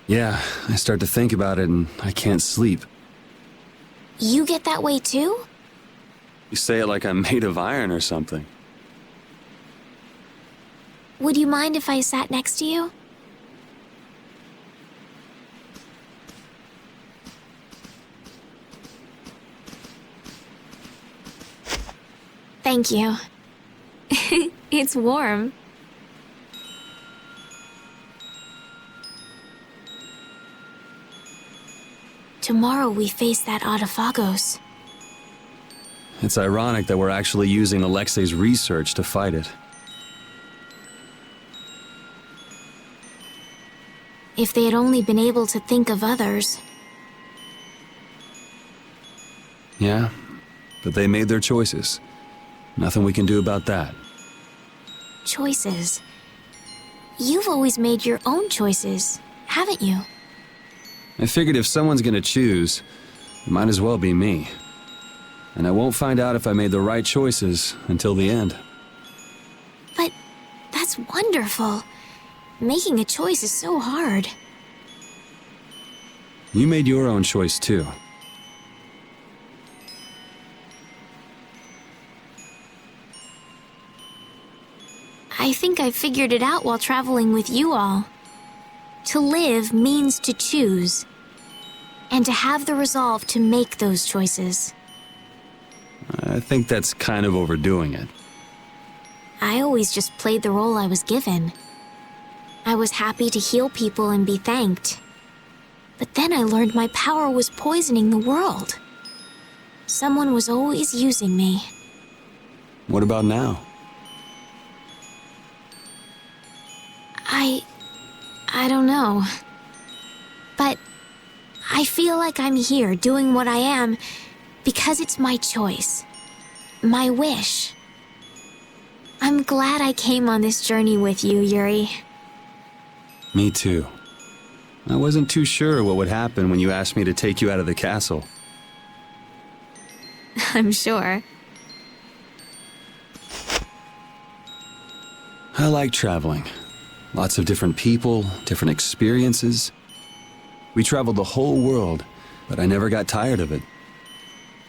Yeah, I start to think about it and I can't sleep.
You get that way too?
You say it like I'm made of iron or something.
Would you mind if I sat next to you? Thank you. It's warm. Tomorrow we face that Autophagos.
It's ironic that we're actually using Alexei's research to fight it.
If they had only been able to think of others.
Yeah, but they made their choices. Nothing we can do about that.
Choices. You've always made your own choices, haven't you?
I figured if someone's gonna choose, it might as well be me. And I won't find out if I made the right choices until the end.
But that's wonderful. Making a choice is so hard.
You made your own choice too.
I think I figured it out while traveling with you all. To live means to choose, and to have the resolve to make those choices.
I think that's kind of overdoing it.
I always just played the role I was given. I was happy to heal people and be thanked. But then I learned my power was poisoning the world. Someone was always using me.
What about now?
I don't know. But I feel like I'm here doing what I am because it's my choice. My wish. I'm glad I came on this journey with you, Yuri.
Me too. I wasn't too sure what would happen when you asked me to take you out of the castle.
I'm sure.
I like traveling. Lots of different people, different experiences. We traveled the whole world, but I never got tired of it.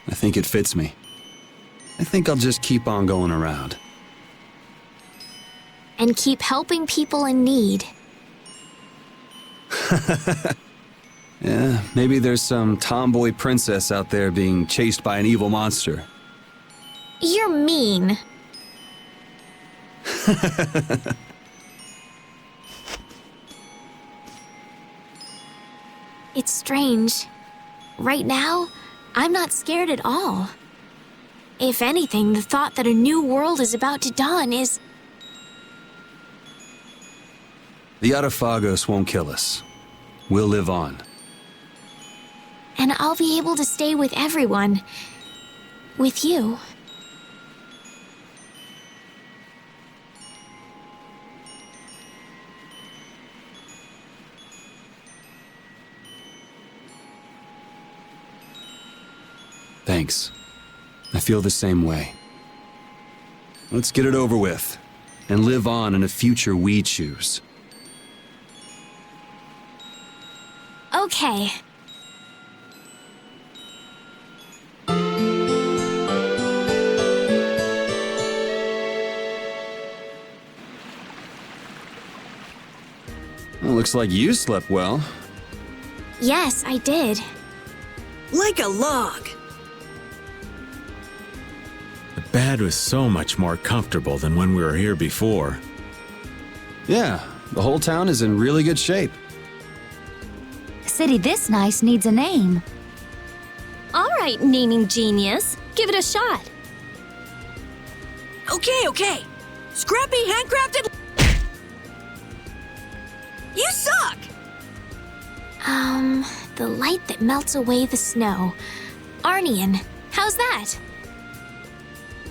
I think it fits me. I think I'll just keep on going around.
And keep helping people in need.
Yeah, maybe there's some tomboy princess out there being chased by an evil monster.
You're mean. It's strange. Right now, I'm not scared at all. If anything, the thought that a new world is about to dawn is...
The Autophagos won't kill us. We'll live on.
And I'll be able to stay with everyone. With you.
Thanks. I feel the same way. Let's get it over with, and live on in a future we choose.
Okay.
Well, looks like you slept well.
Yes, I did.
Like a log.
The bed was so much more comfortable than when we were here before.
Yeah, The whole town is in really good shape.
A city this nice needs a name.
All right, naming genius. Give it a shot.
Okay. Scrappy handcrafted... You suck!
The light that melts away the snow. Arnian. How's that?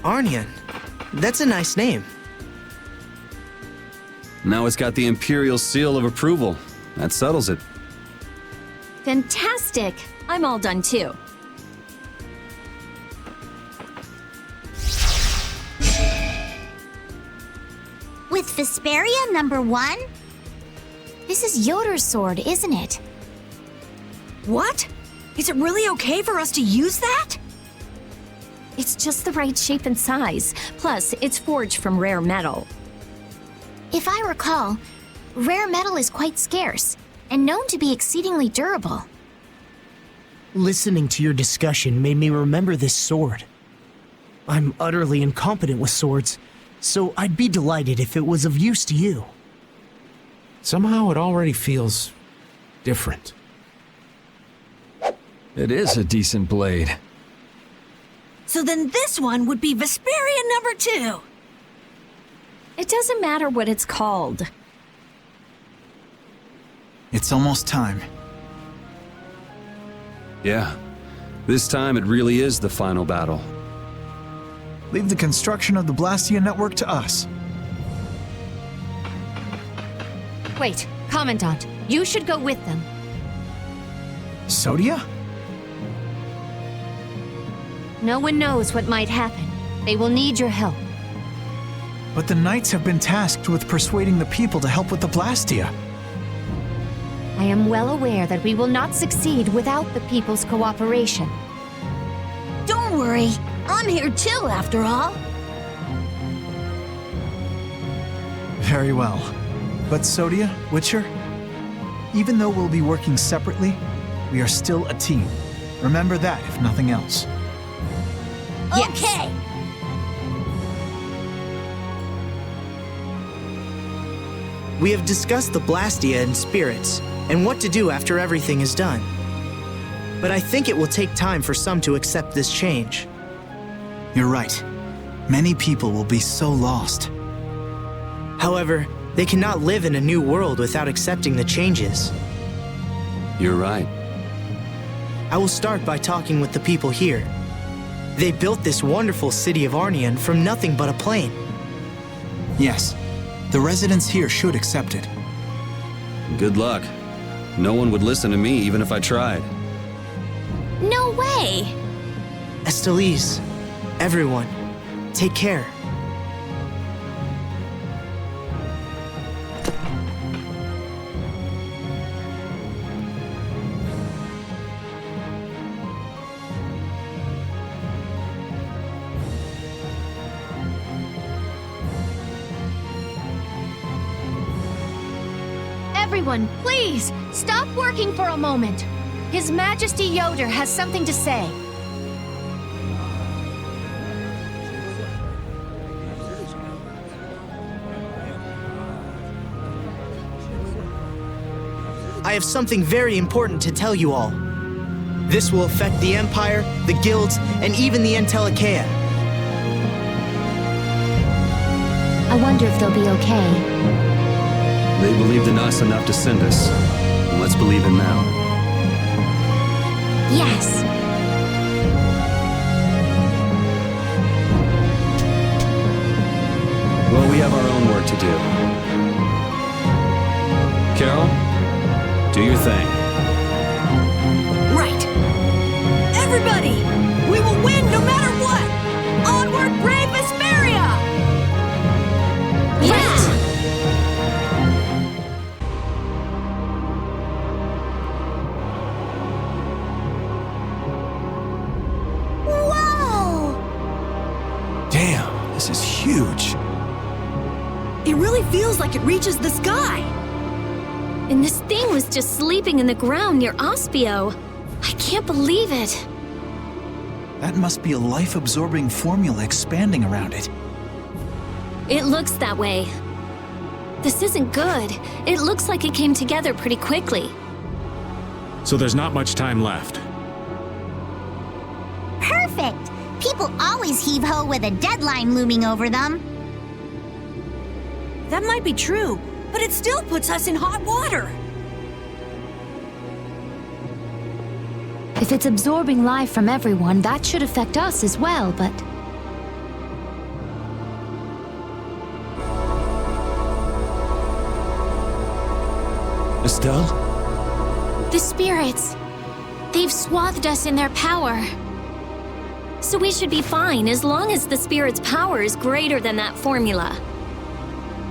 Arnian? That's a nice name.
Now it's got the Imperial seal of approval. That settles it.
Fantastic. I'm all done too.
With Vesperia #1?
This is Yoder's sword, isn't it?
What? Is it really okay for us to use that?
It's just the right shape and size. Plus, it's forged from rare metal.
If I recall, rare metal is quite scarce and known to be exceedingly durable.
Listening to your discussion made me remember this sword. I'm utterly incompetent with swords, so I'd be delighted if it was of use to you.
Somehow it already feels different.
It is a decent blade.
So then this one would be Vesperia #2.
It doesn't matter what it's called.
It's almost time.
Yeah, this time it really is the final battle.
Leave the construction of the Blastia network to us.
Wait, Commandant, you should go with them.
Sodia?
No one knows what might happen. They will need your help.
But the Knights have been tasked with persuading the people to help with the Blastia.
I am well aware that we will not succeed without the people's cooperation.
Don't worry, I'm here too, after all.
Very well. But Sodia, Witcher, even though we'll be working separately, we are still a team. Remember that, if nothing else.
Okay.
We have discussed the Blastia and spirits, and what to do after everything is done. But I think it will take time for some to accept this change.
You're right. Many people will be so lost.
However, they cannot live in a new world without accepting the changes.
You're right.
I will start by talking with the people here. They built this wonderful city of Arnian from nothing but a plain.
Yes, the residents here should accept it.
Good luck. No one would listen to me even if I tried.
No way!
Estelise, everyone, take care.
Everyone, please, stop working for a moment. His Majesty Yoder has something to say.
I have something very important to tell you all. This will affect the Empire, the guilds, and even the Entelikeia.
I wonder if they'll be okay.
They believed in us enough to send us. And let's believe in them.
Yes.
Well, we have our own work to do. Carol, do your thing.
Right. Everybody, we will win no matter what! Onward, brave Vesperia!
Yeah!
Damn, this is huge.
It really feels like it reaches the sky.
And this thing was just sleeping in the ground near Ospio. I can't believe it.
That must be a life-absorbing formula expanding around it.
It looks that way. This isn't good. It looks like it came together pretty quickly.
So there's not much time left.
Perfect! People always heave-ho with a deadline looming over them.
That might be true, but it still puts us in hot water.
If it's absorbing life from everyone, that should affect us as well, but...
Estelle?
The spirits. They've swathed us in their power. So we should be fine as long as the spirit's power is greater than that formula.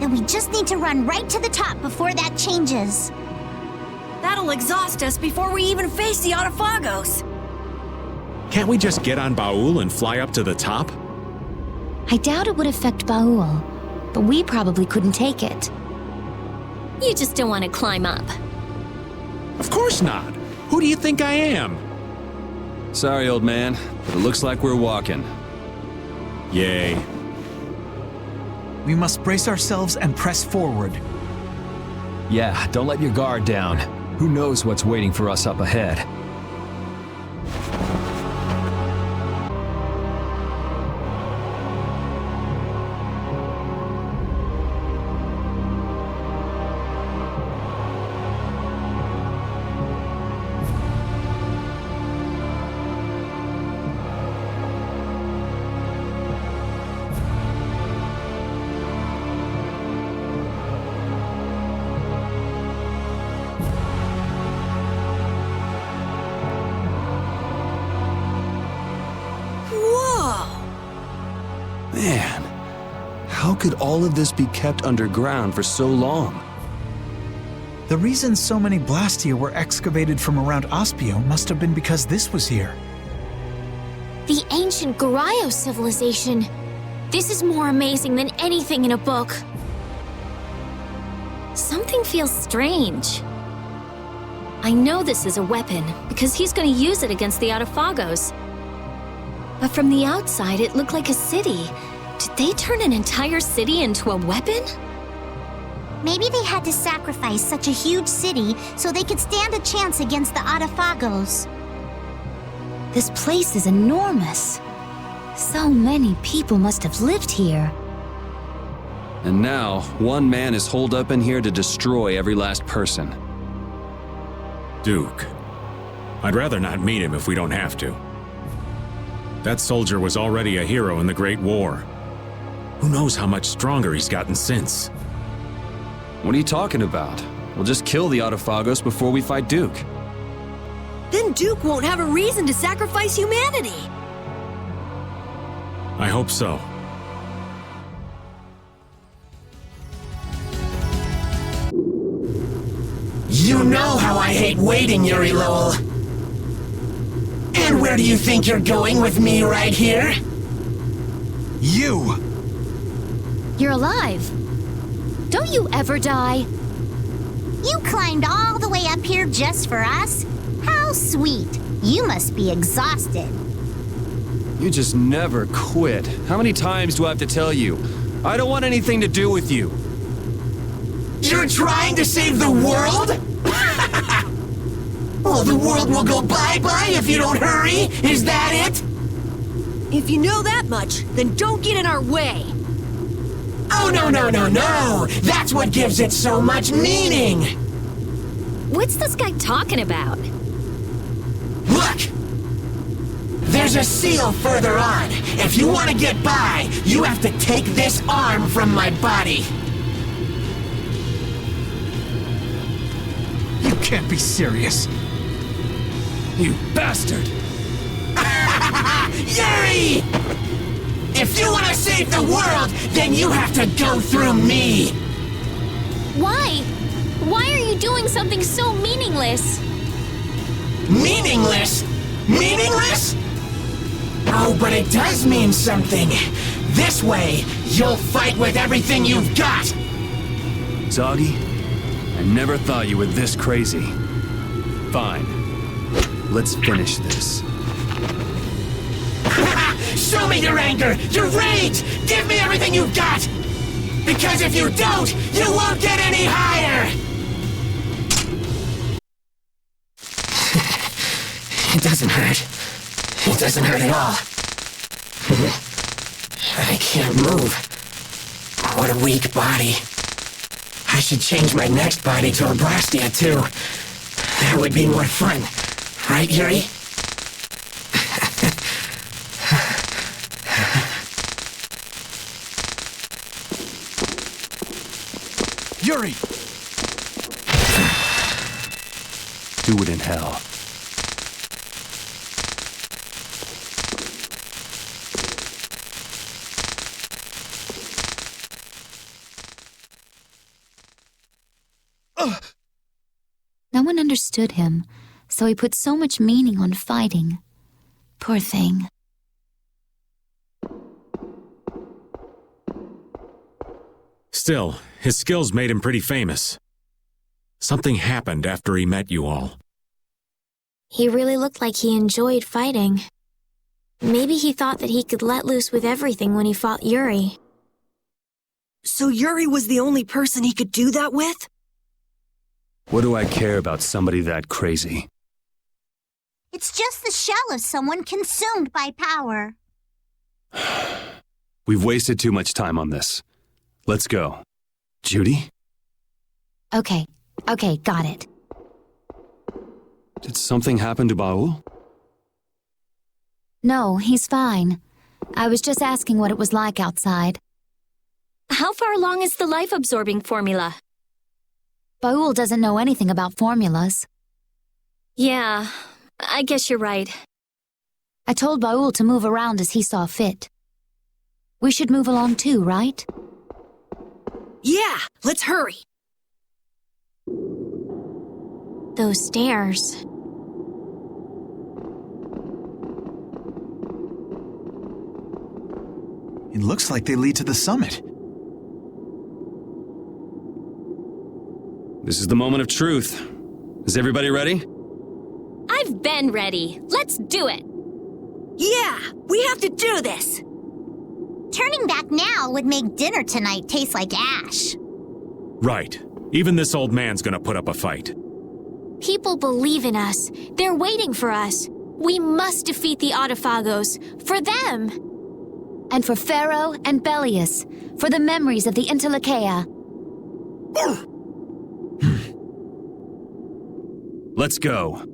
Then we just need to run right to the top before that changes.
That'll exhaust us before we even face the Autophagos.
Can't we just get on Baul and fly up to the top?
I doubt it would affect Baul, but we probably couldn't take it.
You just don't want to climb up.
Of course not. Who do you think I am?
Sorry, old man, but it looks like we're walking.
Yay.
We must brace ourselves and press forward.
Yeah, don't let your guard down. Who knows what's waiting for us up ahead?
Man, how could all of this be kept underground for so long?
The reason so many Blastia were excavated from around Aspio must have been because this was here.
The ancient Garayo civilization. This is more amazing than anything in a book. Something feels strange. I know this is a weapon, because he's going to use it against the Autophagos. But from the outside, it looked like a city. Did they turn an entire city into a weapon?
Maybe they had to sacrifice such a huge city so they could stand a chance against the Autophagos.
This place is enormous. So many people must have lived here.
And now, one man is holed up in here to destroy every last person.
Duke. I'd rather not meet him if we don't have to. That soldier was already a hero in the Great War. Who knows how much stronger he's gotten since?
What are you talking about? We'll just kill the Autophagos before we fight Duke.
Then Duke won't have a reason to sacrifice humanity.
I hope so.
You know how I hate waiting, Yuri Lowell. And where do you think you're going with me right here?
You!
You're alive. Don't you ever die?
You climbed all the way up here just for us? How sweet. You must be exhausted.
You just never quit. How many times do I have to tell you? I don't want anything to do with you.
You're trying to save the world? Well, the world will go bye-bye if you don't hurry. Is that it?
If you know that much, then don't get in our way.
Oh, no. That's what gives it so much meaning.
What's this guy talking about?
Look! There's a seal further on. If you want to get by, you have to take this arm from my body.
You can't be serious.
You bastard!
Yuri! If you want to save the world, then you have to go through me.
Why? Why are you doing something so meaningless?
Meaningless? Meaningless? Oh, but it does mean something. This way, you'll fight with everything you've got.
Zoggy, I never thought you were this crazy. Fine. Let's finish this.
Show me your anger, your rage! Give me everything you've got! Because if you don't, you won't get any higher! It doesn't hurt. It doesn't hurt at all. I can't move. What a weak body. I should change my next body to a Blastia too. That would be more fun. Right, Yuri?
Yuri!
Do it in hell.
No one understood him, so he put so much meaning on fighting. Poor thing.
Still, his skills made him pretty famous. Something happened after he met you all.
He really looked like he enjoyed fighting. Maybe he thought that he could let loose with everything when he fought Yuri.
So Yuri was the only person he could do that with?
What do I care about somebody that crazy?
It's just the shell of someone consumed by power.
We've wasted too much time on this. Let's go. Judy?
Okay, got it.
Did something happen to Baul?
No, he's fine. I was just asking what it was like outside.
How far along is the life-absorbing formula?
Baul doesn't know anything about formulas.
Yeah, I guess you're right.
I told Baul to move around as he saw fit. We should move along too, right?
Yeah, let's hurry.
Those stairs.
It looks like they lead to the summit.
This is the moment of truth. Is everybody ready?
I've been ready. Let's do it.
Yeah, we have to do this.
Turning back now would make dinner tonight taste like ash.
Right. Even this old man's gonna put up a fight.
People believe in us. They're waiting for us. We must defeat the Autophagos. For them.
And for Pharaoh and Bellius. For the memories of the Intellikeia.
Let's go.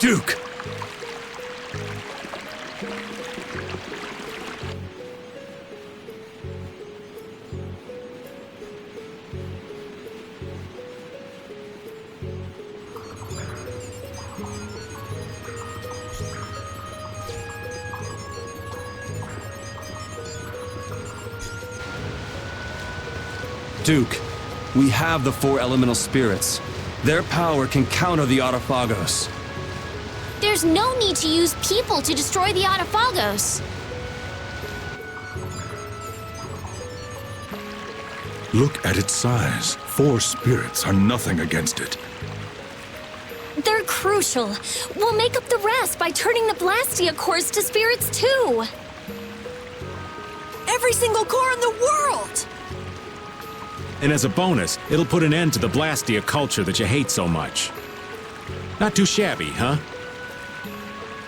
Duke! Duke, we have the 4 elemental spirits. Their power can counter the Autophagos.
There's no need to use people to destroy the Autophagos.
Look at its size. 4 spirits are nothing against it.
They're crucial. We'll make up the rest by turning the Blastia cores to spirits too.
Every single core in the world!
And as a bonus, it'll put an end to the Blastia culture that you hate so much. Not too shabby, huh?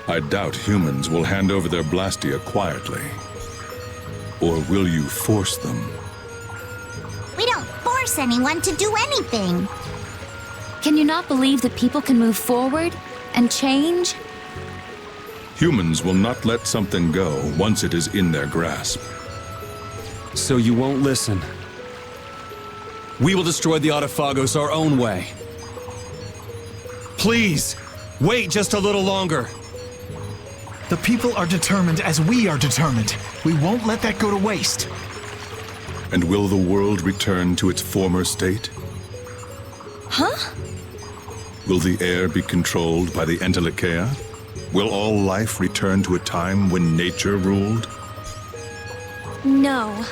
I doubt humans will hand over their Blastia quietly. Or will you force them?
We don't force anyone to do anything.
Can you not believe that people can move forward and change?
Humans will not let something go once it is in their grasp.
So you won't listen. We will destroy the Autophagos our own way. Please, wait just a little longer.
The people are determined as we are determined. We won't let that go to waste.
And will the world return to its former state?
Huh?
Will the air be controlled by the Intellikeia? Will all life return to a time when nature ruled?
No.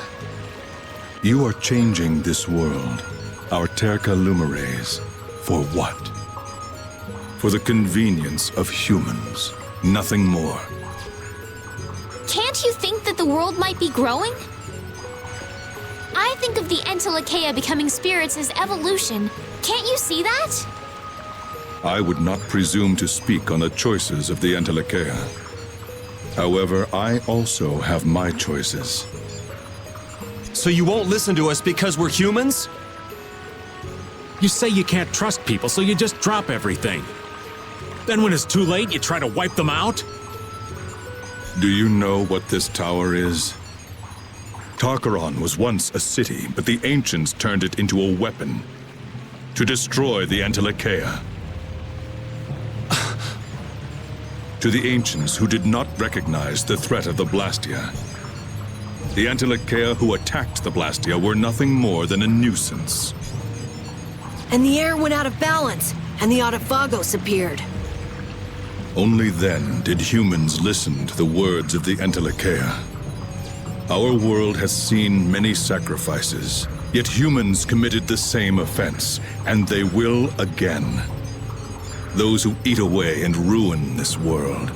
You are changing this world, our Terca Luminaries, for what? For the convenience of humans, nothing more.
Can't you think that the world might be growing? I think of the Entelekea becoming spirits as evolution. Can't you see that?
I would not presume to speak on the choices of the Entelekea. However, I also have my choices.
So you won't listen to us because we're humans?
You say you can't trust people, so you just drop everything. Then when it's too late, you try to wipe them out?
Do you know what this tower is? Tarkaron was once a city, but the ancients turned it into a weapon to destroy the Entelekea. To the ancients who did not recognize the threat of the Blastia, the Entelekea who attacked the Blastia were nothing more than a nuisance.
And the air went out of balance, and the Autophagos appeared.
Only then did humans listen to the words of the Entelekea. Our world has seen many sacrifices, yet humans committed the same offense, and they will again. Those who eat away and ruin this world.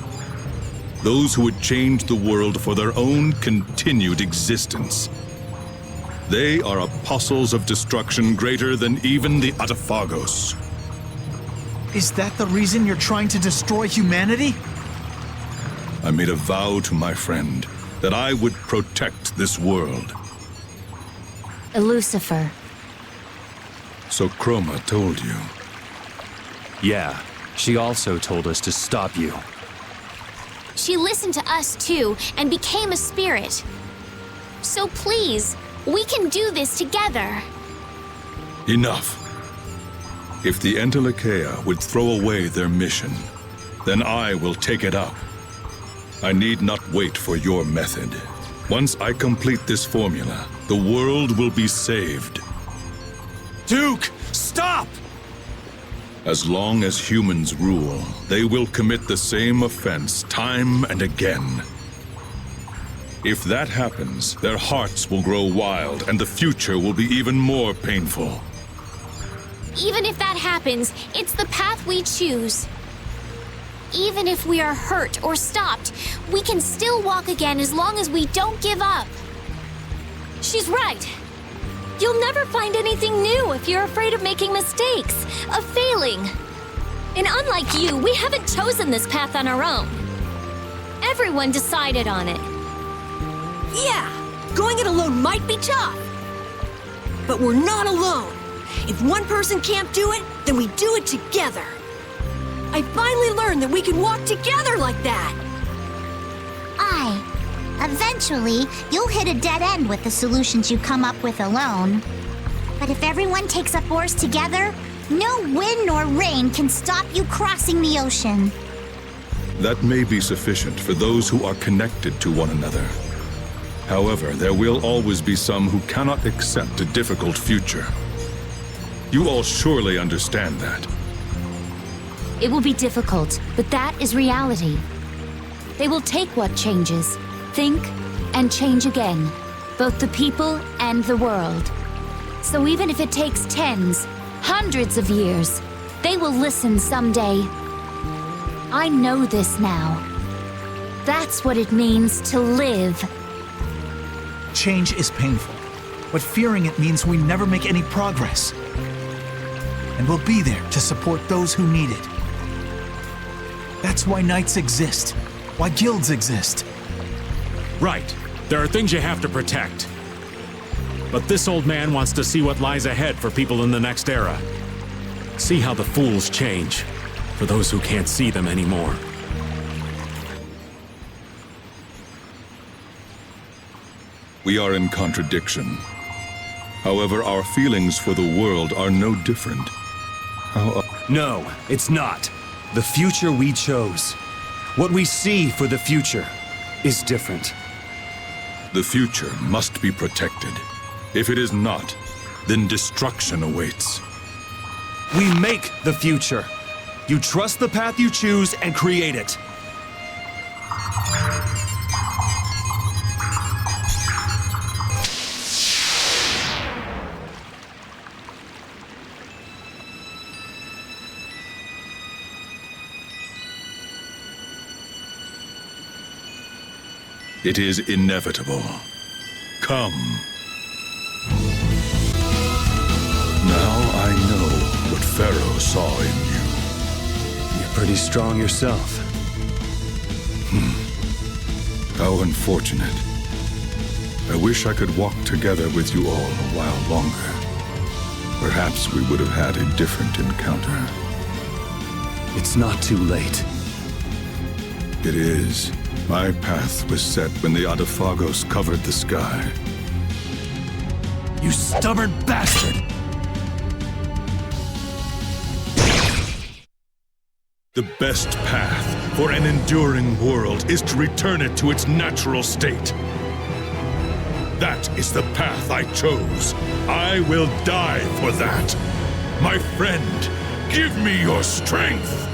Those who would change the world for their own continued existence. They are apostles of destruction greater than even the Autophagos.
Is that the reason you're trying to destroy humanity?
I made a vow to my friend that I would protect this world.
Lucifer.
So Chroma told you.
Yeah, she also told us to stop you.
She listened to us too and became a spirit. So please, we can do this together.
Enough. If the Entelekea would throw away their mission, then I will take it up. I need not wait for your method. Once I complete this formula, the world will be saved.
Duke, stop!
As long as humans rule, they will commit the same offense time and again. If that happens, their hearts will grow wild and the future will be even more painful.
Even if that happens, it's the path we choose. Even if we are hurt or stopped, we can still walk again as long as we don't give up. She's right. You'll never find anything new if you're afraid of making mistakes, of failing. And unlike you, we haven't chosen this path on our own. Everyone decided on it.
Yeah, going it alone might be tough. But we're not alone. If one person can't do it, then we do it together. I finally learned that we can walk together like that.
Eventually, you'll hit a dead end with the solutions you come up with alone. But if everyone takes up oars together, no wind nor rain can stop you crossing the ocean.
That may be sufficient for those who are connected to one another. However, there will always be some who cannot accept a difficult future. You all surely understand that.
It will be difficult, but that is reality. They will take what changes, think, and change again, both the people and the world. So even if it takes tens, hundreds of years, they will listen someday. I know this now. That's what it means to live.
Change is painful, but fearing it means we never make any progress. And we'll be there to support those who need it. That's why knights exist, why guilds exist.
Right. There are things you have to protect. But this old man wants to see what lies ahead for people in the next era. See how the fools change, for those who can't see them anymore.
We are in contradiction. However, our feelings for the world are no different.
No, it's not. The future we chose. What we see for the future is different.
The future must be protected. If it is not, then destruction awaits.
We make the future. You trust the path you choose and create it.
It is inevitable. Come. Now I know what Pharaoh saw in you.
You're pretty strong yourself.
How unfortunate. I wish I could walk together with you all a while longer. Perhaps we would have had a different encounter.
It's not too late.
It is. My path was set when the Adaphagos covered the sky.
You stubborn bastard!
The best path for an enduring world is to return it to its natural state. That is the path I chose. I will die for that. My friend, give me your strength.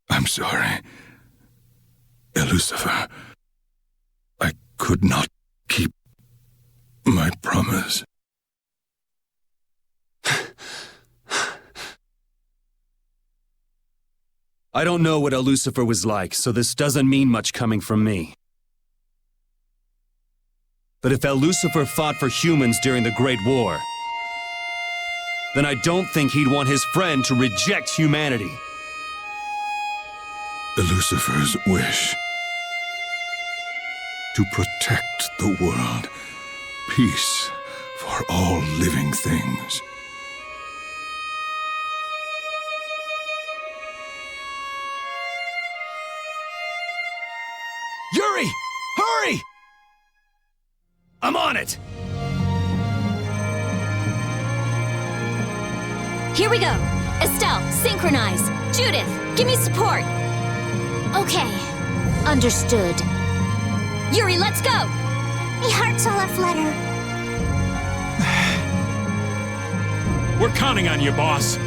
I'm sorry, Lucifer. I could not keep my promise.
I don't know what a Lucifer was like, so this doesn't mean much coming from me. But if Lucifer fought for humans during the Great War, then I don't think he'd want his friend to reject humanity.
Lucifer's wish to protect the world, peace for all living things.
Yuri! Hurry! I'm on it!
Here we go. Estelle, synchronize. Judith, give me support.
Okay. Understood.
Yuri, let's go!
My heart's all aflutter.
We're counting on you, boss.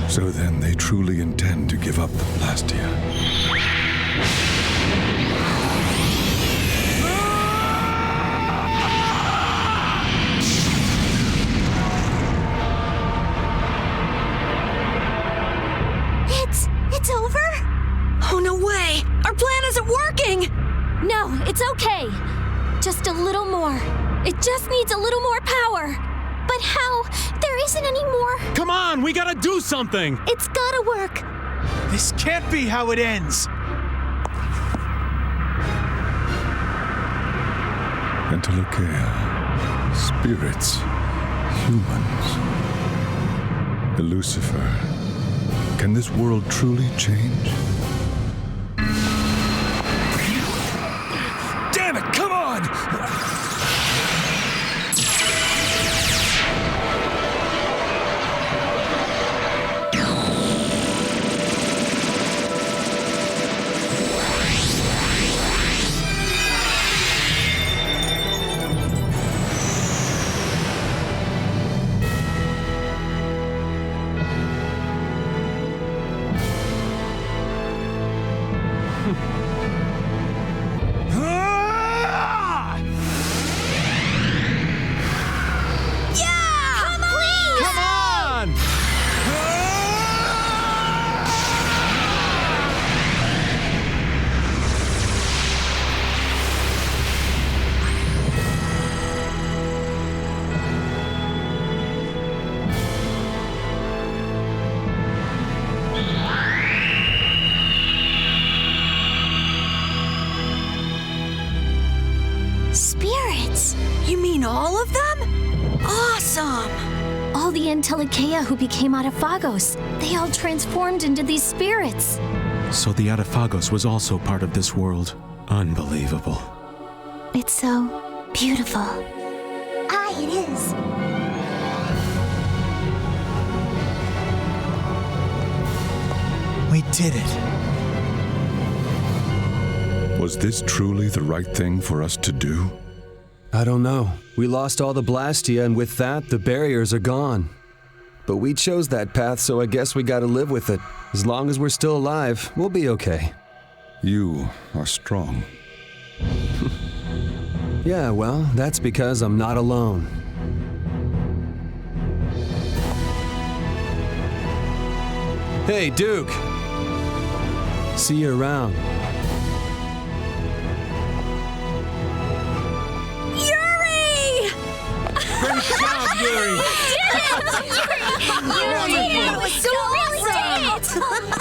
So then they truly intend to give up the Blastia.
It's over?
Oh, no way! Our plan isn't working!
No, it's okay. Just a little more. It just needs a little more power.
But how? There isn't any more.
Come on, we gotta do something!
It's gotta work.
This can't be how it ends.
Entelekea, spirits, humans. Lucifer, can this world truly change?
Damn it, come on!
spirits? You mean all of them? Awesome!
All the Entelekea who became Adaphagos, they all transformed into these spirits.
So the Adaphagos was also part of this world. Unbelievable.
It's so beautiful.
Ah, it is.
We did it.
Was this truly the right thing for us to do?
I don't know. We lost all the Blastia, and with that, the barriers are gone. But we chose that path, so I guess we gotta live with it. As long as we're still alive, we'll be okay.
You are strong.
Yeah, well, that's because I'm not alone. Hey, Duke! See you around.
Yuri!
Great job, Yuri!
Yuri! That was so awesome!